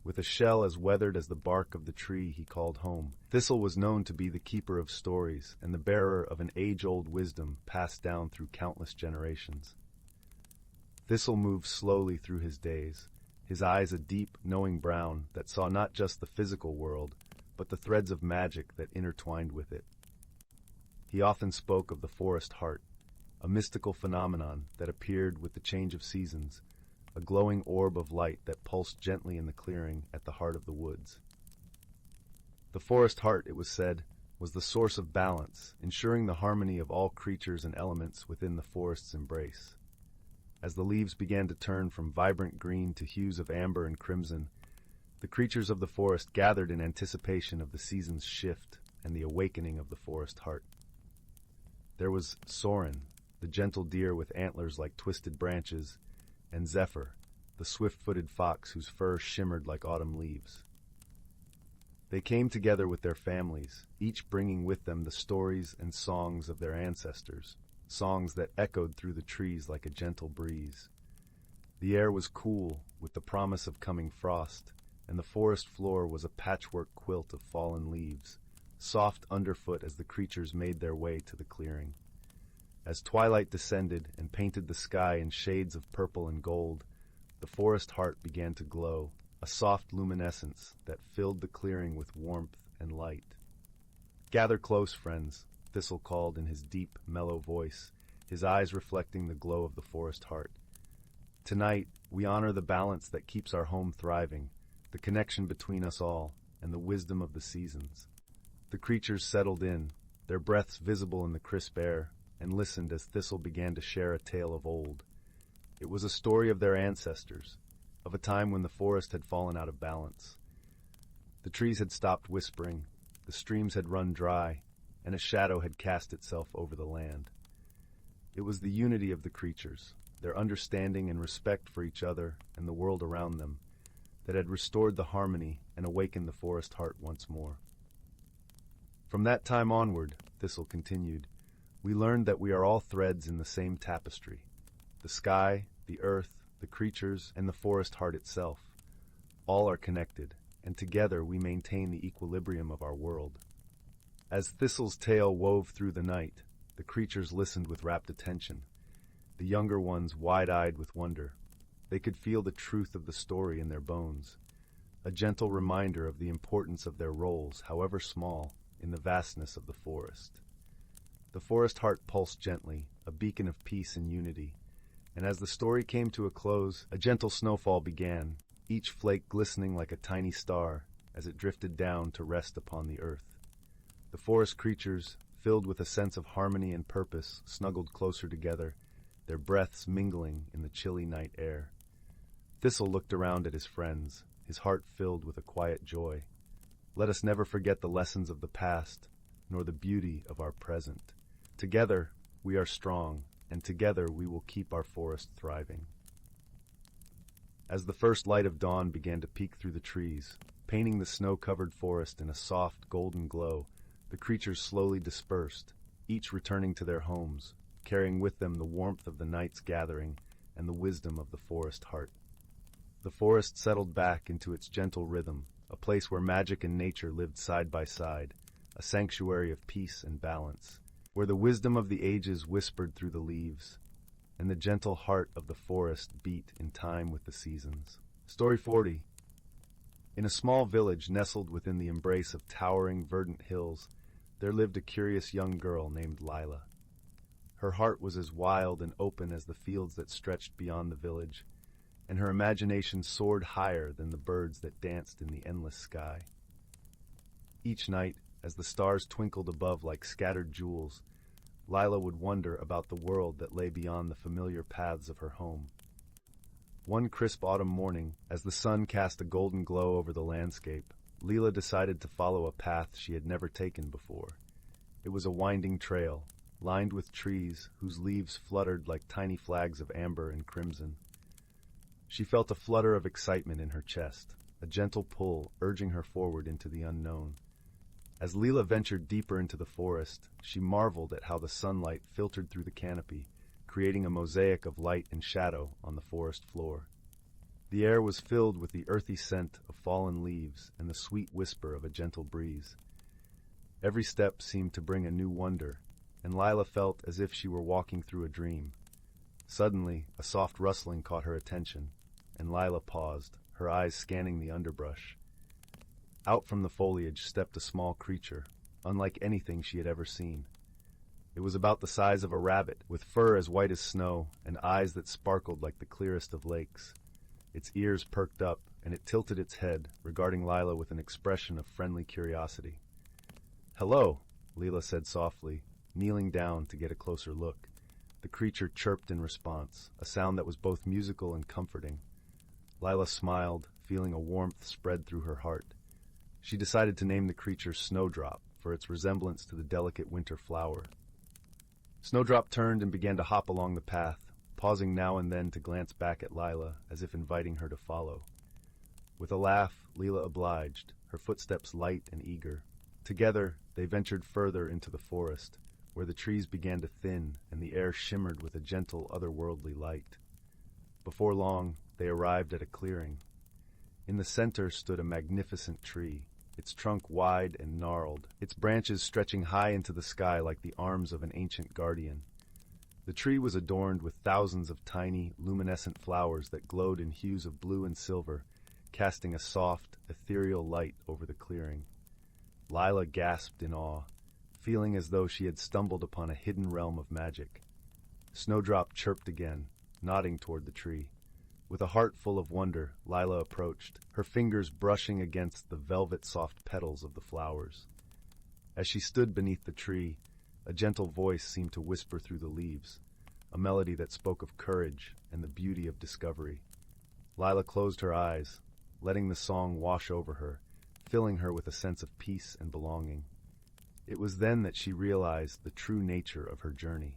With a shell as weathered as the bark of the tree he called home, Thistle was known to be the keeper of stories and the bearer of an age-old wisdom passed down through countless generations. Thistle moved slowly through his days, his eyes a deep, knowing brown that saw not just the physical world, but the threads of magic that intertwined with it. He often spoke of the forest heart, a mystical phenomenon that appeared with the change of seasons, a glowing orb of light that pulsed gently in the clearing at the heart of the woods. The forest heart, it was said, was the source of balance, ensuring the harmony of all creatures and elements within the forest's embrace. As the leaves began to turn from vibrant green to hues of amber and crimson, the creatures of the forest gathered in anticipation of the season's shift and the awakening of the forest heart. There was Soren, the gentle deer with antlers like twisted branches, and Zephyr, the swift-footed fox whose fur shimmered like autumn leaves. They came together with their families, each bringing with them the stories and songs of their ancestors, songs that echoed through the trees like a gentle breeze. The air was cool, with the promise of coming frost, and the forest floor was a patchwork quilt of fallen leaves, soft underfoot as the creatures made their way to the clearing. As twilight descended and painted the sky in shades of purple and gold, the forest heart began to glow, a soft luminescence that filled the clearing with warmth and light. "Gather close, friends," Thistle called in his deep, mellow voice, his eyes reflecting the glow of the forest heart. "Tonight, we honor the balance that keeps our home thriving, the connection between us all, and the wisdom of the seasons." The creatures settled in, their breaths visible in the crisp air, and listened as Thistle began to share a tale of old. It was a story of their ancestors, of a time when the forest had fallen out of balance. The trees had stopped whispering, the streams had run dry, and a shadow had cast itself over the land. It was the unity of the creatures, their understanding and respect for each other and the world around them, that had restored the harmony and awakened the forest heart once more. "From that time onward," Thistle continued, "we learned that we are all threads in the same tapestry. The sky, the earth, the creatures, and the forest heart itself. All are connected, and together we maintain the equilibrium of our world." As Thistle's tale wove through the night, the creatures listened with rapt attention, the younger ones wide-eyed with wonder. They could feel the truth of the story in their bones, a gentle reminder of the importance of their roles, however small, in the vastness of the forest. The forest heart pulsed gently, a beacon of peace and unity, and as the story came to a close, a gentle snowfall began, each flake glistening like a tiny star as it drifted down to rest upon the earth. The forest creatures, filled with a sense of harmony and purpose, snuggled closer together, their breaths mingling in the chilly night air. Thistle looked around at his friends, his heart filled with a quiet joy. "Let us never forget the lessons of the past, nor the beauty of our present. Together, we are strong, and together we will keep our forest thriving." As the first light of dawn began to peek through the trees, painting the snow-covered forest in a soft, golden glow, The creatures slowly dispersed, each returning to their homes, carrying with them the warmth of the night's gathering and the wisdom of the forest heart. The forest settled back into its gentle rhythm, a place where magic and nature lived side by side, a sanctuary of peace and balance, where the wisdom of the ages whispered through the leaves, and the gentle heart of the forest beat in time with the seasons. Story 40. In a small village nestled within the embrace of towering, verdant hills, there lived a curious young girl named Zyla. Her heart was as wild and open as the fields that stretched beyond the village, and her imagination soared higher than the birds that danced in the endless sky. Each night, as the stars twinkled above like scattered jewels, Zyla would wonder about the world that lay beyond the familiar paths of her home. One crisp autumn morning, as the sun cast a golden glow over the landscape, Zyla decided to follow a path she had never taken before. It was a winding trail, lined with trees whose leaves fluttered like tiny flags of amber and crimson. She felt a flutter of excitement in her chest, a gentle pull urging her forward into the unknown. As Zyla ventured deeper into the forest, she marveled at how the sunlight filtered through the canopy, creating a mosaic of light and shadow on the forest floor. The air was filled with the earthy scent of fallen leaves and the sweet whisper of a gentle breeze. Every step seemed to bring a new wonder, and Zyla felt as if she were walking through a dream. Suddenly, a soft rustling caught her attention, and Zyla paused, her eyes scanning the underbrush. Out from the foliage stepped a small creature, unlike anything she had ever seen. It was about the size of a rabbit, with fur as white as snow and eyes that sparkled like the clearest of lakes. Its ears perked up, and it tilted its head, regarding Zyla with an expression of friendly curiosity. "Hello," Zyla said softly, kneeling down to get a closer look. The creature chirped in response, a sound that was both musical and comforting. Zyla smiled, feeling a warmth spread through her heart. She decided to name the creature Snowdrop, for its resemblance to the delicate winter flower. Snowdrop turned and began to hop along the path, pausing now and then to glance back at Zyla, as if inviting her to follow. With a laugh, Zyla obliged, her footsteps light and eager. Together, they ventured further into the forest, where the trees began to thin and the air shimmered with a gentle, otherworldly light. Before long, they arrived at a clearing. In the center stood a magnificent tree, its trunk wide and gnarled, its branches stretching high into the sky like the arms of an ancient guardian. The tree was adorned with thousands of tiny, luminescent flowers that glowed in hues of blue and silver, casting a soft, ethereal light over the clearing. Zyla gasped in awe, feeling as though she had stumbled upon a hidden realm of magic. Snowdrop chirped again, nodding toward the tree. With a heart full of wonder, Zyla approached, her fingers brushing against the velvet-soft petals of the flowers. As she stood beneath the tree, a gentle voice seemed to whisper through the leaves, a melody that spoke of courage and the beauty of discovery. Zyla closed her eyes, letting the song wash over her, filling her with a sense of peace and belonging. It was then that she realized the true nature of her journey.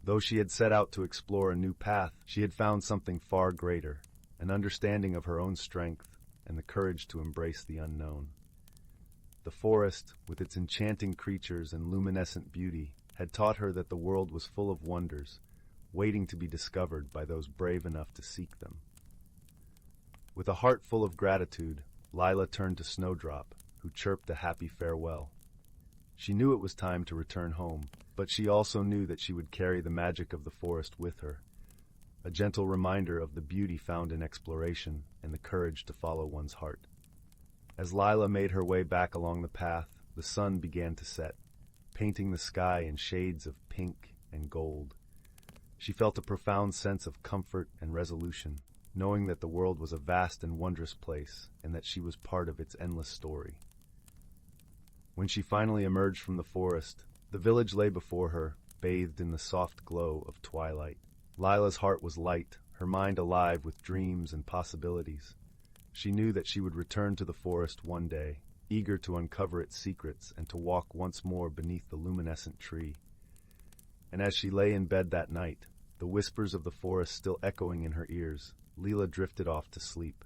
Though she had set out to explore a new path, she had found something far greater, an understanding of her own strength and the courage to embrace the unknown. The forest, with its enchanting creatures and luminescent beauty, had taught her that the world was full of wonders, waiting to be discovered by those brave enough to seek them. With a heart full of gratitude, Zyla turned to Snowdrop, who chirped a happy farewell. She knew it was time to return home, but she also knew that she would carry the magic of the forest with her, a gentle reminder of the beauty found in exploration and the courage to follow one's heart. As Zyla made her way back along the path, the sun began to set, painting the sky in shades of pink and gold. She felt a profound sense of comfort and resolution, knowing that the world was a vast and wondrous place and that she was part of its endless story. When she finally emerged from the forest, the village lay before her, bathed in the soft glow of twilight. Zyla's heart was light, her mind alive with dreams and possibilities. She knew that she would return to the forest one day, eager to uncover its secrets and to walk once more beneath the luminescent tree. And as she lay in bed that night, the whispers of the forest still echoing in her ears, Zyla drifted off to sleep,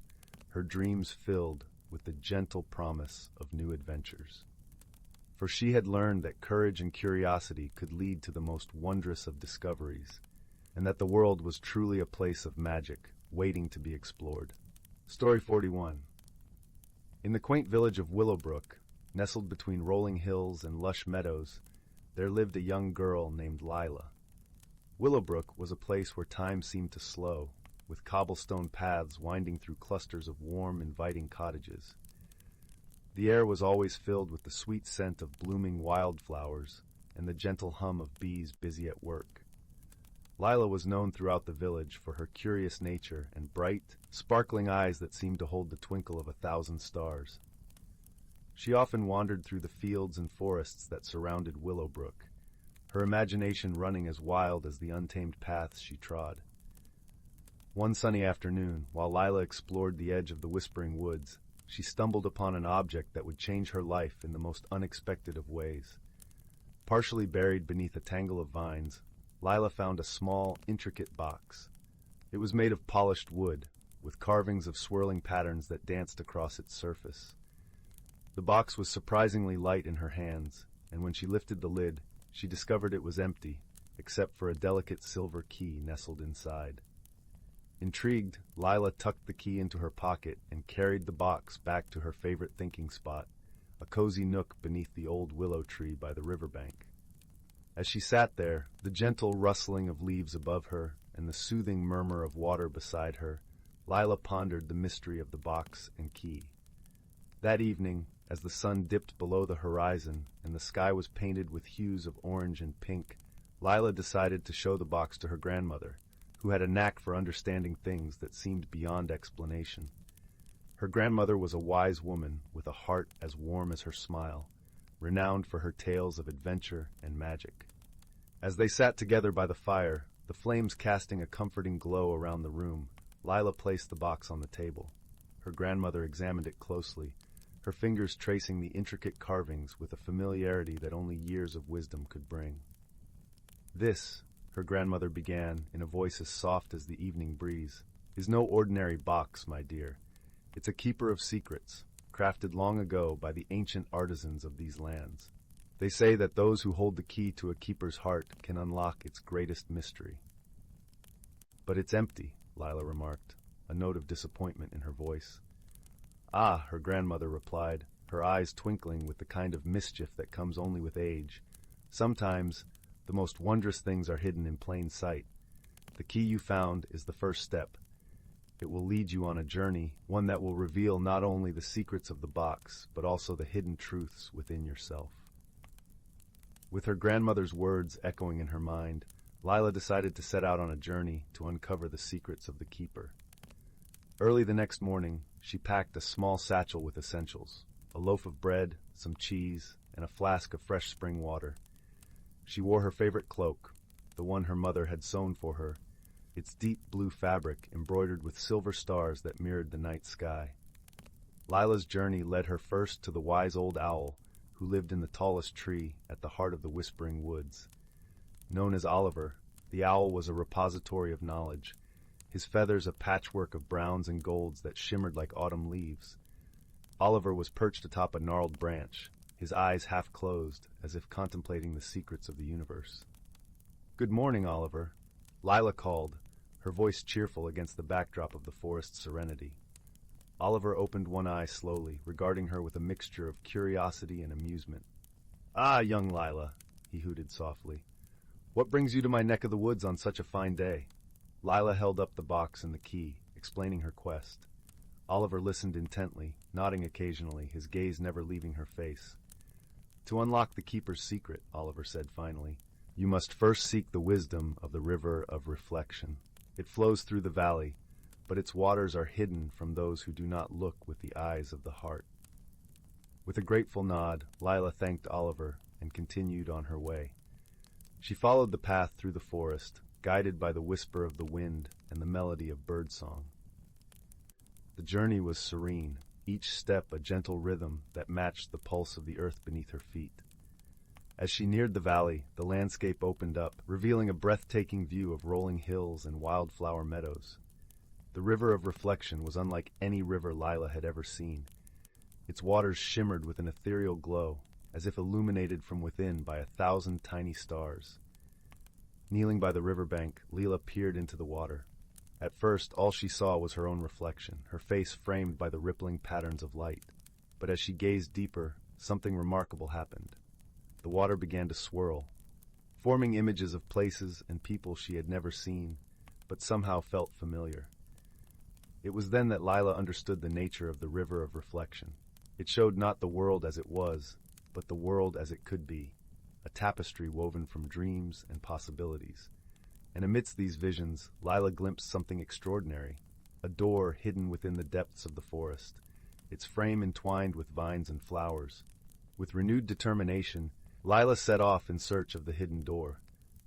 her dreams filled with the gentle promise of new adventures. for she had learned that courage and curiosity could lead to the most wondrous of discoveries, and that the world was truly a place of magic, waiting to be explored. Story 41. In the quaint village of Willowbrook, nestled between rolling hills and lush meadows, there lived a young girl named Lila. Willowbrook was a place where time seemed to slow, with cobblestone paths winding through clusters of warm, inviting cottages. The air was always filled with the sweet scent of blooming wildflowers and the gentle hum of bees busy at work. Lila was known throughout the village for her curious nature and bright, sparkling eyes that seemed to hold the twinkle of 1,000 stars. She often wandered through the fields and forests that surrounded Willowbrook, her imagination running as wild as the untamed paths she trod. One sunny afternoon, while Lila explored the edge of the Whispering Woods, she stumbled upon an object that would change her life in the most unexpected of ways. Partially buried beneath a tangle of vines, Lila found a small, intricate box. It was made of polished wood, with carvings of swirling patterns that danced across its surface. The box was surprisingly light in her hands, and when she lifted the lid, she discovered it was empty, except for a delicate silver key nestled inside. Intrigued, Lila tucked the key into her pocket and carried the box back to her favorite thinking spot, a cozy nook beneath the old willow tree by the riverbank. As she sat there, the gentle rustling of leaves above her and the soothing murmur of water beside her, Lila pondered the mystery of the box and key. That evening, as the sun dipped below the horizon and the sky was painted with hues of orange and pink, Lila decided to show the box to her grandmother, who had a knack for understanding things that seemed beyond explanation. Her grandmother was a wise woman with a heart as warm as her smile, renowned for her tales of adventure and magic. As they sat together by the fire, the flames casting a comforting glow around the room, Lila placed the box on the table. Her grandmother examined it closely, her fingers tracing the intricate carvings with a familiarity that only years of wisdom could bring. "This," her grandmother began in a voice as soft as the evening breeze, "is no ordinary box, my dear. It's a keeper of secrets, crafted long ago by the ancient artisans of these lands. They say that those who hold the key to a keeper's heart can unlock its greatest mystery." "But it's empty," Lila remarked, a note of disappointment in her voice. "Ah," her grandmother replied, her eyes twinkling with the kind of mischief that comes only with age. "Sometimes the most wondrous things are hidden in plain sight. The key you found is the first step. It will lead you on a journey, one that will reveal not only the secrets of the box, but also the hidden truths within yourself." With her grandmother's words echoing in her mind, Lila decided to set out on a journey to uncover the secrets of the keeper. Early the next morning, she packed a small satchel with essentials, a loaf of bread, some cheese, and a flask of fresh spring water. She wore her favorite cloak, the one her mother had sewn for her, its deep blue fabric embroidered with silver stars that mirrored the night sky. Lila's journey led her first to the wise old owl, who lived in the tallest tree at the heart of the Whispering Woods. Known as Oliver, the owl was a repository of knowledge, his feathers a patchwork of browns and golds that shimmered like autumn leaves. Oliver was perched atop a gnarled branch, his eyes half closed, as if contemplating the secrets of the universe. "Good morning, Oliver," Lila called, her voice cheerful against the backdrop of the forest's serenity. Oliver opened one eye slowly, regarding her with a mixture of curiosity and amusement. "Ah, young Lila," he hooted softly. "What brings you to my neck of the woods on such a fine day?" Lila held up the box and the key, explaining her quest. Oliver listened intently, nodding occasionally, his gaze never leaving her face. "To unlock the keeper's secret," Oliver said finally, "you must first seek the wisdom of the river of reflection. It flows through the valley, but its waters are hidden from those who do not look with the eyes of the heart." With a grateful nod, Lila thanked Oliver and continued on her way. She followed the path through the forest, guided by the whisper of the wind and the melody of birdsong. The journey was serene, each step a gentle rhythm that matched the pulse of the earth beneath her feet. As she neared the valley, the landscape opened up, revealing a breathtaking view of rolling hills and wildflower meadows. The river of reflection was unlike any river Lila had ever seen. Its waters shimmered with an ethereal glow, as if illuminated from within by 1,000 tiny stars. Kneeling by the riverbank, Leela peered into the water. At first, all she saw was her own reflection, her face framed by the rippling patterns of light. But as she gazed deeper, something remarkable happened. The water began to swirl, forming images of places and people she had never seen, but somehow felt familiar. It was then that Lila understood the nature of the river of reflection. It showed not the world as it was, but the world as it could be, a tapestry woven from dreams and possibilities. And amidst these visions, Lila glimpsed something extraordinary, a door hidden within the depths of the forest, its frame entwined with vines and flowers. With renewed determination, Lila set off in search of the hidden door.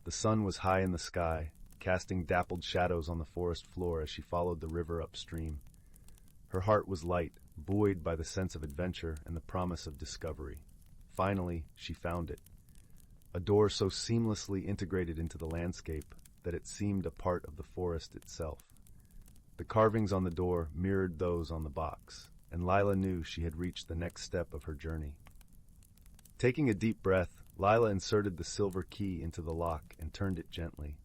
The sun was high in the sky, casting dappled shadows on the forest floor as she followed the river upstream. Her heart was light, buoyed by the sense of adventure and the promise of discovery. Finally, she found it. A door so seamlessly integrated into the landscape that it seemed a part of the forest itself. The carvings on the door mirrored those on the box, and Lila knew she had reached the next step of her journey. Taking a deep breath, Lila inserted the silver key into the lock and turned it gently.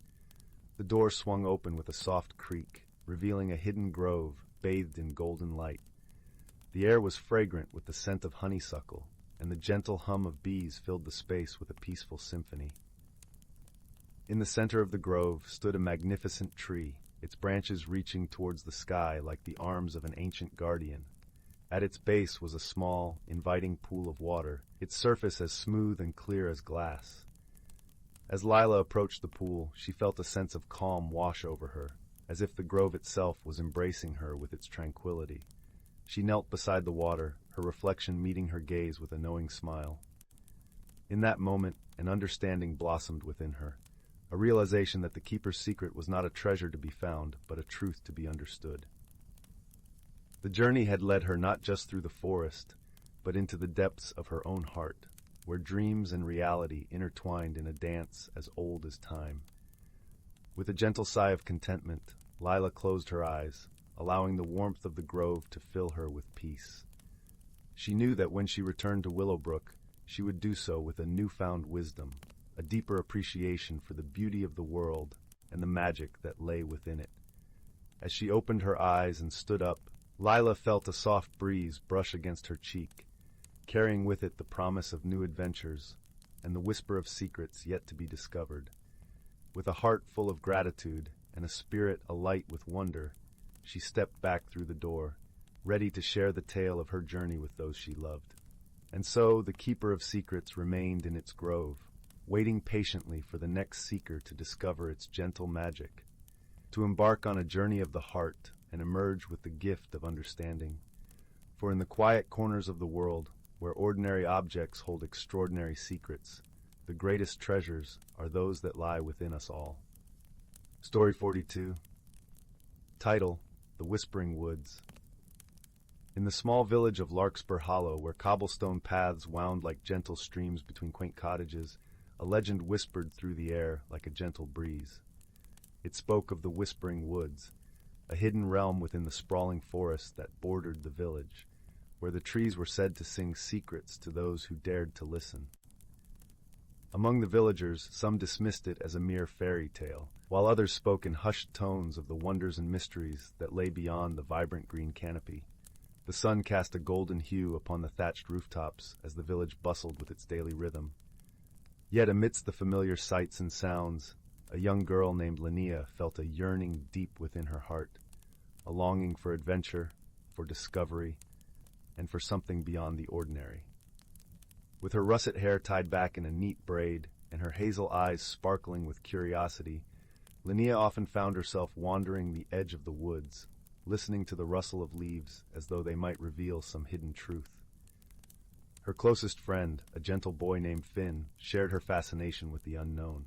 The door swung open with a soft creak, revealing a hidden grove bathed in golden light. The air was fragrant with the scent of honeysuckle, and the gentle hum of bees filled the space with a peaceful symphony. In the center of the grove stood a magnificent tree, its branches reaching towards the sky like the arms of an ancient guardian. At its base was a small, inviting pool of water, its surface as smooth and clear as glass. As Lila approached the pool, she felt a sense of calm wash over her, as if the grove itself was embracing her with its tranquility. She knelt beside the water, her reflection meeting her gaze with a knowing smile. In that moment, an understanding blossomed within her, a realization that the keeper's secret was not a treasure to be found, but a truth to be understood. The journey had led her not just through the forest, but into the depths of her own heart, where dreams and reality intertwined in a dance as old as time. With a gentle sigh of contentment, Lila closed her eyes, allowing the warmth of the grove to fill her with peace. She knew that when she returned to Willowbrook, she would do so with a newfound wisdom, a deeper appreciation for the beauty of the world and the magic that lay within it. As she opened her eyes and stood up, Lila felt a soft breeze brush against her cheek, carrying with it the promise of new adventures and the whisper of secrets yet to be discovered. With a heart full of gratitude and a spirit alight with wonder, she stepped back through the door, ready to share the tale of her journey with those she loved. And so the Keeper of Secrets remained in its grove, waiting patiently for the next seeker to discover its gentle magic, to embark on a journey of the heart and emerge with the gift of understanding. For in the quiet corners of the world, where ordinary objects hold extraordinary secrets, the greatest treasures are those that lie within us all. Story 42. Title: The Whispering Woods. In the small village of Larkspur Hollow, where cobblestone paths wound like gentle streams between quaint cottages, a legend whispered through the air like a gentle breeze. It spoke of the Whispering Woods, a hidden realm within the sprawling forest that bordered the village, where the trees were said to sing secrets to those who dared to listen. Among the villagers, some dismissed it as a mere fairy tale, while others spoke in hushed tones of the wonders and mysteries that lay beyond the vibrant green canopy. The sun cast a golden hue upon the thatched rooftops as the village bustled with its daily rhythm. Yet amidst the familiar sights and sounds, a young girl named Linnea felt a yearning deep within her heart, a longing for adventure, for discovery, and for something beyond the ordinary. With her russet hair tied back in a neat braid and her hazel eyes sparkling with curiosity, Linnea often found herself wandering the edge of the woods, listening to the rustle of leaves as though they might reveal some hidden truth. Her closest friend, a gentle boy named Finn, shared her fascination with the unknown.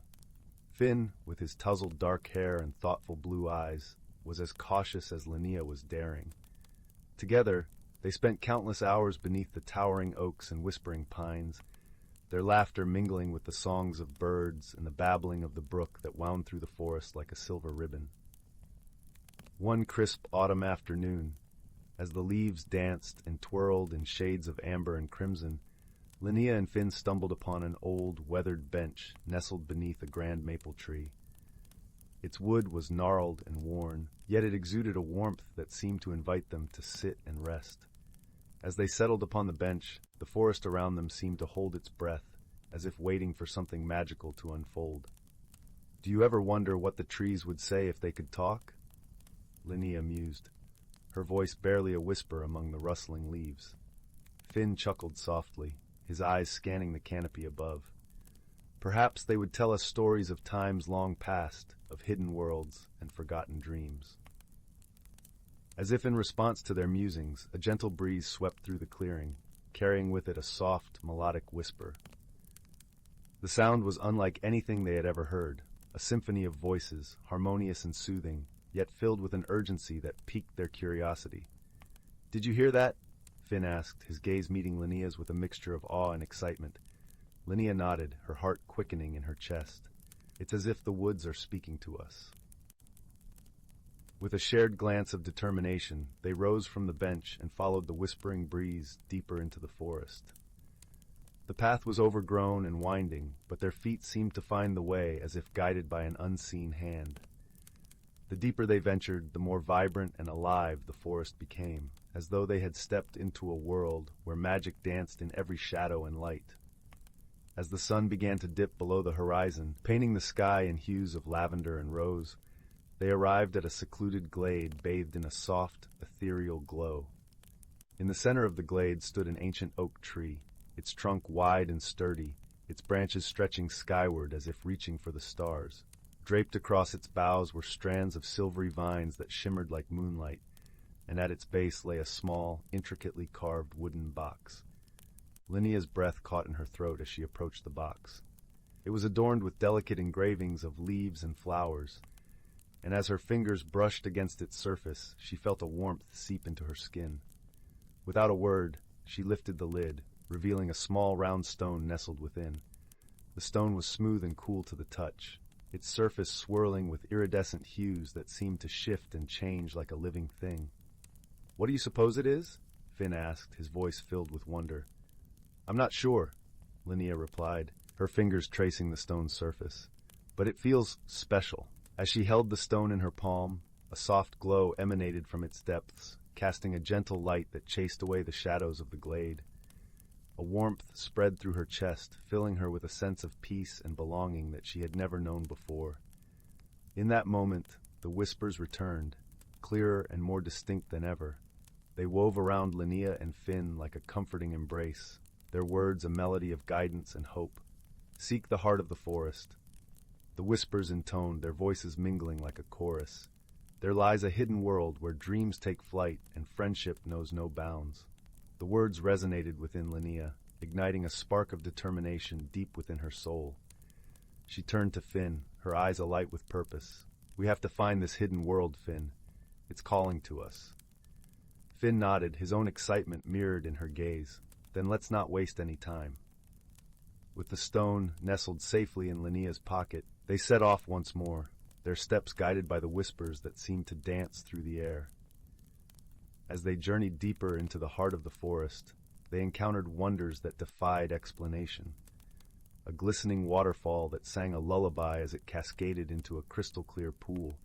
Finn, with his tousled dark hair and thoughtful blue eyes, was as cautious as Linnea was daring. Together, they spent countless hours beneath the towering oaks and whispering pines, their laughter mingling with the songs of birds and the babbling of the brook that wound through the forest like a silver ribbon. One crisp autumn afternoon, as the leaves danced and twirled in shades of amber and crimson, Linnea and Finn stumbled upon an old, weathered bench nestled beneath a grand maple tree. Its wood was gnarled and worn, yet it exuded a warmth that seemed to invite them to sit and rest. As they settled upon the bench, the forest around them seemed to hold its breath, as if waiting for something magical to unfold. "Do you ever wonder what the trees would say if they could talk?" Linnea mused, her voice barely a whisper among the rustling leaves. Finn chuckled softly, his eyes scanning the canopy above. Perhaps they would tell us stories of times long past, of hidden worlds and forgotten dreams. As if in response to their musings, a gentle breeze swept through the clearing, carrying with it a soft, melodic whisper. The sound was unlike anything they had ever heard, a symphony of voices, harmonious and soothing, yet filled with an urgency that piqued their curiosity. "Did you hear that?" Finn asked, his gaze meeting Linnea's with a mixture of awe and excitement. Linnea nodded, her heart quickening in her chest. "It's as if the woods are speaking to us." With a shared glance of determination, they rose from the bench and followed the whispering breeze deeper into the forest. The path was overgrown and winding, but their feet seemed to find the way as if guided by an unseen hand. The deeper they ventured, the more vibrant and alive the forest became, as though they had stepped into a world where magic danced in every shadow and light. As the sun began to dip below the horizon, painting the sky in hues of lavender and rose, they arrived at a secluded glade bathed in a soft, ethereal glow. In the center of the glade stood an ancient oak tree, its trunk wide and sturdy, its branches stretching skyward as if reaching for the stars. Draped across its boughs were strands of silvery vines that shimmered like moonlight, and at its base lay a small, intricately carved wooden box. Linnea's breath caught in her throat as she approached the box. It was adorned with delicate engravings of leaves and flowers, and as her fingers brushed against its surface, she felt a warmth seep into her skin. Without a word, she lifted the lid, revealing a small round stone nestled within. The stone was smooth and cool to the touch, its surface swirling with iridescent hues that seemed to shift and change like a living thing. "What do you suppose it is?" Finn asked, his voice filled with wonder. "I'm not sure," Linnea replied, her fingers tracing the stone's surface. "But it feels special." As she held the stone in her palm, a soft glow emanated from its depths, casting a gentle light that chased away the shadows of the glade. A warmth spread through her chest, filling her with a sense of peace and belonging that she had never known before. In that moment, the whispers returned, clearer and more distinct than ever. They wove around Linnea and Finn like a comforting embrace, their words a melody of guidance and hope. "Seek the heart of the forest." The whispers intoned, their voices mingling like a chorus. "There lies a hidden world where dreams take flight and friendship knows no bounds." The words resonated within Linnea, igniting a spark of determination deep within her soul. She turned to Finn, her eyes alight with purpose. "We have to find this hidden world, Finn. It's calling to us." Finn nodded, his own excitement mirrored in her gaze. "Then let's not waste any time." With the stone nestled safely in Linnea's pocket, they set off once more, their steps guided by the whispers that seemed to dance through the air. As they journeyed deeper into the heart of the forest, they encountered wonders that defied explanation. A glistening waterfall that sang a lullaby as it cascaded into a crystal-clear pool,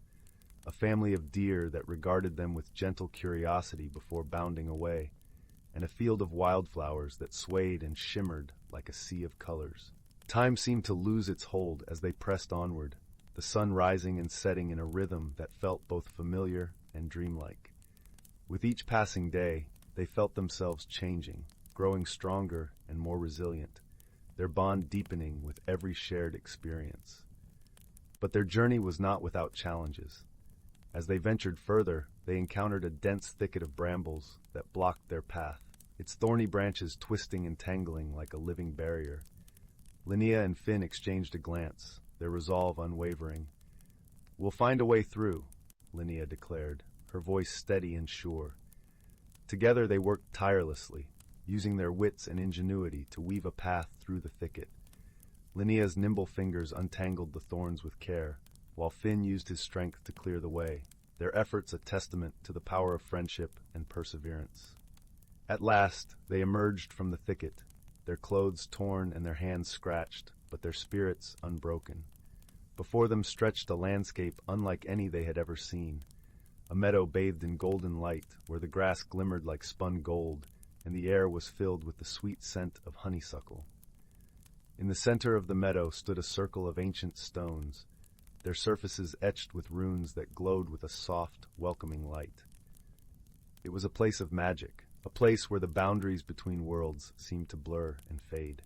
a family of deer that regarded them with gentle curiosity before bounding away, and a field of wildflowers that swayed and shimmered like a sea of colors. Time seemed to lose its hold as they pressed onward, the sun rising and setting in a rhythm that felt both familiar and dreamlike. With each passing day, they felt themselves changing, growing stronger and more resilient, their bond deepening with every shared experience. But their journey was not without challenges. As they ventured further, they encountered a dense thicket of brambles that blocked their path, its thorny branches twisting and tangling like a living barrier. Linnea and Finn exchanged a glance, their resolve unwavering. "We'll find a way through," Linnea declared, her voice steady and sure. Together they worked tirelessly, using their wits and ingenuity to weave a path through the thicket. Linnea's nimble fingers untangled the thorns with care, while Finn used his strength to clear the way, their efforts a testament to the power of friendship and perseverance. At last, they emerged from the thicket, their clothes torn and their hands scratched, but their spirits unbroken. Before them stretched a landscape unlike any they had ever seen, a meadow bathed in golden light, where the grass glimmered like spun gold, and the air was filled with the sweet scent of honeysuckle. In the center of the meadow stood a circle of ancient stones, their surfaces etched with runes that glowed with a soft, welcoming light. It was a place of magic, a place where the boundaries between worlds seemed to blur and fade.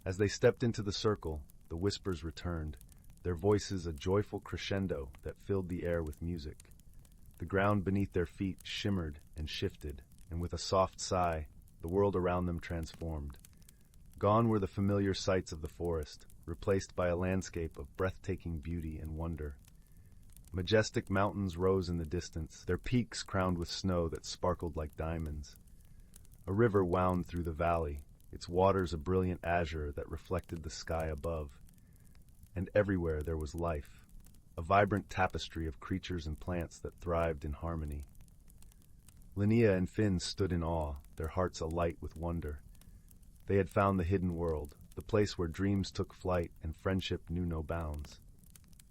As they stepped into the circle, the whispers returned, their voices a joyful crescendo that filled the air with music. The ground beneath their feet shimmered and shifted, and with a soft sigh, the world around them transformed. Gone were the familiar sights of the forest, replaced by a landscape of breathtaking beauty and wonder. Majestic mountains rose in the distance, their peaks crowned with snow that sparkled like diamonds. A river wound through the valley, its waters a brilliant azure that reflected the sky above. And everywhere there was life, a vibrant tapestry of creatures and plants that thrived in harmony. Linnea and Finn stood in awe, their hearts alight with wonder. They had found the hidden world, the place where dreams took flight and friendship knew no bounds.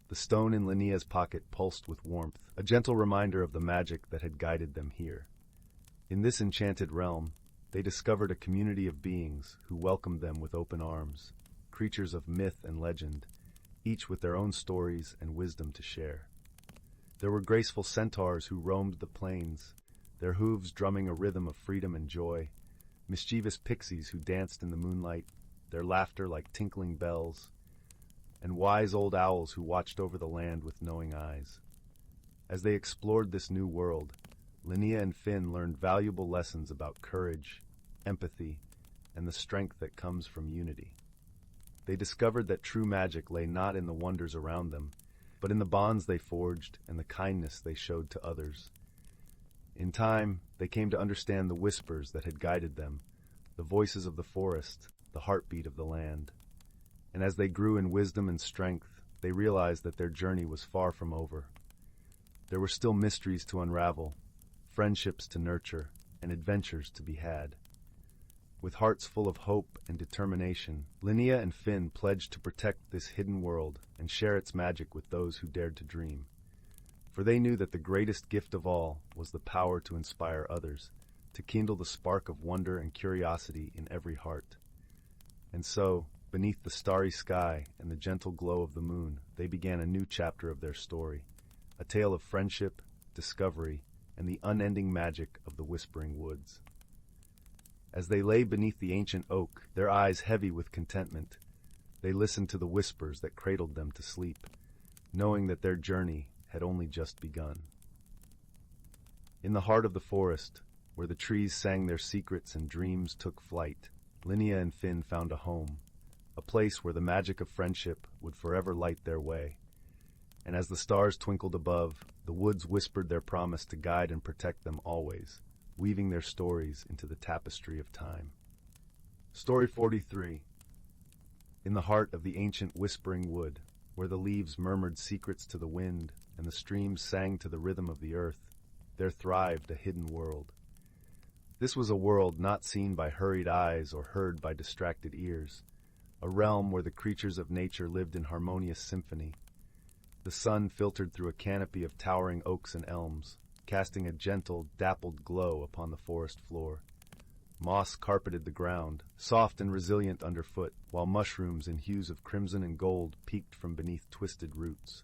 The stone in Linnea's pocket pulsed with warmth, a gentle reminder of the magic that had guided them here. In this enchanted realm, they discovered a community of beings who welcomed them with open arms, creatures of myth and legend, each with their own stories and wisdom to share. There were graceful centaurs who roamed the plains, their hooves drumming a rhythm of freedom and joy, mischievous pixies who danced in the moonlight, their laughter like tinkling bells, and wise old owls who watched over the land with knowing eyes. As they explored this new world, Linnea and Finn learned valuable lessons about courage, empathy, and the strength that comes from unity. They discovered that true magic lay not in the wonders around them, but in the bonds they forged and the kindness they showed to others. In time, they came to understand the whispers that had guided them, the voices of the forest, the heartbeat of the land. And as they grew in wisdom and strength, they realized that their journey was far from over. There were still mysteries to unravel, friendships to nurture, and adventures to be had. With hearts full of hope and determination, Linnea and Finn pledged to protect this hidden world and share its magic with those who dared to dream. For they knew that the greatest gift of all was the power to inspire others, to kindle the spark of wonder and curiosity in every heart. And so, beneath the starry sky and the gentle glow of the moon, they began a new chapter of their story, a tale of friendship, discovery, and the unending magic of the Whispering Woods. As they lay beneath the ancient oak, their eyes heavy with contentment, they listened to the whispers that cradled them to sleep, knowing that their journey had only just begun. In the heart of the forest, where the trees sang their secrets and dreams took flight, Linnea and Finn found a home, a place where the magic of friendship would forever light their way. And as the stars twinkled above, the woods whispered their promise to guide and protect them always, weaving their stories into the tapestry of time. Story 43. In the heart of the ancient whispering wood, where the leaves murmured secrets to the wind and the streams sang to the rhythm of the earth, there thrived a hidden world. This was a world not seen by hurried eyes or heard by distracted ears, a realm where the creatures of nature lived in harmonious symphony. The sun filtered through a canopy of towering oaks and elms, casting a gentle, dappled glow upon the forest floor. Moss carpeted the ground, soft and resilient underfoot, while mushrooms in hues of crimson and gold peeked from beneath twisted roots.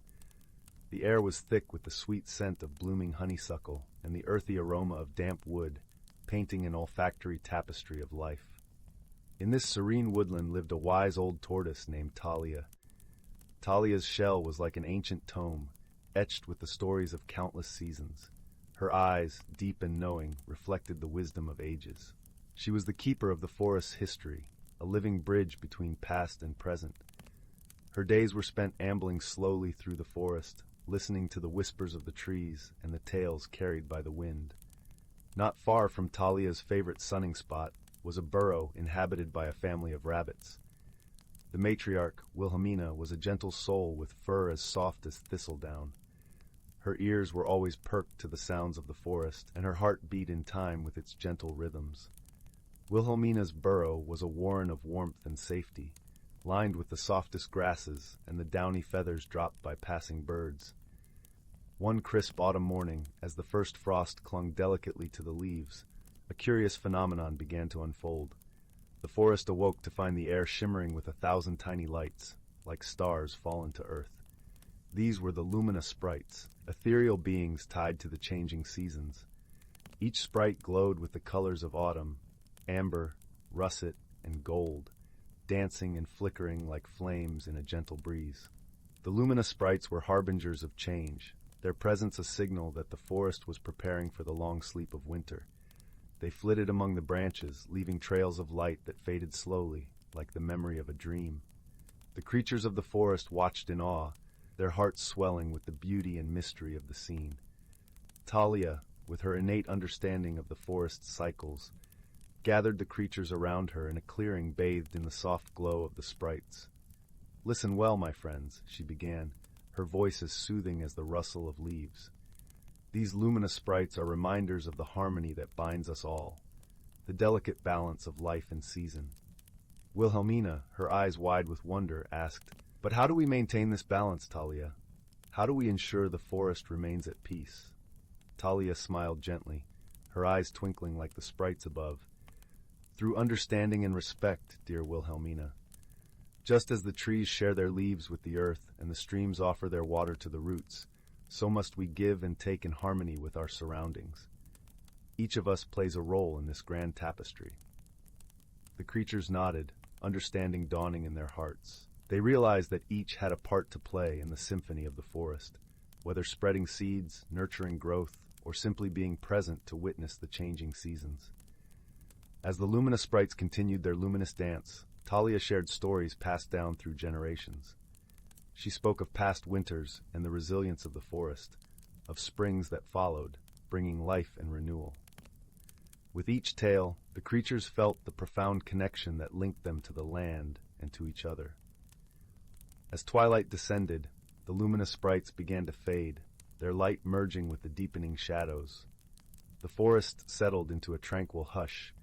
The air was thick with the sweet scent of blooming honeysuckle and the earthy aroma of damp wood, painting an olfactory tapestry of life. In this serene woodland lived a wise old tortoise named Talia. Talia's shell was like an ancient tome, etched with the stories of countless seasons. Her eyes, deep and knowing, reflected the wisdom of ages. She was the keeper of the forest's history, a living bridge between past and present. Her days were spent ambling slowly through the forest, listening to the whispers of the trees and the tales carried by the wind. Not far from Talia's favorite sunning spot was a burrow inhabited by a family of rabbits. The matriarch, Wilhelmina, was a gentle soul with fur as soft as thistledown. Her ears were always perked to the sounds of the forest, and her heart beat in time with its gentle rhythms. Wilhelmina's burrow was a warren of warmth and safety, lined with the softest grasses and the downy feathers dropped by passing birds. One crisp autumn morning, as the first frost clung delicately to the leaves, a curious phenomenon began to unfold. The forest awoke to find the air shimmering with 1,000 tiny lights, like stars fallen to earth. These were the luminous sprites, ethereal beings tied to the changing seasons. Each sprite glowed with the colors of autumn, amber, russet, and gold, dancing and flickering like flames in a gentle breeze. The luminous sprites were harbingers of change, their presence a signal that the forest was preparing for the long sleep of winter. They flitted among the branches, leaving trails of light that faded slowly, like the memory of a dream. The creatures of the forest watched in awe, their hearts swelling with the beauty and mystery of the scene. Talia, with her innate understanding of the forest's cycles, gathered the creatures around her in a clearing bathed in the soft glow of the sprites. "Listen well, my friends," she began, her voice as soothing as the rustle of leaves. "These luminous sprites are reminders of the harmony that binds us all, the delicate balance of life and season." Wilhelmina, her eyes wide with wonder, asked, "But how do we maintain this balance, Talia? How do we ensure the forest remains at peace?" Talia smiled gently, her eyes twinkling like the sprites above. "Through understanding and respect, dear Wilhelmina. Just as the trees share their leaves with the earth and the streams offer their water to the roots, so must we give and take in harmony with our surroundings. Each of us plays a role in this grand tapestry." The creatures nodded, understanding dawning in their hearts. They realized that each had a part to play in the symphony of the forest, whether spreading seeds, nurturing growth, or simply being present to witness the changing seasons. As the luminous sprites continued their luminous dance, Talia shared stories passed down through generations. She spoke of past winters and the resilience of the forest, of springs that followed, bringing life and renewal. With each tale, the creatures felt the profound connection that linked them to the land and to each other. As twilight descended, the luminous sprites began to fade, their light merging with the deepening shadows. The forest settled into a tranquil hush,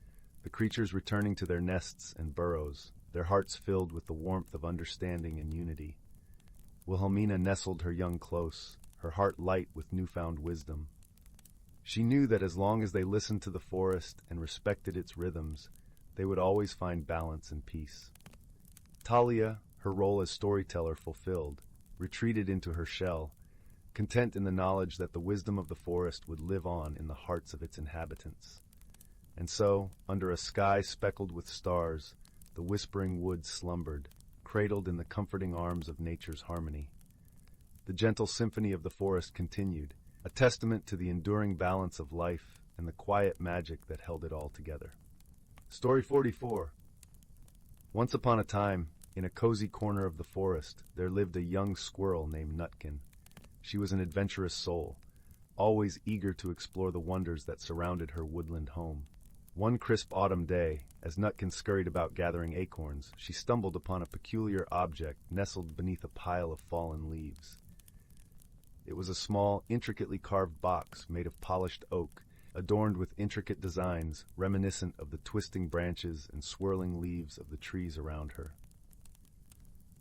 the creatures returning to their nests and burrows, their hearts filled with the warmth of understanding and unity. Wilhelmina nestled her young close, her heart light with newfound wisdom. She knew that as long as they listened to the forest and respected its rhythms, they would always find balance and peace. Talia, her role as storyteller fulfilled, retreated into her shell, content in the knowledge that the wisdom of the forest would live on in the hearts of its inhabitants. And so, under a sky speckled with stars, the whispering woods slumbered, cradled in the comforting arms of nature's harmony. The gentle symphony of the forest continued, a testament to the enduring balance of life and the quiet magic that held it all together. Story 44. Once upon a time, in a cozy corner of the forest, there lived a young squirrel named Nutkin. She was an adventurous soul, always eager to explore the wonders that surrounded her woodland home. One crisp autumn day, as Nutkin scurried about gathering acorns, she stumbled upon a peculiar object nestled beneath a pile of fallen leaves. It was a small, intricately carved box made of polished oak, adorned with intricate designs reminiscent of the twisting branches and swirling leaves of the trees around her.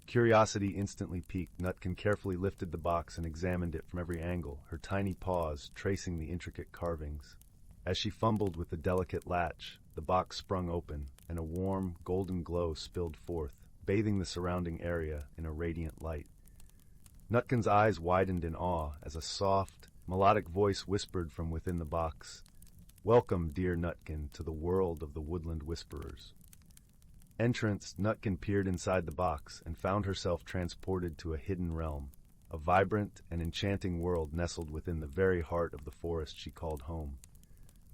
Curiosity instantly piqued. Nutkin carefully lifted the box and examined it from every angle, her tiny paws tracing the intricate carvings. As she fumbled with the delicate latch, the box sprung open, and a warm, golden glow spilled forth, bathing the surrounding area in a radiant light. Nutkin's eyes widened in awe as a soft, melodic voice whispered from within the box, "Welcome, dear Nutkin, to the world of the woodland whisperers." Entranced, Nutkin peered inside the box and found herself transported to a hidden realm, a vibrant and enchanting world nestled within the very heart of the forest she called home.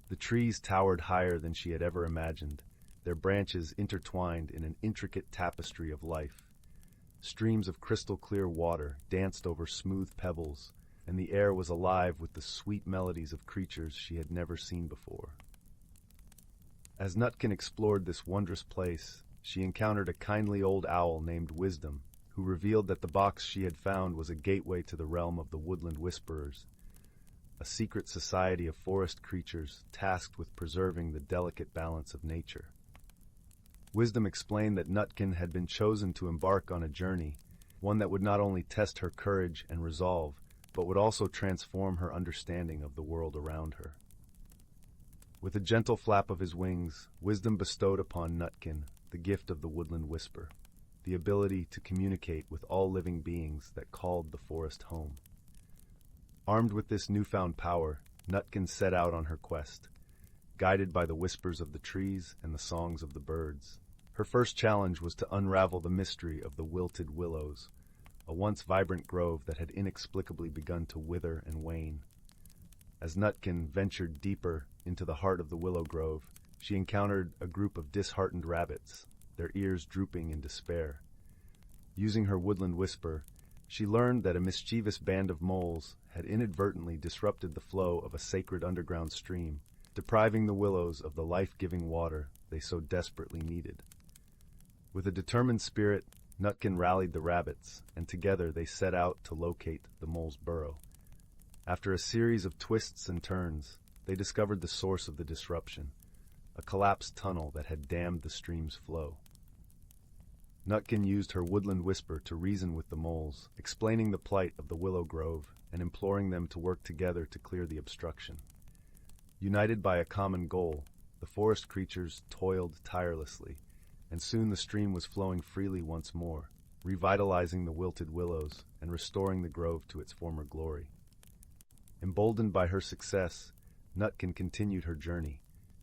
The trees towered higher than she had ever imagined, their branches intertwined in an intricate tapestry of life. Streams of crystal-clear water danced over smooth pebbles, and the air was alive with the sweet melodies of creatures she had never seen before. As Nutkin explored this wondrous place, she encountered a kindly old owl named Wisdom, who revealed that the box she had found was a gateway to the realm of the woodland whisperers, a secret society of forest creatures tasked with preserving the delicate balance of nature. Wisdom explained that Nutkin had been chosen to embark on a journey, one that would not only test her courage and resolve, but would also transform her understanding of the world around her. With a gentle flap of his wings, Wisdom bestowed upon Nutkin the gift of the woodland whisper, the ability to communicate with all living beings that called the forest home. Armed with this newfound power, Nutkin set out on her quest, guided by the whispers of the trees and the songs of the birds. Her first challenge was to unravel the mystery of the wilted willows, a once vibrant grove that had inexplicably begun to wither and wane. As Nutkin ventured deeper into the heart of the willow grove, she encountered a group of disheartened rabbits, their ears drooping in despair. Using her woodland whisper, she learned that a mischievous band of moles had inadvertently disrupted the flow of a sacred underground stream, depriving the willows of the life-giving water they so desperately needed. With a determined spirit, Nutkin rallied the rabbits, and together they set out to locate the mole's burrow. After a series of twists and turns, they discovered the source of the disruption, a collapsed tunnel that had dammed the stream's flow. Nutkin used her woodland whisper to reason with the moles, explaining the plight of the willow grove and imploring them to work together to clear the obstruction. United by a common goal, the forest creatures toiled tirelessly, and soon the stream was flowing freely once more, revitalizing the wilted willows and restoring the grove to its former glory. Emboldened by her success, Nutkin continued her journey,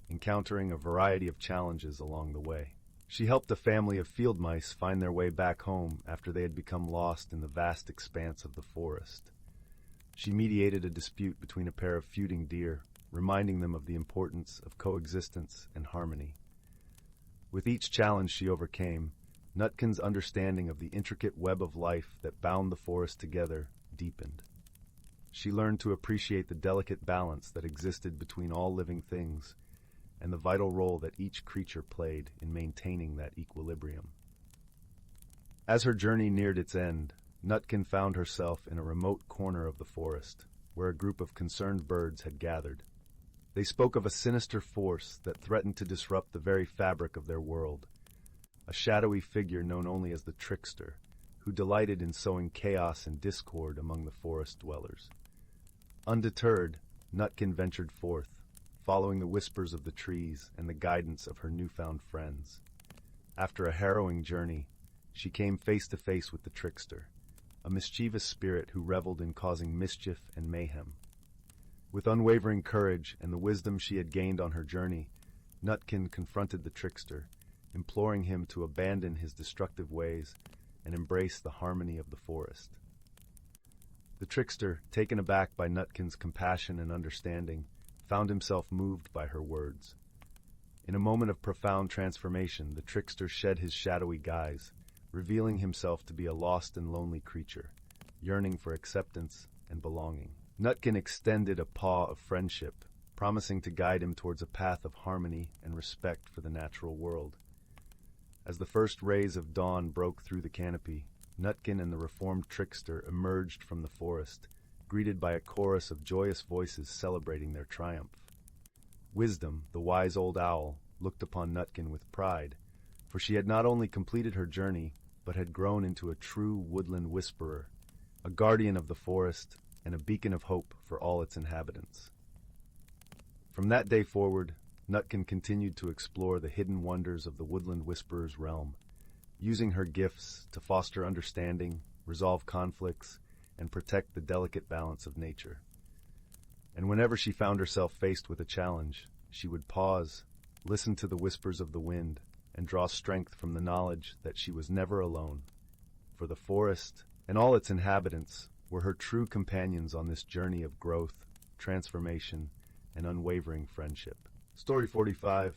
encountering a variety of challenges along the way. She helped a family of field mice find their way back home after they had become lost in the vast expanse of the forest. She mediated a dispute between a pair of feuding deer, reminding them of the importance of coexistence and harmony. With each challenge she overcame, Nutkin's understanding of the intricate web of life that bound the forest together deepened. She learned to appreciate the delicate balance that existed between all living things and the vital role that each creature played in maintaining that equilibrium. As her journey neared its end, Nutkin found herself in a remote corner of the forest, where a group of concerned birds had gathered. They spoke of a sinister force that threatened to disrupt the very fabric of their world, a shadowy figure known only as the Trickster, who delighted in sowing chaos and discord among the forest dwellers. Undeterred, Nutkin ventured forth, following the whispers of the trees and the guidance of her newfound friends. After a harrowing journey, she came face to face with the Trickster, a mischievous spirit who reveled in causing mischief and mayhem. With unwavering courage and the wisdom she had gained on her journey, Nutkin confronted the Trickster, imploring him to abandon his destructive ways and embrace the harmony of the forest. The Trickster, taken aback by Nutkin's compassion and understanding, found himself moved by her words. In a moment of profound transformation, the Trickster shed his shadowy guise, revealing himself to be a lost and lonely creature, yearning for acceptance and belonging. Nutkin extended a paw of friendship, promising to guide him towards a path of harmony and respect for the natural world. As the first rays of dawn broke through the canopy, Nutkin and the reformed Trickster emerged from the forest, greeted by a chorus of joyous voices celebrating their triumph. Wisdom, the wise old owl, looked upon Nutkin with pride, for she had not only completed her journey, but had grown into a true woodland whisperer, a guardian of the forest, and a beacon of hope for all its inhabitants. From that day forward, Nutkin continued to explore the hidden wonders of the woodland whisperer's realm, using her gifts to foster understanding, resolve conflicts, and protect the delicate balance of nature. And whenever she found herself faced with a challenge, she would pause, listen to the whispers of the wind, and draw strength from the knowledge that she was never alone, for the forest and all its inhabitants were her true companions on this journey of growth, transformation, and unwavering friendship. Story 45.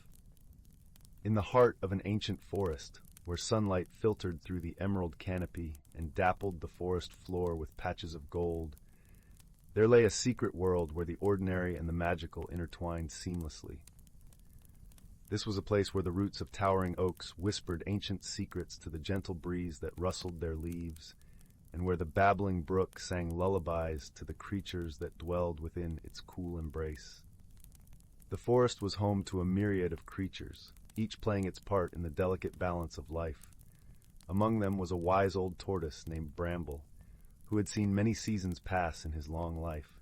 In the heart of an ancient forest, where sunlight filtered through the emerald canopy and dappled the forest floor with patches of gold, there lay a secret world where the ordinary and the magical intertwined seamlessly. This was a place where the roots of towering oaks whispered ancient secrets to the gentle breeze that rustled their leaves, and where the babbling brook sang lullabies to the creatures that dwelled within its cool embrace. The forest was home to a myriad of creatures, each playing its part in the delicate balance of life. Among them was a wise old tortoise named Bramble, who had seen many seasons pass in his long life.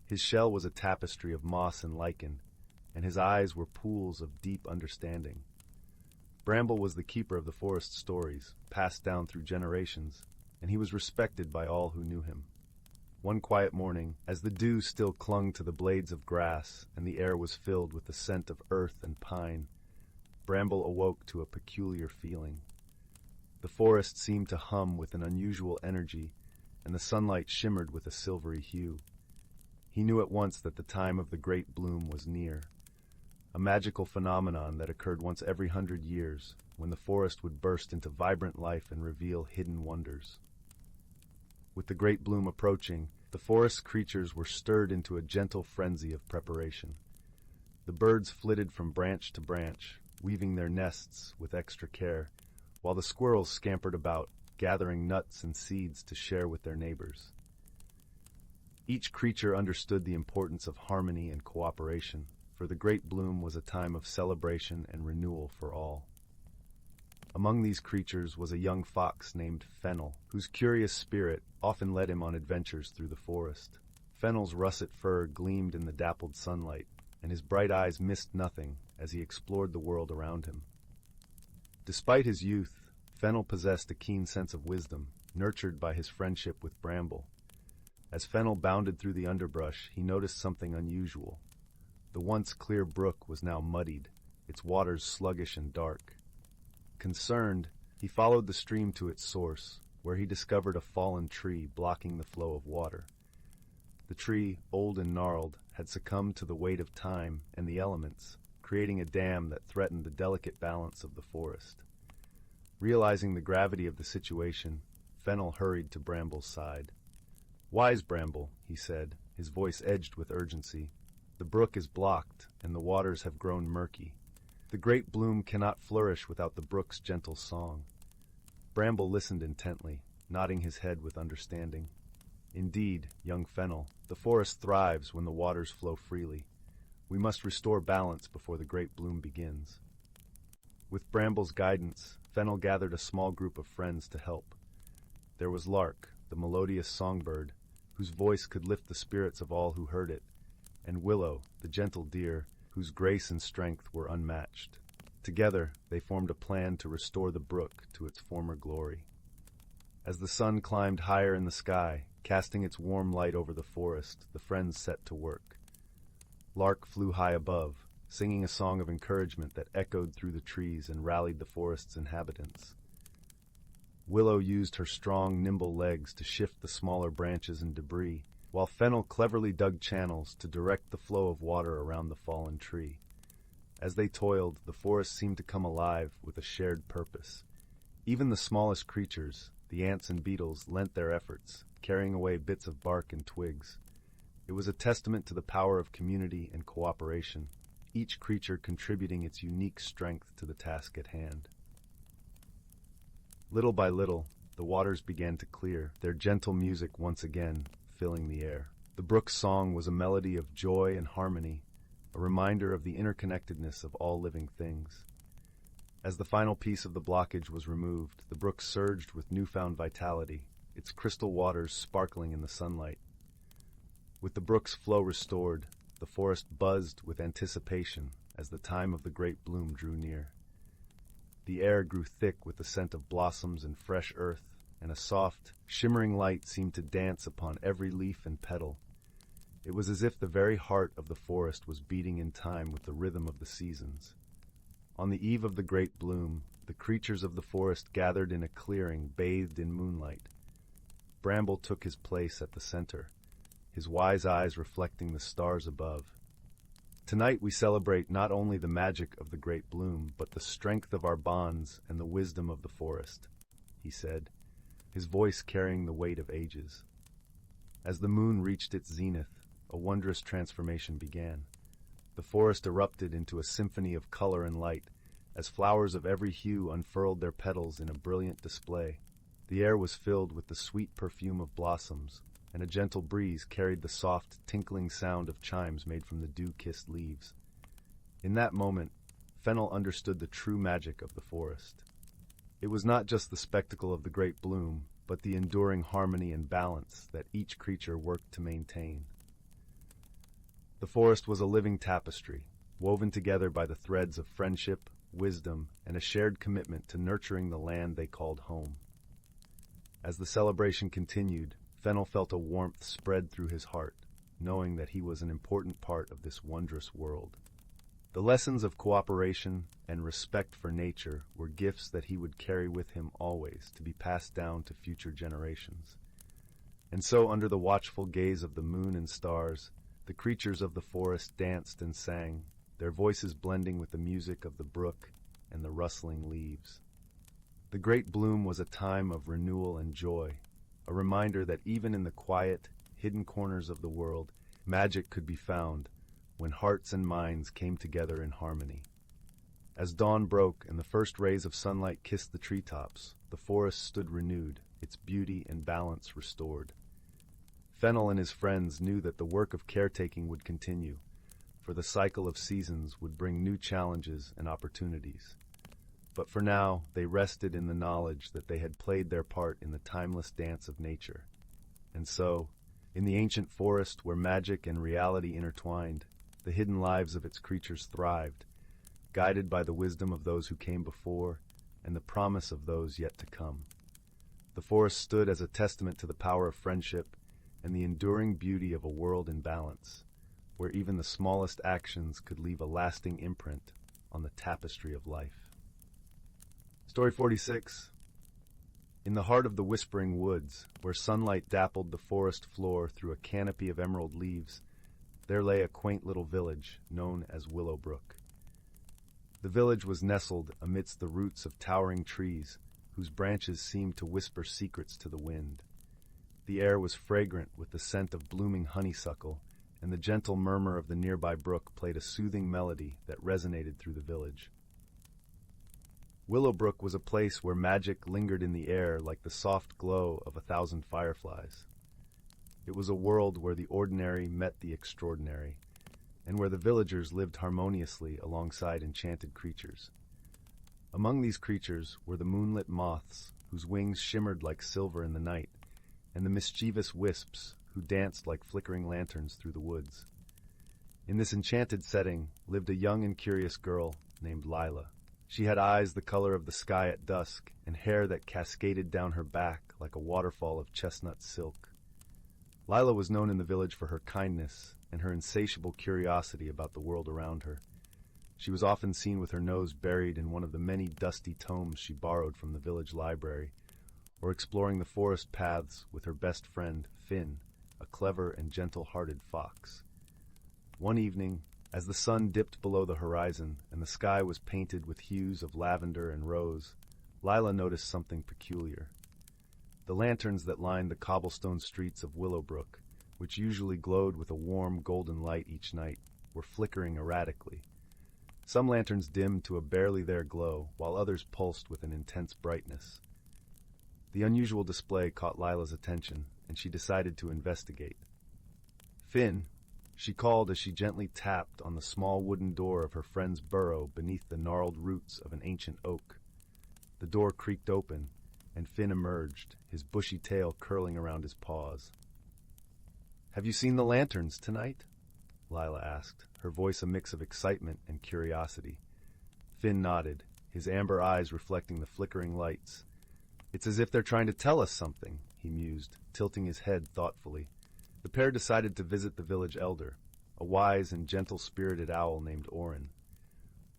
His shell was a tapestry of moss and lichen, and his eyes were pools of deep understanding. Bramble was the keeper of the forest stories, passed down through generations, and he was respected by all who knew him. One quiet morning, as the dew still clung to the blades of grass and the air was filled with the scent of earth and pine, Bramble awoke to a peculiar feeling. The forest seemed to hum with an unusual energy, and the sunlight shimmered with a silvery hue. He knew at once that the time of the great bloom was near, a magical phenomenon that occurred once every 100 years, when the forest would burst into vibrant life and reveal hidden wonders. With the great bloom approaching, the forest creatures were stirred into a gentle frenzy of preparation. The birds flitted from branch to branch, weaving their nests with extra care, while the squirrels scampered about, gathering nuts and seeds to share with their neighbors. Each creature understood the importance of harmony and cooperation, for the great bloom was a time of celebration and renewal for all. Among these creatures was a young fox named Fennel, whose curious spirit often led him on adventures through the forest. Fennel's russet fur gleamed in the dappled sunlight, and his bright eyes missed nothing as he explored the world around him. Despite his youth, Fennel possessed a keen sense of wisdom, nurtured by his friendship with Bramble. As Fennel bounded through the underbrush, he noticed something unusual. The once clear brook was now muddied, its waters sluggish and dark. Concerned, he followed the stream to its source, where he discovered a fallen tree blocking the flow of water. The tree, old and gnarled, had succumbed to the weight of time and the elements, creating a dam that threatened the delicate balance of the forest. Realizing the gravity of the situation, Fennel hurried to Bramble's side. "Wise Bramble," he said, his voice edged with urgency. "The brook is blocked, and the waters have grown murky. The great bloom cannot flourish without the brook's gentle song." Bramble listened intently, nodding his head with understanding. "Indeed, young Fennel, the forest thrives when the waters flow freely. We must restore balance before the great bloom begins." With Bramble's guidance, Fennel gathered a small group of friends to help. There was Lark, the melodious songbird, whose voice could lift the spirits of all who heard it, and Willow, the gentle deer, whose grace and strength were unmatched. Together, they formed a plan to restore the brook to its former glory. As the sun climbed higher in the sky, casting its warm light over the forest, the friends set to work. Lark flew high above, singing a song of encouragement that echoed through the trees and rallied the forest's inhabitants. Willow used her strong, nimble legs to shift the smaller branches and debris, while Fennel cleverly dug channels to direct the flow of water around the fallen tree. As they toiled, the forest seemed to come alive with a shared purpose. Even the smallest creatures, the ants and beetles, lent their efforts, carrying away bits of bark and twigs. It was a testament to the power of community and cooperation, each creature contributing its unique strength to the task at hand. Little by little, the waters began to clear, their gentle music once again filling the air. The brook's song was a melody of joy and harmony, a reminder of the interconnectedness of all living things. As the final piece of the blockage was removed, the brook surged with newfound vitality, its crystal waters sparkling in the sunlight. With the brook's flow restored, the forest buzzed with anticipation as the time of the great bloom drew near. The air grew thick with the scent of blossoms and fresh earth, and a soft, shimmering light seemed to dance upon every leaf and petal. It was as if the very heart of the forest was beating in time with the rhythm of the seasons. On the eve of the great bloom, the creatures of the forest gathered in a clearing bathed in moonlight. Bramble took his place at the center, his wise eyes reflecting the stars above. "Tonight we celebrate not only the magic of the great bloom, but the strength of our bonds and the wisdom of the forest," he said, his voice carrying the weight of ages. As the moon reached its zenith, a wondrous transformation began. The forest erupted into a symphony of color and light, as flowers of every hue unfurled their petals in a brilliant display. The air was filled with the sweet perfume of blossoms, and a gentle breeze carried the soft, tinkling sound of chimes made from the dew-kissed leaves. In that moment, Fennel understood the true magic of the forest. It was not just the spectacle of the great bloom, but the enduring harmony and balance that each creature worked to maintain. The forest was a living tapestry, woven together by the threads of friendship, wisdom, and a shared commitment to nurturing the land they called home. As the celebration continued, Fennel felt a warmth spread through his heart, knowing that he was an important part of this wondrous world. The lessons of cooperation and respect for nature were gifts that he would carry with him always to be passed down to future generations. And so, under the watchful gaze of the moon and stars, the creatures of the forest danced and sang, their voices blending with the music of the brook and the rustling leaves. The great bloom was a time of renewal and joy, a reminder that even in the quiet, hidden corners of the world, magic could be found when hearts and minds came together in harmony. As dawn broke and the first rays of sunlight kissed the treetops, the forest stood renewed, its beauty and balance restored. Fennel and his friends knew that the work of caretaking would continue, for the cycle of seasons would bring new challenges and opportunities. But for now, they rested in the knowledge that they had played their part in the timeless dance of nature. And so, in the ancient forest where magic and reality intertwined, the hidden lives of its creatures thrived, guided by the wisdom of those who came before and the promise of those yet to come. The forest stood as a testament to the power of friendship and the enduring beauty of a world in balance, where even the smallest actions could leave a lasting imprint on the tapestry of life. Story 46. In the heart of the whispering woods, where sunlight dappled the forest floor through a canopy of emerald leaves, there lay a quaint little village known as Willowbrook. The village was nestled amidst the roots of towering trees, whose branches seemed to whisper secrets to the wind. The air was fragrant with the scent of blooming honeysuckle, and the gentle murmur of the nearby brook played a soothing melody that resonated through the village. Willowbrook was a place where magic lingered in the air like the soft glow of 1,000 fireflies. It was a world where the ordinary met the extraordinary, and where the villagers lived harmoniously alongside enchanted creatures. Among these creatures were the moonlit moths, whose wings shimmered like silver in the night, and the mischievous wisps, who danced like flickering lanterns through the woods. In this enchanted setting lived a young and curious girl named Lila. She had eyes the color of the sky at dusk, and hair that cascaded down her back like a waterfall of chestnut silk. Lila was known in the village for her kindness and her insatiable curiosity about the world around her. She was often seen with her nose buried in one of the many dusty tomes she borrowed from the village library, or exploring the forest paths with her best friend, Finn, a clever and gentle-hearted fox. One evening, as the sun dipped below the horizon and the sky was painted with hues of lavender and rose, Lila noticed something peculiar. The lanterns that lined the cobblestone streets of Willowbrook, which usually glowed with a warm golden light each night, were flickering erratically. Some lanterns dimmed to a barely there glow, while others pulsed with an intense brightness. The unusual display caught Lila's attention, and she decided to investigate. "Finn," she called as she gently tapped on the small wooden door of her friend's burrow beneath the gnarled roots of an ancient oak. The door creaked open, and Finn emerged, his bushy tail curling around his paws. "Have you seen the lanterns tonight?" Lila asked, her voice a mix of excitement and curiosity. Finn nodded, his amber eyes reflecting the flickering lights. "It's as if they're trying to tell us something," he mused, tilting his head thoughtfully. The pair decided to visit the village elder, a wise and gentle-spirited owl named Orin.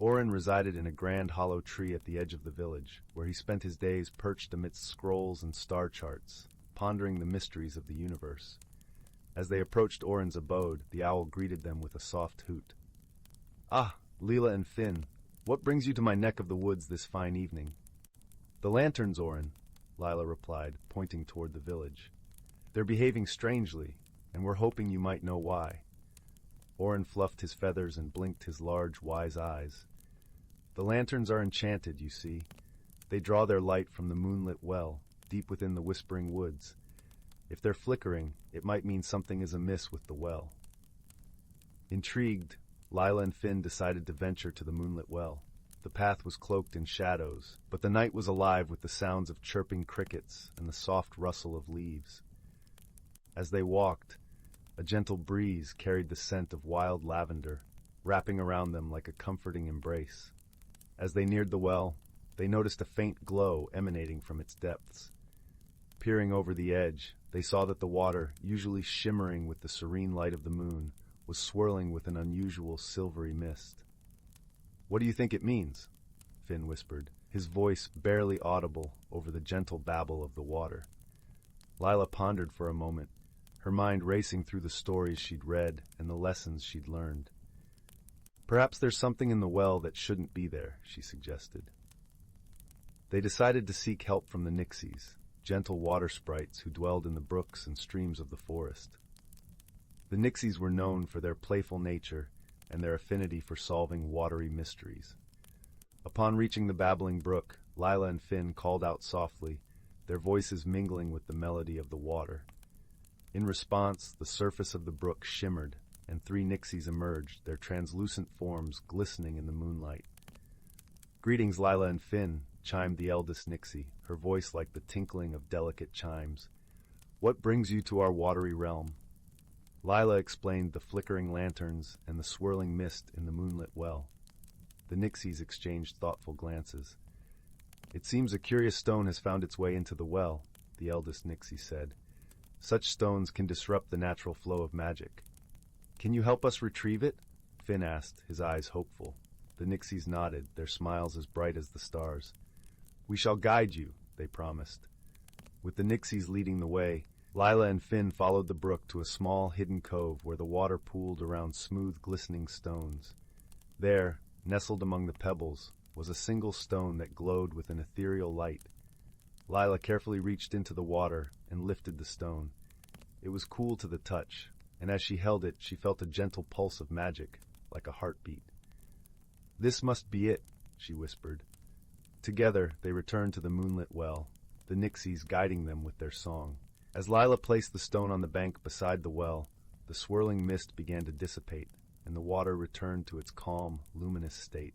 Orin resided in a grand hollow tree at the edge of the village, where he spent his days perched amidst scrolls and star charts, pondering the mysteries of the universe. As they approached Orin's abode, the owl greeted them with a soft hoot. "Ah, Leela and Finn, what brings you to my neck of the woods this fine evening?" "The lanterns, Orin," Lila replied, pointing toward the village. "They're behaving strangely, and we're hoping you might know why." Orin fluffed his feathers and blinked his large, wise eyes. "The lanterns are enchanted, you see. They draw their light from the moonlit well, deep within the whispering woods. If they're flickering, it might mean something is amiss with the well." Intrigued, Lila and Finn decided to venture to the moonlit well. The path was cloaked in shadows, but the night was alive with the sounds of chirping crickets and the soft rustle of leaves. As they walked, a gentle breeze carried the scent of wild lavender, wrapping around them like a comforting embrace. As they neared the well, they noticed a faint glow emanating from its depths. Peering over the edge, they saw that the water, usually shimmering with the serene light of the moon, was swirling with an unusual silvery mist. "What do you think it means?" Finn whispered, his voice barely audible over the gentle babble of the water. Lila pondered for a moment, her mind racing through the stories she'd read and the lessons she'd learned. "Perhaps there's something in the well that shouldn't be there," she suggested. They decided to seek help from the Nixies, gentle water sprites who dwelled in the brooks and streams of the forest. The Nixies were known for their playful nature and their affinity for solving watery mysteries. Upon reaching the babbling brook, Lila and Finn called out softly, their voices mingling with the melody of the water. In response, the surface of the brook shimmered, and 3 Nixies emerged, their translucent forms glistening in the moonlight. "Greetings, Lila and Finn," chimed the eldest Nixie, her voice like the tinkling of delicate chimes. "What brings you to our watery realm?" Lila explained the flickering lanterns and the swirling mist in the moonlit well. The Nixies exchanged thoughtful glances. "It seems a curious stone has found its way into the well," the eldest Nixie said. "Such stones can disrupt the natural flow of magic." "Can you help us retrieve it?" Finn asked, his eyes hopeful. The Nixies nodded, their smiles as bright as the stars. "We shall guide you," they promised. With the Nixies leading the way, Lila and Finn followed the brook to a small hidden cove where the water pooled around smooth, glistening stones. There, nestled among the pebbles, was a single stone that glowed with an ethereal light. Lila carefully reached into the water and lifted the stone. It was cool to the touch, and as she held it, she felt a gentle pulse of magic, like a heartbeat. "This must be it," she whispered. Together, they returned to the moonlit well, the Nixies guiding them with their song. As Lila placed the stone on the bank beside the well, the swirling mist began to dissipate, and the water returned to its calm, luminous state.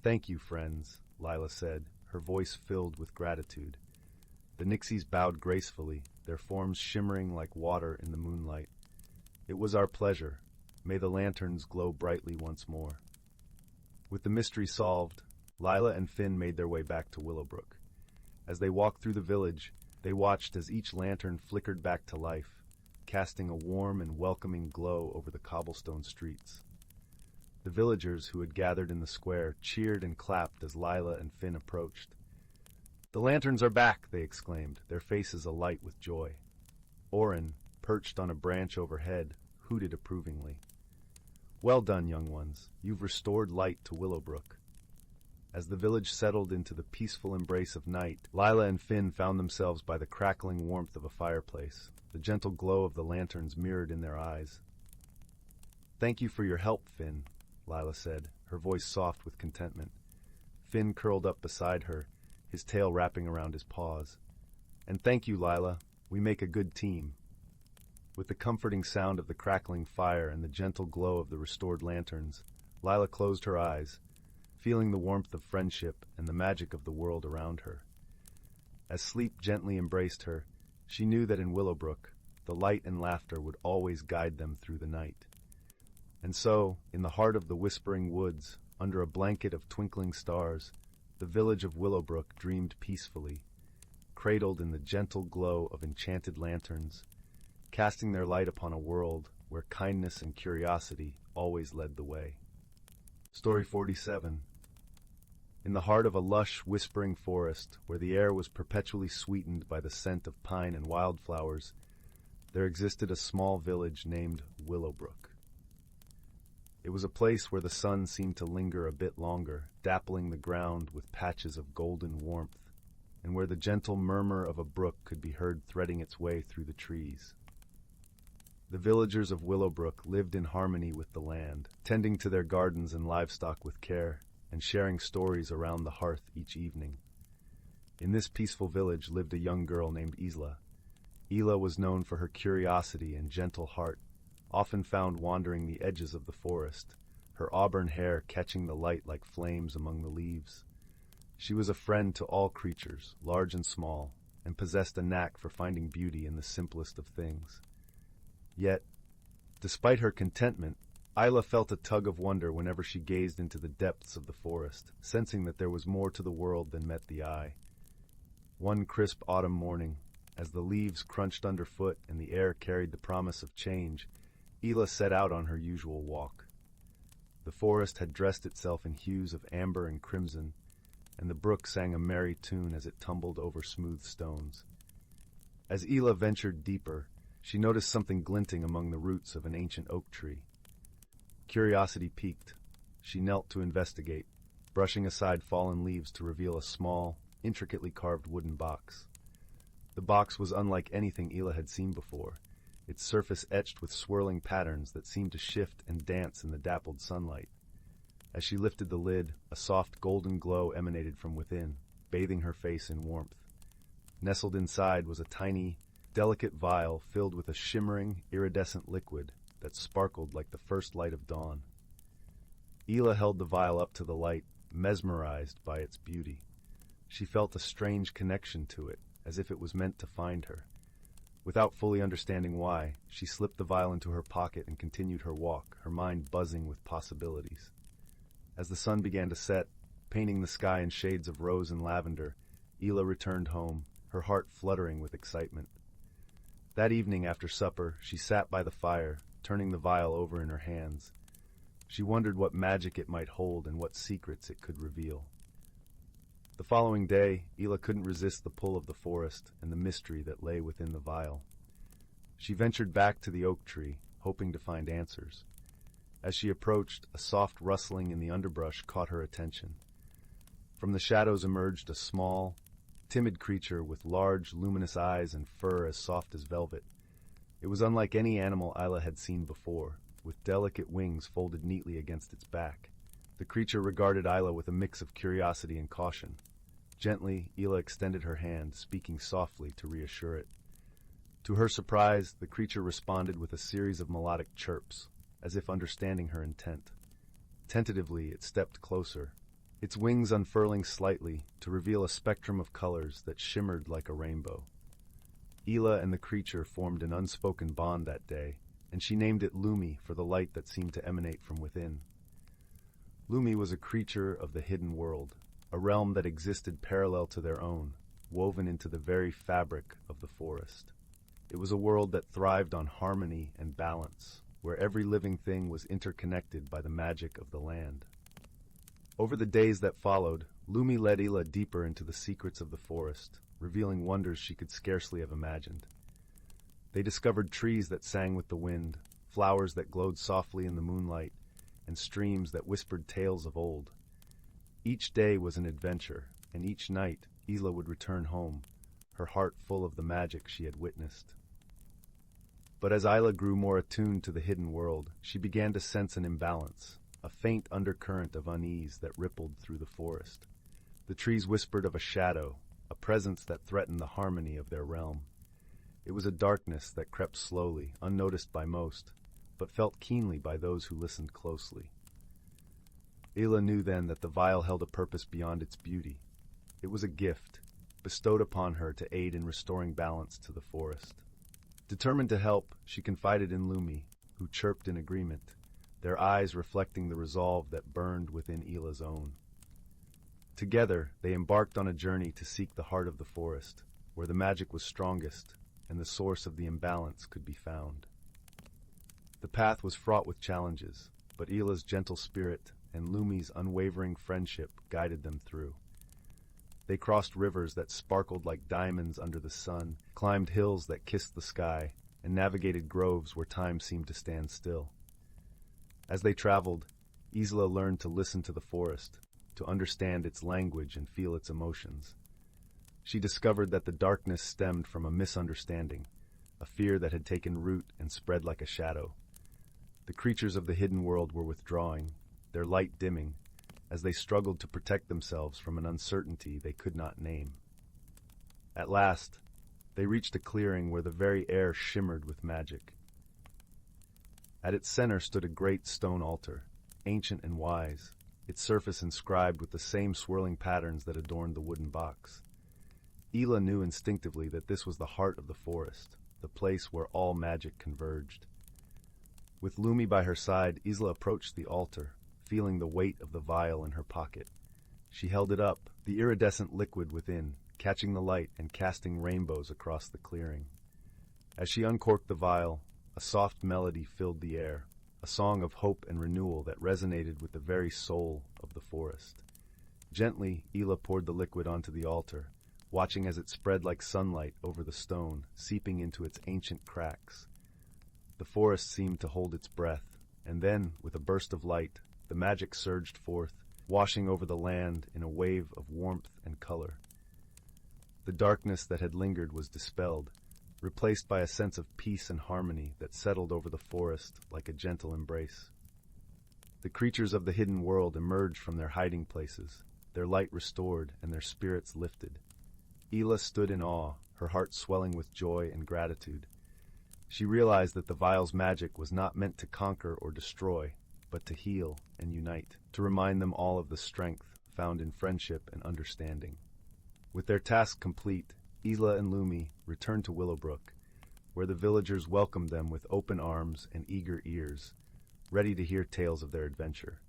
"Thank you, friends," Lila said, her voice filled with gratitude. The Nixies bowed gracefully, their forms shimmering like water in the moonlight. "It was our pleasure. May the lanterns glow brightly once more." With the mystery solved, Lila and Finn made their way back to Willowbrook. As they walked through the village, they watched as each lantern flickered back to life, casting a warm and welcoming glow over the cobblestone streets. The villagers who had gathered in the square cheered and clapped as Lila and Finn approached. "The lanterns are back!" they exclaimed, their faces alight with joy. Orin, perched on a branch overhead, hooted approvingly. "Well done, young ones. You've restored light to Willowbrook." As the village settled into the peaceful embrace of night, Lila and Finn found themselves by the crackling warmth of a fireplace, the gentle glow of the lanterns mirrored in their eyes. "Thank you for your help, Finn," Lila said, her voice soft with contentment. Finn curled up beside her, his tail wrapping around his paws. "And thank you, Lila. We make a good team." With the comforting sound of the crackling fire and the gentle glow of the restored lanterns, Lila closed her eyes, feeling the warmth of friendship and the magic of the world around her. As sleep gently embraced her, she knew that in Willowbrook, the light and laughter would always guide them through the night. And so, in the heart of the whispering woods, under a blanket of twinkling stars, the village of Willowbrook dreamed peacefully, cradled in the gentle glow of enchanted lanterns, casting their light upon a world where kindness and curiosity always led the way. Story 47. In the heart of a lush, whispering forest, where the air was perpetually sweetened by the scent of pine and wildflowers, there existed a small village named Willowbrook. It was a place where the sun seemed to linger a bit longer, dappling the ground with patches of golden warmth, and where the gentle murmur of a brook could be heard threading its way through the trees. The villagers of Willowbrook lived in harmony with the land, tending to their gardens and livestock with care, and sharing stories around the hearth each evening. In this peaceful village lived a young girl named Zyla. Zyla was known for her curiosity and gentle heart, often found wandering the edges of the forest, her auburn hair catching the light like flames among the leaves. She was a friend to all creatures, large and small, and possessed a knack for finding beauty in the simplest of things. Yet, despite her contentment, Zyla felt a tug of wonder whenever she gazed into the depths of the forest, sensing that there was more to the world than met the eye. One crisp autumn morning, as the leaves crunched underfoot and the air carried the promise of change, Zyla set out on her usual walk. The forest had dressed itself in hues of amber and crimson, and the brook sang a merry tune as it tumbled over smooth stones. As Zyla ventured deeper, she noticed something glinting among the roots of an ancient oak tree. Curiosity piqued. She knelt to investigate, brushing aside fallen leaves to reveal a small, intricately carved wooden box. The box was unlike anything Zyla had seen before, its surface etched with swirling patterns that seemed to shift and dance in the dappled sunlight. As she lifted the lid, a soft golden glow emanated from within, bathing her face in warmth. Nestled inside was a tiny, delicate vial filled with a shimmering, iridescent liquid that sparkled like the first light of dawn. Zyla held the vial up to the light, mesmerized by its beauty. She felt a strange connection to it, as if it was meant to find her. Without fully understanding why, she slipped the vial into her pocket and continued her walk, her mind buzzing with possibilities. As the sun began to set, painting the sky in shades of rose and lavender, Zyla returned home, her heart fluttering with excitement. That evening after supper, she sat by the fire, turning the vial over in her hands. She wondered what magic it might hold and what secrets it could reveal. The following day, Zyla couldn't resist the pull of the forest and the mystery that lay within the vial. She ventured back to the oak tree, hoping to find answers. As she approached, a soft rustling in the underbrush caught her attention. From the shadows emerged a small, timid creature with large, luminous eyes and fur as soft as velvet. It was unlike any animal Zyla had seen before, with delicate wings folded neatly against its back. The creature regarded Zyla with a mix of curiosity and caution. Gently, Zyla extended her hand, speaking softly to reassure it. To her surprise, the creature responded with a series of melodic chirps, as if understanding her intent. Tentatively, it stepped closer, its wings unfurling slightly to reveal a spectrum of colors that shimmered like a rainbow. Zyla and the creature formed an unspoken bond that day, and she named it Lumi for the light that seemed to emanate from within. Lumi was a creature of the hidden world, a realm that existed parallel to their own, woven into the very fabric of the forest. It was a world that thrived on harmony and balance, where every living thing was interconnected by the magic of the land. Over the days that followed, Lumi led Zyla deeper into the secrets of the forest, revealing wonders she could scarcely have imagined. They discovered trees that sang with the wind, flowers that glowed softly in the moonlight, and streams that whispered tales of old. Each day was an adventure, and each night Zyla would return home, her heart full of the magic she had witnessed. But as Zyla grew more attuned to the hidden world, she began to sense an imbalance, a faint undercurrent of unease that rippled through the forest. The trees whispered of a shadow, a presence that threatened the harmony of their realm. It was a darkness that crept slowly, unnoticed by most, but felt keenly by those who listened closely. Zyla knew then that the vial held a purpose beyond its beauty. It was a gift, bestowed upon her to aid in restoring balance to the forest. Determined to help, she confided in Lumi, who chirped in agreement, their eyes reflecting the resolve that burned within Zyla's own. Together, they embarked on a journey to seek the heart of the forest, where the magic was strongest and the source of the imbalance could be found. The path was fraught with challenges, but Zyla's gentle spirit and Lumi's unwavering friendship guided them through. They crossed rivers that sparkled like diamonds under the sun, climbed hills that kissed the sky, and navigated groves where time seemed to stand still. As they traveled, Zyla learned to listen to the forest, to understand its language and feel its emotions. She discovered that the darkness stemmed from a misunderstanding, a fear that had taken root and spread like a shadow. The creatures of the hidden world were withdrawing, their light dimming, as they struggled to protect themselves from an uncertainty they could not name. At last, they reached a clearing where the very air shimmered with magic. At its center stood a great stone altar, ancient and wise, its surface inscribed with the same swirling patterns that adorned the wooden box. Zyla knew instinctively that this was the heart of the forest, the place where all magic converged. With Lumi by her side, Zyla approached the altar, feeling the weight of the vial in her pocket. She held it up, the iridescent liquid within, catching the light and casting rainbows across the clearing. As she uncorked the vial, a soft melody filled the air, a song of hope and renewal that resonated with the very soul of the forest. Gently, Zyla poured the liquid onto the altar, watching as it spread like sunlight over the stone, seeping into its ancient cracks. The forest seemed to hold its breath, and then, with a burst of light, the magic surged forth, washing over the land in a wave of warmth and color. The darkness that had lingered was dispelled, replaced by a sense of peace and harmony that settled over the forest like a gentle embrace. The creatures of the hidden world emerged from their hiding places, their light restored and their spirits lifted. Zyla stood in awe, her heart swelling with joy and gratitude. She realized that the vial's magic was not meant to conquer or destroy, but to heal and unite, to remind them all of the strength found in friendship and understanding. With their task complete, Zyla and Lumi returned to Willowbrook, where the villagers welcomed them with open arms and eager ears, ready to hear tales of their adventure.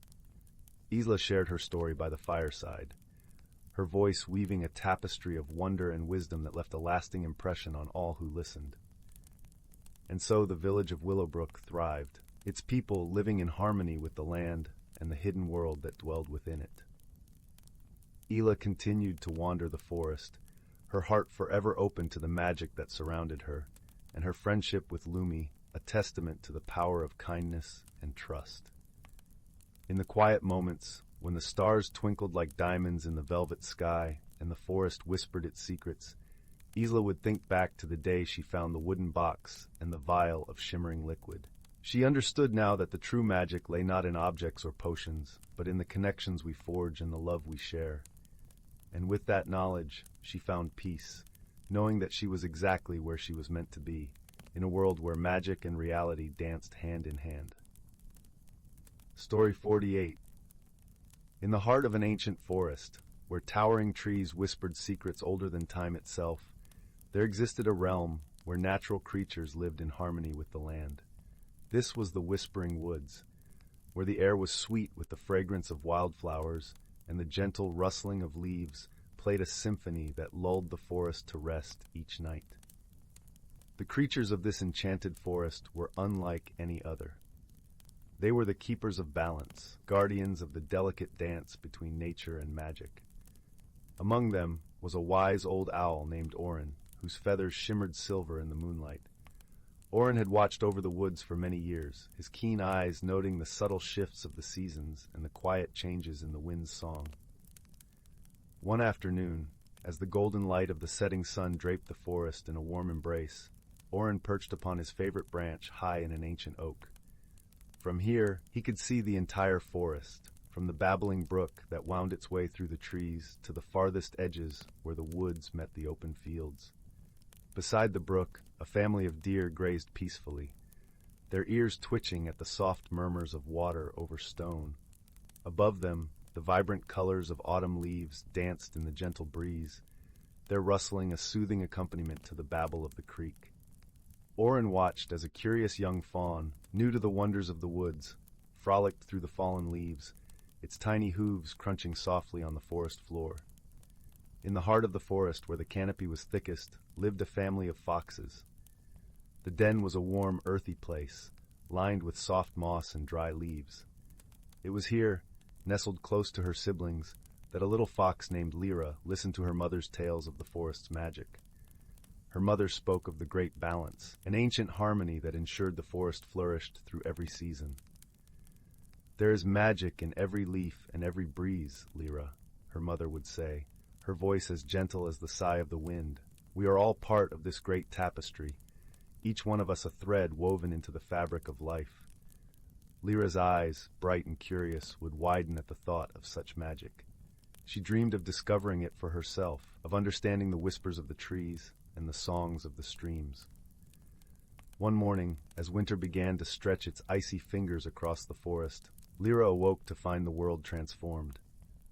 Zyla shared her story by the fireside, her voice weaving a tapestry of wonder and wisdom that left a lasting impression on all who listened. And so the village of Willowbrook thrived, its people living in harmony with the land and the hidden world that dwelled within it. Zyla continued to wander the forest, her heart forever open to the magic that surrounded her, and her friendship with Lumi a testament to the power of kindness and trust. In the quiet moments, when the stars twinkled like diamonds in the velvet sky and the forest whispered its secrets, Zyla would think back to the day she found the wooden box and the vial of shimmering liquid. She understood now that the true magic lay not in objects or potions, but in the connections we forge and the love we share. And with that knowledge, she found peace, knowing that she was exactly where she was meant to be, in a world where magic and reality danced hand in hand. Story 48. In the heart of an ancient forest, where towering trees whispered secrets older than time itself, there existed a realm where natural creatures lived in harmony with the land. This was the Whispering Woods, where the air was sweet with the fragrance of wildflowers, and the gentle rustling of leaves played a symphony that lulled the forest to rest each night. The creatures of this enchanted forest were unlike any other. They were the keepers of balance, guardians of the delicate dance between nature and magic. Among them was a wise old owl named Orin, whose feathers shimmered silver in the moonlight. Orin had watched over the woods for many years, his keen eyes noting the subtle shifts of the seasons and the quiet changes in the wind's song. One afternoon, as the golden light of the setting sun draped the forest in a warm embrace, Orin perched upon his favorite branch high in an ancient oak. From here, he could see the entire forest, from the babbling brook that wound its way through the trees to the farthest edges where the woods met the open fields. Beside the brook, a family of deer grazed peacefully, their ears twitching at the soft murmurs of water over stone. Above them, the vibrant colors of autumn leaves danced in the gentle breeze, their rustling a soothing accompaniment to the babble of the creek. Orin watched as a curious young fawn, new to the wonders of the woods, frolicked through the fallen leaves, its tiny hooves crunching softly on the forest floor. In the heart of the forest, where the canopy was thickest, lived a family of foxes. The den was a warm, earthy place, lined with soft moss and dry leaves. It was here, nestled close to her siblings, that a little fox named Lyra listened to her mother's tales of the forest's magic. Her mother spoke of the great balance, an ancient harmony that ensured the forest flourished through every season. "There is magic in every leaf and every breeze, Lyra," her mother would say, her voice as gentle as the sigh of the wind. "We are all part of this great tapestry, each one of us a thread woven into the fabric of life." Lyra's eyes, bright and curious, would widen at the thought of such magic. She dreamed of discovering it for herself, of understanding the whispers of the trees and the songs of the streams. One morning, as winter began to stretch its icy fingers across the forest, Lyra awoke to find the world transformed.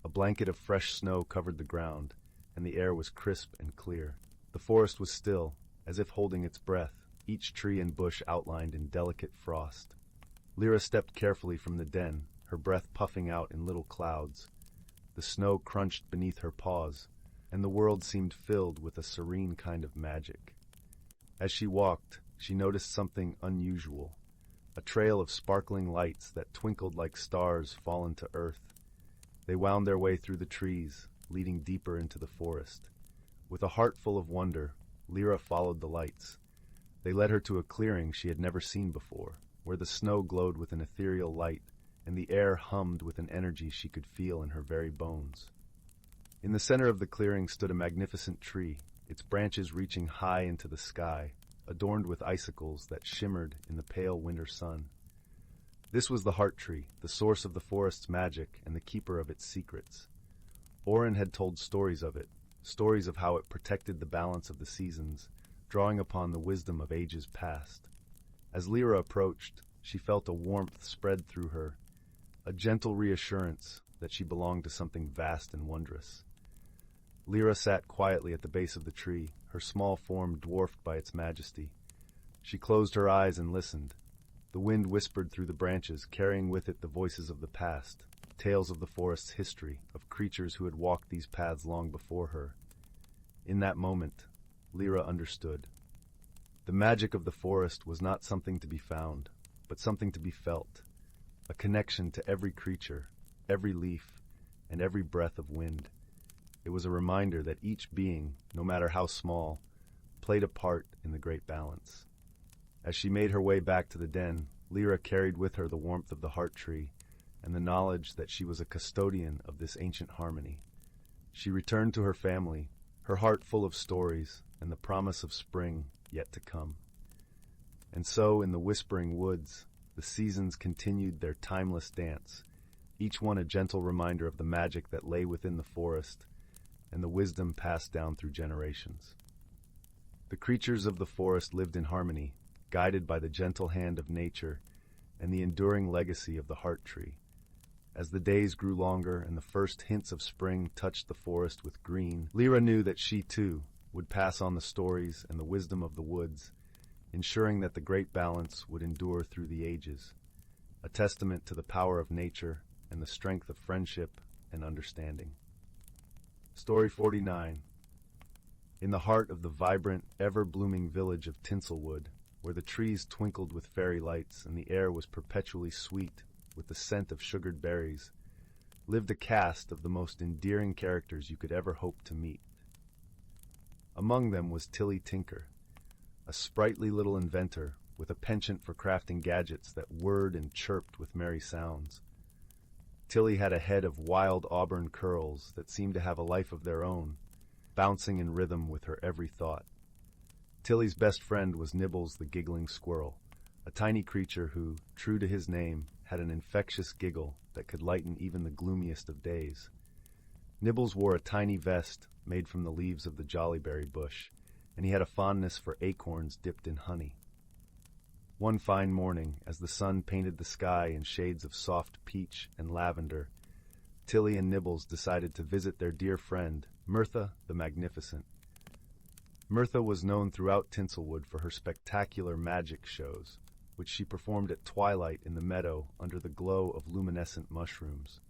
A blanket of fresh snow covered the ground, and the air was crisp and clear. The forest was still, as if holding its breath, each tree and bush outlined in delicate frost. Lyra stepped carefully from the den, her breath puffing out in little clouds. The snow crunched beneath her paws, and the world seemed filled with a serene kind of magic. As she walked, she noticed something unusual, a trail of sparkling lights that twinkled like stars fallen to earth. They wound their way through the trees, leading deeper into the forest. With a heart full of wonder, Lyra followed the lights. They led her to a clearing she had never seen before, where the snow glowed with an ethereal light, and the air hummed with an energy she could feel in her very bones. In the center of the clearing stood a magnificent tree, its branches reaching high into the sky, adorned with icicles that shimmered in the pale winter sun. This was the heart tree, the source of the forest's magic and the keeper of its secrets. Orin had told stories of it, stories of how it protected the balance of the seasons, drawing upon the wisdom of ages past. As Lyra approached, she felt a warmth spread through her, a gentle reassurance that she belonged to something vast and wondrous. Lyra sat quietly at the base of the tree, her small form dwarfed by its majesty. She closed her eyes and listened. The wind whispered through the branches, carrying with it the voices of the past, tales of the forest's history, of creatures who had walked these paths long before her. In that moment, Lyra understood. The magic of the forest was not something to be found, but something to be felt, a connection to every creature, every leaf, and every breath of wind. It was a reminder that each being, no matter how small, played a part in the great balance. As she made her way back to the den, Lyra carried with her the warmth of the heart tree and the knowledge that she was a custodian of this ancient harmony. She returned to her family, her heart full of stories and the promise of spring yet to come. And so, in the whispering woods, the seasons continued their timeless dance, each one a gentle reminder of the magic that lay within the forest and the wisdom passed down through generations. The creatures of the forest lived in harmony, guided by the gentle hand of nature and the enduring legacy of the heart tree. As the days grew longer and the first hints of spring touched the forest with green, Lyra knew that she, too, would pass on the stories and the wisdom of the woods, ensuring that the great balance would endure through the ages, a testament to the power of nature and the strength of friendship and understanding. Story 49. In the heart of the vibrant, ever-blooming village of Tinselwood, where the trees twinkled with fairy lights and the air was perpetually sweet with the scent of sugared berries, lived a cast of the most endearing characters you could ever hope to meet. Among them was Tilly Tinker, a sprightly little inventor with a penchant for crafting gadgets that whirred and chirped with merry sounds. Tilly had a head of wild auburn curls that seemed to have a life of their own, bouncing in rhythm with her every thought. Tilly's best friend was Nibbles the giggling squirrel, a tiny creature who, true to his name, had an infectious giggle that could lighten even the gloomiest of days. Nibbles wore a tiny vest made from the leaves of the jollyberry bush, and he had a fondness for acorns dipped in honey. One fine morning, as the sun painted the sky in shades of soft peach and lavender, Tilly and Nibbles decided to visit their dear friend, Mirtha the Magnificent. Mirtha was known throughout Tinselwood for her spectacular magic shows, which she performed at twilight in the meadow under the glow of luminescent mushrooms.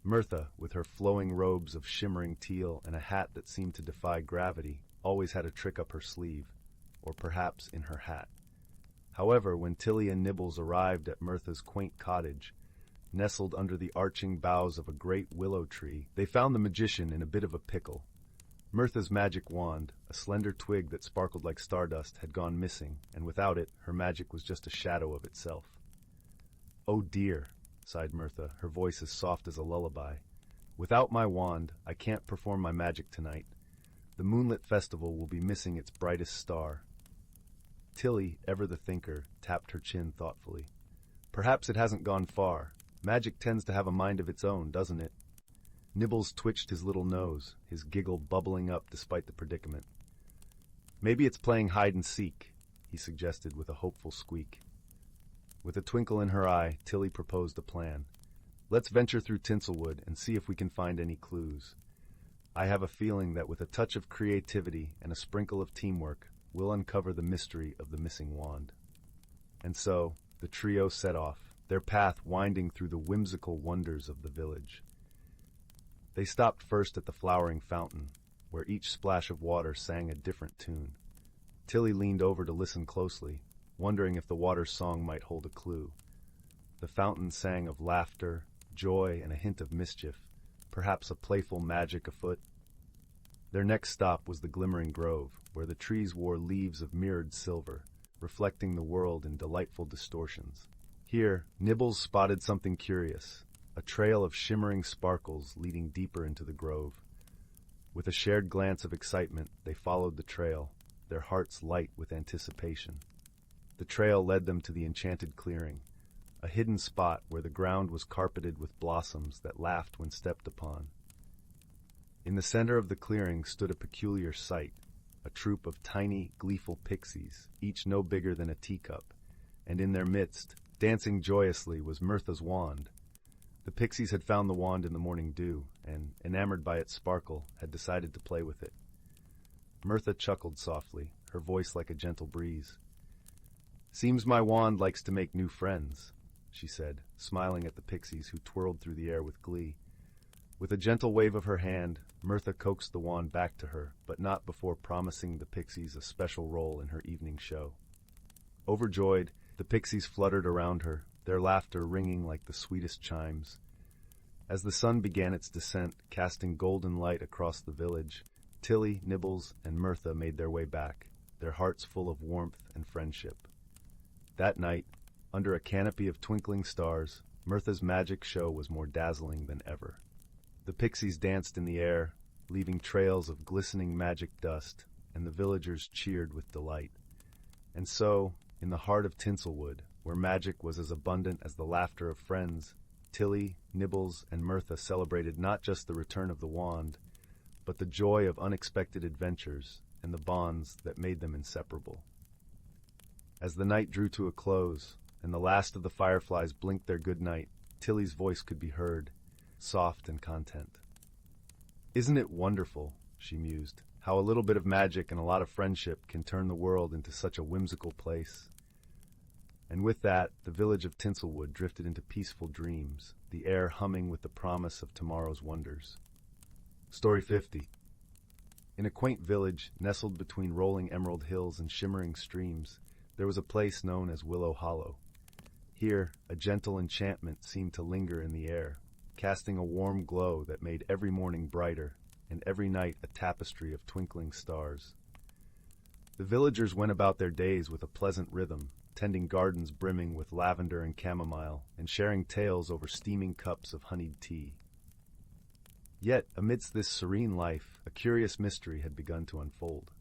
Mirtha, with her flowing robes of shimmering teal and a hat that seemed to defy gravity, always had a trick up her sleeve, or perhaps in her hat. However, when Tilly and Nibbles arrived at Mirtha's quaint cottage, nestled under the arching boughs of a great willow tree, they found the magician in a bit of a pickle. Mirtha's magic wand, a slender twig that sparkled like stardust, had gone missing, and without it, her magic was just a shadow of itself. "Oh dear," sighed Mirtha, her voice as soft as a lullaby. "Without my wand, I can't perform my magic tonight. The moonlit festival will be missing its brightest star." Tilly, ever the thinker, tapped her chin thoughtfully. "Perhaps it hasn't gone far. Magic tends to have a mind of its own, doesn't it?" Nibbles twitched his little nose, his giggle bubbling up despite the predicament. "Maybe it's playing hide-and-seek," he suggested with a hopeful squeak. With a twinkle in her eye, Tilly proposed a plan. Let's venture through Tinselwood and see if we can find any clues. I have a feeling that with a touch of creativity and a sprinkle of teamwork, we'll uncover the mystery of the missing wand. And so, the trio set off, their path winding through the whimsical wonders of the village. They stopped first at the flowering fountain, where each splash of water sang a different tune. Tilly leaned over to listen closely, wondering if the water's song might hold a clue. The fountain sang of laughter, joy, and a hint of mischief, perhaps a playful magic afoot. Their next stop was the glimmering grove, where the trees wore leaves of mirrored silver, reflecting the world in delightful distortions. Here, Nibbles spotted something curious, a trail of shimmering sparkles leading deeper into the grove. With a shared glance of excitement, they followed the trail, their hearts light with anticipation. The trail led them to the enchanted clearing, a hidden spot where the ground was carpeted with blossoms that laughed when stepped upon. In the center of the clearing stood a peculiar sight, a troop of tiny, gleeful pixies, each no bigger than a teacup, and in their midst, dancing joyously, was Mirtha's wand. The pixies had found the wand in the morning dew, and, enamored by its sparkle, had decided to play with it. Mirtha chuckled softly, her voice like a gentle breeze. "Seems my wand likes to make new friends," she said, smiling at the pixies who twirled through the air with glee. With a gentle wave of her hand, Mirtha coaxed the wand back to her, but not before promising the pixies a special role in her evening show. Overjoyed, the pixies fluttered around her, their laughter ringing like the sweetest chimes. As the sun began its descent, casting golden light across the village, Tilly, Nibbles, and Mirtha made their way back, their hearts full of warmth and friendship. That night, under a canopy of twinkling stars, Mirtha's magic show was more dazzling than ever. The pixies danced in the air, leaving trails of glistening magic dust, and the villagers cheered with delight. And so, in the heart of Tinselwood, where magic was as abundant as the laughter of friends, Tilly, Nibbles, and Mirtha celebrated not just the return of the wand, but the joy of unexpected adventures and the bonds that made them inseparable. As the night drew to a close, and the last of the fireflies blinked their good night, Tilly's voice could be heard, soft and content. "Isn't it wonderful," she mused, "how a little bit of magic and a lot of friendship can turn the world into such a whimsical place?" And with that, the village of Tinselwood drifted into peaceful dreams, the air humming with the promise of tomorrow's wonders. Story 50. In a quaint village, nestled between rolling emerald hills and shimmering streams, there was a place known as Willow Hollow. Here, a gentle enchantment seemed to linger in the air, casting a warm glow that made every morning brighter, and every night a tapestry of twinkling stars. The villagers went about their days with a pleasant rhythm, tending gardens brimming with lavender and chamomile, and sharing tales over steaming cups of honeyed tea. Yet, amidst this serene life, a curious mystery had begun to unfold.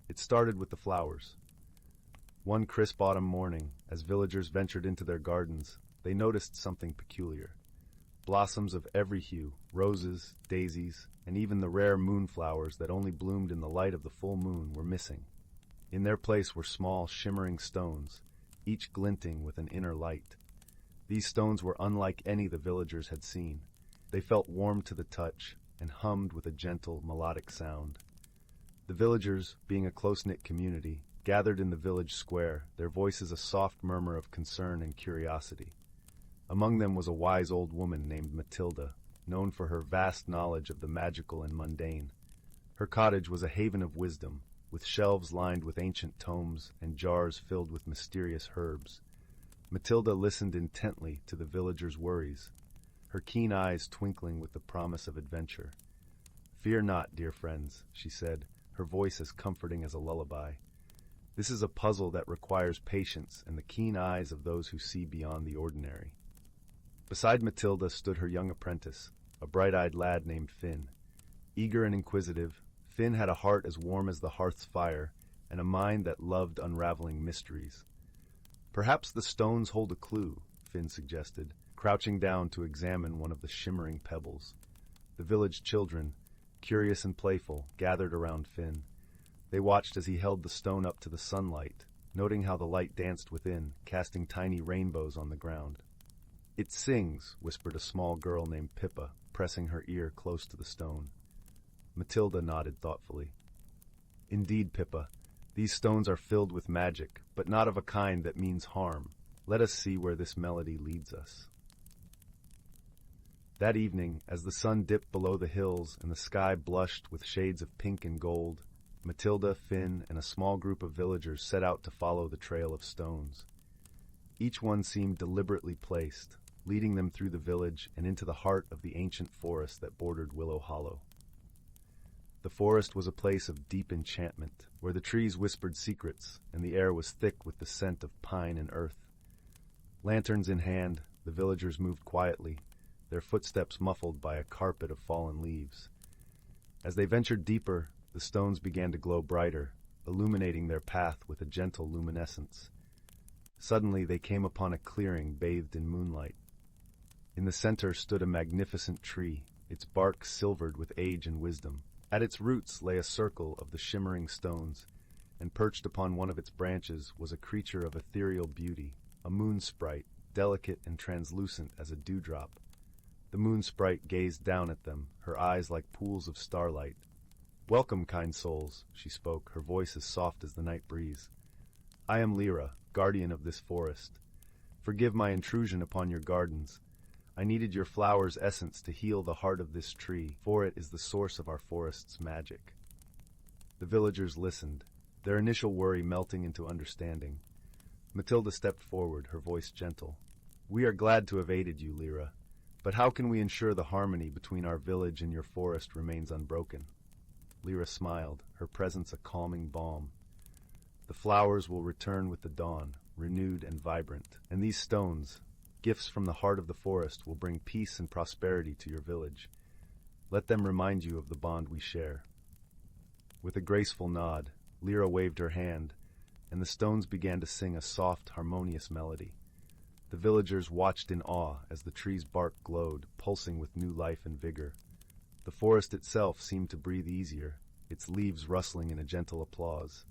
It started with the flowers. One crisp autumn morning, as villagers ventured into their gardens, they noticed something peculiar. Blossoms of every hue, roses, daisies, and even the rare moonflowers that only bloomed in the light of the full moon were missing. In their place were small, shimmering stones, each glinting with an inner light. These stones were unlike any the villagers had seen. They felt warm to the touch and hummed with a gentle, melodic sound. The villagers, being a close-knit community, gathered in the village square, their voices a soft murmur of concern and curiosity. Among them was a wise old woman named Matilda, known for her vast knowledge of the magical and mundane. Her cottage was a haven of wisdom, with shelves lined with ancient tomes and jars filled with mysterious herbs. Matilda listened intently to the villagers' worries, her keen eyes twinkling with the promise of adventure. "Fear not, dear friends," she said, her voice as comforting as a lullaby. "This is a puzzle that requires patience and the keen eyes of those who see beyond the ordinary." Beside Matilda stood her young apprentice, a bright-eyed lad named Finn. Eager and inquisitive, Finn had a heart as warm as the hearth's fire and a mind that loved unraveling mysteries. "Perhaps the stones hold a clue," Finn suggested, crouching down to examine one of the shimmering pebbles. The village children, curious and playful, gathered around Finn. They watched as he held the stone up to the sunlight, noting how the light danced within, casting tiny rainbows on the ground. "It sings," whispered a small girl named Pippa, pressing her ear close to the stone. Matilda nodded thoughtfully. "Indeed, Pippa, these stones are filled with magic, but not of a kind that means harm. Let us see where this melody leads us." That evening, as the sun dipped below the hills and the sky blushed with shades of pink and gold, Matilda, Finn, and a small group of villagers set out to follow the trail of stones. Each one seemed deliberately placed, leading them through the village and into the heart of the ancient forest that bordered Willow Hollow. The forest was a place of deep enchantment, where the trees whispered secrets and the air was thick with the scent of pine and earth. Lanterns in hand, the villagers moved quietly, their footsteps muffled by a carpet of fallen leaves. As they ventured deeper, the stones began to glow brighter, illuminating their path with a gentle luminescence. Suddenly they came upon a clearing bathed in moonlight. In the center stood a magnificent tree, its bark silvered with age and wisdom. At its roots lay a circle of the shimmering stones, and perched upon one of its branches was a creature of ethereal beauty, a moon sprite, delicate and translucent as a dewdrop. The moon sprite gazed down at them, her eyes like pools of starlight. "Welcome, kind souls," she spoke, her voice as soft as the night breeze. "I am Lyra, guardian of this forest. Forgive my intrusion upon your gardens. I needed your flower's essence to heal the heart of this tree, for it is the source of our forest's magic." The villagers listened, their initial worry melting into understanding. Matilda stepped forward, her voice gentle. "We are glad to have aided you, Lyra, but how can we ensure the harmony between our village and your forest remains unbroken?" Lyra smiled, her presence a calming balm. "The flowers will return with the dawn, renewed and vibrant, and these stones, gifts from the heart of the forest, will bring peace and prosperity to your village. Let them remind you of the bond we share." With a graceful nod, Lyra waved her hand, and the stones began to sing a soft, harmonious melody. The villagers watched in awe as the tree's bark glowed, pulsing with new life and vigor. The forest itself seemed to breathe easier, its leaves rustling in a gentle applause.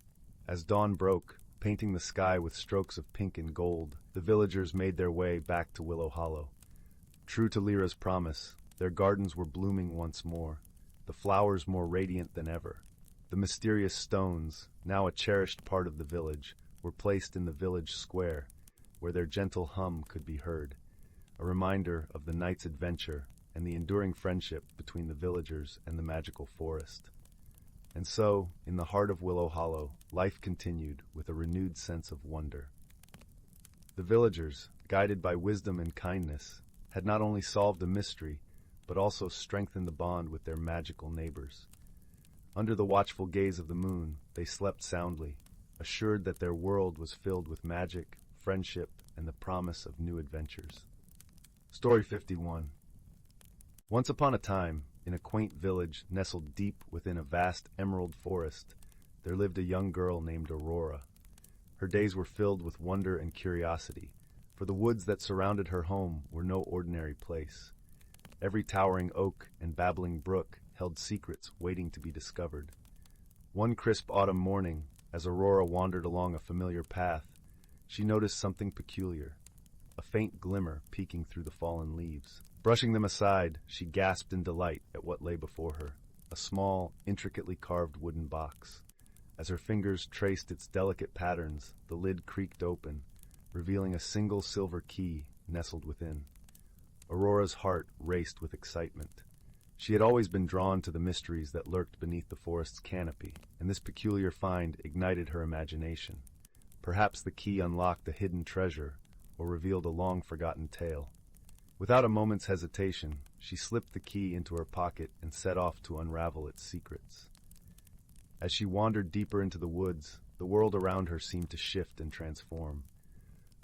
As dawn broke, painting the sky with strokes of pink and gold, the villagers made their way back to Willow Hollow. True to Lyra's promise, their gardens were blooming once more, the flowers more radiant than ever. The mysterious stones, now a cherished part of the village, were placed in the village square, where their gentle hum could be heard, a reminder of the night's adventure and the enduring friendship between the villagers and the magical forest. And so, in the heart of Willow Hollow, life continued with a renewed sense of wonder. The villagers, guided by wisdom and kindness, had not only solved a mystery, but also strengthened the bond with their magical neighbors. Under the watchful gaze of the moon, they slept soundly, assured that their world was filled with magic, friendship, and the promise of new adventures. Story 51. Once upon a time, in a quaint village nestled deep within a vast emerald forest, there lived a young girl named Aurora. Her days were filled with wonder and curiosity, for the woods that surrounded her home were no ordinary place. Every towering oak and babbling brook held secrets waiting to be discovered. One crisp autumn morning, as Aurora wandered along a familiar path, she noticed something peculiar, a faint glimmer peeking through the fallen leaves. Brushing them aside, she gasped in delight at what lay before her, a small, intricately carved wooden box. As her fingers traced its delicate patterns, the lid creaked open, revealing a single silver key nestled within. Aurora's heart raced with excitement. She had always been drawn to the mysteries that lurked beneath the forest's canopy, and this peculiar find ignited her imagination. Perhaps the key unlocked a hidden treasure, or revealed a long-forgotten tale. Without a moment's hesitation, she slipped the key into her pocket and set off to unravel its secrets. As she wandered deeper into the woods, the world around her seemed to shift and transform.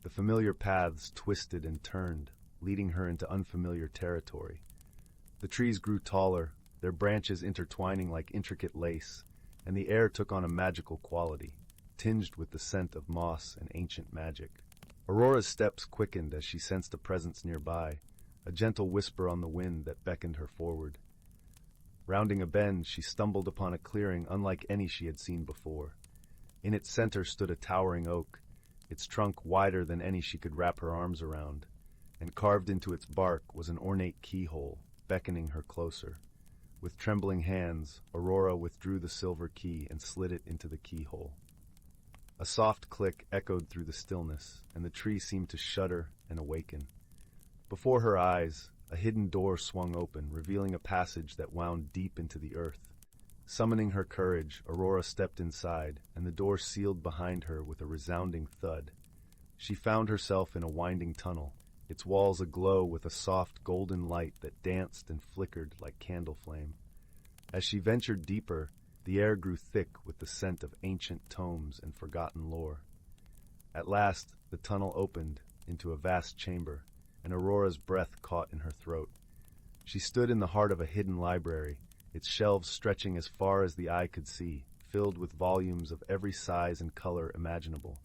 The familiar paths twisted and turned, leading her into unfamiliar territory. The trees grew taller, their branches intertwining like intricate lace, and the air took on a magical quality, tinged with the scent of moss and ancient magic. Aurora's steps quickened as she sensed a presence nearby, a gentle whisper on the wind that beckoned her forward. Rounding a bend, she stumbled upon a clearing unlike any she had seen before. In its center stood a towering oak, its trunk wider than any she could wrap her arms around, and carved into its bark was an ornate keyhole, beckoning her closer. With trembling hands, Aurora withdrew the silver key and slid it into the keyhole. A soft click echoed through the stillness, and the tree seemed to shudder and awaken. Before her eyes, a hidden door swung open, revealing a passage that wound deep into the earth. Summoning her courage, Aurora stepped inside, and the door sealed behind her with a resounding thud. She found herself in a winding tunnel, its walls aglow with a soft golden light that danced and flickered like candle flame. As she ventured deeper, the air grew thick with the scent of ancient tomes and forgotten lore. At last, the tunnel opened into a vast chamber, and Aurora's breath caught in her throat. She stood in the heart of a hidden library, its shelves stretching as far as the eye could see, filled with volumes of every size and color imaginable.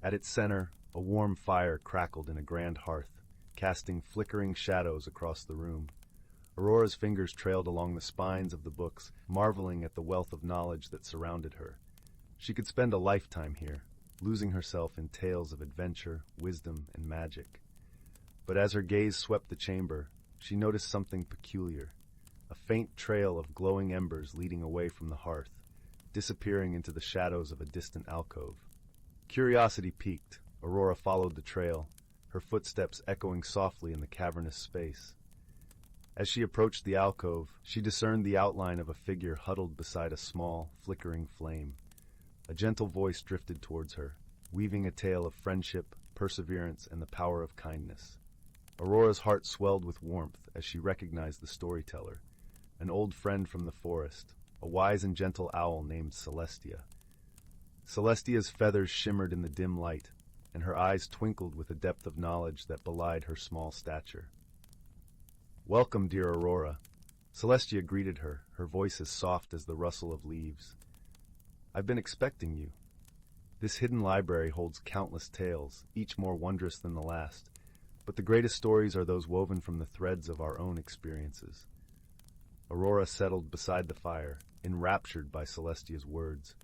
At its center, a warm fire crackled in a grand hearth, casting flickering shadows across the room. Aurora's fingers trailed along the spines of the books, marveling at the wealth of knowledge that surrounded her. She could spend a lifetime here, losing herself in tales of adventure, wisdom, and magic. But as her gaze swept the chamber, she noticed something peculiar, a faint trail of glowing embers leading away from the hearth, disappearing into the shadows of a distant alcove. Curiosity piqued, Aurora followed the trail, her footsteps echoing softly in the cavernous space. As she approached the alcove, she discerned the outline of a figure huddled beside a small, flickering flame. A gentle voice drifted towards her, weaving a tale of friendship, perseverance, and the power of kindness. Aurora's heart swelled with warmth as she recognized the storyteller, an old friend from the forest, a wise and gentle owl named Celestia. Celestia's feathers shimmered in the dim light, and her eyes twinkled with a depth of knowledge that belied her small stature. "Welcome, dear Aurora." Celestia greeted her, her voice as soft as the rustle of leaves. "I've been expecting you. This hidden library holds countless tales, each more wondrous than the last, but the greatest stories are those woven from the threads of our own experiences." Aurora settled beside the fire, enraptured by Celestia's words.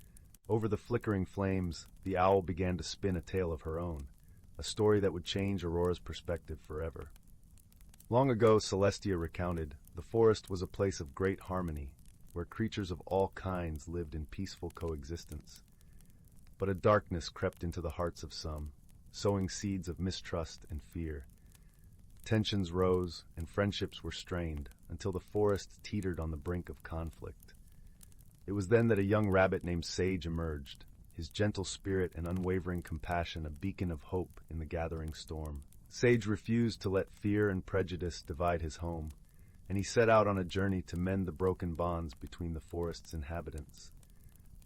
Over the flickering flames, the owl began to spin a tale of her own, a story that would change Aurora's perspective forever. Long ago, Celestia recounted, the forest was a place of great harmony, where creatures of all kinds lived in peaceful coexistence. But a darkness crept into the hearts of some, sowing seeds of mistrust and fear. Tensions rose, and friendships were strained, until the forest teetered on the brink of conflict. It was then that a young rabbit named Sage emerged, his gentle spirit and unwavering compassion a beacon of hope in the gathering storm. Sage refused to let fear and prejudice divide his home, and he set out on a journey to mend the broken bonds between the forest's inhabitants.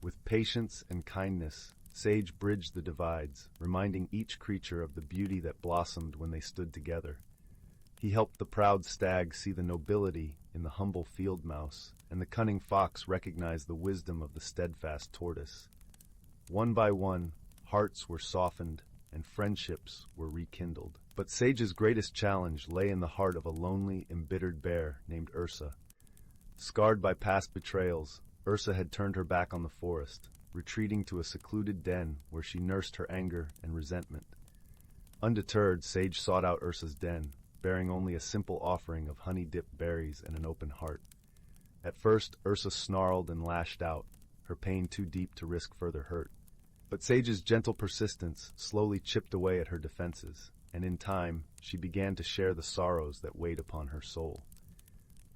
With patience and kindness, Sage bridged the divides, reminding each creature of the beauty that blossomed when they stood together. He helped the proud stag see the nobility in the humble field mouse, and the cunning fox recognize the wisdom of the steadfast tortoise. One by one, hearts were softened and friendships were rekindled. But Sage's greatest challenge lay in the heart of a lonely, embittered bear named Ursa. Scarred by past betrayals, Ursa had turned her back on the forest, retreating to a secluded den where she nursed her anger and resentment. Undeterred, Sage sought out Ursa's den, bearing only a simple offering of honey-dipped berries and an open heart. At first, Ursa snarled and lashed out, her pain too deep to risk further hurt. But Sage's gentle persistence slowly chipped away at her defenses, and in time, she began to share the sorrows that weighed upon her soul.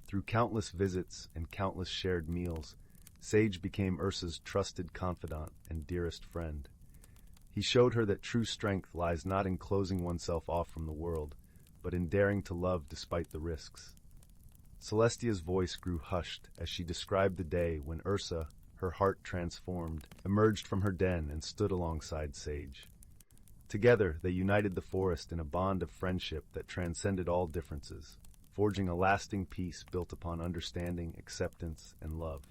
Through countless visits and countless shared meals, Sage became Ursa's trusted confidant and dearest friend. He showed her that true strength lies not in closing oneself off from the world, but in daring to love despite the risks. Celestia's voice grew hushed as she described the day when Ursa, her heart transformed, emerged from her den and stood alongside Sage. Together, they united the forest in a bond of friendship that transcended all differences, forging a lasting peace built upon understanding, acceptance, and love.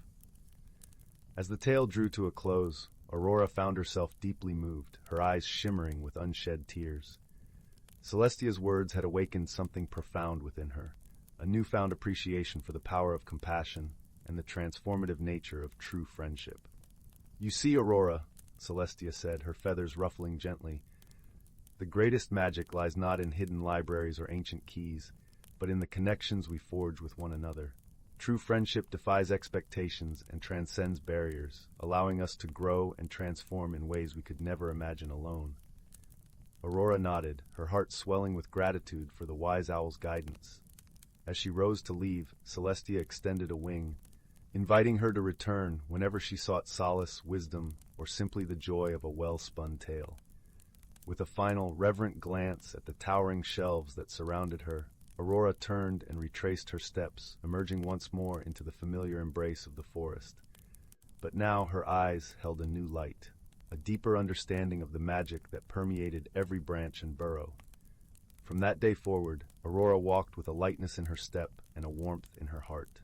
As the tale drew to a close, Aurora found herself deeply moved, her eyes shimmering with unshed tears. Celestia's words had awakened something profound within her, a newfound appreciation for the power of compassion and the transformative nature of true friendship. "You see, Aurora, Celestia said, her feathers ruffling gently. The greatest magic lies not in hidden libraries or ancient keys, but in the connections we forge with one another. True friendship defies expectations and transcends barriers, allowing us to grow and transform in ways we could never imagine alone. Aurora nodded, her heart swelling with gratitude for the wise owl's guidance. As she rose to leave, Celestia extended a wing, inviting her to return whenever she sought solace, wisdom, or simply the joy of a well-spun tale. With a final, reverent glance at the towering shelves that surrounded her, Aurora turned and retraced her steps, emerging once more into the familiar embrace of the forest. But now her eyes held a new light, a deeper understanding of the magic that permeated every branch and burrow. From that day forward, Aurora walked with a lightness in her step and a warmth in her heart.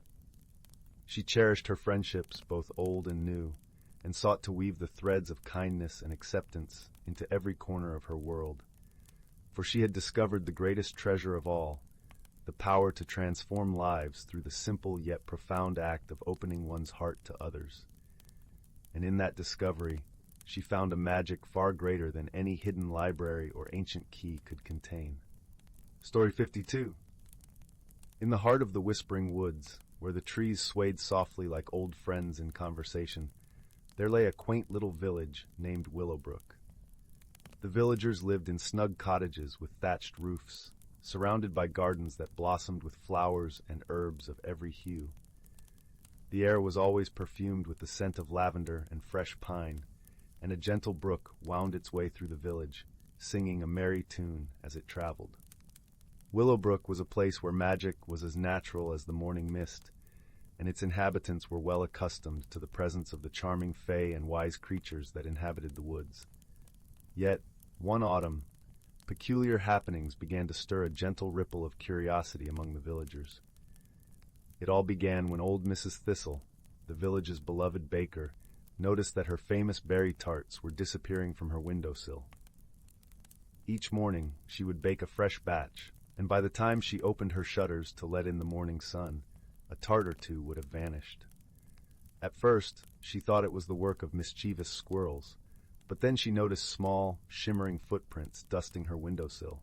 She cherished her friendships, both old and new, and sought to weave the threads of kindness and acceptance into every corner of her world. For she had discovered the greatest treasure of all, the power to transform lives through the simple yet profound act of opening one's heart to others. And in that discovery, she found a magic far greater than any hidden library or ancient key could contain. Story 52. In the heart of the whispering woods, where the trees swayed softly like old friends in conversation, there lay a quaint little village named Willowbrook. The villagers lived in snug cottages with thatched roofs, surrounded by gardens that blossomed with flowers and herbs of every hue. The air was always perfumed with the scent of lavender and fresh pine, and a gentle brook wound its way through the village, singing a merry tune as it traveled. Willowbrook was a place where magic was as natural as the morning mist, and its inhabitants were well accustomed to the presence of the charming fae and wise creatures that inhabited the woods. Yet, one autumn, peculiar happenings began to stir a gentle ripple of curiosity among the villagers. It all began when old Mrs. Thistle, the village's beloved baker, noticed that her famous berry tarts were disappearing from her windowsill. Each morning, she would bake a fresh batch, and by the time she opened her shutters to let in the morning sun, a tart or two would have vanished. At first, she thought it was the work of mischievous squirrels, but then she noticed small, shimmering footprints dusting her windowsill,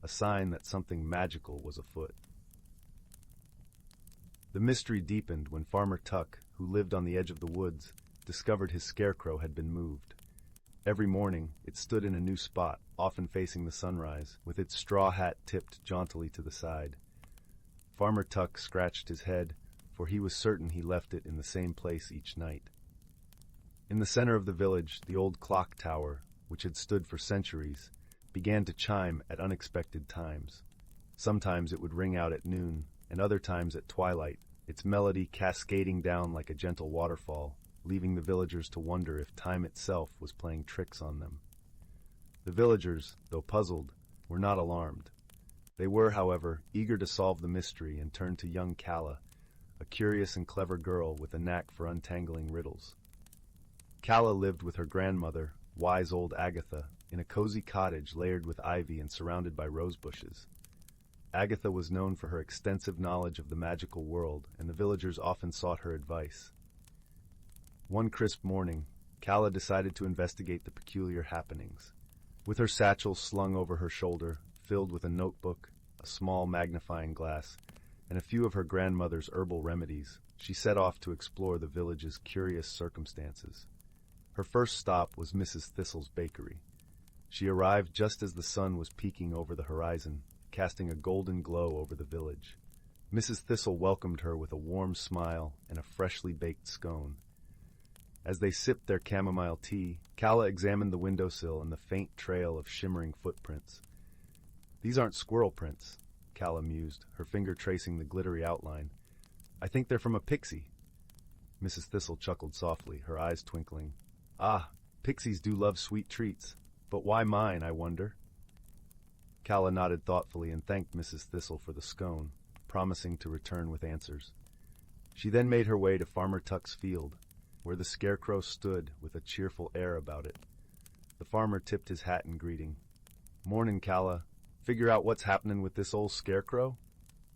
a sign that something magical was afoot. The mystery deepened when Farmer Tuck, who lived on the edge of the woods, discovered his scarecrow had been moved. Every morning, it stood in a new spot, often facing the sunrise, with its straw hat tipped jauntily to the side. Farmer Tuck scratched his head, for he was certain he left it in the same place each night. In the center of the village, the old clock tower, which had stood for centuries, began to chime at unexpected times. Sometimes it would ring out at noon, and other times at twilight, its melody cascading down like a gentle waterfall, leaving the villagers to wonder if time itself was playing tricks on them. The villagers, though puzzled, were not alarmed. They were, however, eager to solve the mystery and turned to young Calla, a curious and clever girl with a knack for untangling riddles. Calla lived with her grandmother, wise old Agatha, in a cozy cottage layered with ivy and surrounded by rose bushes. Agatha was known for her extensive knowledge of the magical world, and the villagers often sought her advice. One crisp morning, Calla decided to investigate the peculiar happenings. With her satchel slung over her shoulder, filled with a notebook, a small magnifying glass, and a few of her grandmother's herbal remedies, she set off to explore the village's curious circumstances. Her first stop was Mrs. Thistle's bakery. She arrived just as the sun was peeking over the horizon, casting a golden glow over the village. Mrs. Thistle welcomed her with a warm smile and a freshly baked scone. As they sipped their chamomile tea, Calla examined the windowsill and the faint trail of shimmering footprints. "These aren't squirrel prints," Calla mused, her finger tracing the glittery outline. "I think they're from a pixie." Mrs. Thistle chuckled softly, her eyes twinkling. "Ah, pixies do love sweet treats, but why mine, I wonder?" Calla nodded thoughtfully and thanked Mrs. Thistle for the scone, promising to return with answers. She then made her way to Farmer Tuck's field, where the scarecrow stood with a cheerful air about it. The farmer tipped his hat in greeting. "Mornin', Calla. Figure out what's happening with this old scarecrow?"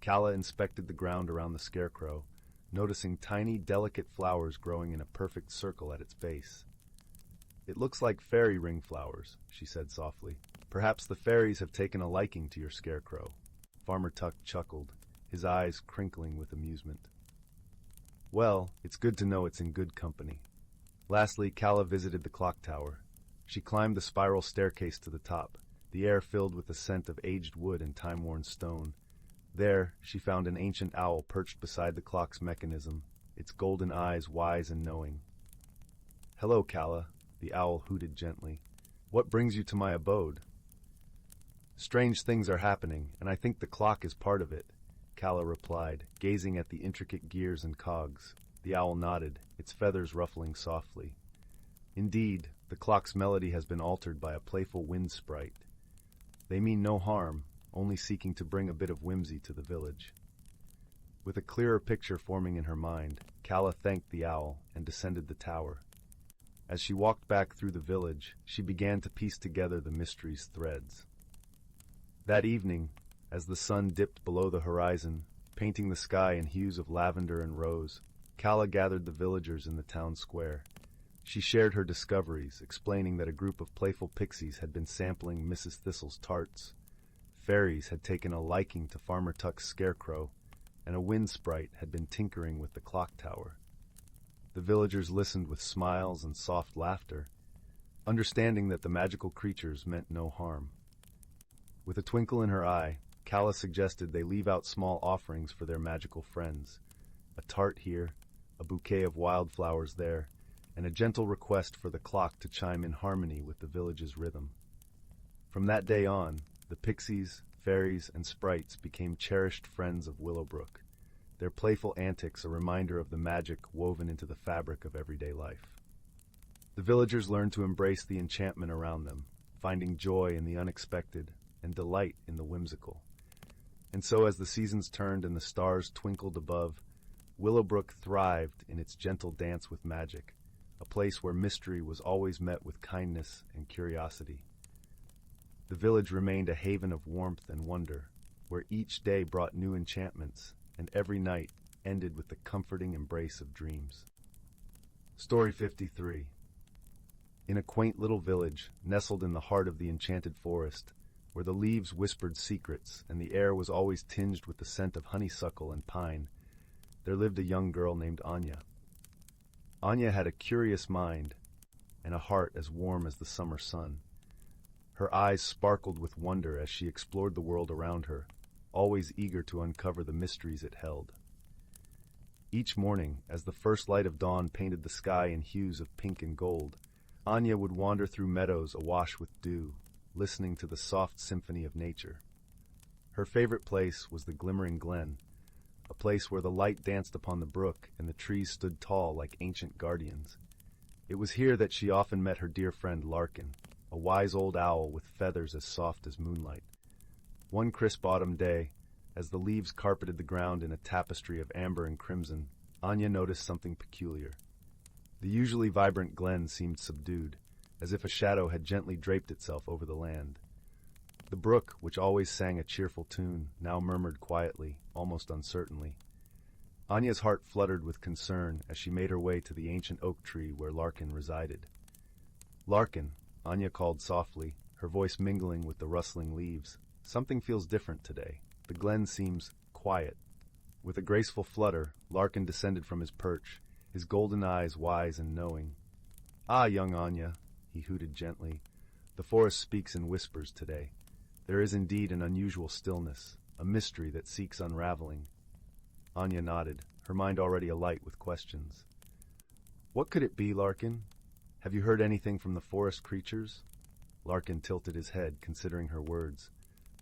Calla inspected the ground around the scarecrow, noticing tiny, delicate flowers growing in a perfect circle at its base. "It looks like fairy ring flowers," she said softly. "Perhaps the fairies have taken a liking to your scarecrow." Farmer Tuck chuckled, his eyes crinkling with amusement. "Well, it's good to know it's in good company." Lastly, Calla visited the clock tower. She climbed the spiral staircase to the top, the air filled with the scent of aged wood and time-worn stone. There, she found an ancient owl perched beside the clock's mechanism, its golden eyes wise and knowing. "Hello, Calla," the owl hooted gently. "What brings you to my abode?" "Strange things are happening, and I think the clock is part of it," Calla replied, gazing at the intricate gears and cogs. The owl nodded, its feathers ruffling softly. "Indeed, the clock's melody has been altered by a playful wind sprite. They mean no harm, only seeking to bring a bit of whimsy to the village." With a clearer picture forming in her mind, Calla thanked the owl and descended the tower. As she walked back through the village, she began to piece together the mystery's threads. That evening, as the sun dipped below the horizon, painting the sky in hues of lavender and rose, Calla gathered the villagers in the town square. She shared her discoveries, explaining that a group of playful pixies had been sampling Mrs. Thistle's tarts. Fairies had taken a liking to Farmer Tuck's scarecrow, and a wind sprite had been tinkering with the clock tower. The villagers listened with smiles and soft laughter, understanding that the magical creatures meant no harm. With a twinkle in her eye, Calla suggested they leave out small offerings for their magical friends. A tart here, a bouquet of wildflowers there, and a gentle request for the clock to chime in harmony with the village's rhythm. From that day on, the pixies, fairies, and sprites became cherished friends of Willowbrook, their playful antics a reminder of the magic woven into the fabric of everyday life. The villagers learned to embrace the enchantment around them, finding joy in the unexpected and delight in the whimsical. And so as the seasons turned and the stars twinkled above, Willowbrook thrived in its gentle dance with magic, a place where mystery was always met with kindness and curiosity. The village remained a haven of warmth and wonder, where each day brought new enchantments, and every night ended with the comforting embrace of dreams. Story 53. In a quaint little village, nestled in the heart of the enchanted forest, where the leaves whispered secrets and the air was always tinged with the scent of honeysuckle and pine, there lived a young girl named Anya. Anya had a curious mind and a heart as warm as the summer sun. Her eyes sparkled with wonder as she explored the world around her, always eager to uncover the mysteries it held. Each morning, as the first light of dawn painted the sky in hues of pink and gold, Anya would wander through meadows awash with dew, listening to the soft symphony of nature. Her favorite place was the glimmering glen, a place where the light danced upon the brook and the trees stood tall like ancient guardians. It was here that she often met her dear friend Larkin, a wise old owl with feathers as soft as moonlight. One crisp autumn day, as the leaves carpeted the ground in a tapestry of amber and crimson, Anya noticed something peculiar. The usually vibrant glen seemed subdued, as if a shadow had gently draped itself over the land. The brook, which always sang a cheerful tune, now murmured quietly, almost uncertainly. Anya's heart fluttered with concern as she made her way to the ancient oak tree where Larkin resided. "Larkin," Anya called softly, her voice mingling with the rustling leaves. "Something feels different today. The glen seems quiet." With a graceful flutter, Larkin descended from his perch, his golden eyes wise and knowing. "Ah, young Anya," he hooted gently, "the forest speaks in whispers today. There is indeed an unusual stillness, a mystery that seeks unraveling." Anya nodded, her mind already alight with questions. "What could it be, Larkin? Have you heard anything from the forest creatures?" Larkin tilted his head, considering her words.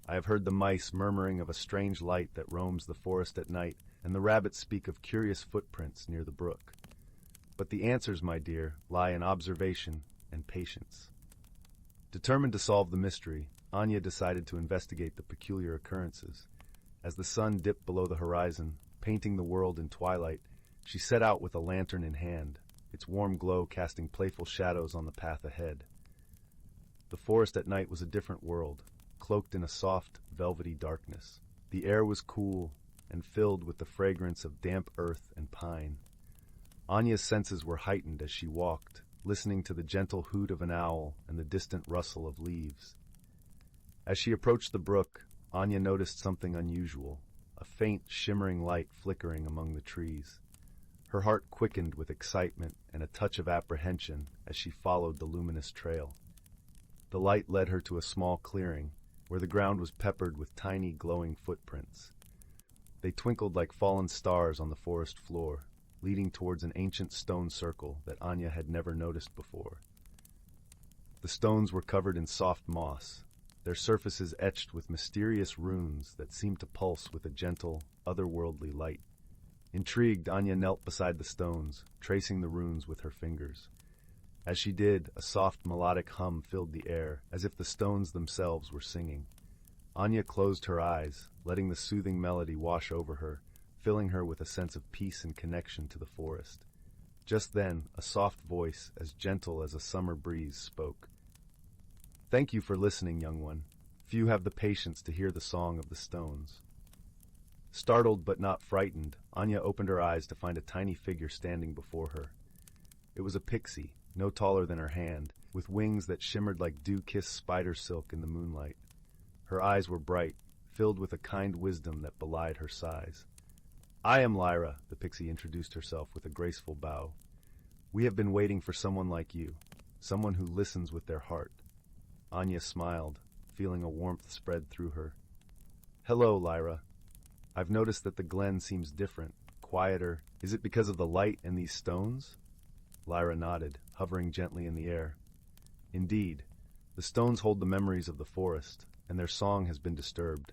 "I have heard the mice murmuring of a strange light that roams the forest at night, and the rabbits speak of curious footprints near the brook. But the answers, my dear, lie in observation and patience." Determined to solve the mystery, Anya decided to investigate the peculiar occurrences. As the sun dipped below the horizon, painting the world in twilight, she set out with a lantern in hand, its warm glow casting playful shadows on the path ahead. The forest at night was a different world, cloaked in a soft, velvety darkness. The air was cool and filled with the fragrance of damp earth and pine. Anya's senses were heightened as she walked, listening to the gentle hoot of an owl and the distant rustle of leaves. As she approached the brook, Anya noticed something unusual, a faint, shimmering light flickering among the trees. Her heart quickened with excitement and a touch of apprehension as she followed the luminous trail. The light led her to a small clearing, where the ground was peppered with tiny, glowing footprints. They twinkled like fallen stars on the forest floor, leading towards an ancient stone circle that Anya had never noticed before. The stones were covered in soft moss, their surfaces etched with mysterious runes that seemed to pulse with a gentle, otherworldly light. Intrigued, Anya knelt beside the stones, tracing the runes with her fingers. As she did, a soft melodic hum filled the air, as if the stones themselves were singing. Anya closed her eyes, letting the soothing melody wash over her, filling her with a sense of peace and connection to the forest. Just then, a soft voice, as gentle as a summer breeze, spoke. "Thank you for listening, young one. Few have the patience to hear the song of the stones." Startled but not frightened, Anya opened her eyes to find a tiny figure standing before her. It was a pixie, no taller than her hand, with wings that shimmered like dew-kissed spider silk in the moonlight. Her eyes were bright, filled with a kind wisdom that belied her size. "I am Lyra," the pixie introduced herself with a graceful bow. "We have been waiting for someone like you, someone who listens with their heart." Anya smiled, feeling a warmth spread through her. "Hello, Lyra. I've noticed that the glen seems different, quieter. Is it because of the light and these stones?" Lyra nodded, hovering gently in the air. "Indeed, the stones hold the memories of the forest, and their song has been disturbed.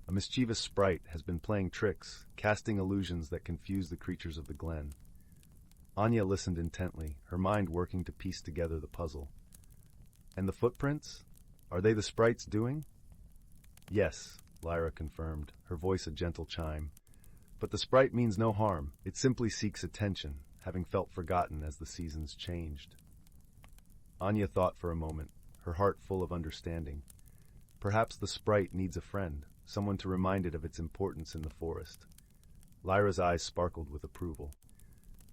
A mischievous sprite has been playing tricks, casting illusions that confuse the creatures of the glen." Anya listened intently, her mind working to piece together the puzzle. "And the footprints? Are they the sprite's doing?" "Yes," Lyra confirmed, her voice a gentle chime. "But the sprite means no harm. It simply seeks attention, having felt forgotten as the seasons changed." Anya thought for a moment, her heart full of understanding. Perhaps the sprite needs a friend, someone to remind it of its importance in the forest. Lyra's eyes sparkled with approval.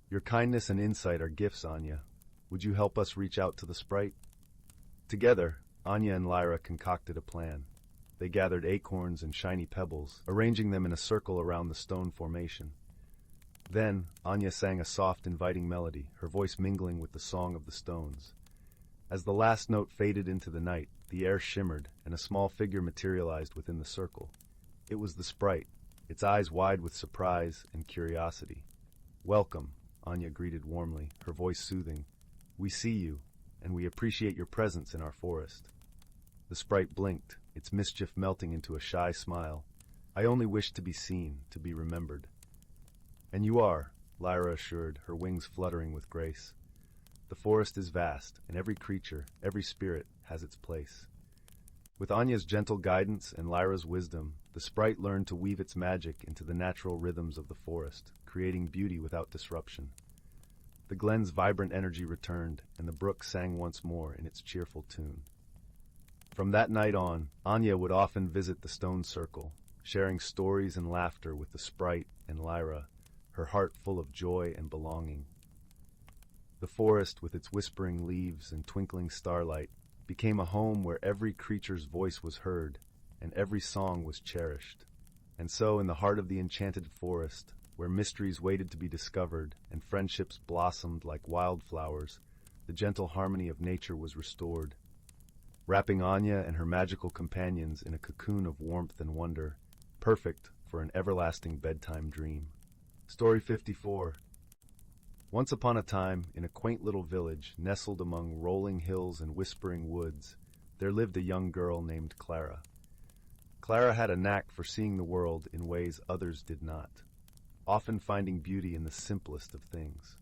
"Your kindness and insight are gifts, Anya. Would you help us reach out to the sprite?" Together, Anya and Lyra concocted a plan. They gathered acorns and shiny pebbles, arranging them in a circle around the stone formation. Then, Anya sang a soft, inviting melody, her voice mingling with the song of the stones. As the last note faded into the night, the air shimmered, and a small figure materialized within the circle. It was the sprite, its eyes wide with surprise and curiosity. "Welcome," Anya greeted warmly, her voice soothing. "We see you, and we appreciate your presence in our forest." The sprite blinked, its mischief melting into a shy smile. "I only wish to be seen, to be remembered." "And you are," Lyra assured, her wings fluttering with grace. "The forest is vast, and every creature, every spirit, has its place." With Anya's gentle guidance and Lyra's wisdom, the sprite learned to weave its magic into the natural rhythms of the forest, creating beauty without disruption. The glen's vibrant energy returned, and the brook sang once more in its cheerful tune. From that night on, Anya would often visit the stone circle, sharing stories and laughter with the sprite and Lyra, her heart full of joy and belonging. The forest, with its whispering leaves and twinkling starlight, became a home where every creature's voice was heard and every song was cherished. And so, in the heart of the enchanted forest, where mysteries waited to be discovered and friendships blossomed like wildflowers, the gentle harmony of nature was restored, wrapping Anya and her magical companions in a cocoon of warmth and wonder, perfect for an everlasting bedtime dream. Story 54. Once upon a time, in a quaint little village nestled among rolling hills and whispering woods, there lived a young girl named Clara. Clara had a knack for seeing the world in ways others did not, often finding beauty in the simplest of things.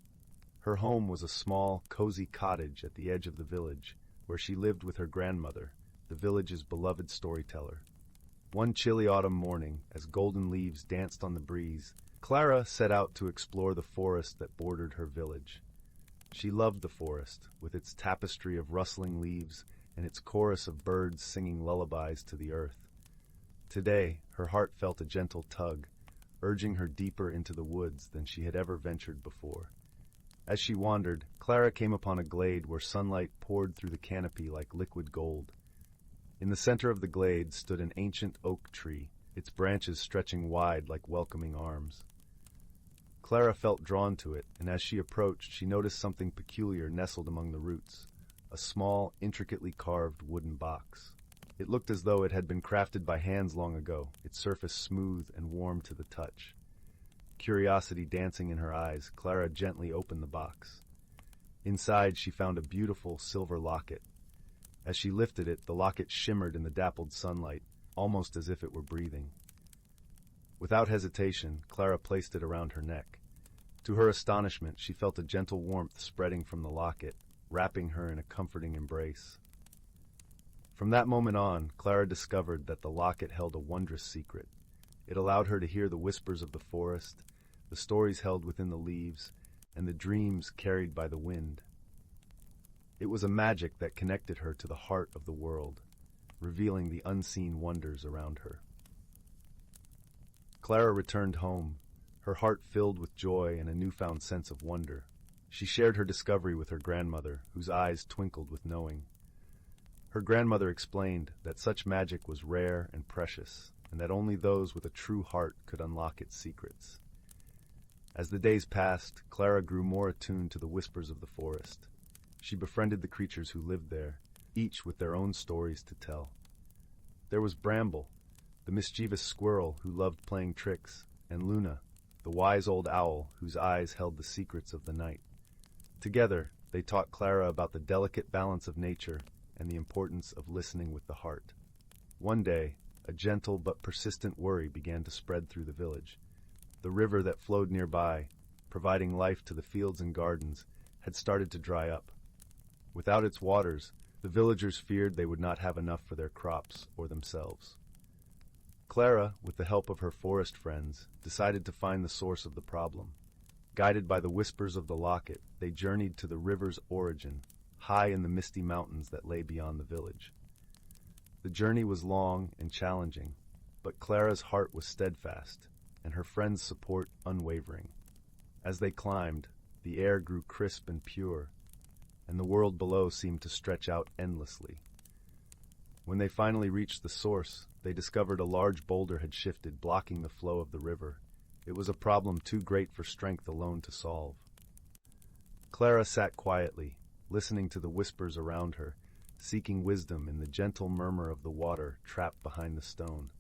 Her home was a small, cozy cottage at the edge of the village, where she lived with her grandmother, the village's beloved storyteller. One chilly autumn morning, as golden leaves danced on the breeze, Clara set out to explore the forest that bordered her village. She loved the forest, with its tapestry of rustling leaves and its chorus of birds singing lullabies to the earth. Today, her heart felt a gentle tug, urging her deeper into the woods than she had ever ventured before. As she wandered, Clara came upon a glade where sunlight poured through the canopy like liquid gold. In the center of the glade stood an ancient oak tree, its branches stretching wide like welcoming arms. Clara felt drawn to it, and as she approached, she noticed something peculiar nestled among the roots, a small, intricately carved wooden box. It looked as though it had been crafted by hands long ago, its surface smooth and warm to the touch. Curiosity dancing in her eyes, Clara gently opened the box. Inside, she found a beautiful silver locket. As she lifted it, the locket shimmered in the dappled sunlight, almost as if it were breathing. Without hesitation, Clara placed it around her neck. To her astonishment, she felt a gentle warmth spreading from the locket, wrapping her in a comforting embrace. From that moment on, Clara discovered that the locket held a wondrous secret. It allowed her to hear the whispers of the forest, the stories held within the leaves, and the dreams carried by the wind. It was a magic that connected her to the heart of the world, revealing the unseen wonders around her. Clara returned home, her heart filled with joy and a newfound sense of wonder. She shared her discovery with her grandmother, whose eyes twinkled with knowing. Her grandmother explained that such magic was rare and precious, and that only those with a true heart could unlock its secrets. As the days passed, Clara grew more attuned to the whispers of the forest. She befriended the creatures who lived there, each with their own stories to tell. There was Bramble, the mischievous squirrel who loved playing tricks, and Luna, the wise old owl whose eyes held the secrets of the night. Together, they taught Clara about the delicate balance of nature and the importance of listening with the heart. One day, a gentle but persistent worry began to spread through the village. The river that flowed nearby, providing life to the fields and gardens, had started to dry up. Without its waters, the villagers feared they would not have enough for their crops or themselves. Clara, with the help of her forest friends, decided to find the source of the problem. Guided by the whispers of the locket, they journeyed to the river's origin, high in the misty mountains that lay beyond the village. The journey was long and challenging, but Clara's heart was steadfast, and her friends' support unwavering. As they climbed, the air grew crisp and pure, and the world below seemed to stretch out endlessly. When they finally reached the source, they discovered a large boulder had shifted, blocking the flow of the river. It was a problem too great for strength alone to solve. Clara sat quietly, listening to the whispers around her, seeking wisdom in the gentle murmur of the water trapped behind the stone.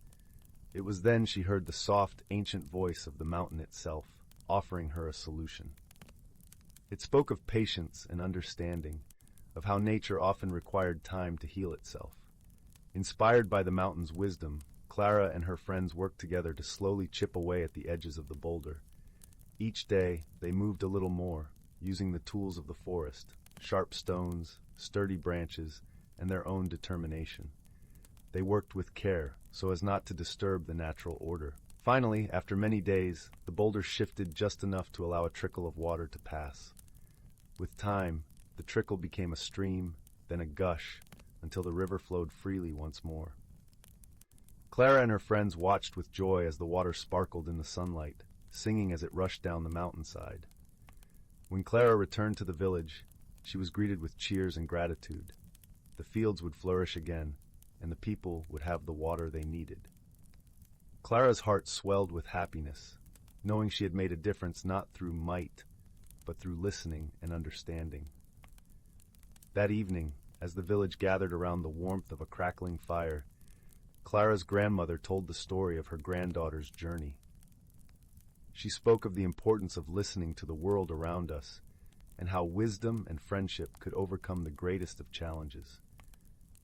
It was then she heard the soft, ancient voice of the mountain itself, offering her a solution. It spoke of patience and understanding, of how nature often required time to heal itself. Inspired by the mountain's wisdom, Clara and her friends worked together to slowly chip away at the edges of the boulder. Each day, they moved a little more, using the tools of the forest, sharp stones, sturdy branches, and their own determination. They worked with care, so as not to disturb the natural order. Finally, after many days, the boulder shifted just enough to allow a trickle of water to pass. With time, the trickle became a stream, then a gush, until the river flowed freely once more. Clara and her friends watched with joy as the water sparkled in the sunlight, singing as it rushed down the mountainside. When Clara returned to the village, she was greeted with cheers and gratitude. The fields would flourish again, and the people would have the water they needed. Clara's heart swelled with happiness, knowing she had made a difference not through might, but through listening and understanding. That evening, as the village gathered around the warmth of a crackling fire, Clara's grandmother told the story of her granddaughter's journey. She spoke of the importance of listening to the world around us, and how wisdom and friendship could overcome the greatest of challenges.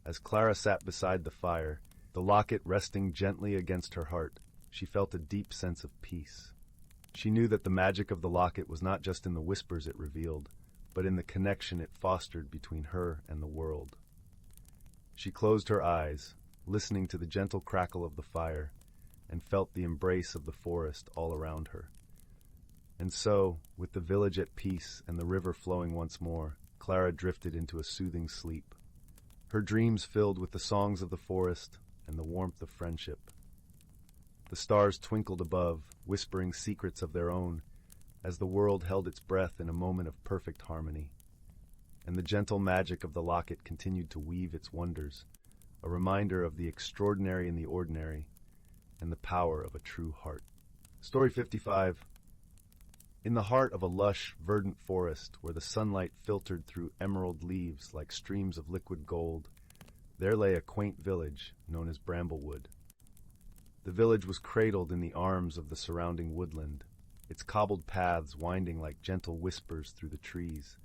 As Clara sat beside the fire, the locket resting gently against her heart, she felt a deep sense of peace. She knew that the magic of the locket was not just in the whispers it revealed, but in the connection it fostered between her and the world. She closed her eyes, listening to the gentle crackle of the fire, and felt the embrace of the forest all around her. And so, with the village at peace and the river flowing once more, Clara drifted into a soothing sleep, her dreams filled with the songs of the forest and the warmth of friendship. The stars twinkled above, whispering secrets of their own, as the world held its breath in a moment of perfect harmony. And the gentle magic of the locket continued to weave its wonders, a reminder of the extraordinary in the ordinary and the power of a true heart. Story 55. In the heart of a lush, verdant forest where the sunlight filtered through emerald leaves like streams of liquid gold, there lay a quaint village known as Bramblewood. The village was cradled in the arms of the surrounding woodland, its cobbled paths winding like gentle whispers through the trees.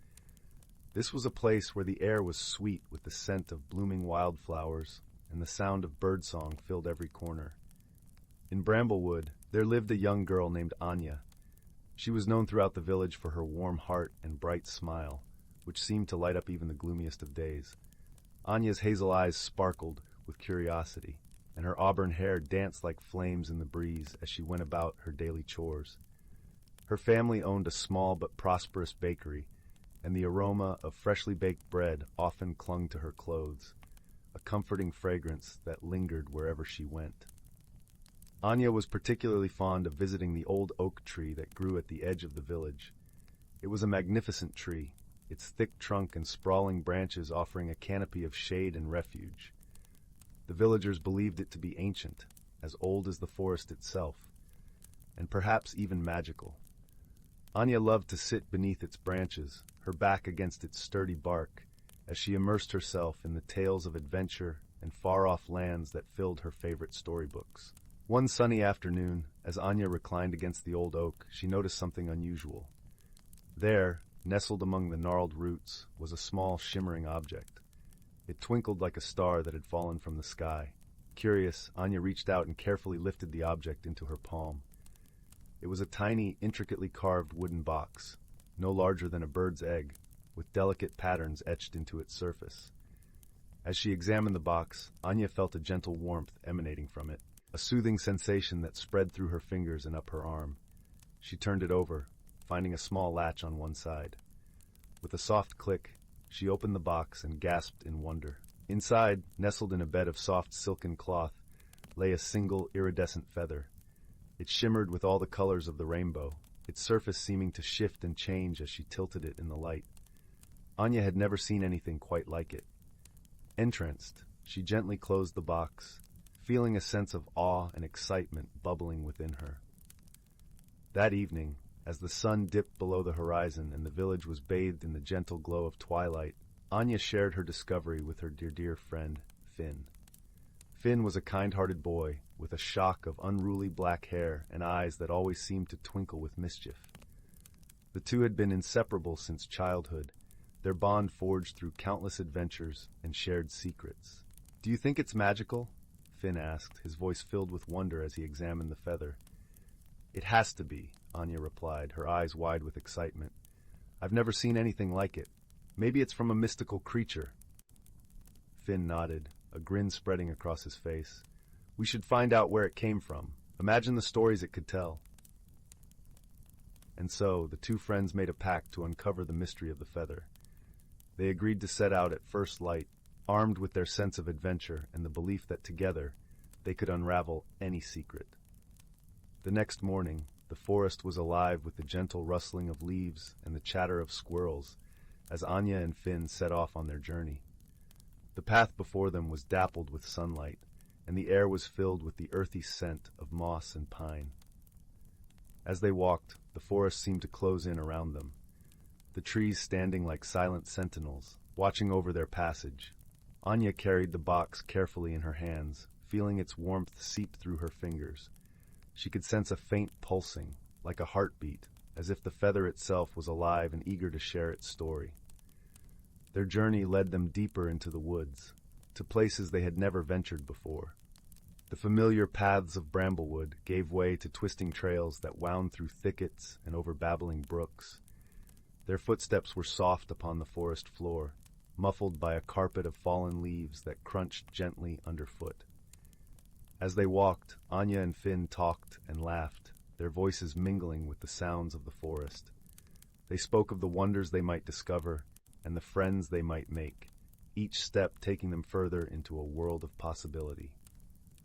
This was a place where the air was sweet with the scent of blooming wildflowers, and the sound of birdsong filled every corner. In Bramblewood, there lived a young girl named Anya. She was known throughout the village for her warm heart and bright smile, which seemed to light up even the gloomiest of days. Anya's hazel eyes sparkled with curiosity, and her auburn hair danced like flames in the breeze as she went about her daily chores. Her family owned a small but prosperous bakery, and the aroma of freshly baked bread often clung to her clothes, a comforting fragrance that lingered wherever she went. Anya was particularly fond of visiting the old oak tree that grew at the edge of the village. It was a magnificent tree, its thick trunk and sprawling branches offering a canopy of shade and refuge. The villagers believed it to be ancient, as old as the forest itself, and perhaps even magical. Anya loved to sit beneath its branches, her back against its sturdy bark, as she immersed herself in the tales of adventure and far-off lands that filled her favorite storybooks. One sunny afternoon, as Anya reclined against the old oak, she noticed something unusual. There, nestled among the gnarled roots, was a small, shimmering object. It twinkled like a star that had fallen from the sky. Curious, Anya reached out and carefully lifted the object into her palm. It was a tiny, intricately carved wooden box, no larger than a bird's egg, with delicate patterns etched into its surface. As she examined the box, Anya felt a gentle warmth emanating from it, a soothing sensation that spread through her fingers and up her arm. She turned it over, finding a small latch on one side. With a soft click, she opened the box and gasped in wonder. Inside, nestled in a bed of soft silken cloth, lay a single iridescent feather. It shimmered with all the colors of the rainbow, its surface seeming to shift and change as she tilted it in the light. Anya had never seen anything quite like it. Entranced, she gently closed the box, feeling a sense of awe and excitement bubbling within her. That evening, as the sun dipped below the horizon and the village was bathed in the gentle glow of twilight, Anya shared her discovery with her dear friend, Finn. Finn was a kind-hearted boy with a shock of unruly black hair and eyes that always seemed to twinkle with mischief. The two had been inseparable since childhood, their bond forged through countless adventures and shared secrets. "Do you think it's magical?" Finn asked, his voice filled with wonder as he examined the feather. "It has to be," Anya replied, her eyes wide with excitement. "I've never seen anything like it. Maybe it's from a mystical creature." Finn nodded, a grin spreading across his face. "We should find out where it came from. Imagine the stories it could tell." And so, the two friends made a pact to uncover the mystery of the feather. They agreed to set out at first light, armed with their sense of adventure and the belief that together they could unravel any secret. The next morning, the forest was alive with the gentle rustling of leaves and the chatter of squirrels as Anya and Finn set off on their journey. The path before them was dappled with sunlight, and the air was filled with the earthy scent of moss and pine. As they walked, the forest seemed to close in around them, the trees standing like silent sentinels, watching over their passage. Anya carried the box carefully in her hands, feeling its warmth seep through her fingers. She could sense a faint pulsing, like a heartbeat, as if the feather itself was alive and eager to share its story. Their journey led them deeper into the woods, to places they had never ventured before. The familiar paths of Bramblewood gave way to twisting trails that wound through thickets and over babbling brooks. Their footsteps were soft upon the forest floor, muffled by a carpet of fallen leaves that crunched gently underfoot. As they walked, Anya and Finn talked and laughed, their voices mingling with the sounds of the forest. They spoke of the wonders they might discover and the friends they might make, each step taking them further into a world of possibility.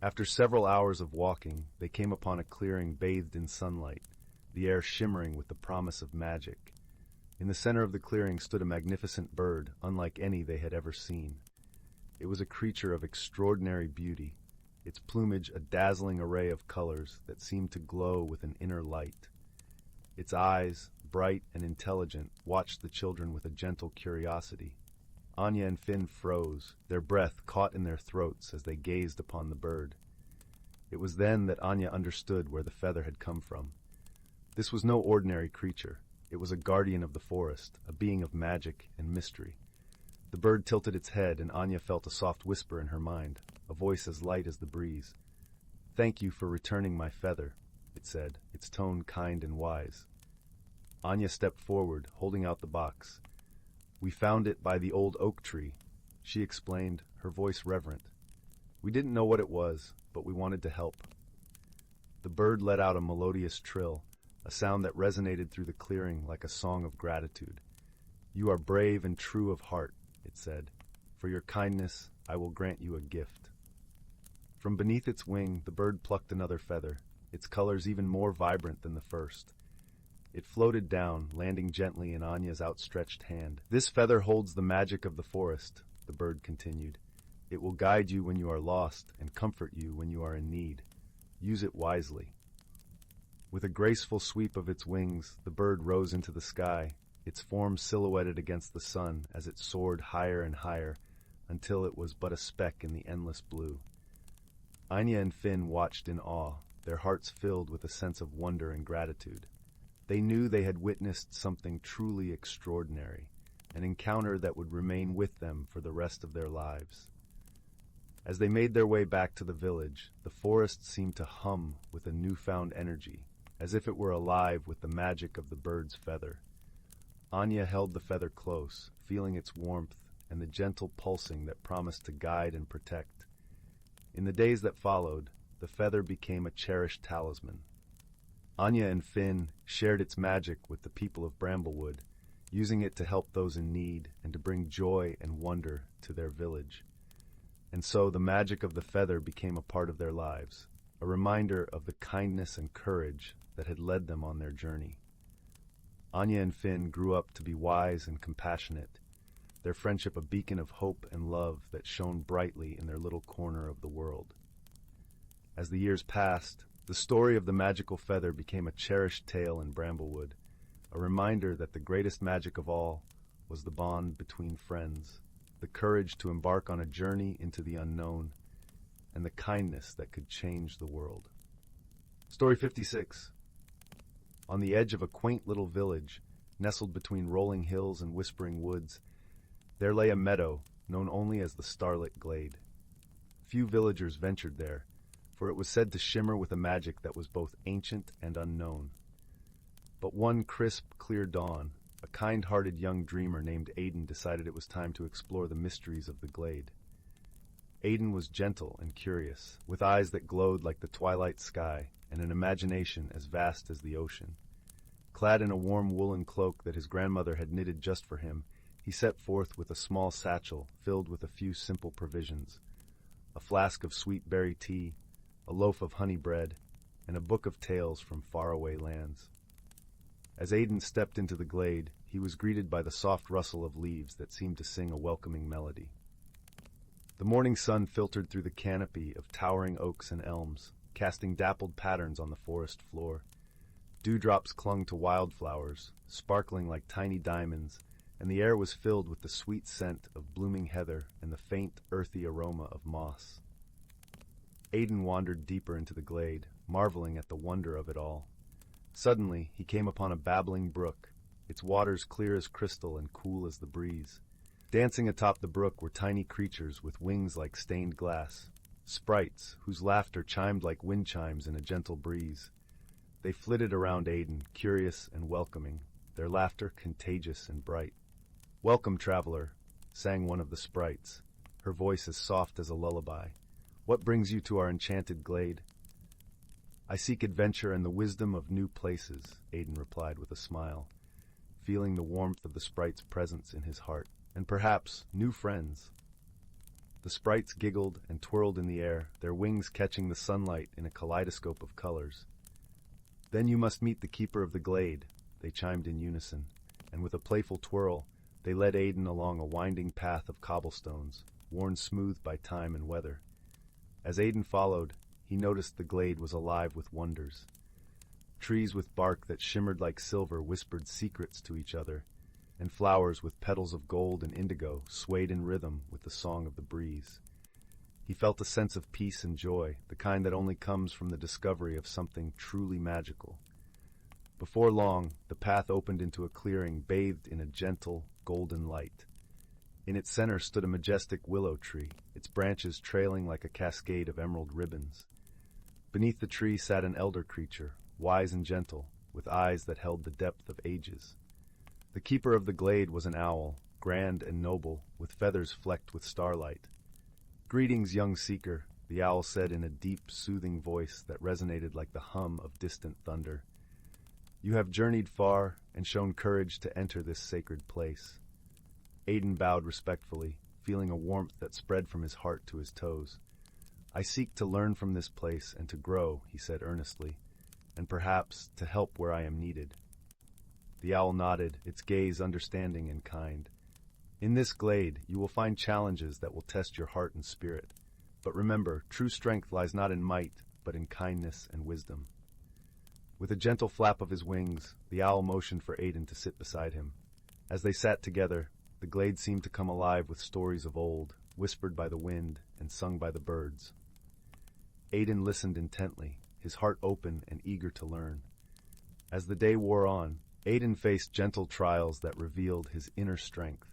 After several hours of walking, they came upon a clearing bathed in sunlight, the air shimmering with the promise of magic. In the center of the clearing stood a magnificent bird, unlike any they had ever seen. It was a creature of extraordinary beauty, its plumage a dazzling array of colors that seemed to glow with an inner light. Its eyes, bright and intelligent, watched the children with a gentle curiosity. Anya and Finn froze, their breath caught in their throats as they gazed upon the bird. It was then that Anya understood where the feather had come from. This was no ordinary creature. It was a guardian of the forest, a being of magic and mystery. The bird tilted its head, and Anya felt a soft whisper in her mind, a voice as light as the breeze. "Thank you for returning my feather," it said, its tone kind and wise. Anya stepped forward, holding out the box. "We found it by the old oak tree," she explained, her voice reverent. "We didn't know what it was, but we wanted to help." The bird let out a melodious trill, a sound that resonated through the clearing like a song of gratitude. "You are brave and true of heart," it said. "For your kindness, I will grant you a gift." From beneath its wing, the bird plucked another feather, its colors even more vibrant than the first. It floated down, landing gently in Anya's outstretched hand. "This feather holds the magic of the forest," the bird continued. "It will guide you when you are lost and comfort you when you are in need. Use it wisely." With a graceful sweep of its wings, the bird rose into the sky, its form silhouetted against the sun as it soared higher and higher until it was but a speck in the endless blue. Anya and Finn watched in awe, their hearts filled with a sense of wonder and gratitude. They knew they had witnessed something truly extraordinary, an encounter that would remain with them for the rest of their lives. As they made their way back to the village, the forest seemed to hum with a newfound energy, as if it were alive with the magic of the bird's feather. Anya held the feather close, feeling its warmth and the gentle pulsing that promised to guide and protect. In the days that followed, the feather became a cherished talisman. Anya and Finn shared its magic with the people of Bramblewood, using it to help those in need and to bring joy and wonder to their village. And so the magic of the feather became a part of their lives, a reminder of the kindness and courage that had led them on their journey. Anya and Finn grew up to be wise and compassionate, their friendship a beacon of hope and love that shone brightly in their little corner of the world. As the years passed, the story of the magical feather became a cherished tale in Bramblewood, a reminder that the greatest magic of all was the bond between friends, the courage to embark on a journey into the unknown, and the kindness that could change the world. Story 56. On the edge of a quaint little village, nestled between rolling hills and whispering woods, there lay a meadow known only as the Starlit Glade. Few villagers ventured there, for it was said to shimmer with a magic that was both ancient and unknown. But one crisp, clear dawn, a kind-hearted young dreamer named Aiden decided it was time to explore the mysteries of the glade. Aiden was gentle and curious, with eyes that glowed like the twilight sky and an imagination as vast as the ocean. Clad in a warm woolen cloak that his grandmother had knitted just for him, he set forth with a small satchel filled with a few simple provisions: a flask of sweet berry tea, a loaf of honey bread, and a book of tales from faraway lands. As Aiden stepped into the glade, he was greeted by the soft rustle of leaves that seemed to sing a welcoming melody. The morning sun filtered through the canopy of towering oaks and elms, casting dappled patterns on the forest floor. Dewdrops clung to wildflowers, sparkling like tiny diamonds, and the air was filled with the sweet scent of blooming heather and the faint, earthy aroma of moss. Aiden wandered deeper into the glade, marveling at the wonder of it all. Suddenly, he came upon a babbling brook, its waters clear as crystal and cool as the breeze. Dancing atop the brook were tiny creatures with wings like stained glass, sprites whose laughter chimed like wind chimes in a gentle breeze. They flitted around Aiden, curious and welcoming, their laughter contagious and bright. "Welcome, traveler," sang one of the sprites, her voice as soft as a lullaby. "What brings you to our enchanted glade?" "I seek adventure and the wisdom of new places," Aiden replied with a smile, feeling the warmth of the sprite's presence in his heart, "and perhaps new friends." The sprites giggled and twirled in the air, their wings catching the sunlight in a kaleidoscope of colors. Then you must meet the keeper of the glade, they chimed in unison, and with a playful twirl, they led Aiden along a winding path of cobblestones, worn smooth by time and weather. As Aiden followed, he noticed the glade was alive with wonders. Trees with bark that shimmered like silver whispered secrets to each other, and flowers with petals of gold and indigo swayed in rhythm with the song of the breeze. He felt a sense of peace and joy, the kind that only comes from the discovery of something truly magical. Before long, the path opened into a clearing bathed in a gentle, golden light. In its center stood a majestic willow tree, its branches trailing like a cascade of emerald ribbons. Beneath the tree sat an elder creature, wise and gentle, with eyes that held the depth of ages. The keeper of the glade was an owl, grand and noble, with feathers flecked with starlight. "Greetings, young seeker," the owl said in a deep, soothing voice that resonated like the hum of distant thunder. "You have journeyed far and shown courage to enter this sacred place." Aiden bowed respectfully, feeling a warmth that spread from his heart to his toes. "I seek to learn from this place and to grow," he said earnestly, "and perhaps to help where I am needed." The owl nodded, its gaze understanding and kind. "In this glade, you will find challenges that will test your heart and spirit. But remember, true strength lies not in might, but in kindness and wisdom." With a gentle flap of his wings, the owl motioned for Aiden to sit beside him. As they sat together, the glade seemed to come alive with stories of old, whispered by the wind and sung by the birds. Aiden listened intently, his heart open and eager to learn. As the day wore on, Aiden faced gentle trials that revealed his inner strength.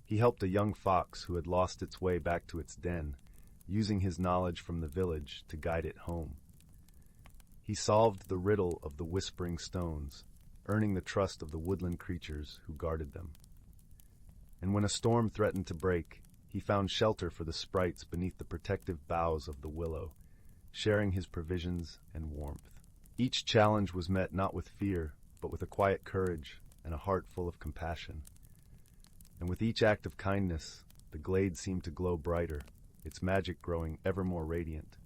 He helped a young fox who had lost its way back to its den, using his knowledge from the village to guide it home. He solved the riddle of the whispering stones, earning the trust of the woodland creatures who guarded them. And when a storm threatened to break, he found shelter for the sprites beneath the protective boughs of the willow, sharing his provisions and warmth. Each challenge was met not with fear, but with a quiet courage and a heart full of compassion. And with each act of kindness, the glade seemed to glow brighter, its magic growing ever more radiant.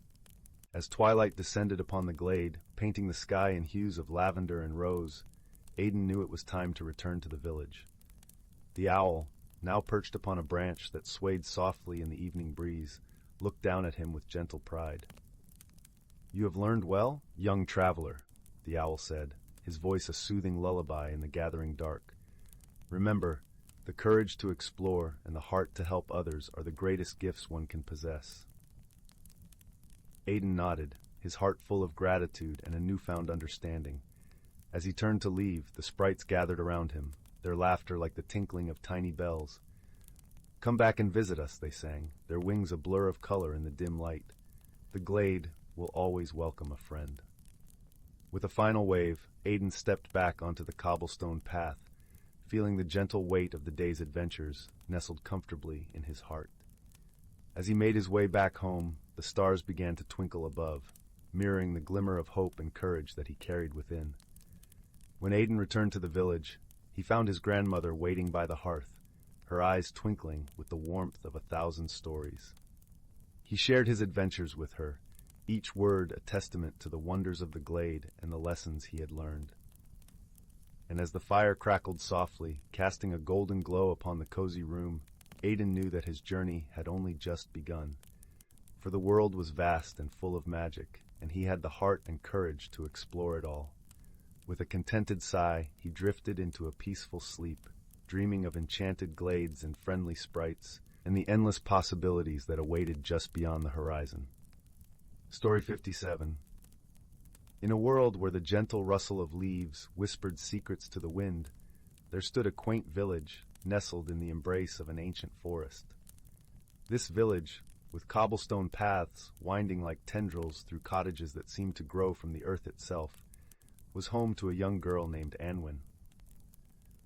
As twilight descended upon the glade, painting the sky in hues of lavender and rose, Aiden knew it was time to return to the village. The owl, now perched upon a branch that swayed softly in the evening breeze, looked down at him with gentle pride. "You have learned well, young traveler," the owl said, his voice a soothing lullaby in the gathering dark. "Remember, the courage to explore and the heart to help others are the greatest gifts one can possess." Aiden nodded, his heart full of gratitude and a newfound understanding. As he turned to leave, the sprites gathered around him, their laughter like the tinkling of tiny bells. "Come back and visit us," they sang, their wings a blur of color in the dim light. "The glade will always welcome a friend." With a final wave, Aiden stepped back onto the cobblestone path, feeling the gentle weight of the day's adventures nestled comfortably in his heart. As he made his way back home, the stars began to twinkle above, mirroring the glimmer of hope and courage that he carried within. When Aiden returned to the village, he found his grandmother waiting by the hearth, her eyes twinkling with the warmth of 1,000 stories. He shared his adventures with her, each word a testament to the wonders of the glade and the lessons he had learned. And as the fire crackled softly, casting a golden glow upon the cozy room, Aiden knew that his journey had only just begun. For the world was vast and full of magic, and he had the heart and courage to explore it all. With a contented sigh, he drifted into a peaceful sleep, dreaming of enchanted glades and friendly sprites, and the endless possibilities that awaited just beyond the horizon. Story 57. In a world where the gentle rustle of leaves whispered secrets to the wind, there stood a quaint village nestled in the embrace of an ancient forest. This village, with cobblestone paths winding like tendrils through cottages that seemed to grow from the earth itself, was home to a young girl named Anwen.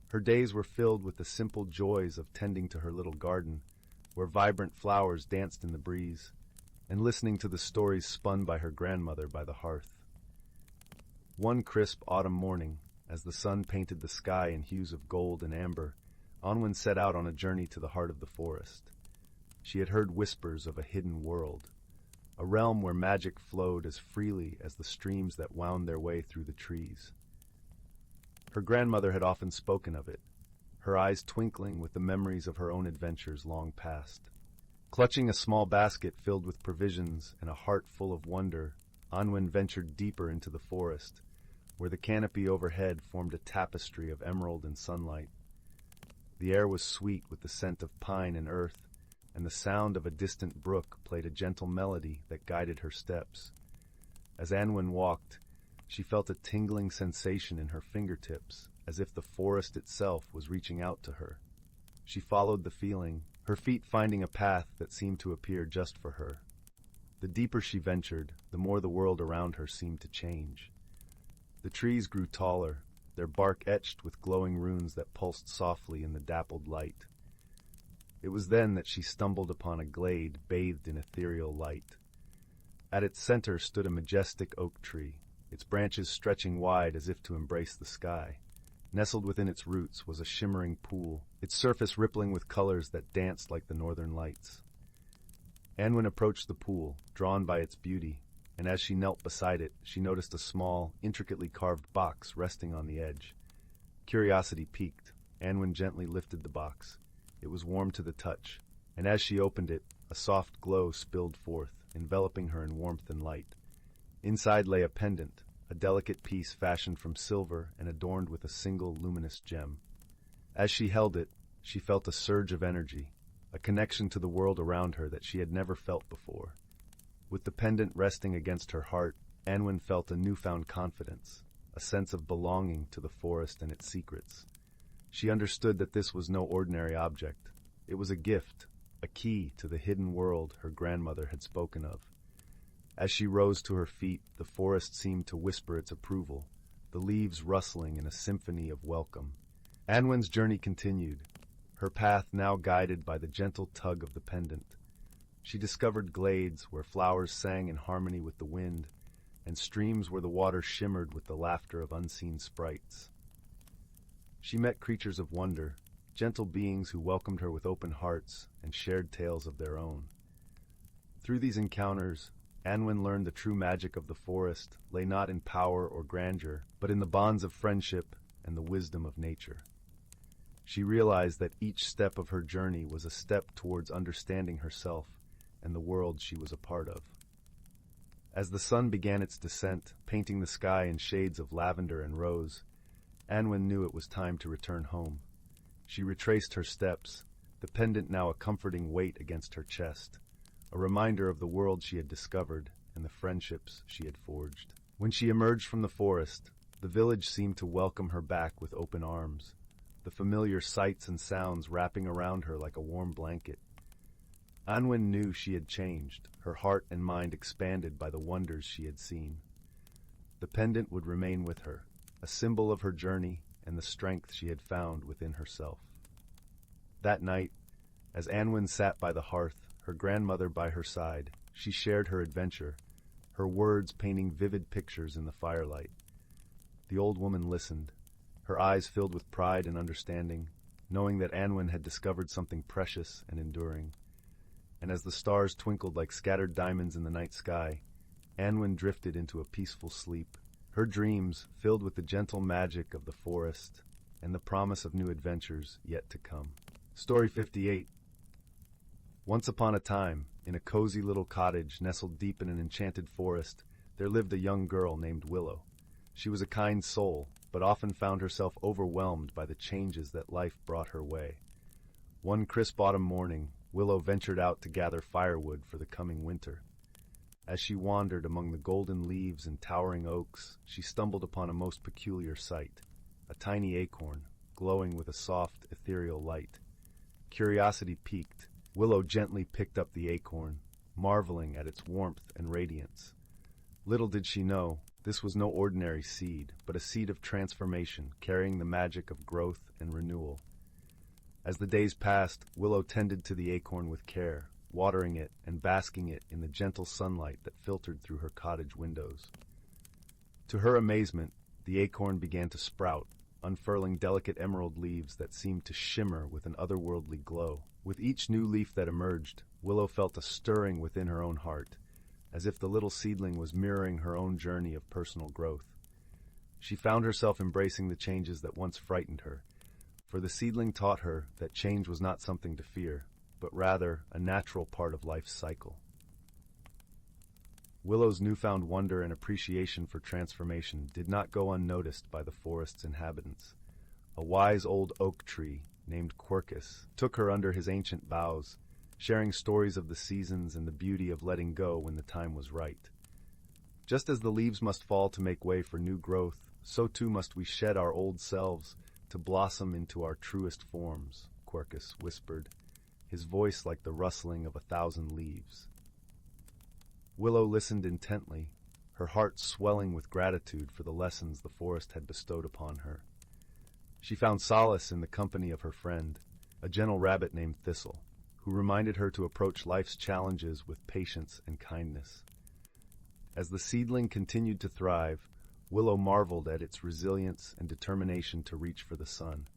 Her days were filled with the simple joys of tending to her little garden, where vibrant flowers danced in the breeze, and listening to the stories spun by her grandmother by the hearth. One crisp autumn morning, as the sun painted the sky in hues of gold and amber, Anwen set out on a journey to the heart of the forest. She had heard whispers of a hidden world, a realm where magic flowed as freely as the streams that wound their way through the trees. Her grandmother had often spoken of it, her eyes twinkling with the memories of her own adventures long past. Clutching a small basket filled with provisions and a heart full of wonder, Anwen ventured deeper into the forest, where the canopy overhead formed a tapestry of emerald and sunlight. The air was sweet with the scent of pine and earth, and the sound of a distant brook played a gentle melody that guided her steps. As Anwen walked, she felt a tingling sensation in her fingertips, as if the forest itself was reaching out to her. She followed the feeling, her feet finding a path that seemed to appear just for her. The deeper she ventured, the more the world around her seemed to change. The trees grew taller, their bark etched with glowing runes that pulsed softly in the dappled light. It was then that she stumbled upon a glade bathed in ethereal light. At its center stood a majestic oak tree, its branches stretching wide as if to embrace the sky. Nestled within its roots was a shimmering pool, its surface rippling with colors that danced like the northern lights. Anwen approached the pool, drawn by its beauty, and as she knelt beside it, she noticed a small, intricately carved box resting on the edge. Curiosity piqued. Anwen gently lifted the box. It was warm to the touch, and as she opened it, a soft glow spilled forth, enveloping her in warmth and light. Inside lay a pendant, a delicate piece fashioned from silver and adorned with a single luminous gem. As she held it, she felt a surge of energy, a connection to the world around her that she had never felt before. With the pendant resting against her heart, Anwen felt a newfound confidence, a sense of belonging to the forest and its secrets. She understood that this was no ordinary object. It was a gift, a key to the hidden world her grandmother had spoken of. As she rose to her feet, the forest seemed to whisper its approval, the leaves rustling in a symphony of welcome. Anwen's journey continued, her path now guided by the gentle tug of the pendant. She discovered glades where flowers sang in harmony with the wind, and streams where the water shimmered with the laughter of unseen sprites. She met creatures of wonder, gentle beings who welcomed her with open hearts and shared tales of their own. Through these encounters, Anwen learned the true magic of the forest lay not in power or grandeur, but in the bonds of friendship and the wisdom of nature. She realized that each step of her journey was a step towards understanding herself and the world she was a part of. As the sun began its descent, painting the sky in shades of lavender and rose, Anwen knew it was time to return home. She retraced her steps, the pendant now a comforting weight against her chest, a reminder of the world she had discovered and the friendships she had forged. When she emerged from the forest, the village seemed to welcome her back with open arms, the familiar sights and sounds wrapping around her like a warm blanket. Anwen knew she had changed, her heart and mind expanded by the wonders she had seen. The pendant would remain with her, a symbol of her journey and the strength she had found within herself. That night, as Anwen sat by the hearth, her grandmother by her side, she shared her adventure, her words painting vivid pictures in the firelight. The old woman listened, her eyes filled with pride and understanding, knowing that Anwen had discovered something precious and enduring. And as the stars twinkled like scattered diamonds in the night sky, Anwen drifted into a peaceful sleep, her dreams filled with the gentle magic of the forest and the promise of new adventures yet to come. Story 58. Once upon a time, in a cozy little cottage nestled deep in an enchanted forest, there lived a young girl named Willow. She was a kind soul, but often found herself overwhelmed by the changes that life brought her way. One crisp autumn morning, Willow ventured out to gather firewood for the coming winter. As she wandered among the golden leaves and towering oaks, she stumbled upon a most peculiar sight, a tiny acorn, glowing with a soft, ethereal light. Curiosity piqued, Willow gently picked up the acorn, marveling at its warmth and radiance. Little did she know, this was no ordinary seed, but a seed of transformation, carrying the magic of growth and renewal. As the days passed, Willow tended to the acorn with care, watering it and basking it in the gentle sunlight that filtered through her cottage windows. To her amazement, the acorn began to sprout, unfurling delicate emerald leaves that seemed to shimmer with an otherworldly glow. With each new leaf that emerged, Willow felt a stirring within her own heart, as if the little seedling was mirroring her own journey of personal growth. She found herself embracing the changes that once frightened her, for the seedling taught her that change was not something to fear, but rather a natural part of life's cycle. Willow's newfound wonder and appreciation for transformation did not go unnoticed by the forest's inhabitants. A wise old oak tree, named Quercus, took her under his ancient boughs, sharing stories of the seasons and the beauty of letting go when the time was right. Just as the leaves must fall to make way for new growth, so too must we shed our old selves to blossom into our truest forms, Quercus whispered, his voice like the rustling of 1,000 leaves. Willow listened intently, her heart swelling with gratitude for the lessons the forest had bestowed upon her. She found solace in the company of her friend, a gentle rabbit named Thistle, who reminded her to approach life's challenges with patience and kindness. As the seedling continued to thrive, Willow marveled at its resilience and determination to reach for the sun.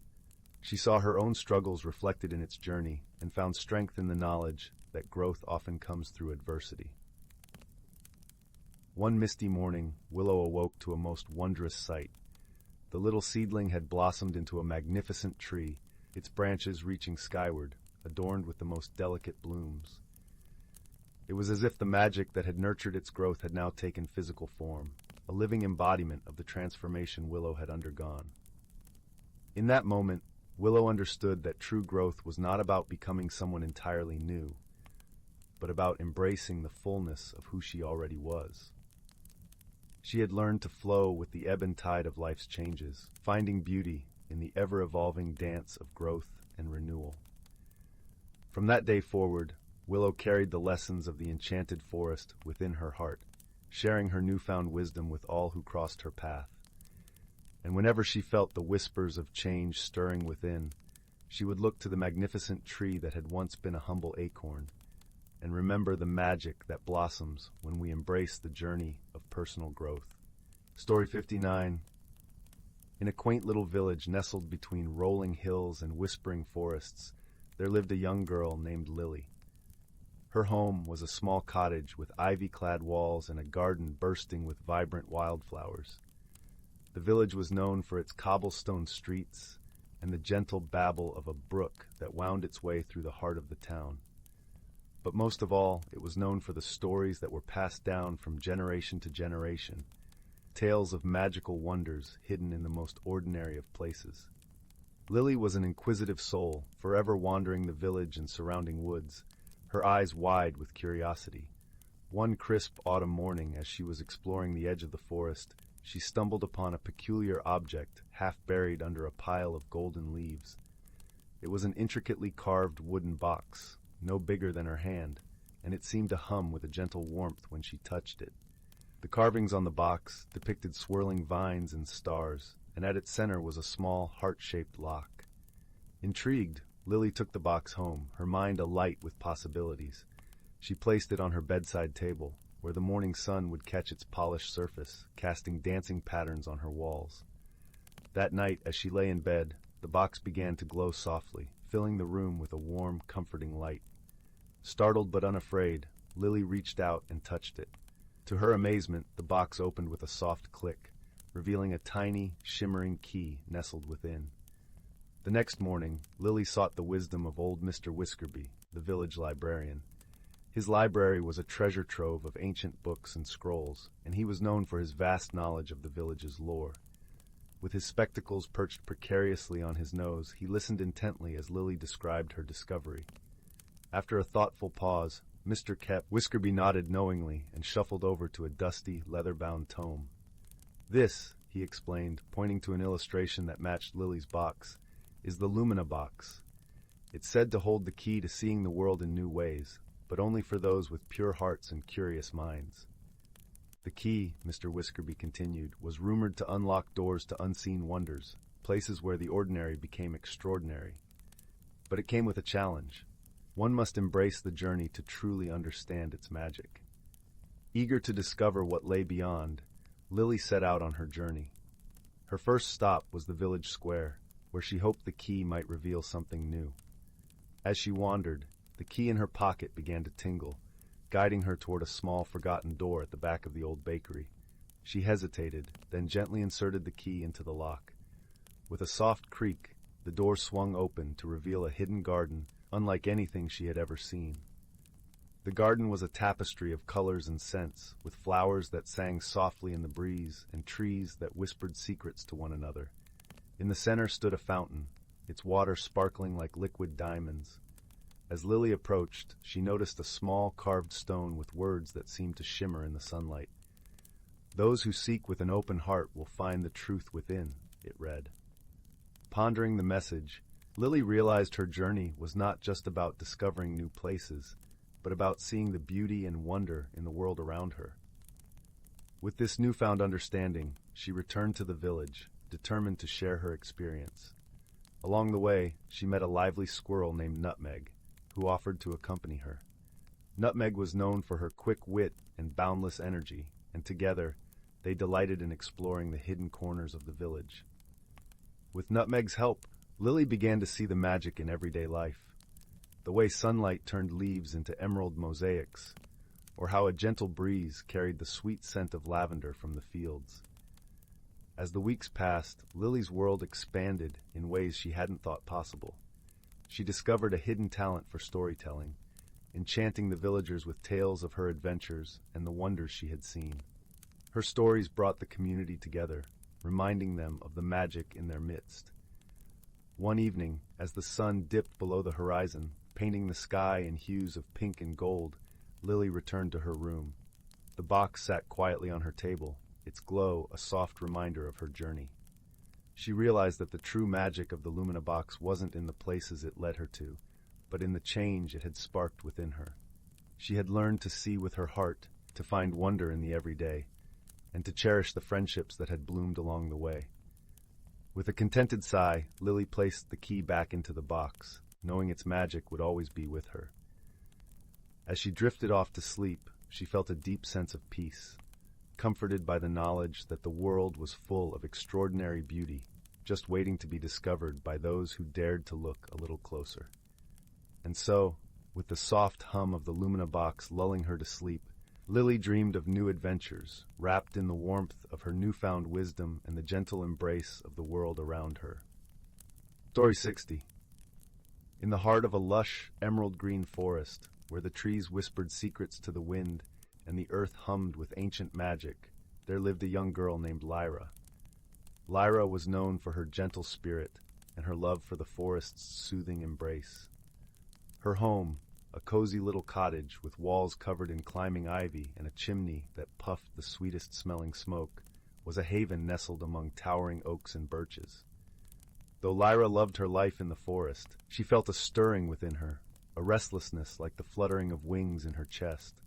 She saw her own struggles reflected in its journey and found strength in the knowledge that growth often comes through adversity. One misty morning, Willow awoke to a most wondrous sight. The little seedling had blossomed into a magnificent tree, its branches reaching skyward, adorned with the most delicate blooms. It was as if the magic that had nurtured its growth had now taken physical form, a living embodiment of the transformation Willow had undergone. In that moment, Willow understood that true growth was not about becoming someone entirely new, but about embracing the fullness of who she already was. She had learned to flow with the ebb and tide of life's changes, finding beauty in the ever-evolving dance of growth and renewal. From that day forward, Willow carried the lessons of the enchanted forest within her heart, sharing her newfound wisdom with all who crossed her path. And whenever she felt the whispers of change stirring within, she would look to the magnificent tree that had once been a humble acorn, and remember the magic that blossoms when we embrace the journey of personal growth. Story 59. In a quaint little village nestled between rolling hills and whispering forests, there lived a young girl named Lily. Her home was a small cottage with ivy-clad walls and a garden bursting with vibrant wildflowers. The village was known for its cobblestone streets and the gentle babble of a brook that wound its way through the heart of the town. But most of all, it was known for the stories that were passed down from generation to generation, tales of magical wonders hidden in the most ordinary of places. Lily was an inquisitive soul, forever wandering the village and surrounding woods, her eyes wide with curiosity. One crisp autumn morning, as she was exploring the edge of the forest, she stumbled upon a peculiar object half buried under a pile of golden leaves. It was an intricately carved wooden box, no bigger than her hand, and it seemed to hum with a gentle warmth when she touched it. The carvings on the box depicted swirling vines and stars, and at its center was a small, heart-shaped lock. Intrigued, Lily took the box home, her mind alight with possibilities. She placed it on her bedside table, where the morning sun would catch its polished surface, casting dancing patterns on her walls. That night, as she lay in bed, the box began to glow softly, filling the room with a warm, comforting light. Startled but unafraid, Lily reached out and touched it. To her amazement, the box opened with a soft click, revealing a tiny, shimmering key nestled within. The next morning, Lily sought the wisdom of old Mr. Whiskerby, the village librarian. His library was a treasure trove of ancient books and scrolls, and he was known for his vast knowledge of the village's lore. With his spectacles perched precariously on his nose, he listened intently as Lily described her discovery. After a thoughtful pause, Mr. Whiskerby nodded knowingly and shuffled over to a dusty, leather-bound tome. "This," he explained, pointing to an illustration that matched Lily's box, "is the Lumina box. It's said to hold the key to seeing the world in new ways, but only for those with pure hearts and curious minds." The key, Mr. Whiskerby continued, was rumored to unlock doors to unseen wonders, places where the ordinary became extraordinary. But it came with a challenge. One must embrace the journey to truly understand its magic. Eager to discover what lay beyond, Lily set out on her journey. Her first stop was the village square, where she hoped the key might reveal something new. As she wandered, the key in her pocket began to tingle, guiding her toward a small, forgotten door at the back of the old bakery. She hesitated, then gently inserted the key into the lock. With a soft creak, the door swung open to reveal a hidden garden unlike anything she had ever seen. The garden was a tapestry of colors and scents, with flowers that sang softly in the breeze and trees that whispered secrets to one another. In the center stood a fountain, its water sparkling like liquid diamonds. As Lily approached, she noticed a small carved stone with words that seemed to shimmer in the sunlight. "Those who seek with an open heart will find the truth within," it read. Pondering the message, Lily realized her journey was not just about discovering new places, but about seeing the beauty and wonder in the world around her. With this newfound understanding, she returned to the village, determined to share her experience. Along the way, she met a lively squirrel named Nutmeg, who offered to accompany her. Nutmeg was known for her quick wit and boundless energy, and together, they delighted in exploring the hidden corners of the village. With Nutmeg's help, Lily began to see the magic in everyday life. The way sunlight turned leaves into emerald mosaics, or how a gentle breeze carried the sweet scent of lavender from the fields. As the weeks passed, Lily's world expanded in ways she hadn't thought possible. She discovered a hidden talent for storytelling, enchanting the villagers with tales of her adventures and the wonders she had seen. Her stories brought the community together, reminding them of the magic in their midst. One evening, as the sun dipped below the horizon, painting the sky in hues of pink and gold, Lily returned to her room. The box sat quietly on her table, its glow a soft reminder of her journey. She realized that the true magic of the Lumina box wasn't in the places it led her to, but in the change it had sparked within her. She had learned to see with her heart, to find wonder in the everyday, and to cherish the friendships that had bloomed along the way. With a contented sigh, Lily placed the key back into the box, knowing its magic would always be with her. As she drifted off to sleep, she felt a deep sense of peace, comforted by the knowledge that the world was full of extraordinary beauty, just waiting to be discovered by those who dared to look a little closer. And so, with the soft hum of the Lumina box lulling her to sleep, Lily dreamed of new adventures, wrapped in the warmth of her newfound wisdom and the gentle embrace of the world around her. Story 60. In the heart of a lush, emerald-green forest, where the trees whispered secrets to the wind and the earth hummed with ancient magic, there lived a young girl named Lyra. Lyra was known for her gentle spirit and her love for the forest's soothing embrace. Her home, a cozy little cottage with walls covered in climbing ivy and a chimney that puffed the sweetest-smelling smoke, was a haven nestled among towering oaks and birches. Though Lyra loved her life in the forest, she felt a stirring within her, a restlessness like the fluttering of wings in her chest.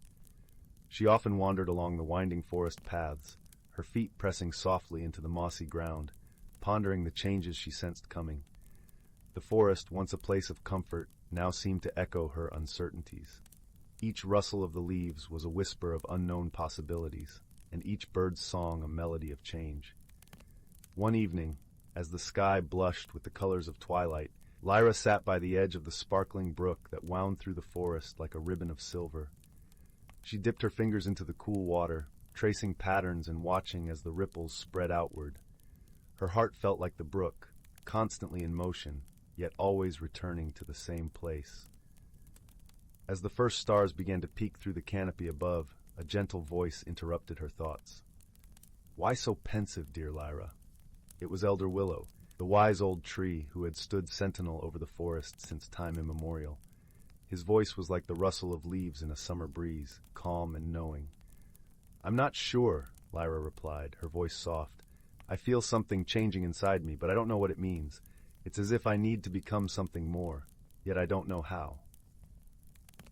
She often wandered along the winding forest paths, her feet pressing softly into the mossy ground, pondering the changes she sensed coming. The forest, once a place of comfort, now seemed to echo her uncertainties. Each rustle of the leaves was a whisper of unknown possibilities, and each bird's song a melody of change. One evening, as the sky blushed with the colors of twilight, Lyra sat by the edge of the sparkling brook that wound through the forest like a ribbon of silver. She dipped her fingers into the cool water, tracing patterns and watching as the ripples spread outward. Her heart felt like the brook, constantly in motion, yet always returning to the same place. As the first stars began to peek through the canopy above, a gentle voice interrupted her thoughts. "Why so pensive, dear Lyra?" It was Elder Willow, the wise old tree who had stood sentinel over the forest since time immemorial. His voice was like the rustle of leaves in a summer breeze, calm and knowing. "I'm not sure," Lyra replied, her voice soft. "I feel something changing inside me, but I don't know what it means. It's as if I need to become something more, yet I don't know how."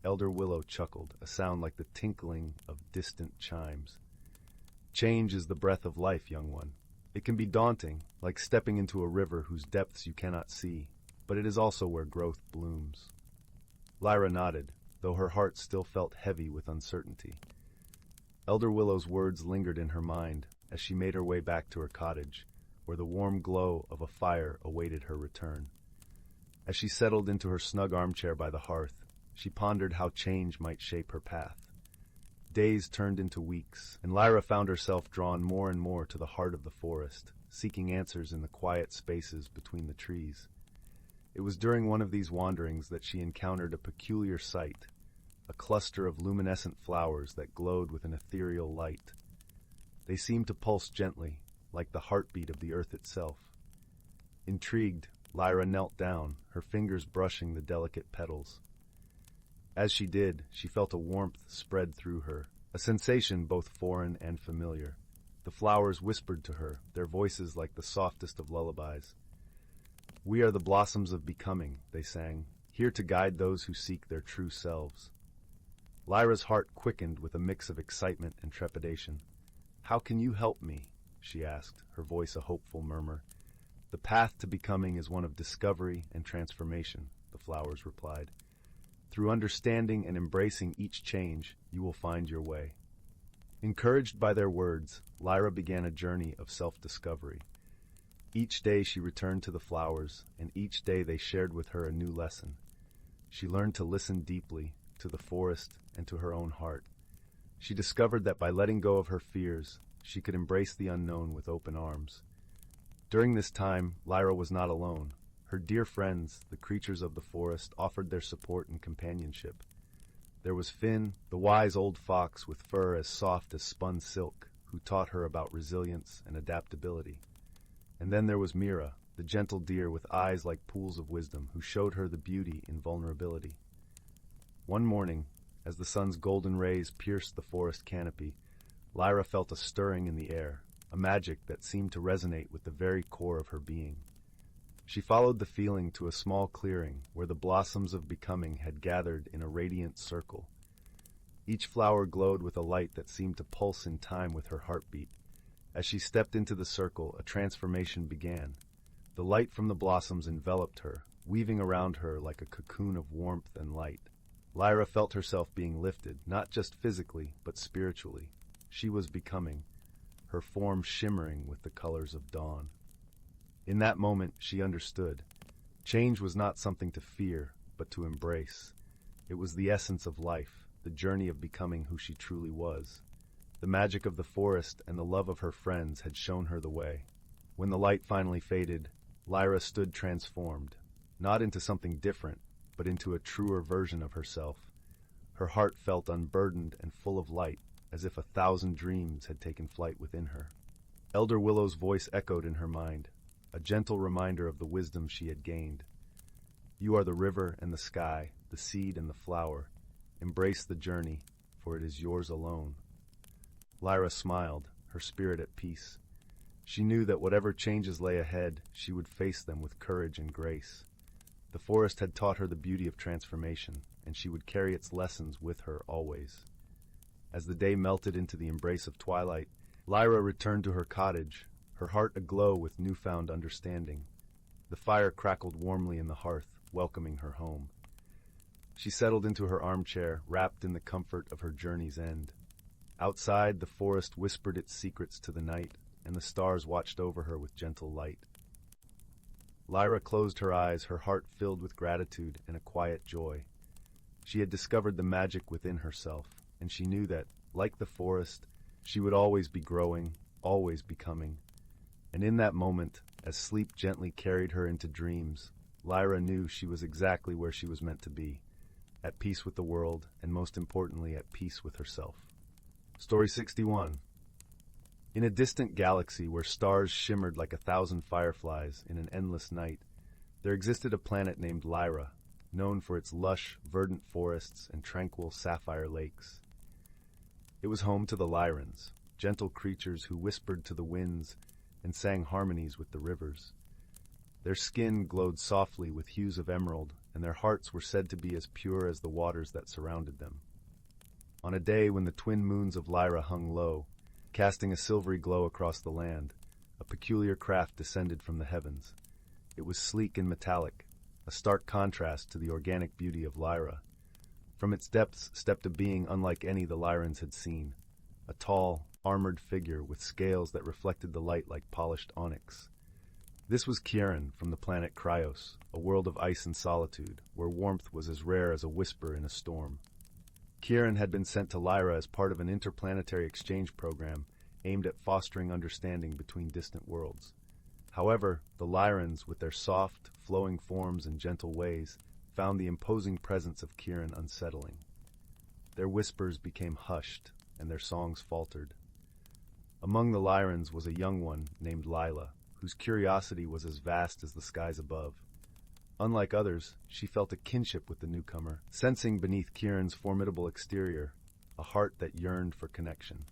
Elder Willow chuckled, a sound like the tinkling of distant chimes. "Change is the breath of life, young one. It can be daunting, like stepping into a river whose depths you cannot see, but it is also where growth blooms." Lyra nodded, though her heart still felt heavy with uncertainty. Elder Willow's words lingered in her mind as she made her way back to her cottage, where the warm glow of a fire awaited her return. As she settled into her snug armchair by the hearth, she pondered how change might shape her path. Days turned into weeks, and Lyra found herself drawn more and more to the heart of the forest, seeking answers in the quiet spaces between the trees. It was during one of these wanderings that she encountered a peculiar sight, a cluster of luminescent flowers that glowed with an ethereal light. They seemed to pulse gently, like the heartbeat of the earth itself. Intrigued, Lyra knelt down, her fingers brushing the delicate petals. As she did, she felt a warmth spread through her, a sensation both foreign and familiar. The flowers whispered to her, their voices like the softest of lullabies. "We are the blossoms of becoming," they sang, "here to guide those who seek their true selves." Lyra's heart quickened with a mix of excitement and trepidation. "How can you help me?" she asked, her voice a hopeful murmur. "The path to becoming is one of discovery and transformation," the flowers replied. "Through understanding and embracing each change, you will find your way." Encouraged by their words, Lyra began a journey of self-discovery. Each day she returned to the flowers, and each day they shared with her a new lesson. She learned to listen deeply, to the forest, and to her own heart. She discovered that by letting go of her fears, she could embrace the unknown with open arms. During this time, Lyra was not alone. Her dear friends, the creatures of the forest, offered their support and companionship. There was Finn, the wise old fox with fur as soft as spun silk, who taught her about resilience and adaptability. And then there was Mira, the gentle deer with eyes like pools of wisdom, who showed her the beauty in vulnerability. One morning, as the sun's golden rays pierced the forest canopy, Lyra felt a stirring in the air, a magic that seemed to resonate with the very core of her being. She followed the feeling to a small clearing where the blossoms of becoming had gathered in a radiant circle. Each flower glowed with a light that seemed to pulse in time with her heartbeat. As she stepped into the circle, a transformation began. The light from the blossoms enveloped her, weaving around her like a cocoon of warmth and light. Lyra felt herself being lifted, not just physically, but spiritually. She was becoming, her form shimmering with the colors of dawn. In that moment, she understood. Change was not something to fear, but to embrace. It was the essence of life, the journey of becoming who she truly was. The magic of the forest and the love of her friends had shown her the way. When the light finally faded, Lyra stood transformed, not into something different, but into a truer version of herself. Her heart felt unburdened and full of light, as if 1,000 dreams had taken flight within her. Elder Willow's voice echoed in her mind, a gentle reminder of the wisdom she had gained. "You are the river and the sky, the seed and the flower. Embrace the journey, for it is yours alone." Lyra smiled, her spirit at peace. She knew that whatever changes lay ahead, she would face them with courage and grace. The forest had taught her the beauty of transformation, and she would carry its lessons with her always. As the day melted into the embrace of twilight, Lyra returned to her cottage, her heart aglow with newfound understanding. The fire crackled warmly in the hearth, welcoming her home. She settled into her armchair, wrapped in the comfort of her journey's end. Outside, the forest whispered its secrets to the night, and the stars watched over her with gentle light. Lyra closed her eyes, her heart filled with gratitude and a quiet joy. She had discovered the magic within herself, and she knew that, like the forest, she would always be growing, always becoming. And in that moment, as sleep gently carried her into dreams, Lyra knew she was exactly where she was meant to be, at peace with the world, and most importantly, at peace with herself. Story 61. In a distant galaxy where stars shimmered like 1,000 fireflies in an endless night, there existed a planet named Lyra, known for its lush, verdant forests and tranquil sapphire lakes. It was home to the Lyrans, gentle creatures who whispered to the winds and sang harmonies with the rivers. Their skin glowed softly with hues of emerald, and their hearts were said to be as pure as the waters that surrounded them. On a day when the twin moons of Lyra hung low, casting a silvery glow across the land, a peculiar craft descended from the heavens. It was sleek and metallic, a stark contrast to the organic beauty of Lyra. From its depths stepped a being unlike any the Lyrans had seen, a tall, armored figure with scales that reflected the light like polished onyx. This was Kieran from the planet Cryos, a world of ice and solitude, where warmth was as rare as a whisper in a storm. Kieran had been sent to Lyra as part of an interplanetary exchange program aimed at fostering understanding between distant worlds. However, the Lyrans, with their soft, flowing forms and gentle ways, found the imposing presence of Kieran unsettling. Their whispers became hushed, and their songs faltered. Among the Lyrans was a young one named Zyla, whose curiosity was as vast as the skies above. Unlike others, she felt a kinship with the newcomer, sensing beneath Kieran's formidable exterior a heart that yearned for connection.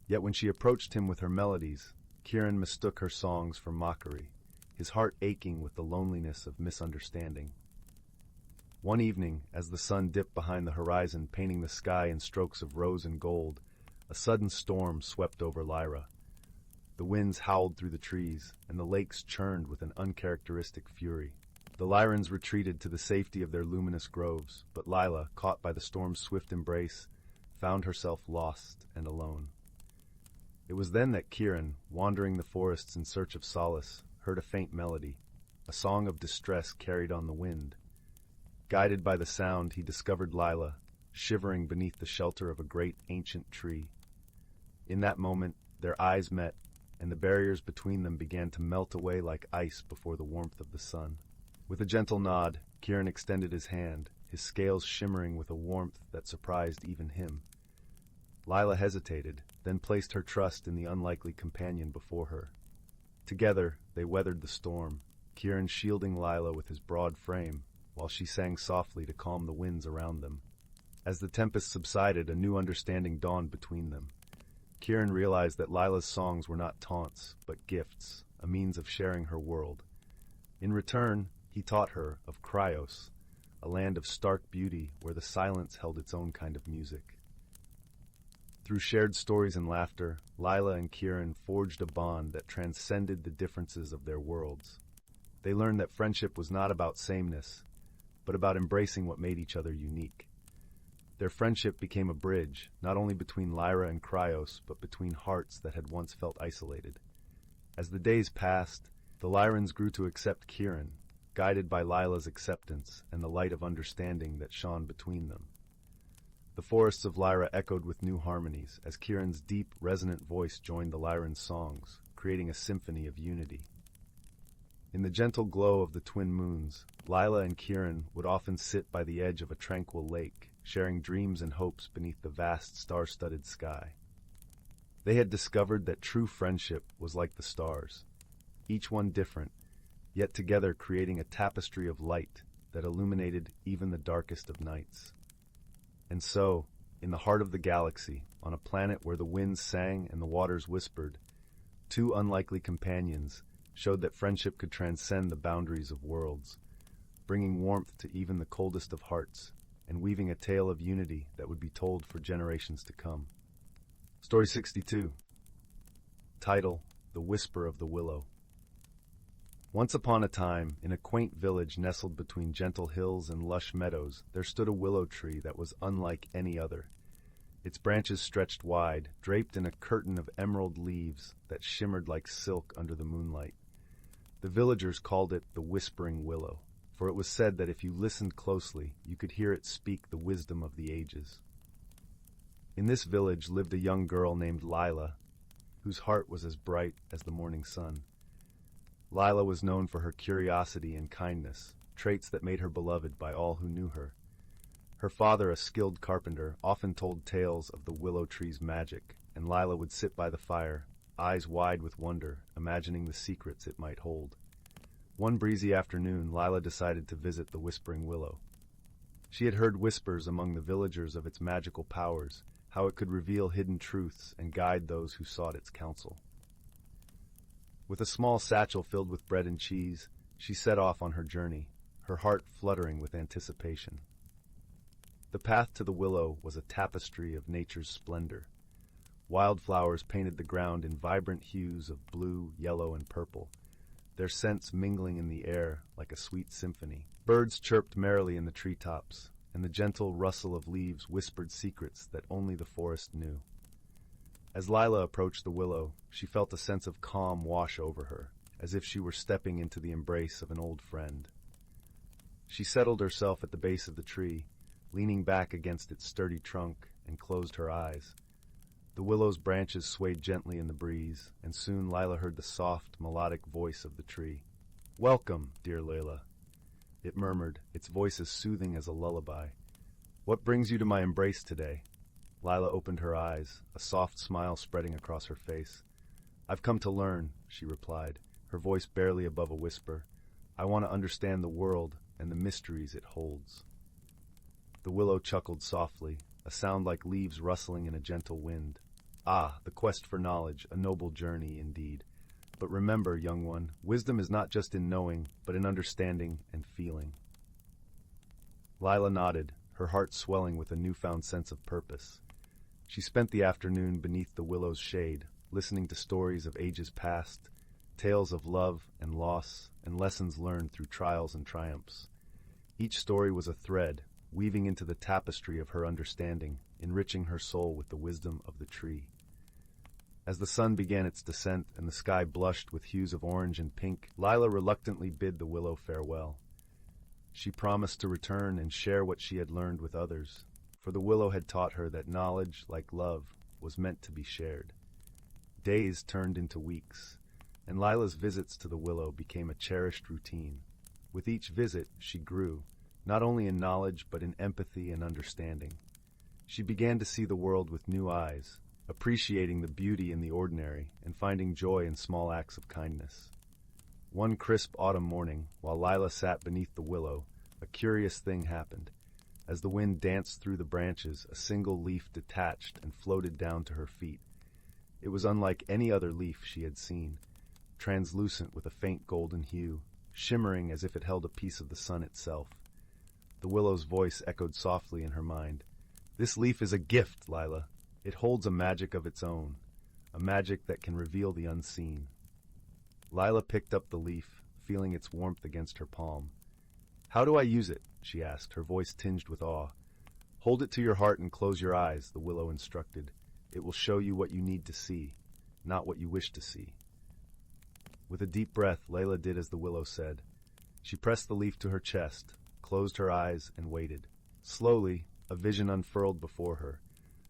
Yet when she approached him with her melodies, Kieran mistook her songs for mockery, his heart aching with the loneliness of misunderstanding. One evening, as the sun dipped behind the horizon, painting the sky in strokes of rose and gold, a sudden storm swept over Lyra. The winds howled through the trees, and the lakes churned with an uncharacteristic fury. The Lyrans retreated to the safety of their luminous groves, but Zyla, caught by the storm's swift embrace, found herself lost and alone. It was then that Kieran, wandering the forests in search of solace, heard a faint melody, a song of distress carried on the wind. Guided by the sound, he discovered Zyla, shivering beneath the shelter of a great ancient tree. In that moment, their eyes met, and the barriers between them began to melt away like ice before the warmth of the sun. With a gentle nod, Kieran extended his hand, his scales shimmering with a warmth that surprised even him. Zyla hesitated, then placed her trust in the unlikely companion before her. Together, they weathered the storm, Kieran shielding Zyla with his broad frame, while she sang softly to calm the winds around them. As the tempest subsided, a new understanding dawned between them. Kieran realized that Zyla's songs were not taunts, but gifts, a means of sharing her world. In return, he taught her of Ceros, a land of stark beauty where the silence held its own kind of music. Through shared stories and laughter, Zyla and Kieran forged a bond that transcended the differences of their worlds. They learned that friendship was not about sameness, but about embracing what made each other unique. Their friendship became a bridge, not only between Lyra and Ceros, but between hearts that had once felt isolated. As the days passed, the Lyrans grew to accept Kieran, guided by Zyla's acceptance and the light of understanding that shone between them. The forests of Lyra echoed with new harmonies, as Kieran's deep, resonant voice joined the Lyran songs, creating a symphony of unity. In the gentle glow of the twin moons, Zyla and Kieran would often sit by the edge of a tranquil lake, sharing dreams and hopes beneath the vast star-studded sky. They had discovered that true friendship was like the stars, each one different, yet together creating a tapestry of light that illuminated even the darkest of nights. And so, in the heart of the galaxy, on a planet where the winds sang and the waters whispered, two unlikely companions showed that friendship could transcend the boundaries of worlds, bringing warmth to even the coldest of hearts, and weaving a tale of unity that would be told for generations to come. Story 62. Title: The Whisper of the Willow. Once upon a time, in a quaint village nestled between gentle hills and lush meadows, there stood a willow tree that was unlike any other. Its branches stretched wide, draped in a curtain of emerald leaves that shimmered like silk under the moonlight. The villagers called it the Whispering Willow, for it was said that if you listened closely, you could hear it speak the wisdom of the ages. In this village lived a young girl named Zyla, whose heart was as bright as the morning sun. Zyla was known for her curiosity and kindness, traits that made her beloved by all who knew her. Her father, a skilled carpenter, often told tales of the willow tree's magic, and Zyla would sit by the fire, eyes wide with wonder, imagining the secrets it might hold. One breezy afternoon, Zyla decided to visit the Whispering Willow. She had heard whispers among the villagers of its magical powers, how it could reveal hidden truths and guide those who sought its counsel. With a small satchel filled with bread and cheese, she set off on her journey, her heart fluttering with anticipation. The path to the willow was a tapestry of nature's splendor. Wildflowers painted the ground in vibrant hues of blue, yellow, and purple, their scents mingling in the air like a sweet symphony. Birds chirped merrily in the treetops, and the gentle rustle of leaves whispered secrets that only the forest knew. As Zyla approached the willow, she felt a sense of calm wash over her, as if she were stepping into the embrace of an old friend. She settled herself at the base of the tree, leaning back against its sturdy trunk, and closed her eyes. The willow's branches swayed gently in the breeze, and soon Lila heard the soft, melodic voice of the tree. "Welcome, dear Layla," it murmured, its voice as soothing as a lullaby. "What brings you to my embrace today?" Lila opened her eyes, a soft smile spreading across her face. "I've come to learn," she replied, her voice barely above a whisper. "I want to understand the world and the mysteries it holds." The willow chuckled softly, a sound like leaves rustling in a gentle wind. "Ah, the quest for knowledge, a noble journey indeed. But remember, young one, wisdom is not just in knowing, but in understanding and feeling." Lila nodded, her heart swelling with a newfound sense of purpose. She spent the afternoon beneath the willow's shade, listening to stories of ages past, tales of love and loss, and lessons learned through trials and triumphs. Each story was a thread, weaving into the tapestry of her understanding, enriching her soul with the wisdom of the tree. As the sun began its descent and the sky blushed with hues of orange and pink, Lila reluctantly bid the willow farewell. She promised to return and share what she had learned with others, for the willow had taught her that knowledge, like love, was meant to be shared. Days turned into weeks, and Lila's visits to the willow became a cherished routine. With each visit, she grew, not only in knowledge but in empathy and understanding. She began to see the world with new eyes, appreciating the beauty in the ordinary and finding joy in small acts of kindness. One crisp autumn morning, while Lila sat beneath the willow, a curious thing happened. As the wind danced through the branches, a single leaf detached and floated down to her feet. It was unlike any other leaf she had seen, translucent with a faint golden hue, shimmering as if it held a piece of the sun itself. The willow's voice echoed softly in her mind. "This leaf is a gift, Lila. It holds a magic of its own, a magic that can reveal the unseen." Lila picked up the leaf, feeling its warmth against her palm. "How do I use it?" she asked, her voice tinged with awe. "Hold it to your heart and close your eyes," the willow instructed. "It will show you what you need to see, not what you wish to see." With a deep breath, Layla did as the willow said. She pressed the leaf to her chest, closed her eyes, and waited. Slowly, a vision unfurled before her,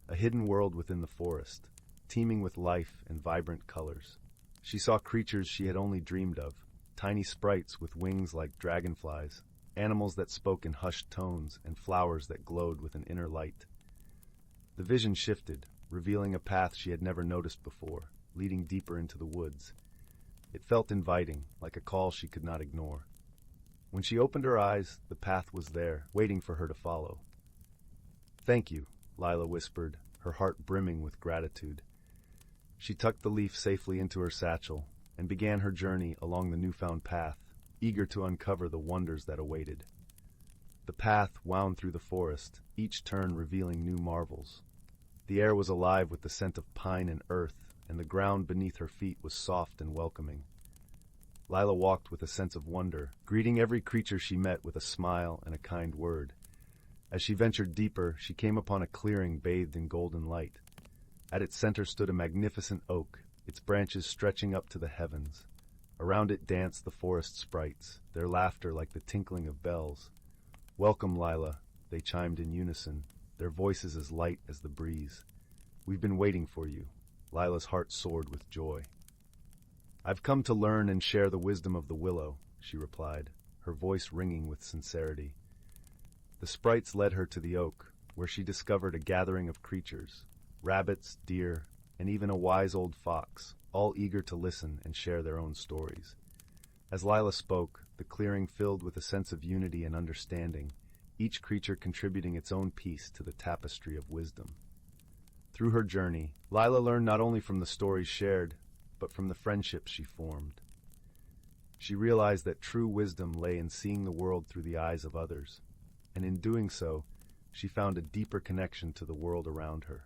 a hidden world within the forest, teeming with life and vibrant colors. She saw creatures she had only dreamed of, tiny sprites with wings like dragonflies, animals that spoke in hushed tones, and flowers that glowed with an inner light. The vision shifted, revealing a path she had never noticed before, leading deeper into the woods. It felt inviting, like a call she could not ignore. When she opened her eyes, the path was there, waiting for her to follow. "Thank you," Lila whispered, her heart brimming with gratitude. She tucked the leaf safely into her satchel and began her journey along the newfound path, eager to uncover the wonders that awaited. The path wound through the forest, each turn revealing new marvels. The air was alive with the scent of pine and earth, and the ground beneath her feet was soft and welcoming. Lila walked with a sense of wonder, greeting every creature she met with a smile and a kind word. As she ventured deeper, she came upon a clearing bathed in golden light. At its center stood a magnificent oak, its branches stretching up to the heavens. Around it danced the forest sprites, their laughter like the tinkling of bells. "Welcome, Lila," they chimed in unison, their voices as light as the breeze. "We've been waiting for you." Lila's heart soared with joy. "I've come to learn and share the wisdom of the willow," she replied, her voice ringing with sincerity. The sprites led her to the oak, where she discovered a gathering of creatures, rabbits, deer, and even a wise old fox, all eager to listen and share their own stories. As Lila spoke, the clearing filled with a sense of unity and understanding, each creature contributing its own piece to the tapestry of wisdom. Through her journey, Lila learned not only from the stories shared, but from the friendships she formed. She realized that true wisdom lay in seeing the world through the eyes of others, and in doing so, she found a deeper connection to the world around her.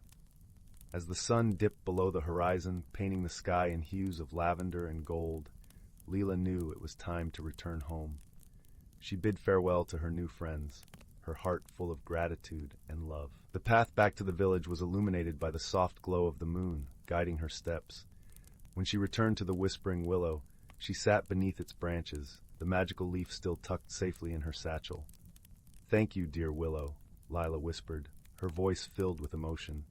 As the sun dipped below the horizon, painting the sky in hues of lavender and gold, Lila knew it was time to return home. She bid farewell to her new friends, her heart full of gratitude and love. The path back to the village was illuminated by the soft glow of the moon, guiding her steps. When she returned to the whispering willow, she sat beneath its branches, the magical leaf still tucked safely in her satchel. "Thank you, dear willow," Lila whispered, her voice filled with emotion.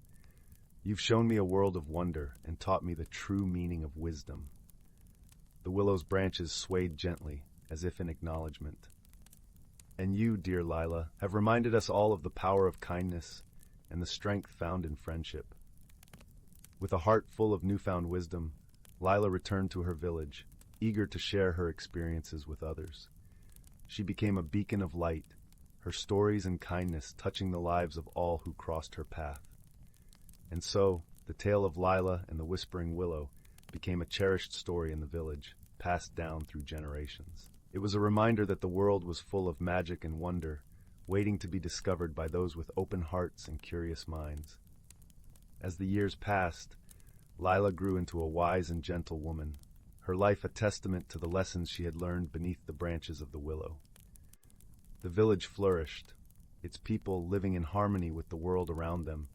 You've shown me a world of wonder and taught me the true meaning of wisdom. The willow's branches swayed gently, as if in acknowledgement. And you, dear Lila, have reminded us all of the power of kindness and the strength found in friendship. With a heart full of newfound wisdom, Lila returned to her village, eager to share her experiences with others. She became a beacon of light, her stories and kindness touching the lives of all who crossed her path. And so, the tale of Lila and the Whispering Willow became a cherished story in the village, passed down through generations. It was a reminder that the world was full of magic and wonder, waiting to be discovered by those with open hearts and curious minds. As the years passed, Lila grew into a wise and gentle woman, her life a testament to the lessons she had learned beneath the branches of the willow. The village flourished, its people living in harmony with the world around them,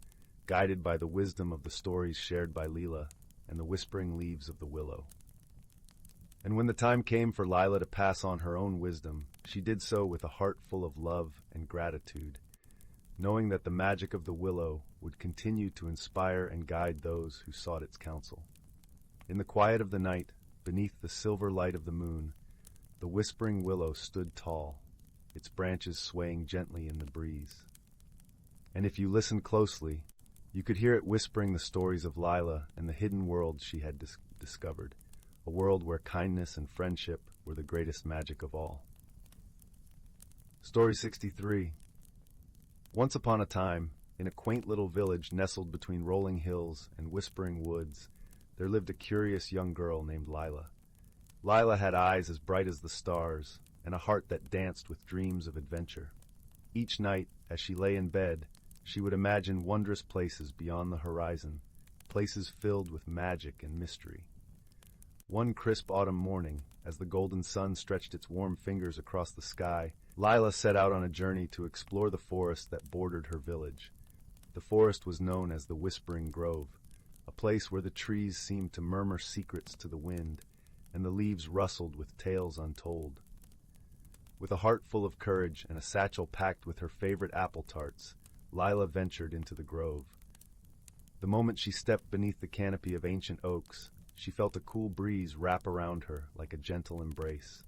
guided by the wisdom of the stories shared by Lila and the whispering leaves of the willow. And when the time came for Lila to pass on her own wisdom, she did so with a heart full of love and gratitude, knowing that the magic of the willow would continue to inspire and guide those who sought its counsel. In the quiet of the night, beneath the silver light of the moon, the whispering willow stood tall, its branches swaying gently in the breeze. And if you listened closely, you could hear it whispering the stories of Lila and the hidden world she had discovered, a world where kindness and friendship were the greatest magic of all. Story 63. Once upon a time, in a quaint little village nestled between rolling hills and whispering woods, there lived a curious young girl named Lila. Lila had eyes as bright as the stars and a heart that danced with dreams of adventure. Each night, as she lay in bed, she would imagine wondrous places beyond the horizon, places filled with magic and mystery. One crisp autumn morning, as the golden sun stretched its warm fingers across the sky, Lila set out on a journey to explore the forest that bordered her village. The forest was known as the Whispering Grove, a place where the trees seemed to murmur secrets to the wind, and the leaves rustled with tales untold. With a heart full of courage and a satchel packed with her favorite apple tarts, Lila ventured into the grove. The moment she stepped beneath the canopy of ancient oaks, she felt a cool breeze wrap around her like a gentle embrace.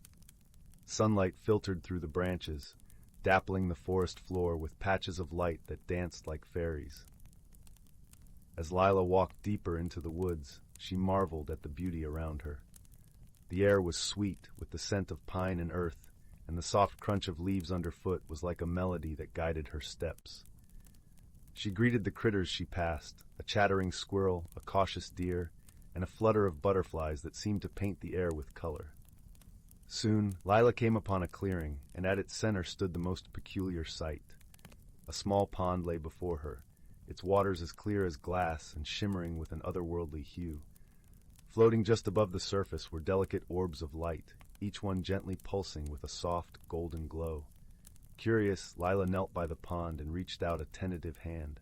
Sunlight filtered through the branches, dappling the forest floor with patches of light that danced like fairies. As Lila walked deeper into the woods, she marveled at the beauty around her. The air was sweet with the scent of pine and earth, and the soft crunch of leaves underfoot was like a melody that guided her steps. She greeted the critters she passed, a chattering squirrel, a cautious deer, and a flutter of butterflies that seemed to paint the air with color. Soon, Lila came upon a clearing, and at its center stood the most peculiar sight. A small pond lay before her, its waters as clear as glass and shimmering with an otherworldly hue. Floating just above the surface were delicate orbs of light, each one gently pulsing with a soft, golden glow. Curious, Lila knelt by the pond and reached out a tentative hand.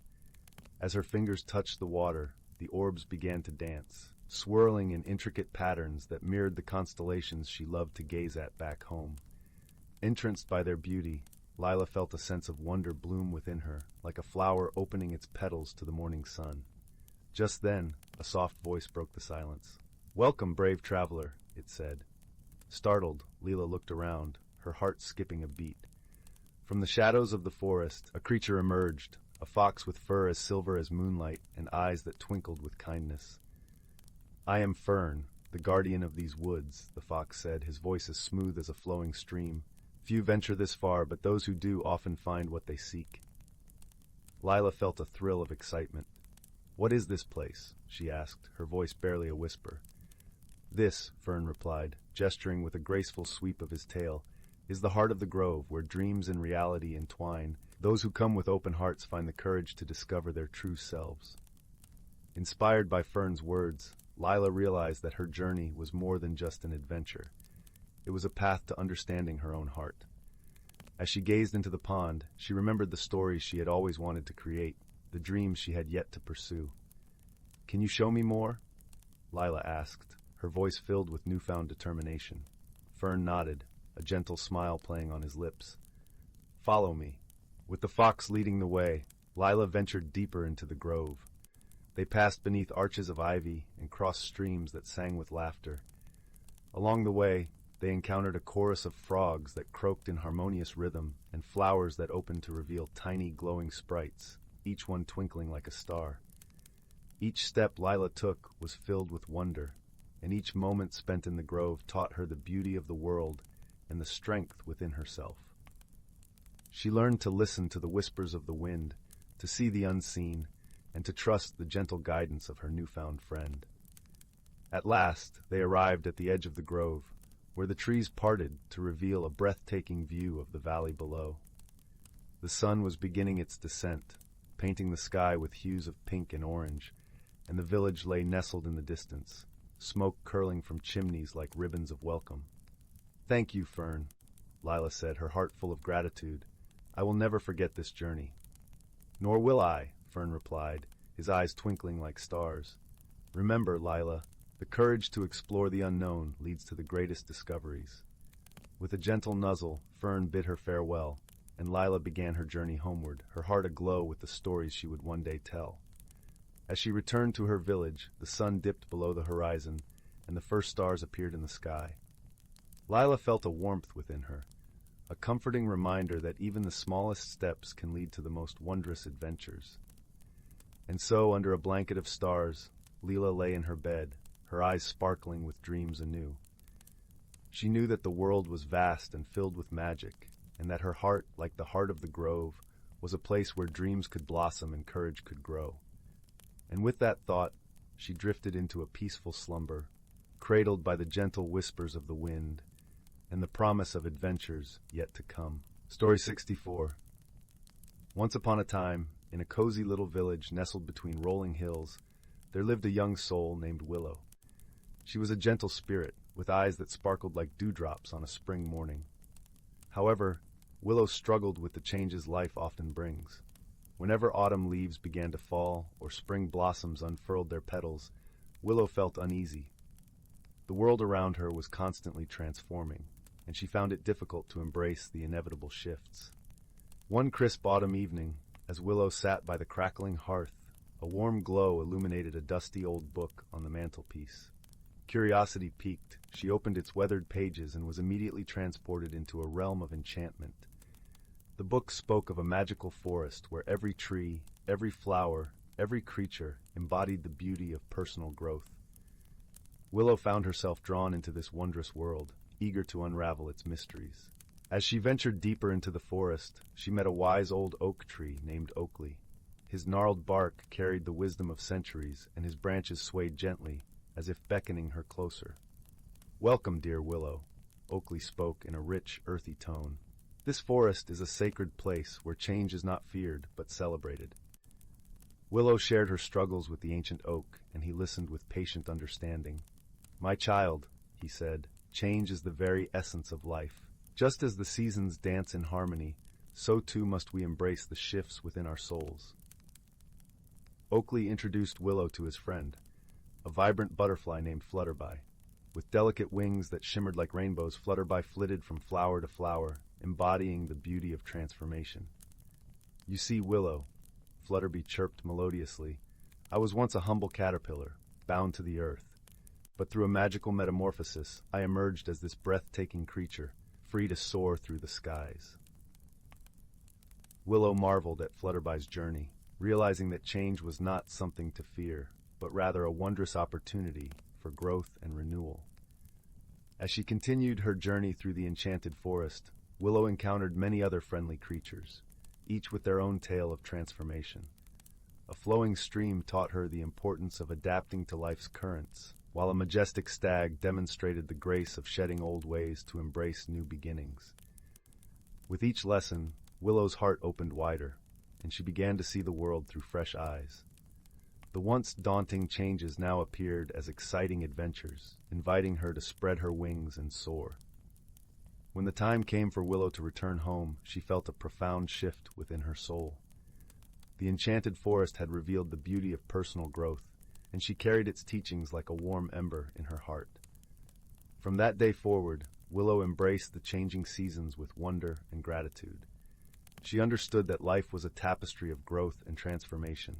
As her fingers touched the water, the orbs began to dance, swirling in intricate patterns that mirrored the constellations she loved to gaze at back home. Entranced by their beauty, Lila felt a sense of wonder bloom within her, like a flower opening its petals to the morning sun. Just then, a soft voice broke the silence. "Welcome, brave traveler," it said. Startled, Lila looked around, her heart skipping a beat. From the shadows of the forest, a creature emerged, a fox with fur as silver as moonlight and eyes that twinkled with kindness. "I am Fern, the guardian of these woods," the fox said, his voice as smooth as a flowing stream. "Few venture this far, but those who do often find what they seek." Lila felt a thrill of excitement. "What is this place?" she asked, her voice barely a whisper. "This," Fern replied, gesturing with a graceful sweep of his tail, "is the heart of the grove, where dreams and reality entwine. Those who come with open hearts find the courage to discover their true selves." Inspired by Fern's words, Lila realized that her journey was more than just an adventure. It was a path to understanding her own heart. As she gazed into the pond, she remembered the stories she had always wanted to create, the dreams she had yet to pursue. "Can you show me more?" Lila asked, her voice filled with newfound determination. Fern nodded, a gentle smile playing on his lips. "Follow me." With the fox leading the way, Lila ventured deeper into the grove. They passed beneath arches of ivy and crossed streams that sang with laughter. Along the way, they encountered a chorus of frogs that croaked in harmonious rhythm and flowers that opened to reveal tiny glowing sprites, each one twinkling like a star. Each step Lila took was filled with wonder, and each moment spent in the grove taught her the beauty of the world and the strength within herself. She learned to listen to the whispers of the wind, to see the unseen, and to trust the gentle guidance of her newfound friend. At last, they arrived at the edge of the grove, where the trees parted to reveal a breathtaking view of the valley below. The sun was beginning its descent, painting the sky with hues of pink and orange, and the village lay nestled in the distance, smoke curling from chimneys like ribbons of welcome. "Thank you, Fern," Lila said, her heart full of gratitude. "I will never forget this journey." "Nor will I," Fern replied, his eyes twinkling like stars. "Remember, Lila, the courage to explore the unknown leads to the greatest discoveries." With a gentle nuzzle, Fern bid her farewell, and Lila began her journey homeward, her heart aglow with the stories she would one day tell. As she returned to her village, the sun dipped below the horizon, and the first stars appeared in the sky. Lila felt a warmth within her, a comforting reminder that even the smallest steps can lead to the most wondrous adventures. And so, under a blanket of stars, Lila lay in her bed, her eyes sparkling with dreams anew. She knew that the world was vast and filled with magic, and that her heart, like the heart of the grove, was a place where dreams could blossom and courage could grow. And with that thought, she drifted into a peaceful slumber, cradled by the gentle whispers of the wind and the promise of adventures yet to come. Story 64. Once upon a time, in a cozy little village nestled between rolling hills, there lived a young soul named Willow. She was a gentle spirit, with eyes that sparkled like dewdrops on a spring morning. However, Willow struggled with the changes life often brings. Whenever autumn leaves began to fall or spring blossoms unfurled their petals, Willow felt uneasy. The world around her was constantly transforming, and she found it difficult to embrace the inevitable shifts. One crisp autumn evening, as Willow sat by the crackling hearth, a warm glow illuminated a dusty old book on the mantelpiece. Curiosity piqued, she opened its weathered pages and was immediately transported into a realm of enchantment. The book spoke of a magical forest where every tree, every flower, every creature embodied the beauty of personal growth. Willow found herself drawn into this wondrous world, eager to unravel its mysteries. As she ventured deeper into the forest, she met a wise old oak tree named Oakley. His gnarled bark carried the wisdom of centuries, and his branches swayed gently, as if beckoning her closer. "Welcome, dear Willow," Oakley spoke in a rich, earthy tone. "This forest is a sacred place where change is not feared, but celebrated." Willow shared her struggles with the ancient oak, and he listened with patient understanding. "My child," he said, "change is the very essence of life. Just as the seasons dance in harmony, so too must we embrace the shifts within our souls." Oakley introduced Willow to his friend, a vibrant butterfly named Flutterby. With delicate wings that shimmered like rainbows, Flutterby flitted from flower to flower, embodying the beauty of transformation. "You see, Willow," Flutterby chirped melodiously, "I was once a humble caterpillar, bound to the earth. But through a magical metamorphosis, I emerged as this breathtaking creature, free to soar through the skies." Willow marveled at Flutterby's journey, realizing that change was not something to fear, but rather a wondrous opportunity for growth and renewal. As she continued her journey through the enchanted forest, Willow encountered many other friendly creatures, each with their own tale of transformation. A flowing stream taught her the importance of adapting to life's currents, while a majestic stag demonstrated the grace of shedding old ways to embrace new beginnings. With each lesson, Willow's heart opened wider, and she began to see the world through fresh eyes. The once daunting changes now appeared as exciting adventures, inviting her to spread her wings and soar. When the time came for Willow to return home, she felt a profound shift within her soul. The enchanted forest had revealed the beauty of personal growth, and she carried its teachings like a warm ember in her heart. From that day forward, Willow embraced the changing seasons with wonder and gratitude. She understood that life was a tapestry of growth and transformation,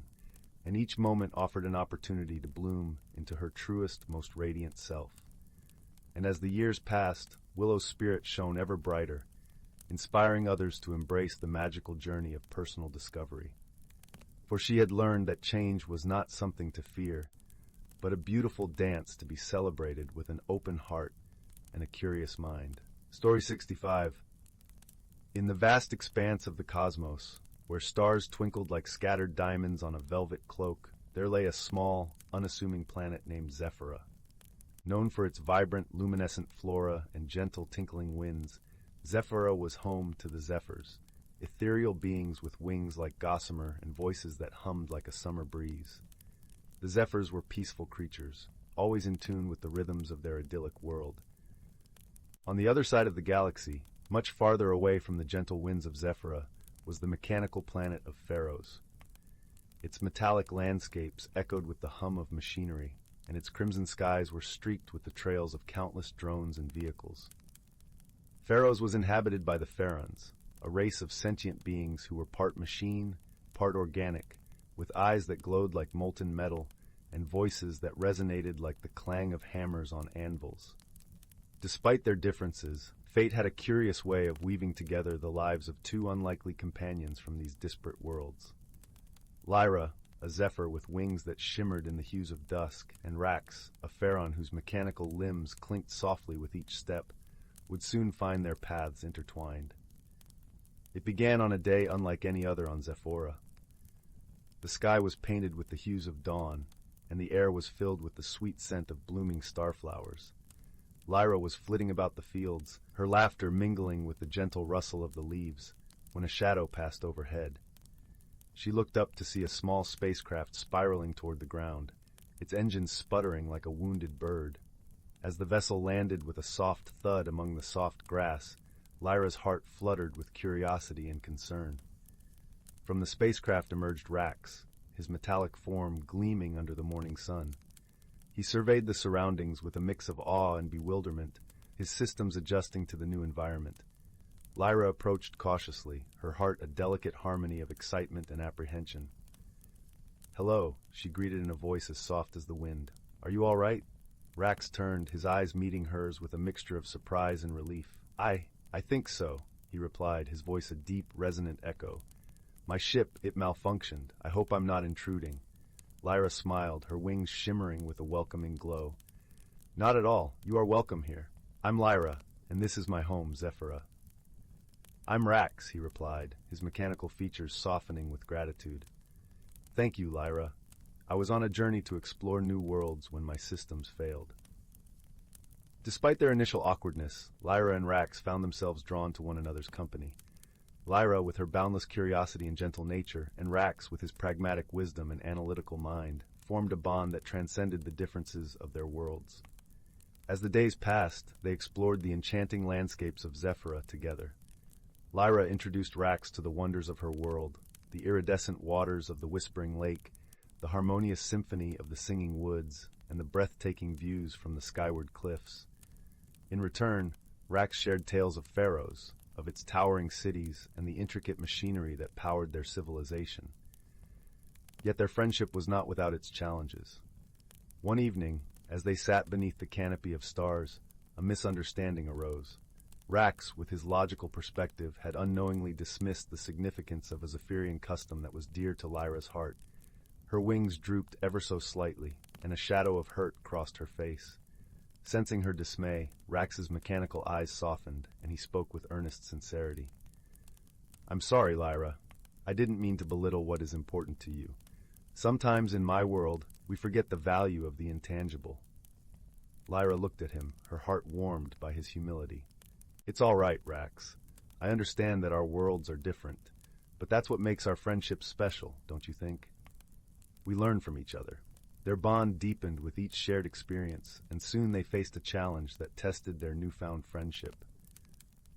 and each moment offered an opportunity to bloom into her truest, most radiant self. And as the years passed, Willow's spirit shone ever brighter, inspiring others to embrace the magical journey of personal discovery. For she had learned that change was not something to fear, but a beautiful dance to be celebrated with an open heart and a curious mind. Story 65. In the vast expanse of the cosmos, where stars twinkled like scattered diamonds on a velvet cloak, there lay a small, unassuming planet named Zephyrah. Known for its vibrant, luminescent flora and gentle, tinkling winds, Zephyrah was home to the Zephyrs, ethereal beings with wings like gossamer and voices that hummed like a summer breeze. The Zephyrs were peaceful creatures, always in tune with the rhythms of their idyllic world. On the other side of the galaxy, much farther away from the gentle winds of Zephyrah, was the mechanical planet of Ceros. Its metallic landscapes echoed with the hum of machinery, and its crimson skies were streaked with the trails of countless drones and vehicles. Ceros was inhabited by the Pharaons, a race of sentient beings who were part machine, part organic, with eyes that glowed like molten metal and voices that resonated like the clang of hammers on anvils. Despite their differences, fate had a curious way of weaving together the lives of two unlikely companions from these disparate worlds. Lyra, a zephyr with wings that shimmered in the hues of dusk, and Rax, a pharaon whose mechanical limbs clinked softly with each step, would soon find their paths intertwined. It began on a day unlike any other on Zephyrah. The sky was painted with the hues of dawn, and the air was filled with the sweet scent of blooming starflowers. Lyra was flitting about the fields, her laughter mingling with the gentle rustle of the leaves, when a shadow passed overhead. She looked up to see a small spacecraft spiraling toward the ground, its engines sputtering like a wounded bird. As the vessel landed with a soft thud among the soft grass, Lyra's heart fluttered with curiosity and concern. From the spacecraft emerged Rax, his metallic form gleaming under the morning sun. He surveyed the surroundings with a mix of awe and bewilderment, his systems adjusting to the new environment. Lyra approached cautiously, her heart a delicate harmony of excitement and apprehension. "Hello," she greeted in a voice as soft as the wind. "Are you all right?" Rax turned, his eyes meeting hers with a mixture of surprise and relief. I think so," he replied, his voice a deep, resonant echo. "My ship, it malfunctioned. I hope I'm not intruding." Lyra smiled, her wings shimmering with a welcoming glow. "Not at all. You are welcome here. I'm Lyra, and this is my home, Zephyrah." "I'm Rax," he replied, his mechanical features softening with gratitude. "Thank you, Lyra. I was on a journey to explore new worlds when my systems failed." Despite their initial awkwardness, Lyra and Rax found themselves drawn to one another's company. Lyra with her boundless curiosity and gentle nature, and Rax with his pragmatic wisdom and analytical mind, formed a bond that transcended the differences of their worlds. As the days passed, they explored the enchanting landscapes of Zephyrah together. Lyra introduced Rax to the wonders of her world, the iridescent waters of the Whispering Lake, the harmonious symphony of the Singing Woods, and the breathtaking views from the skyward cliffs. In return, Rax shared tales of Pharaohs, of its towering cities and the intricate machinery that powered their civilization. Yet their friendship was not without its challenges. One evening, as they sat beneath the canopy of stars, a misunderstanding arose. Rax, with his logical perspective, had unknowingly dismissed the significance of a Zephyrian custom that was dear to Lyra's heart. Her wings drooped ever so slightly, and a shadow of hurt crossed her face. Sensing her dismay, Rax's mechanical eyes softened, and he spoke with earnest sincerity. "I'm sorry, Lyra. I didn't mean to belittle what is important to you. Sometimes in my world, we forget the value of the intangible." Lyra looked at him, her heart warmed by his humility. "It's all right, Rax. I understand that our worlds are different, but that's what makes our friendship special, don't you think? We learn from each other." Their bond deepened with each shared experience, and soon they faced a challenge that tested their newfound friendship.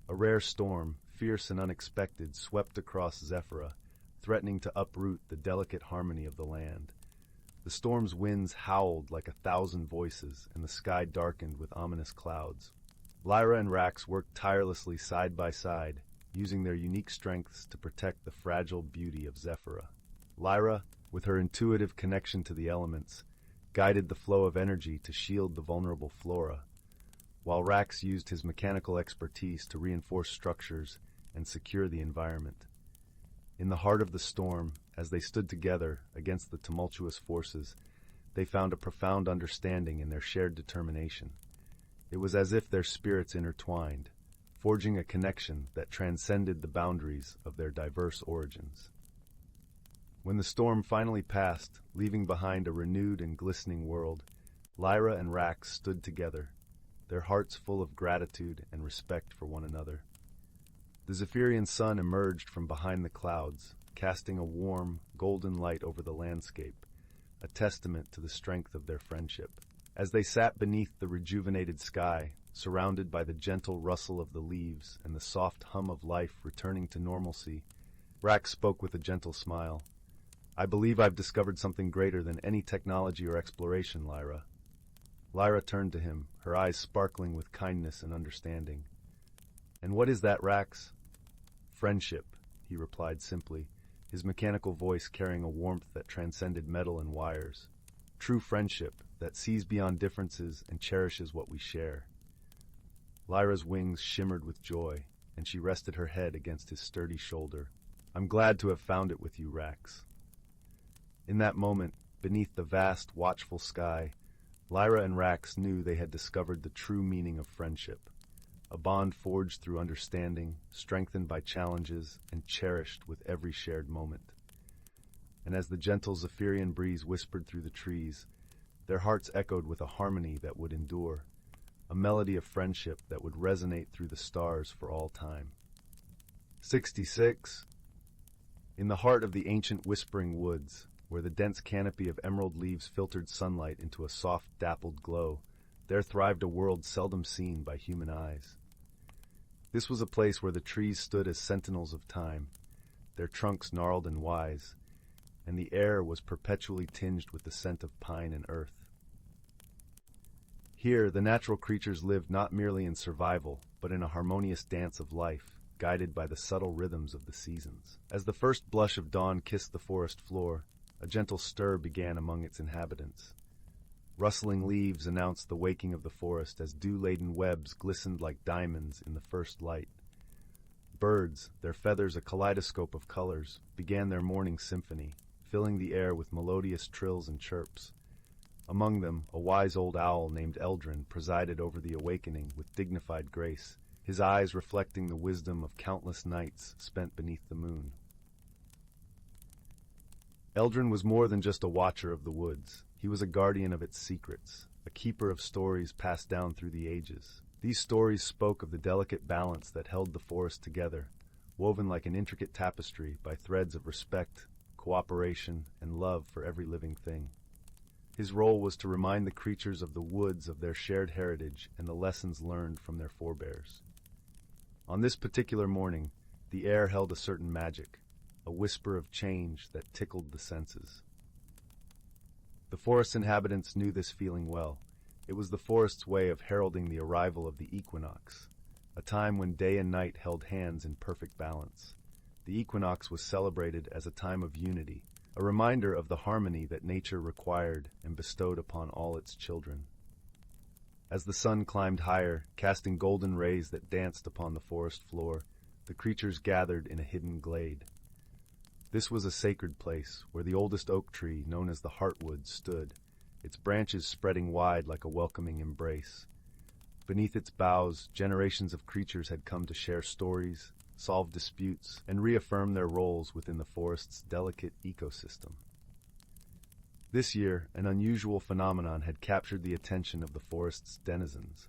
A rare storm, fierce and unexpected, swept across Zephyrah, threatening to uproot the delicate harmony of the land. The storm's winds howled like 1,000 voices, and the sky darkened with ominous clouds. Lyra and Rax worked tirelessly side by side, using their unique strengths to protect the fragile beauty of Zephyra. Lyra, with her intuitive connection to the elements, guided the flow of energy to shield the vulnerable flora, while Rax used his mechanical expertise to reinforce structures and secure the environment. In the heart of the storm, as they stood together against the tumultuous forces, they found a profound understanding in their shared determination. It was as if their spirits intertwined, forging a connection that transcended the boundaries of their diverse origins. When the storm finally passed, leaving behind a renewed and glistening world, Lyra and Rax stood together, their hearts full of gratitude and respect for one another. The Zephyrian sun emerged from behind the clouds, casting a warm, golden light over the landscape, a testament to the strength of their friendship. As they sat beneath the rejuvenated sky, surrounded by the gentle rustle of the leaves and the soft hum of life returning to normalcy, Rax spoke with a gentle smile. "I believe I've discovered something greater than any technology or exploration, Lyra." Lyra turned to him, her eyes sparkling with kindness and understanding. "And what is that, Rax?" "Friendship," he replied simply, his mechanical voice carrying a warmth that transcended metal and wires. "True friendship that sees beyond differences and cherishes what we share." Lyra's wings shimmered with joy, and she rested her head against his sturdy shoulder. "I'm glad to have found it with you, Rax." In that moment, beneath the vast, watchful sky, Lyra and Rax knew they had discovered the true meaning of friendship, a bond forged through understanding, strengthened by challenges, and cherished with every shared moment. And as the gentle Zephyrian breeze whispered through the trees, their hearts echoed with a harmony that would endure, a melody of friendship that would resonate through the stars for all time. 66. In the heart of the ancient whispering woods, where the dense canopy of emerald leaves filtered sunlight into a soft, dappled glow, there thrived a world seldom seen by human eyes. This was a place where the trees stood as sentinels of time, their trunks gnarled and wise, and the air was perpetually tinged with the scent of pine and earth. Here, the natural creatures lived not merely in survival, but in a harmonious dance of life, guided by the subtle rhythms of the seasons. As the first blush of dawn kissed the forest floor, a gentle stir began among its inhabitants. Rustling leaves announced the waking of the forest as dew-laden webs glistened like diamonds in the first light. Birds, their feathers a kaleidoscope of colors, began their morning symphony, filling the air with melodious trills and chirps. Among them, a wise old owl named Eldrin presided over the awakening with dignified grace, his eyes reflecting the wisdom of countless nights spent beneath the moon. Eldrin was more than just a watcher of the woods. He was a guardian of its secrets, a keeper of stories passed down through the ages. These stories spoke of the delicate balance that held the forest together, woven like an intricate tapestry by threads of respect, cooperation, and love for every living thing. His role was to remind the creatures of the woods of their shared heritage and the lessons learned from their forebears. On this particular morning, the air held a certain magic, a whisper of change that tickled the senses. The forest's inhabitants knew this feeling well. It was the forest's way of heralding the arrival of the equinox, a time when day and night held hands in perfect balance. The equinox was celebrated as a time of unity, a reminder of the harmony that nature required and bestowed upon all its children. As the sun climbed higher, casting golden rays that danced upon the forest floor, the creatures gathered in a hidden glade. This was a sacred place where the oldest oak tree, known as the Heartwood, stood, its branches spreading wide like a welcoming embrace. Beneath its boughs, generations of creatures had come to share stories, solve disputes, and reaffirm their roles within the forest's delicate ecosystem. This year, an unusual phenomenon had captured the attention of the forest's denizens.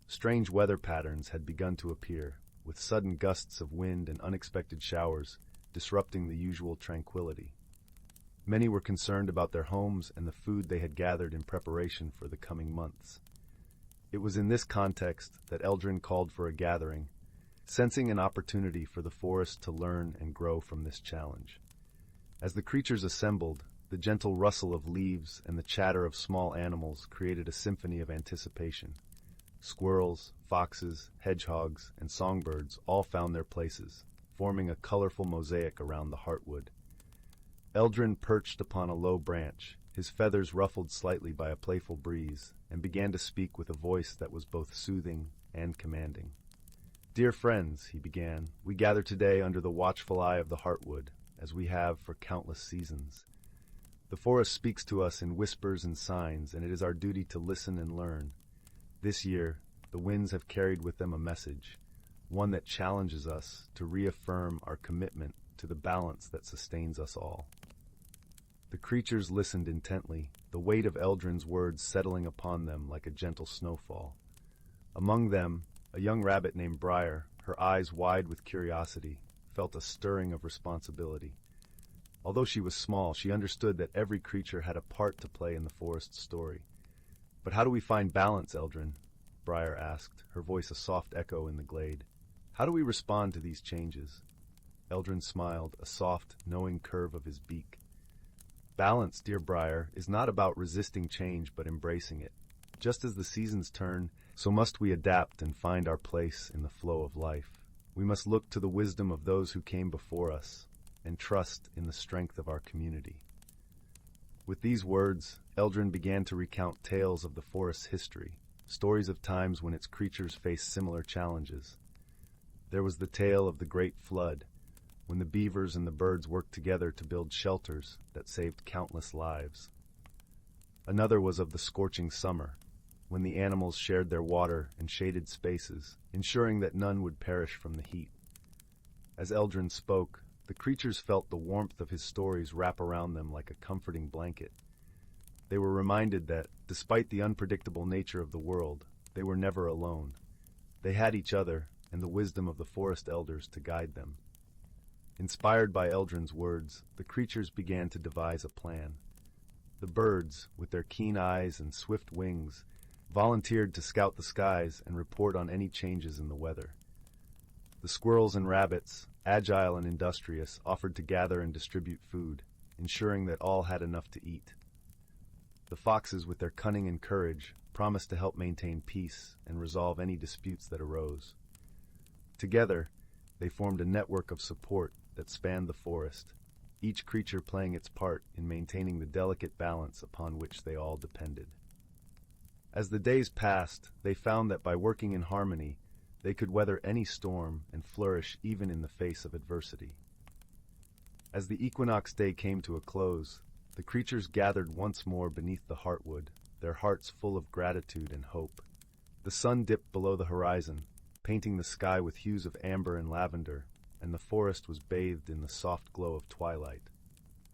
Strange weather patterns had begun to appear, with sudden gusts of wind and unexpected showers, disrupting the usual tranquility. Many were concerned about their homes and the food they had gathered in preparation for the coming months. It was in this context that Eldrin called for a gathering, sensing an opportunity for the forest to learn and grow from this challenge. As the creatures assembled, the gentle rustle of leaves and the chatter of small animals created a symphony of anticipation. Squirrels, foxes, hedgehogs, and songbirds all found their places, forming a colorful mosaic around the heartwood. Eldrin perched upon a low branch, his feathers ruffled slightly by a playful breeze, and began to speak with a voice that was both soothing and commanding. "Dear friends," he began, "we gather today under the watchful eye of the heartwood, as we have for countless seasons. The forest speaks to us in whispers and signs, and it is our duty to listen and learn. This year, the winds have carried with them a message, one that challenges us to reaffirm our commitment to the balance that sustains us all." The creatures listened intently, the weight of Eldrin's words settling upon them like a gentle snowfall. Among them, a young rabbit named Briar, her eyes wide with curiosity, felt a stirring of responsibility. Although she was small, she understood that every creature had a part to play in the forest's story. "But how do we find balance, Eldrin?" Briar asked, her voice a soft echo in the glade. "How do we respond to these changes?" Eldrin smiled, a soft, knowing curve of his beak. "Balance, dear Briar, is not about resisting change but embracing it. Just as the seasons turn, so must we adapt and find our place in the flow of life. We must look to the wisdom of those who came before us and trust in the strength of our community." With these words, Eldrin began to recount tales of the forest's history, stories of times when its creatures faced similar challenges. There was the tale of the Great Flood, when the beavers and the birds worked together to build shelters that saved countless lives. Another was of the scorching summer, when the animals shared their water and shaded spaces, ensuring that none would perish from the heat. As Eldrin spoke, the creatures felt the warmth of his stories wrap around them like a comforting blanket. They were reminded that, despite the unpredictable nature of the world, they were never alone. They had each other and the wisdom of the forest elders to guide them. Inspired by Eldrin's words, the creatures began to devise a plan. The birds, with their keen eyes and swift wings, volunteered to scout the skies and report on any changes in the weather. The squirrels and rabbits, agile and industrious, offered to gather and distribute food, ensuring that all had enough to eat. The foxes, with their cunning and courage, promised to help maintain peace and resolve any disputes that arose. Together, they formed a network of support that spanned the forest, each creature playing its part in maintaining the delicate balance upon which they all depended. As the days passed, they found that by working in harmony, they could weather any storm and flourish even in the face of adversity. As the equinox day came to a close, the creatures gathered once more beneath the heartwood, their hearts full of gratitude and hope. The sun dipped below the horizon, painting the sky with hues of amber and lavender, and the forest was bathed in the soft glow of twilight.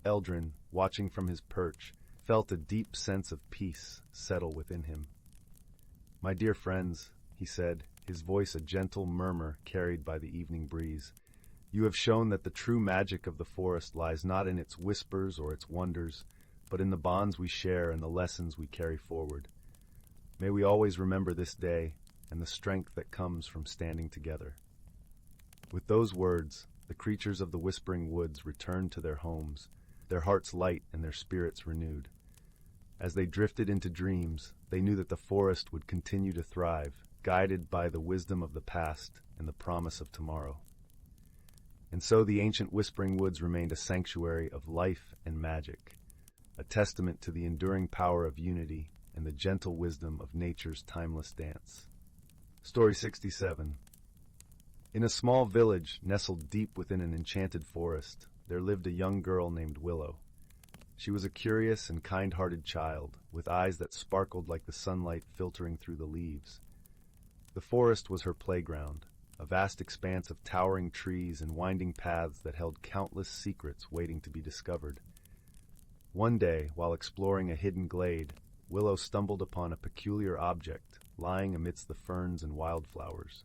Eldrin, watching from his perch, felt a deep sense of peace settle within him. "My dear friends," he said, his voice a gentle murmur carried by the evening breeze, "you have shown that the true magic of the forest lies not in its whispers or its wonders, but in the bonds we share and the lessons we carry forward. May we always remember this day and the strength that comes from standing together." With those words, the creatures of the Whispering Woods returned to their homes, their hearts light and their spirits renewed. As they drifted into dreams, they knew that the forest would continue to thrive, guided by the wisdom of the past and the promise of tomorrow. And so the ancient Whispering Woods remained a sanctuary of life and magic, a testament to the enduring power of unity and the gentle wisdom of nature's timeless dance. Story 67. In a small village nestled deep within an enchanted forest, there lived a young girl named Willow. She was a curious and kind-hearted child, with eyes that sparkled like the sunlight filtering through the leaves. The forest was her playground, a vast expanse of towering trees and winding paths that held countless secrets waiting to be discovered. One day, while exploring a hidden glade, Willow stumbled upon a peculiar object lying amidst the ferns and wildflowers.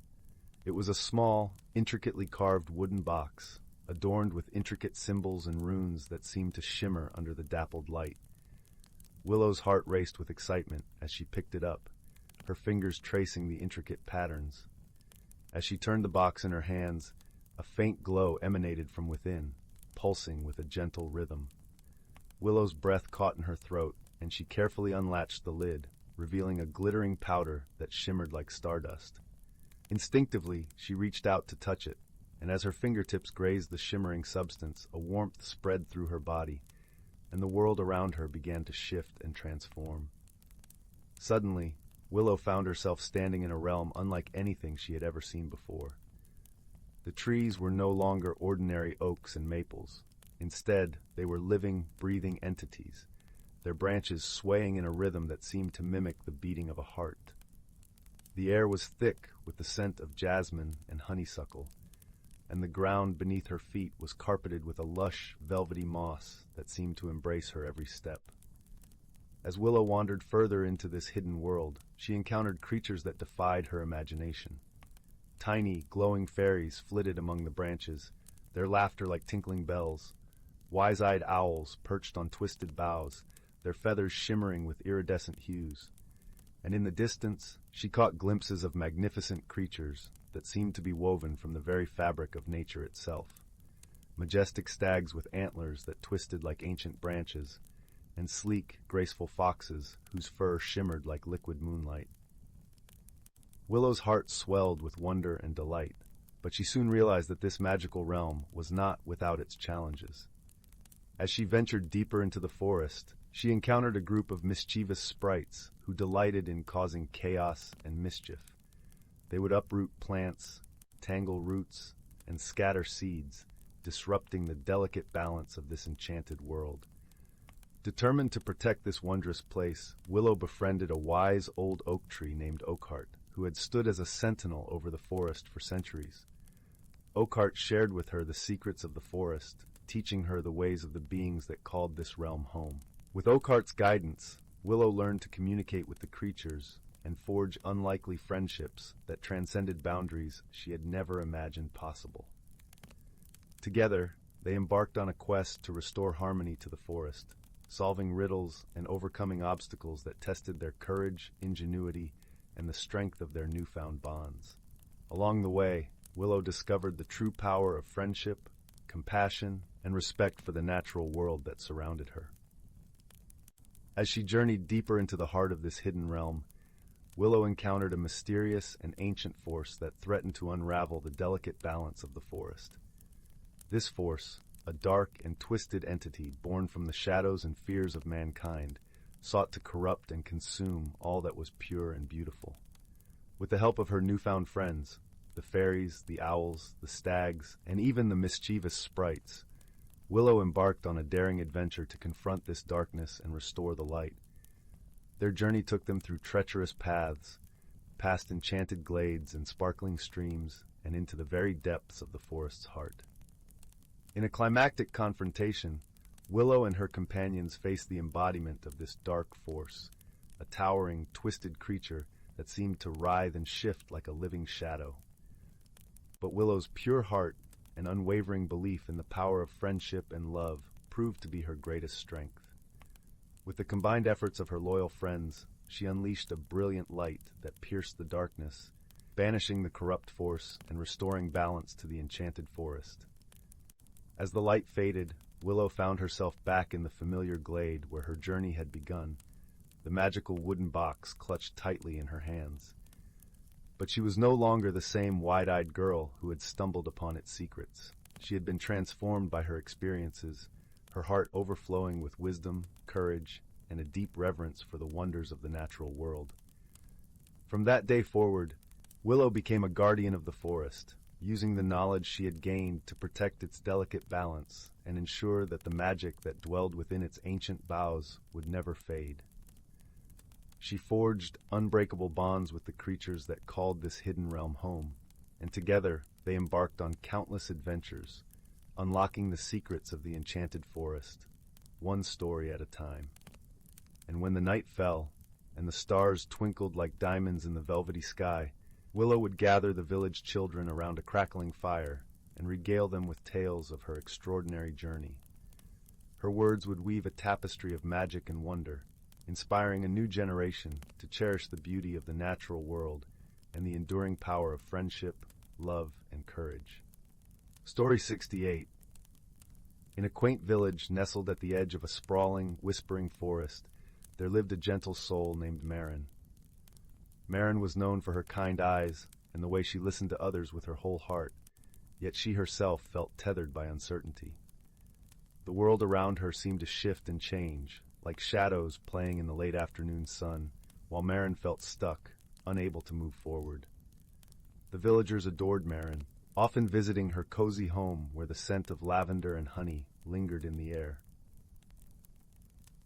It was a small, intricately carved wooden box, adorned with intricate symbols and runes that seemed to shimmer under the dappled light. Willow's heart raced with excitement as she picked it up, her fingers tracing the intricate patterns. As she turned the box in her hands, a faint glow emanated from within, pulsing with a gentle rhythm. Willow's breath caught in her throat, and she carefully unlatched the lid, revealing a glittering powder that shimmered like stardust. Instinctively, she reached out to touch it, and as her fingertips grazed the shimmering substance, a warmth spread through her body, and the world around her began to shift and transform. Suddenly, Willow found herself standing in a realm unlike anything she had ever seen before. The trees were no longer ordinary oaks and maples. Instead, they were living, breathing entities, their branches swaying in a rhythm that seemed to mimic the beating of a heart. The air was thick with the scent of jasmine and honeysuckle, and the ground beneath her feet was carpeted with a lush, velvety moss that seemed to embrace her every step. As Willow wandered further into this hidden world, she encountered creatures that defied her imagination. Tiny, glowing fairies flitted among the branches, their laughter like tinkling bells. Wise-eyed owls perched on twisted boughs, their feathers shimmering with iridescent hues. And in the distance, she caught glimpses of magnificent creatures that seemed to be woven from the very fabric of nature itself. Majestic stags with antlers that twisted like ancient branches, and sleek, graceful foxes whose fur shimmered like liquid moonlight. Willow's heart swelled with wonder and delight, but she soon realized that this magical realm was not without its challenges. As she ventured deeper into the forest, she encountered a group of mischievous sprites who delighted in causing chaos and mischief. They would uproot plants, tangle roots, and scatter seeds, disrupting the delicate balance of this enchanted world. Determined to protect this wondrous place, Willow befriended a wise old oak tree named Oakheart, who had stood as a sentinel over the forest for centuries. Oakheart shared with her the secrets of the forest, teaching her the ways of the beings that called this realm home. With Oakheart's guidance, Willow learned to communicate with the creatures and forge unlikely friendships that transcended boundaries she had never imagined possible. Together, they embarked on a quest to restore harmony to the forest, solving riddles and overcoming obstacles that tested their courage, ingenuity, and the strength of their newfound bonds. Along the way, Willow discovered the true power of friendship, compassion, and respect for the natural world that surrounded her. As she journeyed deeper into the heart of this hidden realm, Willow encountered a mysterious and ancient force that threatened to unravel the delicate balance of the forest. This force, a dark and twisted entity born from the shadows and fears of mankind, sought to corrupt and consume all that was pure and beautiful. With the help of her newfound friends, the fairies, the owls, the stags, and even the mischievous sprites, Willow embarked on a daring adventure to confront this darkness and restore the light. Their journey took them through treacherous paths, past enchanted glades and sparkling streams, and into the very depths of the forest's heart. In a climactic confrontation, Willow and her companions faced the embodiment of this dark force, a towering, twisted creature that seemed to writhe and shift like a living shadow. But Willow's pure heart and unwavering belief in the power of friendship and love proved to be her greatest strength. With the combined efforts of her loyal friends, she unleashed a brilliant light that pierced the darkness, banishing the corrupt force and restoring balance to the enchanted forest. As the light faded, Willow found herself back in the familiar glade where her journey had begun, the magical wooden box clutched tightly in her hands. But she was no longer the same wide-eyed girl who had stumbled upon its secrets. She had been transformed by her experiences, her heart overflowing with wisdom, courage, and a deep reverence for the wonders of the natural world. From that day forward, Willow became a guardian of the forest, using the knowledge she had gained to protect its delicate balance and ensure that the magic that dwelled within its ancient boughs would never fade. She forged unbreakable bonds with the creatures that called this hidden realm home, and together they embarked on countless adventures, unlocking the secrets of the enchanted forest, one story at a time. And when the night fell, and the stars twinkled like diamonds in the velvety sky, Willow would gather the village children around a crackling fire and regale them with tales of her extraordinary journey. Her words would weave a tapestry of magic and wonder, inspiring a new generation to cherish the beauty of the natural world and the enduring power of friendship, love, and courage. Story 68. In a quaint village nestled at the edge of a sprawling, whispering forest, there lived a gentle soul named Marin. Marin was known for her kind eyes and the way she listened to others with her whole heart, yet she herself felt tethered by uncertainty. The world around her seemed to shift and change, like shadows playing in the late afternoon sun, while Marin felt stuck, unable to move forward. The villagers adored Marin, often visiting her cozy home where the scent of lavender and honey lingered in the air.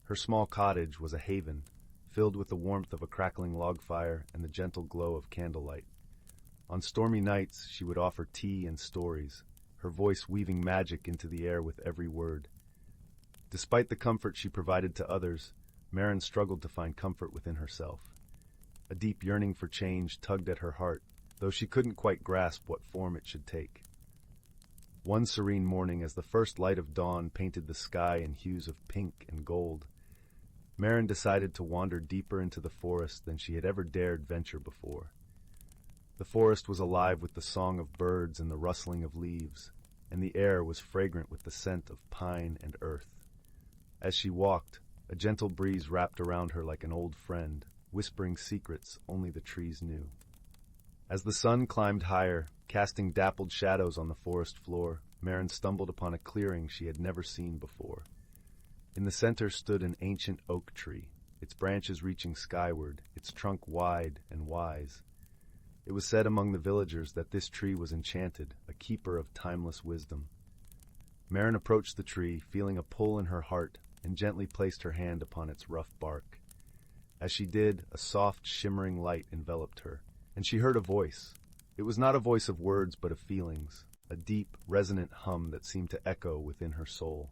Her small cottage was a haven, filled with the warmth of a crackling log fire and the gentle glow of candlelight. On stormy nights, she would offer tea and stories, her voice weaving magic into the air with every word. Despite the comfort she provided to others, Marin struggled to find comfort within herself. A deep yearning for change tugged at her heart, though she couldn't quite grasp what form it should take. One serene morning, as the first light of dawn painted the sky in hues of pink and gold, Marin decided to wander deeper into the forest than she had ever dared venture before. The forest was alive with the song of birds and the rustling of leaves, and the air was fragrant with the scent of pine and earth. As she walked, a gentle breeze wrapped around her like an old friend, whispering secrets only the trees knew. As the sun climbed higher, casting dappled shadows on the forest floor, Marin stumbled upon a clearing she had never seen before. In the center stood an ancient oak tree, its branches reaching skyward, its trunk wide and wise. It was said among the villagers that this tree was enchanted, a keeper of timeless wisdom. Marin approached the tree, feeling a pull in her heart, and gently placed her hand upon its rough bark. As she did, a soft, shimmering light enveloped her, and she heard a voice. It was not a voice of words but of feelings, a deep, resonant hum that seemed to echo within her soul.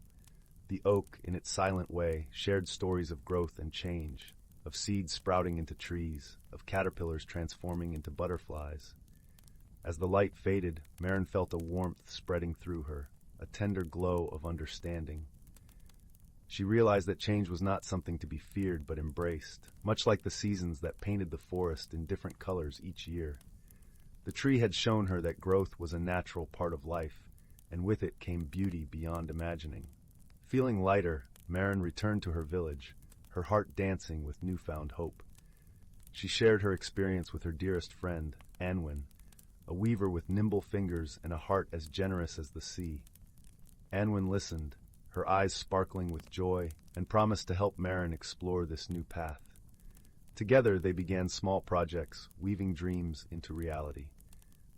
The oak, in its silent way, shared stories of growth and change, of seeds sprouting into trees, of caterpillars transforming into butterflies. As the light faded, Marin felt a warmth spreading through her, a tender glow of understanding. She realized that change was not something to be feared but embraced, much like the seasons that painted the forest in different colors each year. The tree had shown her that growth was a natural part of life, and with it came beauty beyond imagining. Feeling lighter, Marin returned to her village, her heart dancing with newfound hope. She shared her experience with her dearest friend, Anwen, a weaver with nimble fingers and a heart as generous as the sea. Anwen listened, her eyes sparkling with joy, and promised to help Marin explore this new path. Together they began small projects, weaving dreams into reality.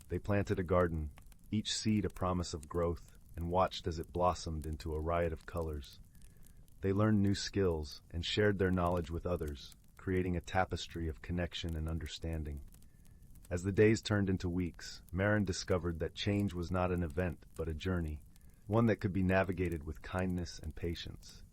They planted a garden, each seed a promise of growth, and watched as it blossomed into a riot of colors. They learned new skills and shared their knowledge with others, creating a tapestry of connection and understanding. As the days turned into weeks, Marin discovered that change was not an event but a journey, one that could be navigated with kindness and patience.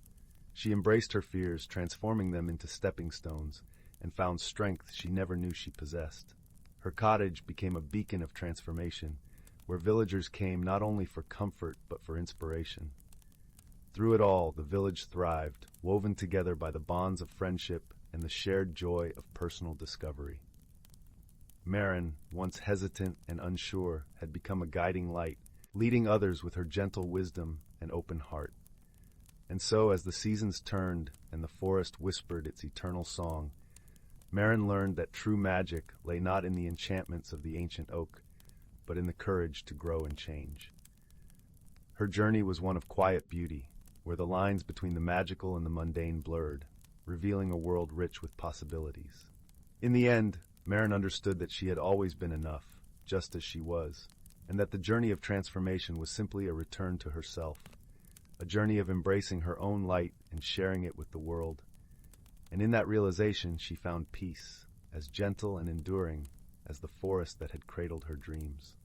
She embraced her fears, transforming them into stepping stones, and found strength she never knew she possessed. Her cottage became a beacon of transformation, where villagers came not only for comfort but for inspiration. Through it all, the village thrived, woven together by the bonds of friendship and the shared joy of personal discovery. Marin, once hesitant and unsure, had become a guiding light, leading others with her gentle wisdom and open heart. And so, as the seasons turned and the forest whispered its eternal song, Marin learned that true magic lay not in the enchantments of the ancient oak, but in the courage to grow and change. Her journey was one of quiet beauty, where the lines between the magical and the mundane blurred, revealing a world rich with possibilities. In the end, Marin understood that she had always been enough, just as she was, and that the journey of transformation was simply a return to herself, a journey of embracing her own light and sharing it with the world. And in that realization she found peace, as gentle and enduring as the forest that had cradled her dreams.